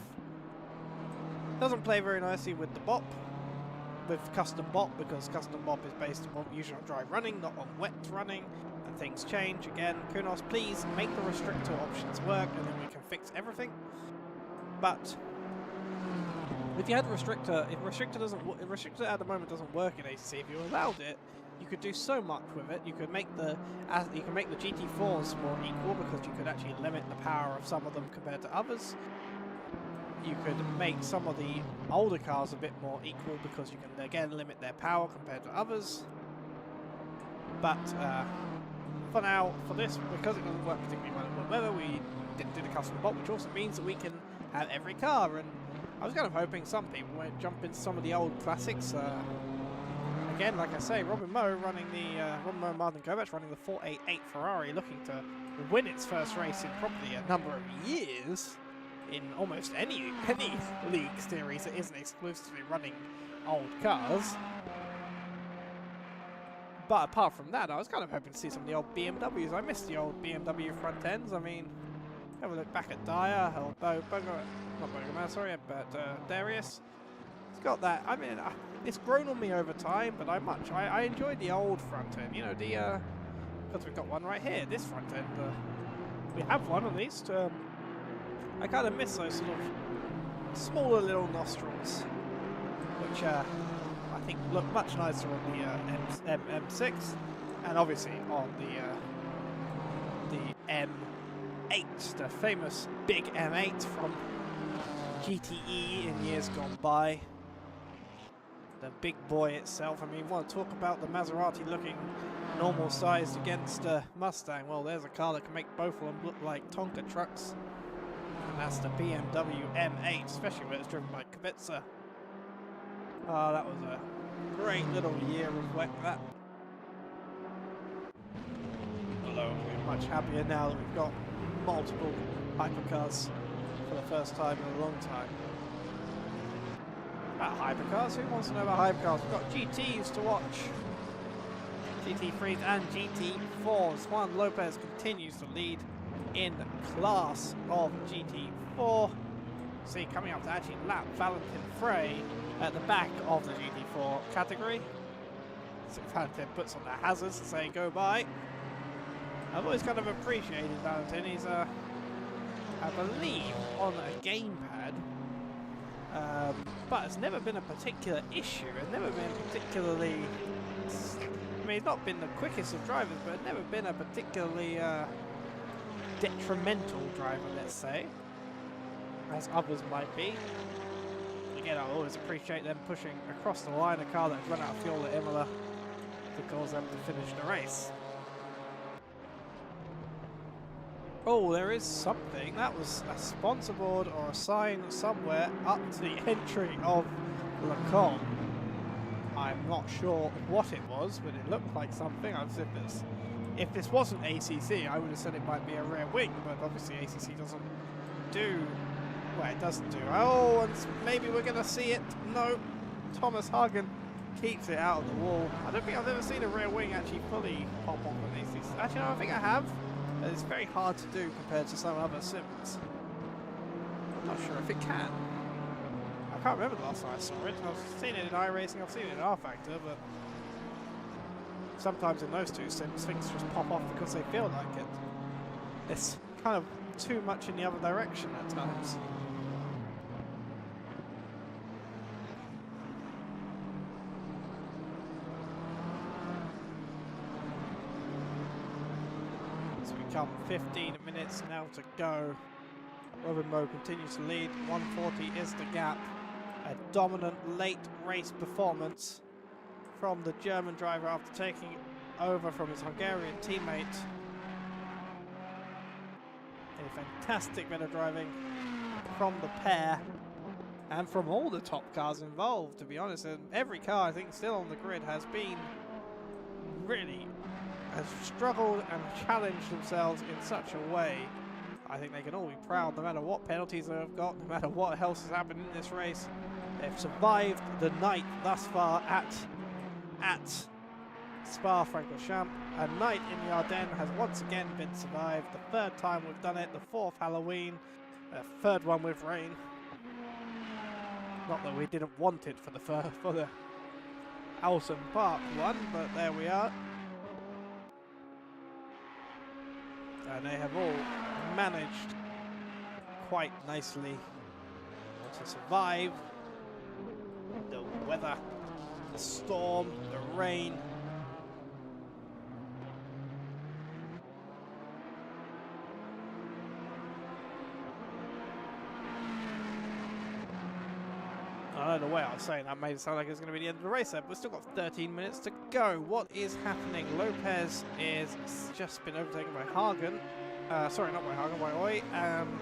the BOP, with custom BOP, because custom BOP is based on usually on dry running, not on wet running, and things change. Again, Kunos, please make the restrictor options work, and then we can fix everything. But if you had restrictor, if restrictor at the moment doesn't work in ACC, if you allowed it, you could do so much with it. You could make the GT4s more equal, because you could actually limit the power of some of them compared to others. You could make some of the older cars a bit more equal, because you can again limit their power compared to others. But for now, for this, because it doesn't work particularly well in wet weather, we didn't do the custom bot, which also means that we can have every car. And I was kind of hoping some people might jump into some of the old classics. again, like I say, Robin Moe Martin Kovacs running the 488 Ferrari, looking to win its first race in probably a number of years in almost any league series that isn't exclusively running old cars. But apart from that, I was kind of hoping to see some of the old BMWs. I miss the old BMW front ends. I mean, have a look back at Dyer, or Darius. It's got that. I mean, it's grown on me over time, but I enjoyed the old front end. You know, because we've got one right here. This front end, we have one at least. I kind of miss those sort of smaller little nostrils, which I think look much nicer on the M6, and obviously on the M8, the famous big M8 from GTE in years gone by. The big boy itself. I mean, want to talk about the Maserati looking normal sized against Mustang? Well, there's a car that can make both of them look like Tonka trucks, and that's the BMW M8, especially when it's driven by Kubica. Oh, that was a great little year of wet that. Although we're much happier now that we've got multiple hypercars for the first time in a long time. About hypercars? Who wants to know about hypercars? We've got GTs to watch. GT3s and GT4s. Juan Lopez continues to lead in class of GT4. See, coming up to actually lap Valentin Frey at the back of the GT4 category. So Valentin puts on the hazards to say go by. I've always kind of appreciated Valentin. He's I believe on a gamepad, but it's never been a particular issue. It's never been particularly. I mean, he's not been the quickest of drivers, but it's never been a particularly detrimental driver, let's say, as others might be. Again, I always appreciate them pushing across the line a car that's run out of fuel at Imola to cause them to finish the race. Oh, there is something. That was a sponsor board or a sign somewhere up to the entry of Le Combe. I'm not sure what it was, but it looked like something. If this wasn't ACC, I would have said it might be a rear wing, but obviously ACC doesn't do. Well, it doesn't do. Oh, and maybe we're going to see it. No, Thomas Hagen keeps it out of the wall. I don't think I've ever seen a rear wing actually fully pop off an ACC. Actually, no, I think I have. It's very hard to do compared to some other sims. I'm not sure if it can. I can't remember the last time I saw it. I've seen it in iRacing, I've seen it in R-Factor, but sometimes in those two sims, things just pop off because they feel like it. It's kind of too much in the other direction at times. Come 15 minutes now to go. Robin Moe continues to lead. 140 is the gap. A dominant late race performance from the German driver after taking over from his Hungarian teammate. A fantastic bit of driving from the pair and from all the top cars involved, to be honest. And every car I think still on the grid has been really has struggled and challenged themselves in such a way. I think they can all be proud, no matter what penalties they've got, no matter what else has happened in this race. They've survived the night thus far at Spa-Francorchamps. A night in the Ardennes has once again been survived. The third time we've done it, the fourth Halloween, the third one with rain. Not that we didn't want it for the Alson Park one, but there we are. And they have all managed quite nicely to survive the weather, the storm, the rain. I don't know why I was saying that made it sound like it was going to be the end of the race there, but we've still got 13 minutes to go. What is happening? Lopez is just been overtaken by Hagen. Sorry, not by Hagen, by Oy, and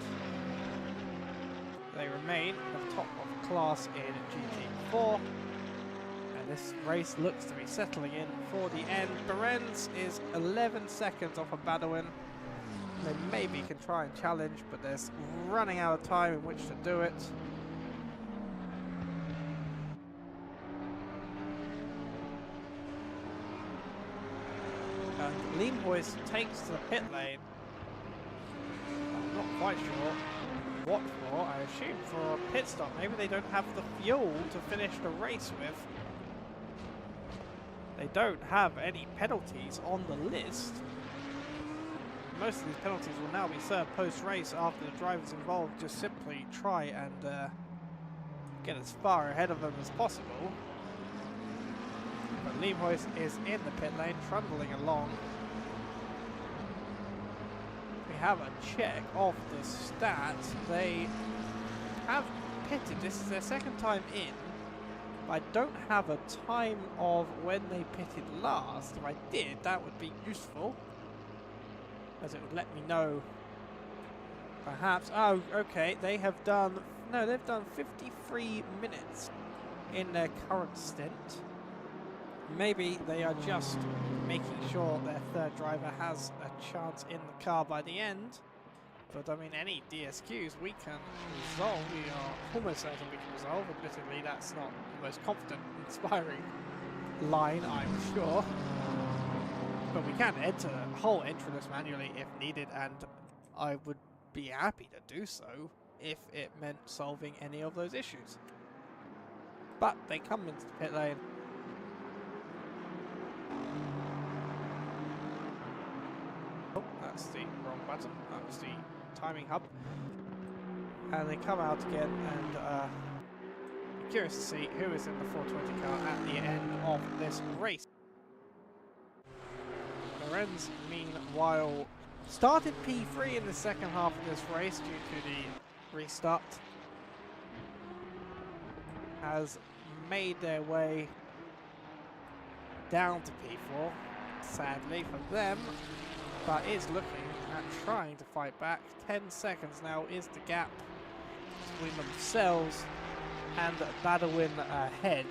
they remain at the top of class in GT4. And this race looks to be settling in for the end. Lorenz is 11 seconds off of Badawin. They maybe can try and challenge, but they're running out of time in which to do it. And Leemhoist takes to the pit lane. I'm not quite sure what for. I assume for a pit stop. Maybe they don't have the fuel to finish the race with. They don't have any penalties on the list. Most of these penalties will now be served post-race after the drivers involved just simply try and get as far ahead of them as possible. But Leemhoist is in the pit lane, trundling along. We have a check of the stats. They have pitted. This is their second time in. I don't have a time of when they pitted last. If I did, that would be useful, as it would let me know. Perhaps. Oh, okay. They have done. No, they've done 53 minutes in their current stint. Maybe they are just making sure their third driver has a chance in the car by the end. But I mean, any DSQs we can resolve. We are almost certain we can resolve. Admittedly, that's not the most confident, inspiring line, I'm sure. But we can enter the whole entry list manually if needed, and I would be happy to do so if it meant solving any of those issues. But they come into the pit lane. Oh, that's the wrong button. That was the timing hub. And they come out again, and I'm curious to see who is in the 420 car at the end of this race. Lorenz, meanwhile, started P3 in the second half of this race due to the restart. Has made their way down to P4, sadly for them, but is looking at trying to fight back. 10 seconds now is the gap between themselves and Badawin ahead.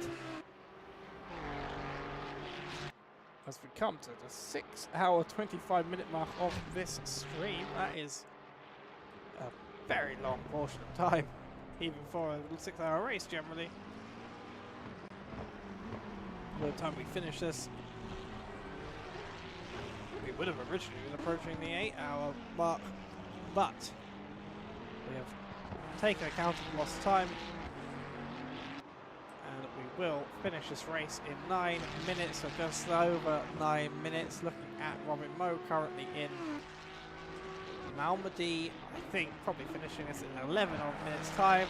As we come to the 6 hour 25 minute mark of this stream, that is a very long portion of time, even for a 6 hour race generally. By the time we finish this, we would have originally been approaching the 8 hour mark, but we have taken account of lost time. We will finish this race in 9 minutes, so just over 9 minutes. Looking at Robin Moe currently in Malmedy, I think probably finishing this in 11 odd minutes time.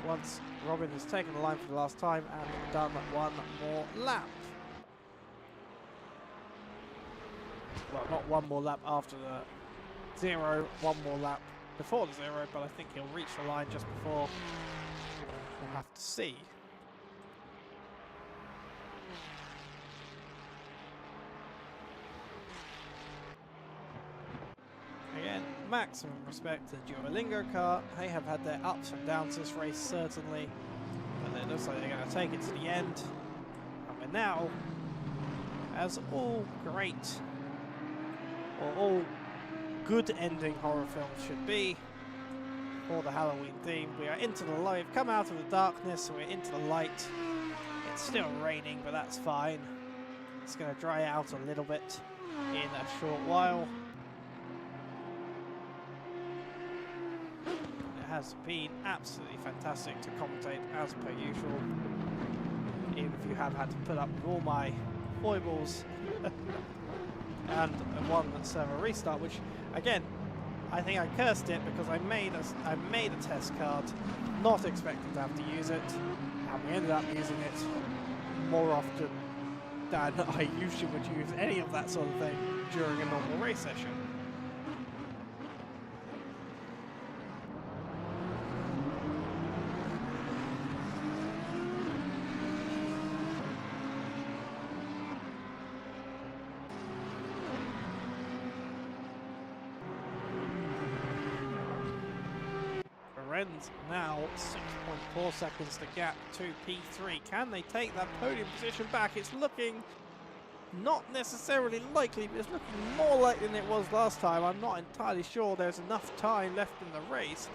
Once Robin has taken the line for the last time and done one more lap. Well, not one more lap after the 0, one more lap before the 0, but I think he'll reach the line just before. We'll have to see. Again, maximum respect to the Duolingo car. They have had their ups and downs this race, certainly. But it looks like they're going to take it to the end. And we're now, as all great, or all good ending horror films should be, for the Halloween theme, we are into the light. We've come out of the darkness, so we're into the light. It's still raining, but that's fine. It's going to dry out a little bit in a short while. It has been absolutely fantastic to commentate as per usual, even if you have had to put up with all my foibles and one server restart, which again, I think I cursed it because I made a test card, not expecting to have to use it, and we ended up using it more often than I usually would use any of that sort of thing during a normal race session. Ardennes now 6.4 seconds to gap to P3. Can they take that podium position back? It's looking not necessarily likely, but it's looking more likely than it was last time. I'm not entirely sure there's enough time left in the race.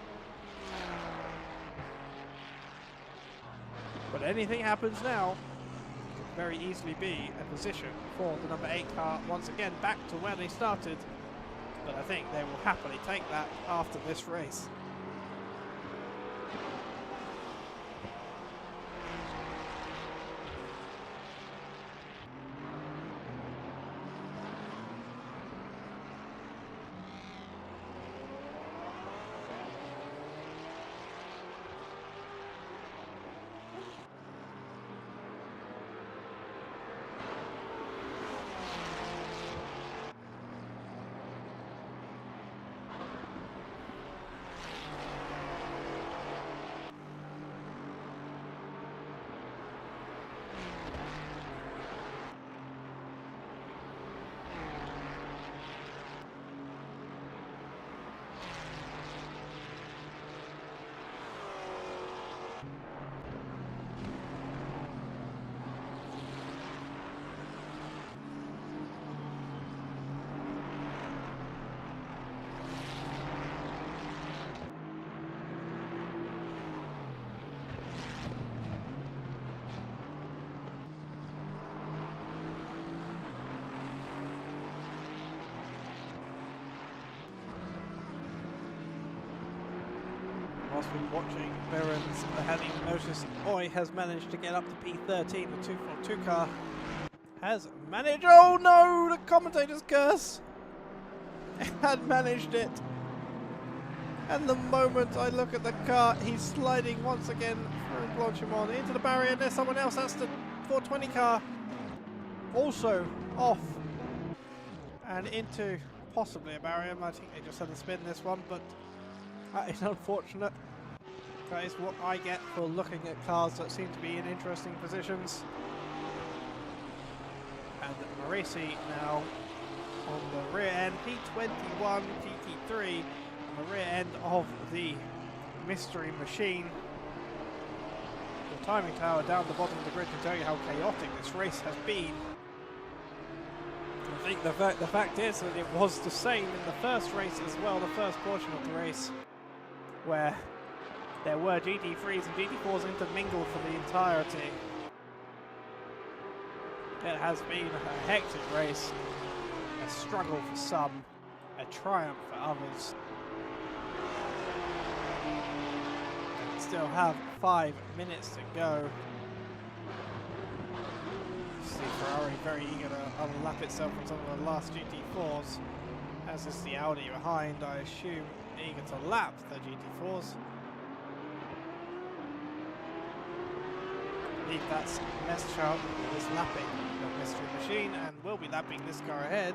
But anything happens now, it could very easily be a position for the number 8 car once again back to where they started. But I think they will happily take that after this race. Whilst we've been watching Berens, I hadn't even noticed Oi has managed to get up to P13. The 242 car has managed. Oh no! The commentator's curse! It had managed it. And the moment I look at the car, he's sliding once again through Blanchimont into the barrier. And there's someone else. That's the 420 car. Also off. And into possibly a barrier. I think they just had to spin this one, but that is unfortunate. That is what I get for looking at cars that seem to be in interesting positions. And Marisi now on the rear end, P21, GT3, on the rear end of the mystery machine. The timing tower down the bottom of the grid can tell you how chaotic this race has been. I think the fact is that it was the same in the first race as well, the first portion of the race, where there were GT3s and GT4s intermingled for the entirety. It has been a hectic race, a struggle for some, a triumph for others. We still have 5 minutes to go. See Ferrari very eager to overlap itself on some of the last GT4s, as is the Audi behind, I assume, eager to lap the GT4s. I believe that's Mescharp is lapping the mystery machine and will be lapping this car ahead.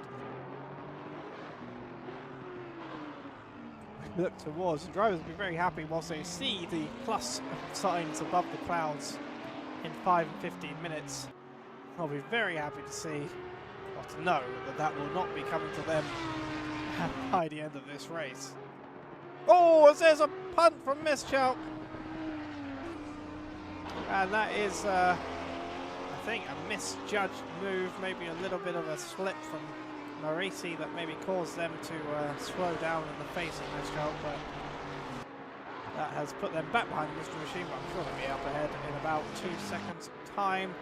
Look towards, the drivers will be very happy once they see the plus signs above the clouds in 5 and 15 minutes. I'll be very happy to see, or to know, that that will not be coming to them by the end of this race. Oh, there's a punt from Mescharp. And that is, I think, a misjudged move, maybe a little bit of a slip from Marisi that maybe caused them to slow down in the face of Mescharp, but that has put them back behind the mystery machine, but I'm sure they'll be up ahead in about 2 seconds time.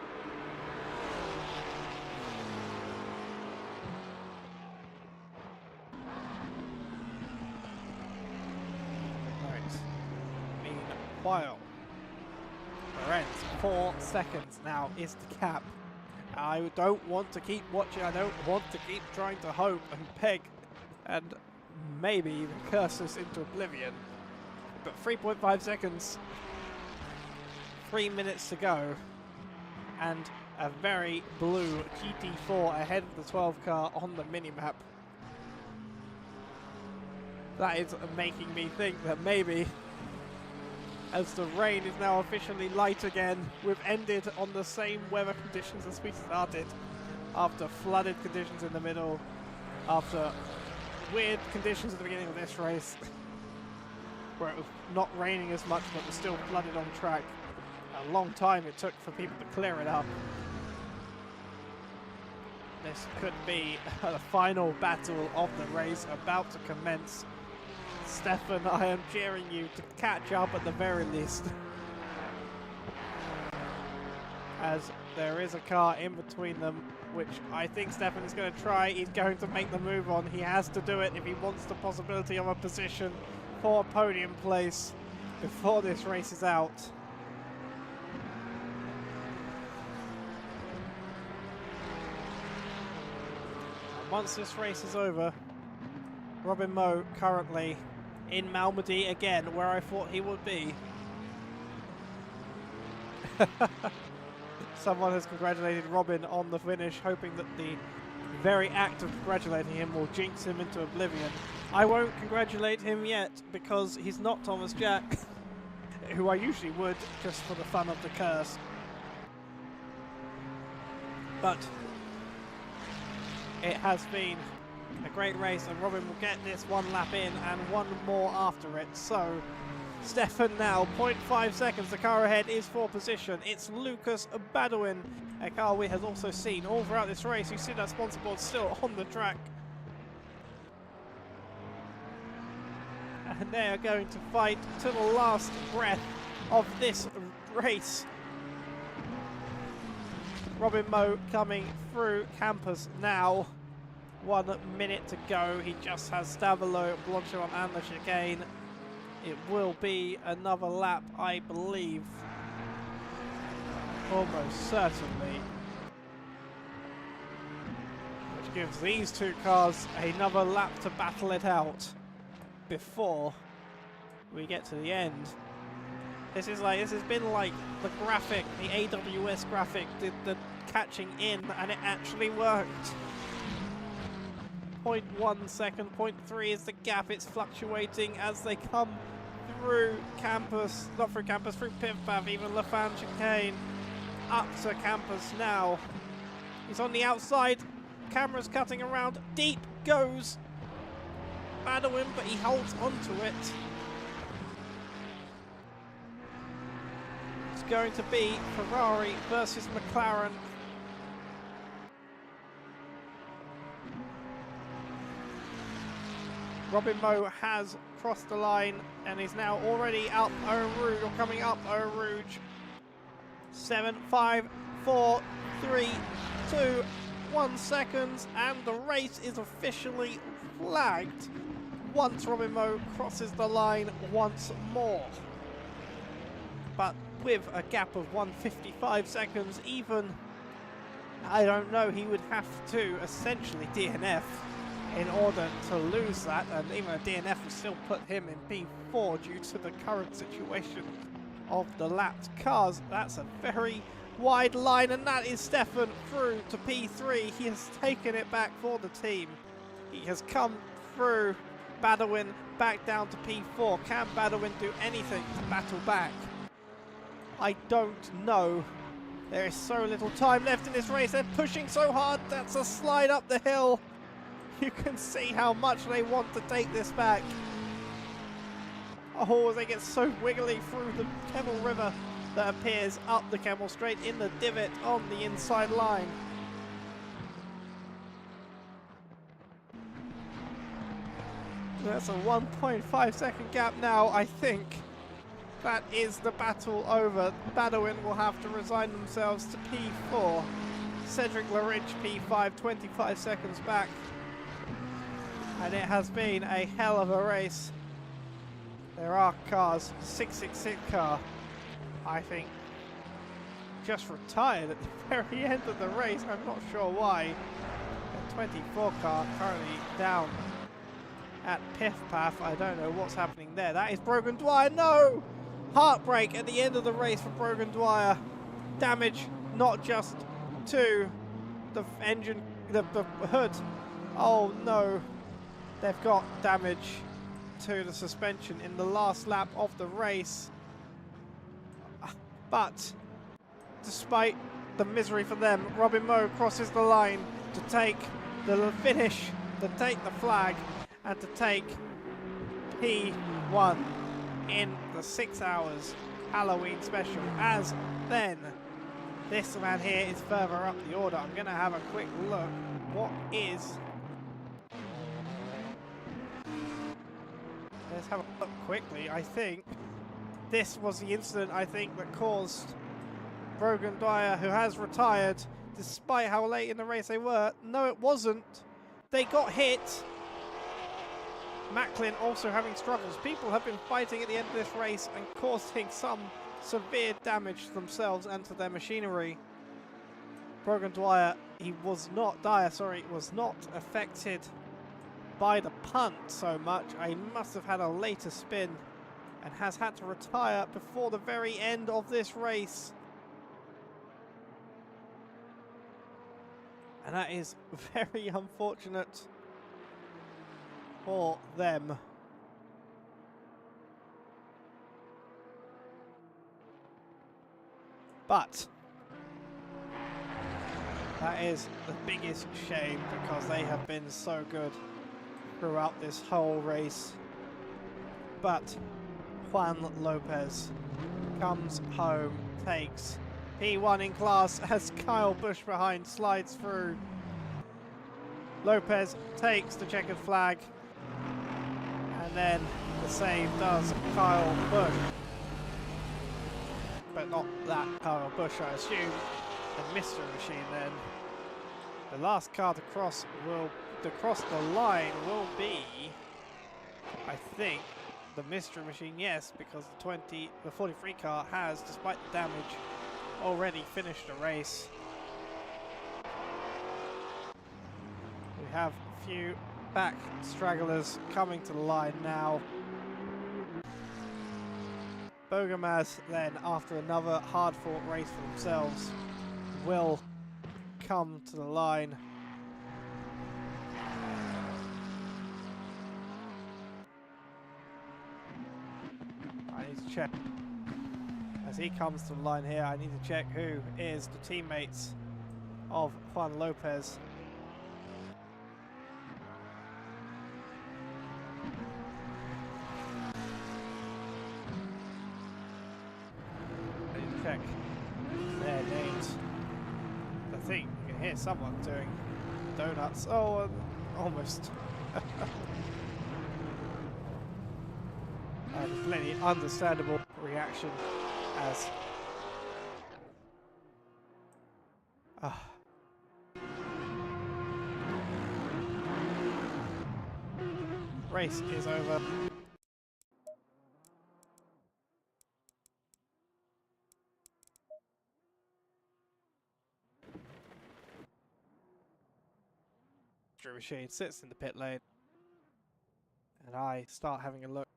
While Berens, 4 seconds now is the cap. I don't want to keep watching, I don't want to keep trying to hope and peg and maybe even curse us into oblivion. But 3.5 seconds, 3 minutes to go, and a very blue GT4 ahead of the 12 car on the minimap. That is making me think that maybe, as the rain is now officially light again, we've ended on the same weather conditions as we started, after flooded conditions in the middle, after weird conditions at the beginning of this race. where it was not raining as much but was still flooded on track. A long time it took for people to clear it up. This could be the final battle of the race about to commence. Stefan, I am cheering you to catch up at the very least. As there is a car in between them, which I think Stefan is going to try. He's going to make the move on. He has to do it if he wants the possibility of a position for a podium place before this race is out. And once this race is over, Robin Moe currently in Malmedy again, where I thought he would be. Someone has congratulated Robin on the finish, hoping that the very act of congratulating him will jinx him into oblivion. I won't congratulate him yet because he's not Thomas Jack, who I usually would just for the fun of the curse. But it has been a great race, and Robin will get this one lap in and one more after it. So Stefan now, 0.5 seconds, the car ahead is for position. It's Lucas Badouin, a car we have also seen all throughout this race. You see that sponsor board still on the track. And they are going to fight to the last breath of this race. Robin Moe coming through campus now. 1 minute to go. He just has Stavolo, Blanchon and the chicane. It will be another lap, I believe. Almost certainly. Which gives these two cars another lap to battle it out before we get to the end. This has been like the graphic, the AWS graphic, did the catching in, and it actually worked. 0.1 second, 0.3 is the gap. It's fluctuating as they come through campus, not through campus, through pit path, even Lafan chicane, up to campus now. He's on the outside, camera's cutting around, deep goes Badouin, but he holds onto it. It's going to be Ferrari versus McLaren. Robin Moe has crossed the line and is now already up Eau Rouge, or coming up Eau Rouge. 7, 5, 4, 3, 2, 1 seconds, and the race is officially flagged once Robin Moe crosses the line once more. But with a gap of 1:55 seconds, even, I don't know, he would have to essentially DNF in order to lose that, and even a DNF would still put him in P4 due to the current situation of the lapped cars. That's a very wide line, and that is Stefan through to P3. He has taken it back for the team. He has come through Badouin back down to P4. Can Badouin do anything to battle back? I don't know. There is so little time left in this race. They're pushing so hard. That's a slide up the hill. You can see how much they want to take this back. Oh, they get so wiggly through the Kemmel River that appears up the Kemmel straight in the divot on the inside line. That's a 1.5 second gap now, I think. That is the battle over. Badouin will have to resign themselves to P4. Cedric Laridge P5, 25 seconds back. And it has been a hell of a race. There are cars, 666 car, I think, just retired at the very end of the race. I'm not sure why. The 24 car currently down at Piff Path. I don't know what's happening there. That is Brogan Dwyer. No! Heartbreak at the end of the race for Brogan Dwyer. Damage not just to the engine, the hood. Oh no. They've got damage to the suspension in the last lap of the race. But despite the misery for them, Robin Moe crosses the line to take the finish, to take the flag, and to take P1. in the 6 hours Halloween special. As then, this man here is further up the order. I'm going to have a quick look. What is... Let's have a look quickly. I think this was the incident, I think, that caused Brogan Dwyer, who has retired, despite how late in the race they were. No, it wasn't. They got hit. Macklin also having struggles. People have been fighting at the end of this race and causing some severe damage to themselves and to their machinery. Brogan Dwyer, was not affected by the punt so much. He must have had a later spin and has had to retire before the very end of this race. And that is very unfortunate for them. But that is the biggest shame because they have been so good throughout this whole race. But Juan Lopez comes home, takes P1 in class as Kyle Busch behind slides through. Lopez takes the checkered flag, and then the same does Kyle Busch. But not that Kyle Busch, I assume. The mystery machine then. The last car to cross the line will be, I think, the mystery machine, yes, because the 43 car has, despite the damage, already finished the race. We have a few back stragglers coming to the line now. Bogamaz then, after another hard-fought race for themselves, will come to the line. I need to check. As he comes to the line here, I need to check who is the teammates of Juan Lopez. I need to check their names. I think you can hear someone doing donuts. Oh, almost. Plenty understandable reaction as race is over. Mystery machine sits in the pit lane, and I start having a look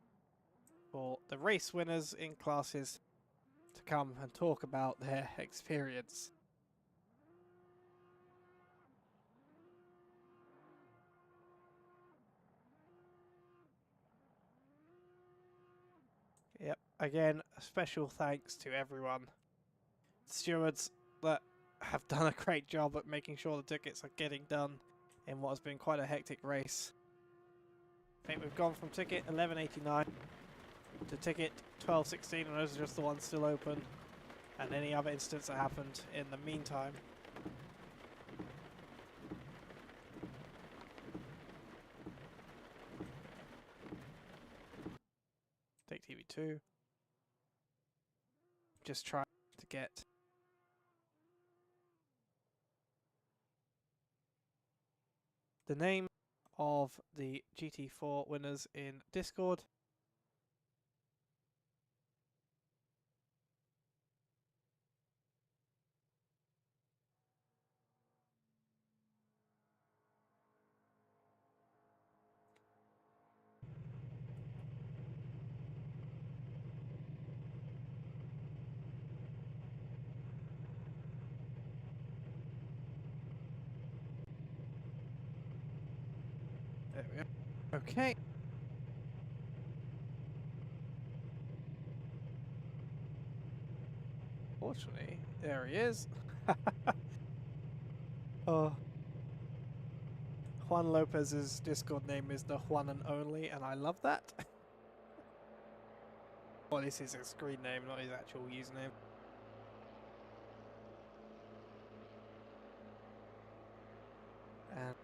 for the race winners in classes to come and talk about their experience. Yep, again, a special thanks to everyone. Stewards that have done a great job at making sure the tickets are getting done in what has been quite a hectic race. I think we've gone from ticket 1189 to ticket 1216, and those are just the ones still open, and any other incidents that happened in the meantime. Take TV2. Just try to get the name of the GT4 winners in Discord. There we go. Okay. Fortunately, there he is. Oh. Juan Lopez's Discord name is the Juan and Only, and I love that. Well, this is his screen name, not his actual username. And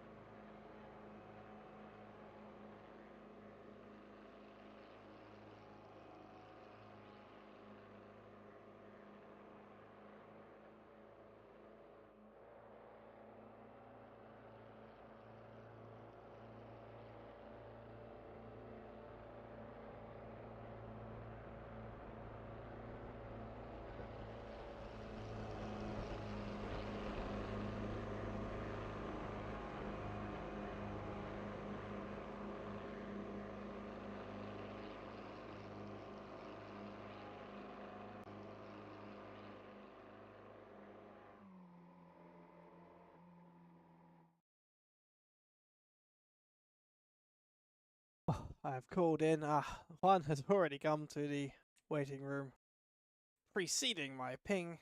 I have called in. Juan has already come to the waiting room, preceding my ping.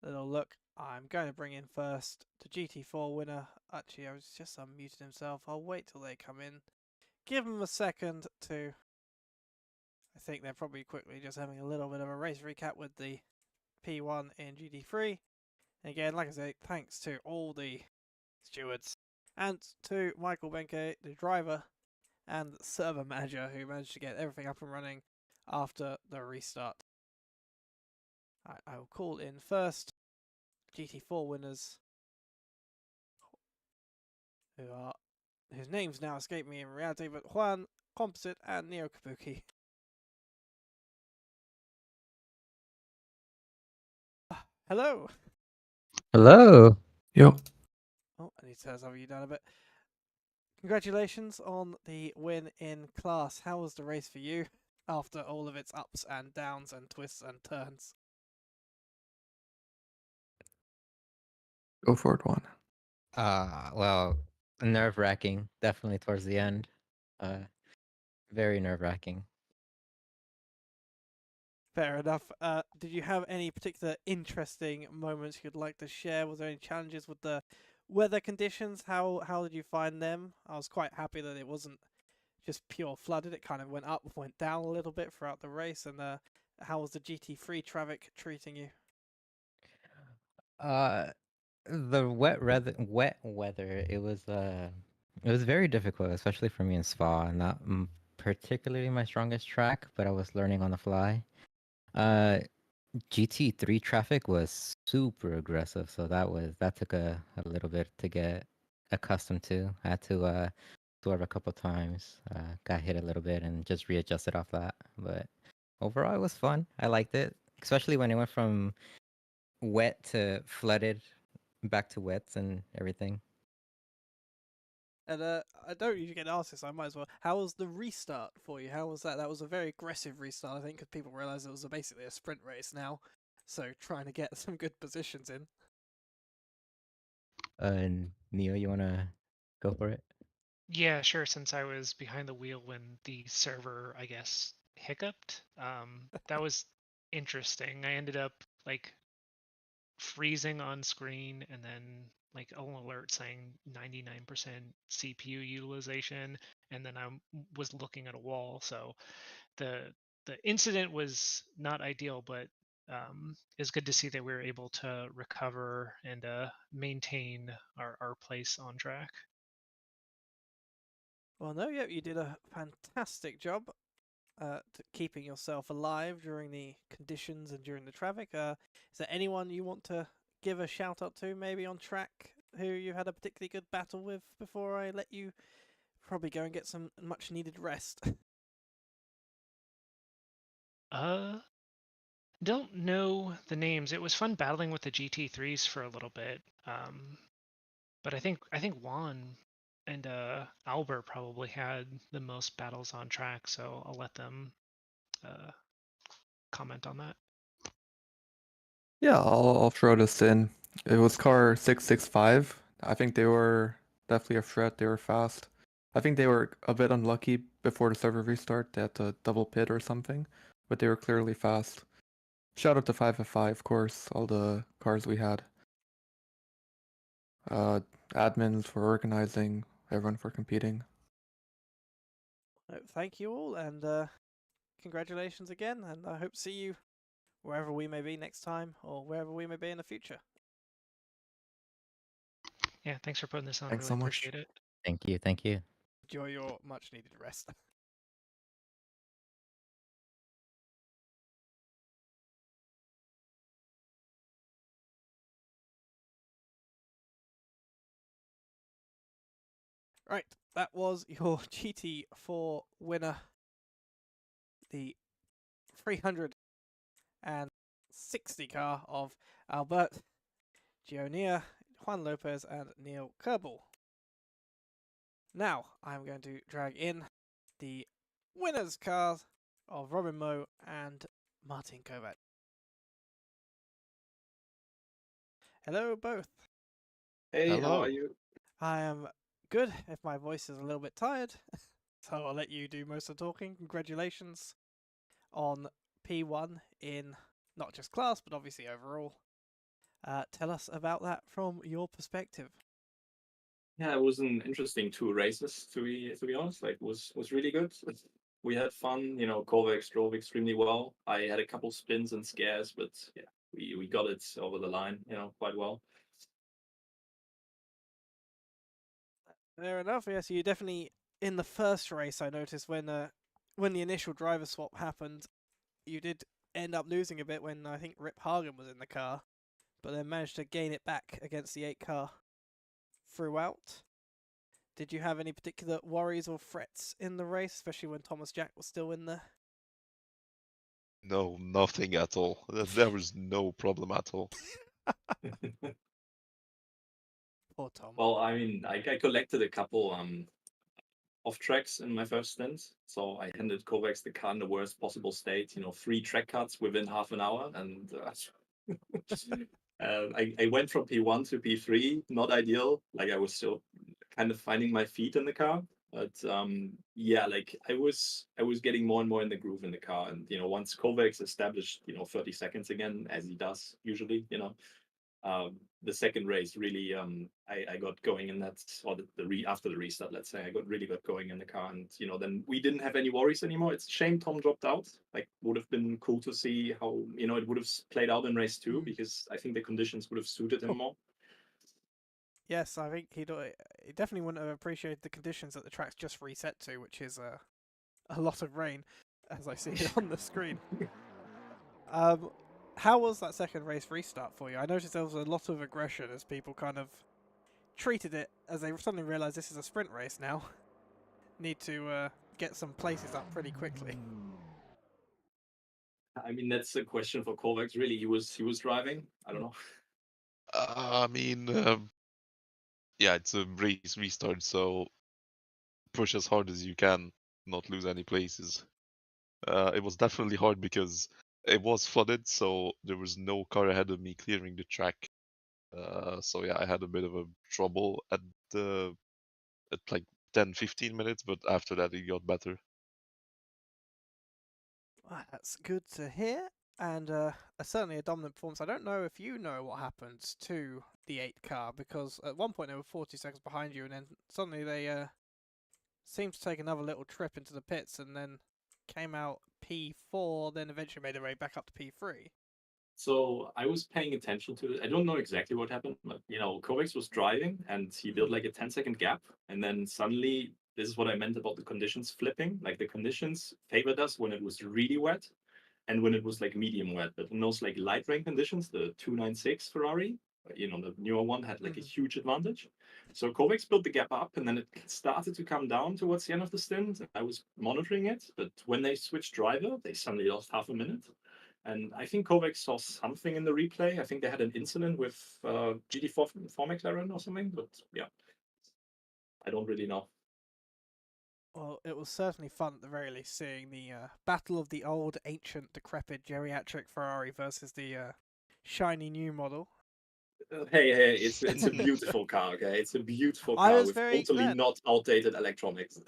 Little look. I'm going to bring in first the GT4 winner. Actually, I was just unmuted himself. I'll wait till they come in. Give them a second to. I think they're probably quickly just having a little bit of a race recap with the P1 in GT3. And again, like I say, thanks to all the stewards and to Michael Benke, the driver and server manager, who managed to get everything up and running after the restart. I will call in first GT4 winners, whose names now escape me in reality, but Juan, Composite, and Neo Kabuki. Hello. Hello. Yep. Oh, I need to tell something you done a bit. Congratulations on the win in class. How was the race for you after all of its ups and downs and twists and turns? Go for it, Juan. Well, nerve-wracking, definitely towards the end. Very nerve-wracking. Fair enough. Did you have any particular interesting moments you'd like to share? Was there any challenges with the weather conditions? How did you find them? I was quite happy that it wasn't just pure flooded. It kind of went up, went down a little bit throughout the race. And how was the GT3 traffic treating you? The wet weather, it was very difficult, especially for me in Spa. Not particularly my strongest track, but I was learning on the fly. GT3 traffic was super aggressive, so that took a little bit to get accustomed to. I had to swerve a couple times, got hit a little bit, and just readjusted off that. But overall, it was fun. I liked it, especially when it went from wet to flooded, back to wets and everything. And I don't usually get asked this, I might as well. How was the restart for you? How was that? That was a very aggressive restart, I think, because people realised it was basically a sprint race now. So trying to get some good positions in. And Neo, you wanna go for it? Yeah, sure. Since I was behind the wheel when the server, I guess, hiccuped, that was interesting. I ended up like freezing on screen and then like an alert saying 99% CPU utilization, and then I was looking at a wall. So the incident was not ideal, but it's good to see that we were able to recover and maintain our place on track. Well, no, yeah, you did a fantastic job keeping yourself alive during the conditions and during the traffic. Is there anyone you want to give a shout out to, maybe on track, who you had a particularly good battle with before I let you probably go and get some much needed rest? Don't know the names. It was fun battling with the GT3s for a little bit. But I think Juan and Albert probably had the most battles on track, so I'll let them comment on that. Yeah, I'll throw this in. It was car 665. I think they were definitely a threat. They were fast. I think they were a bit unlucky before the server restart. They had to double pit or something, but they were clearly fast. Shout out to 5F5, of course, all the cars we had. Admins for organizing, everyone for competing. Thank you all, and congratulations again, and I hope to see you wherever we may be next time, or wherever we may be in the future. Yeah, thanks for putting this on. Thanks Really so much. appreciate it. Thank you. Thank you. Enjoy your much-needed rest. Right, that was your GT4 winner, the 360 car of Albert, Gionia, Juan Lopez, and Neil Kerbal. Now, I'm going to drag in the winners' cars of Robin Moe and Martin Kovac. Hello, both. Hey, how Hello. are you? I am good, if my voice is a little bit tired, so I'll let you do most of the talking. Congratulations on P1 in not just class, but obviously overall. Tell us about that from your perspective. Yeah, it was an interesting 2 races to be honest. Like was really good. We had fun, you know, Kovacs drove extremely well. I had a couple spins and scares, but yeah, we got it over the line, you know, quite well. Fair enough. Yes, you definitely in the first race. I noticed when the initial driver swap happened, you did end up losing a bit when I think Rip Hagen was in the car, but then managed to gain it back against the 8 car throughout. Did you have any particular worries or threats in the race, especially when Thomas Jack was still in there? No, nothing at all. There was no problem at all. Poor Tom. Well, I mean, I collected a couple off tracks in my first stint. So I handed Kovacs the car in the worst possible state, you know, 3 track cuts within half an hour. And I went from P1 to P3, not ideal. Like I was still kind of finding my feet in the car. But yeah, like I was getting more and more in the groove in the car. And, you know, once Kovacs established, you know, 30 seconds again, as he does usually, you know, the second race really I got going in that, or after the restart, let's say, I really got going in the car, and you know, then we didn't have any worries anymore. It's a shame Tom dropped out. Like, would have been cool to see how, you know, it would have played out in race 2, because I think the conditions would have suited him more. Yes, I think he definitely wouldn't have appreciated the conditions that the track's just reset to, which is a lot of rain, as I see it on the screen. How was that second race restart for you? I noticed there was a lot of aggression as people kind of treated it as they suddenly realised this is a sprint race now. Need to get some places up pretty quickly. I mean, that's a question for Kovacs. Really, he was driving. I don't know. I mean, yeah, it's a race restart, so push as hard as you can, not lose any places. It was definitely hard because it was flooded, so there was no car ahead of me clearing the track. So yeah, I had a bit of a trouble at like 10-15 minutes, but after that it got better. That's good to hear, and certainly a dominant performance. I don't know if you know what happened to the 8 car, because at one point they were 40 seconds behind you, and then suddenly they seemed to take another little trip into the pits, and then came out P4, then eventually made their way back up to P3. So I was paying attention to it. I don't know exactly what happened, but you know, Kovacs was driving and he built like a 10-second gap, and then suddenly, this is what I meant about the conditions flipping. Like the conditions favored us when it was really wet and when it was like medium wet. But in those like light rain conditions, the 296 Ferrari, you know, the newer one, had like a huge advantage. So Kovacs built the gap up, and then it started to come down towards the end of the stint. I was monitoring it, but when they switched driver, they suddenly lost half a minute. And I think Kovacs saw something in the replay. I think they had an incident with GT4 McLaren or something, but yeah, I don't really know. Well, it was certainly fun at the very least seeing the battle of the old, ancient, decrepit geriatric Ferrari versus the shiny new model. Hey, it's a beautiful car, okay? It's a beautiful I car was with very totally glad. not outdated electronics.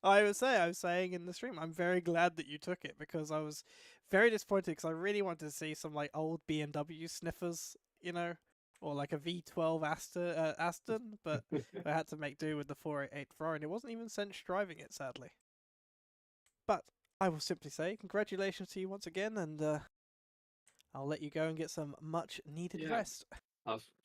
I was saying in the stream, I'm very glad that you took it because I was very disappointed because I really wanted to see some like old BMW sniffers, or like a V12 Aston, but I had to make do with the 488 Ferrari, and it wasn't even Sench driving it, sadly. But I will simply say congratulations to you once again, and I'll let you go and get some much needed rest.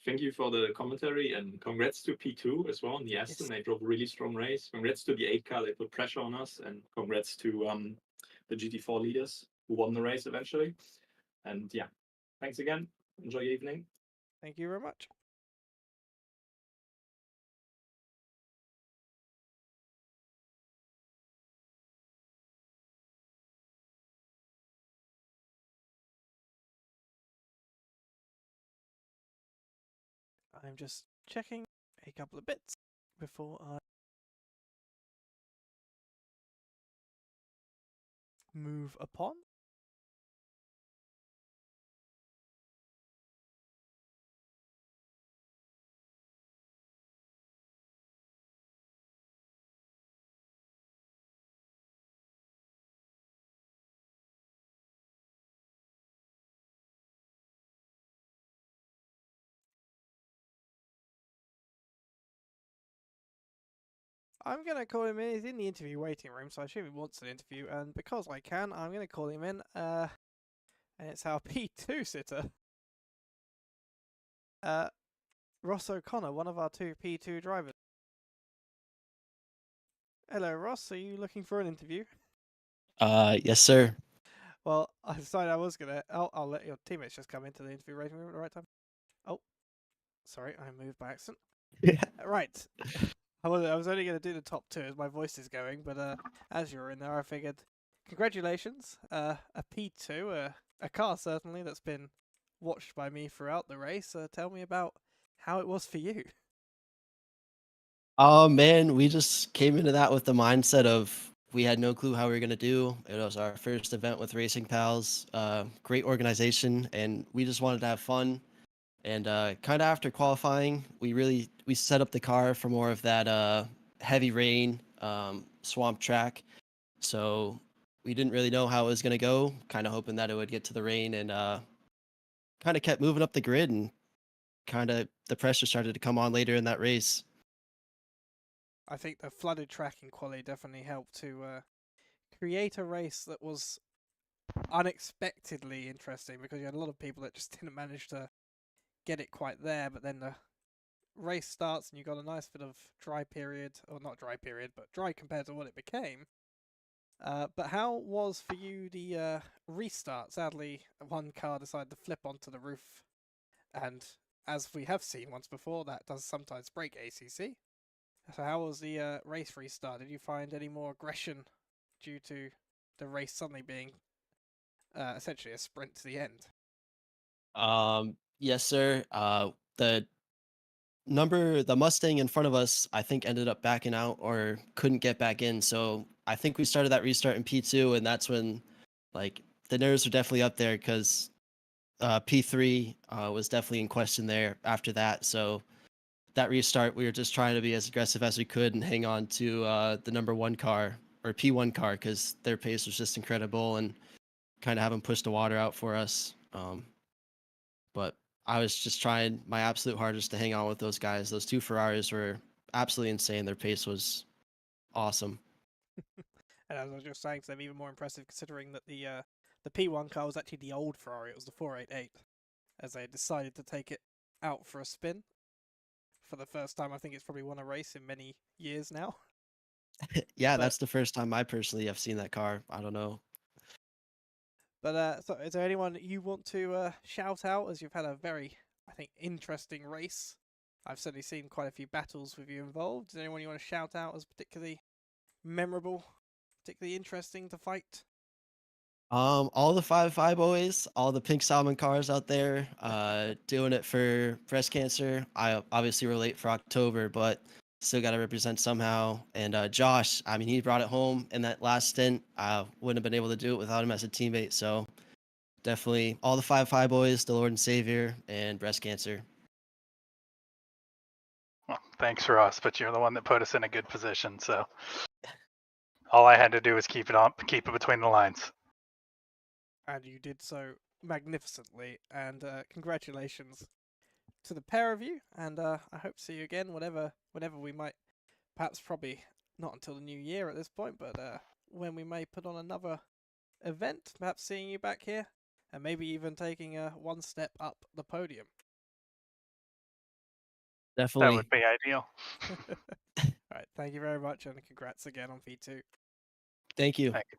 Thank you for the commentary, and congrats to P2 as well on the Aston. They drove a really strong race. Congrats to the 8 car, they put pressure on us, and congrats to the GT4 leaders who won the race eventually. And yeah, thanks again. Enjoy your evening. Thank you very much. I'm just checking a couple of bits before I move upon. I'm going to call him in. He's in the interview waiting room, so I assume he wants an interview. And because I can, I'm going to call him in. And it's our P2 sitter. Ross O'Connor, one of our 2 P2 drivers. Hello, Ross. Are you looking for an interview? Yes, sir. Well, I decided I was going to... I'll let your teammates just come into the interview waiting room at the right time. Oh, sorry. I moved by accident. Right. I was only going to do the top 2 as my voice is going, but as you're in there, I figured, congratulations, a P2, a car certainly that's been watched by me throughout the race. Tell me about how it was for you. Oh man, we just came into that with the mindset of we had no clue how we were gonna do. It was our first event with Racing Pals, great organization, and we just wanted to have fun. And kind of after qualifying, we set up the car for more of that heavy rain swamp track. So we didn't really know how it was gonna go. Kind of hoping that it would get to the rain, and kind of kept moving up the grid, and kind of the pressure started to come on later in that race. I think the flooded tracking quality definitely helped to create a race that was unexpectedly interesting because you had a lot of people that just didn't manage to get it quite there, but then the race starts and you got a nice bit of dry period, or not dry period, but dry compared to what it became. But how was for you the restart? Sadly, one car decided to flip onto the roof, and as we have seen once before, that does sometimes break ACC. So how was the race restart? Did you find any more aggression due to the race suddenly being essentially a sprint to the end? Yes, sir. The Mustang in front of us, I think, ended up backing out or couldn't get back in. So I think we started that restart in P2, and that's when, like, the nerves were definitely up there because P3 was definitely in question there after that. So that restart, we were just trying to be as aggressive as we could and hang on to the number 1 car or P1 car because their pace was just incredible and kind of have them push the water out for us. But I was just trying my absolute hardest to hang on with those guys. Those 2 Ferraris were absolutely insane. Their pace was awesome. And as I was just saying, to them, even more impressive considering that the P1 car was actually the old Ferrari. It was the 488, as they decided to take it out for a spin for the first time. I think it's probably won a race in many years now. Yeah, that's the first time I personally have seen that car. I don't know. But so is there anyone you want to shout out, as you've had a very, I think, interesting race? I've certainly seen quite a few battles with you involved. Is there anyone you want to shout out as particularly memorable, particularly interesting to fight? All the 5.5 boys, all the pink salmon cars out there, doing it for breast cancer. I obviously were late for October, but still got to represent somehow. And Josh, I mean, he brought it home in that last stint. I wouldn't have been able to do it without him as a teammate. So definitely all the 5.5 boys, the Lord and Savior, and breast cancer. Well, thanks, Ross, but you're the one that put us in a good position. So All I had to do was keep it between the lines. And you did so magnificently. And congratulations to the pair of you. And I hope to see you again whenever we might. Perhaps probably not until the new year at this point, but when we may put on another event, perhaps seeing you back here, and maybe even taking one step up the podium. Definitely. That would be ideal. All right, thank you very much, and congrats again on P2. Thank you. Thank you.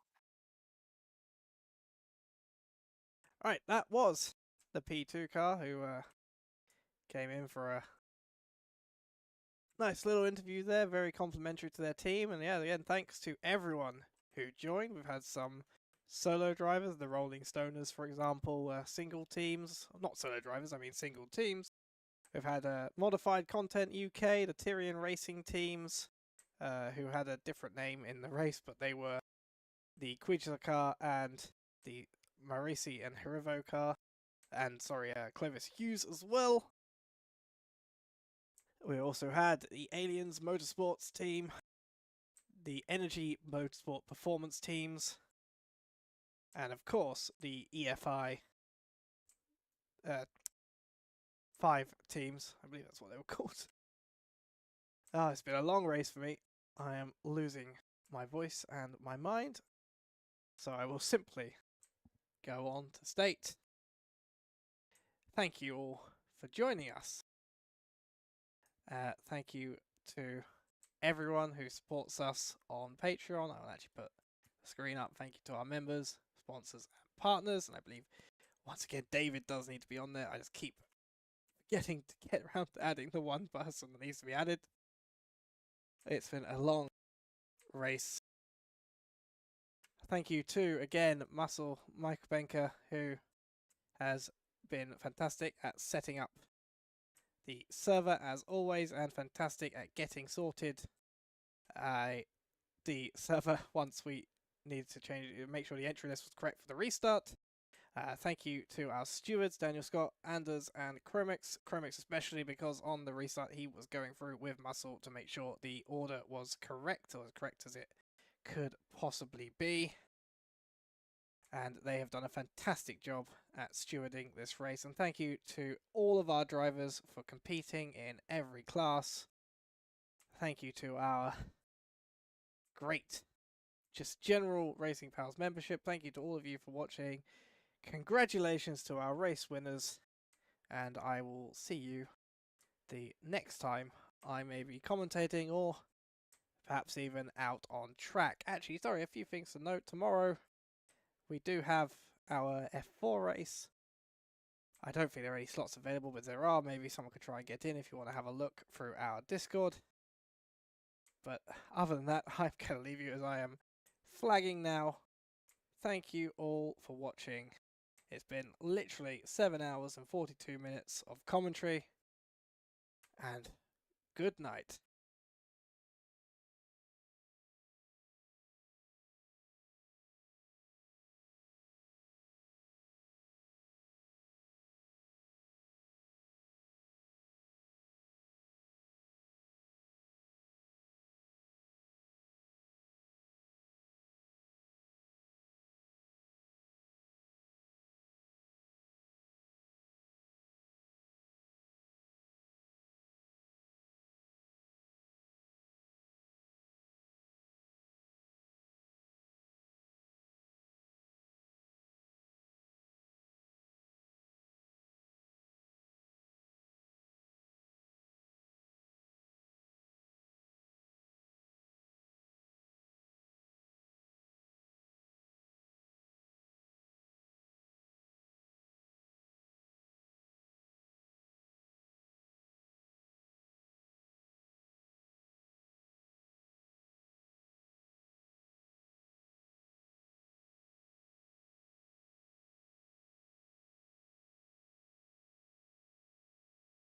All right, that was the P2 car who came in for a nice little interview there, very complimentary to their team. And yeah, again, thanks to everyone who joined. We've had some solo drivers, the Rolling Stoners, for example, single teams. Not solo drivers, I mean single teams. We've had Modified Content UK, the Tyrian Racing teams, who had a different name in the race, but they were the Quijza car and the Marisi and Herivo car. And, sorry, Clovis Hughes as well. We also had the Aliens Motorsports team, the Energy Motorsport Performance teams, and of course the EFI 5 teams. I believe that's what they were called. Oh, it's been a long race for me. I am losing my voice and my mind, so I will simply go on to state thank you all for joining us. Thank you to everyone who supports us on Patreon. I'll actually put the screen up. Thank you to our members, sponsors, and partners. And I believe, once again, David does need to be on there. I just keep getting to get around to adding the one person that needs to be added. It's been a long race. Thank you to, again, Muscle Michael Benker, who has been fantastic at setting up the server as always, and fantastic at getting sorted the server once we needed to change it, make sure the entry list was correct for the restart. Thank you to our stewards, Daniel Scott, Anders, and Chromix. Chromix especially, because on the restart he was going through with Muscle to make sure the order was correct, or as correct as it could possibly be. And they have done a fantastic job at stewarding this race. And thank you to all of our drivers for competing in every class. Thank you to our great, just general Racing Pals membership. Thank you to all of you for watching. Congratulations to our race winners. And I will see you the next time I may be commentating, or perhaps even out on track. Actually, sorry, a few things to note. Tomorrow we do have our F4 race. I don't think there are any slots available, but there are. Maybe someone could try and get in if you want to have a look through our Discord. But other than that, I'm going to leave you as I am flagging now. Thank you all for watching. It's been literally 7 hours and 42 minutes of commentary. And good night.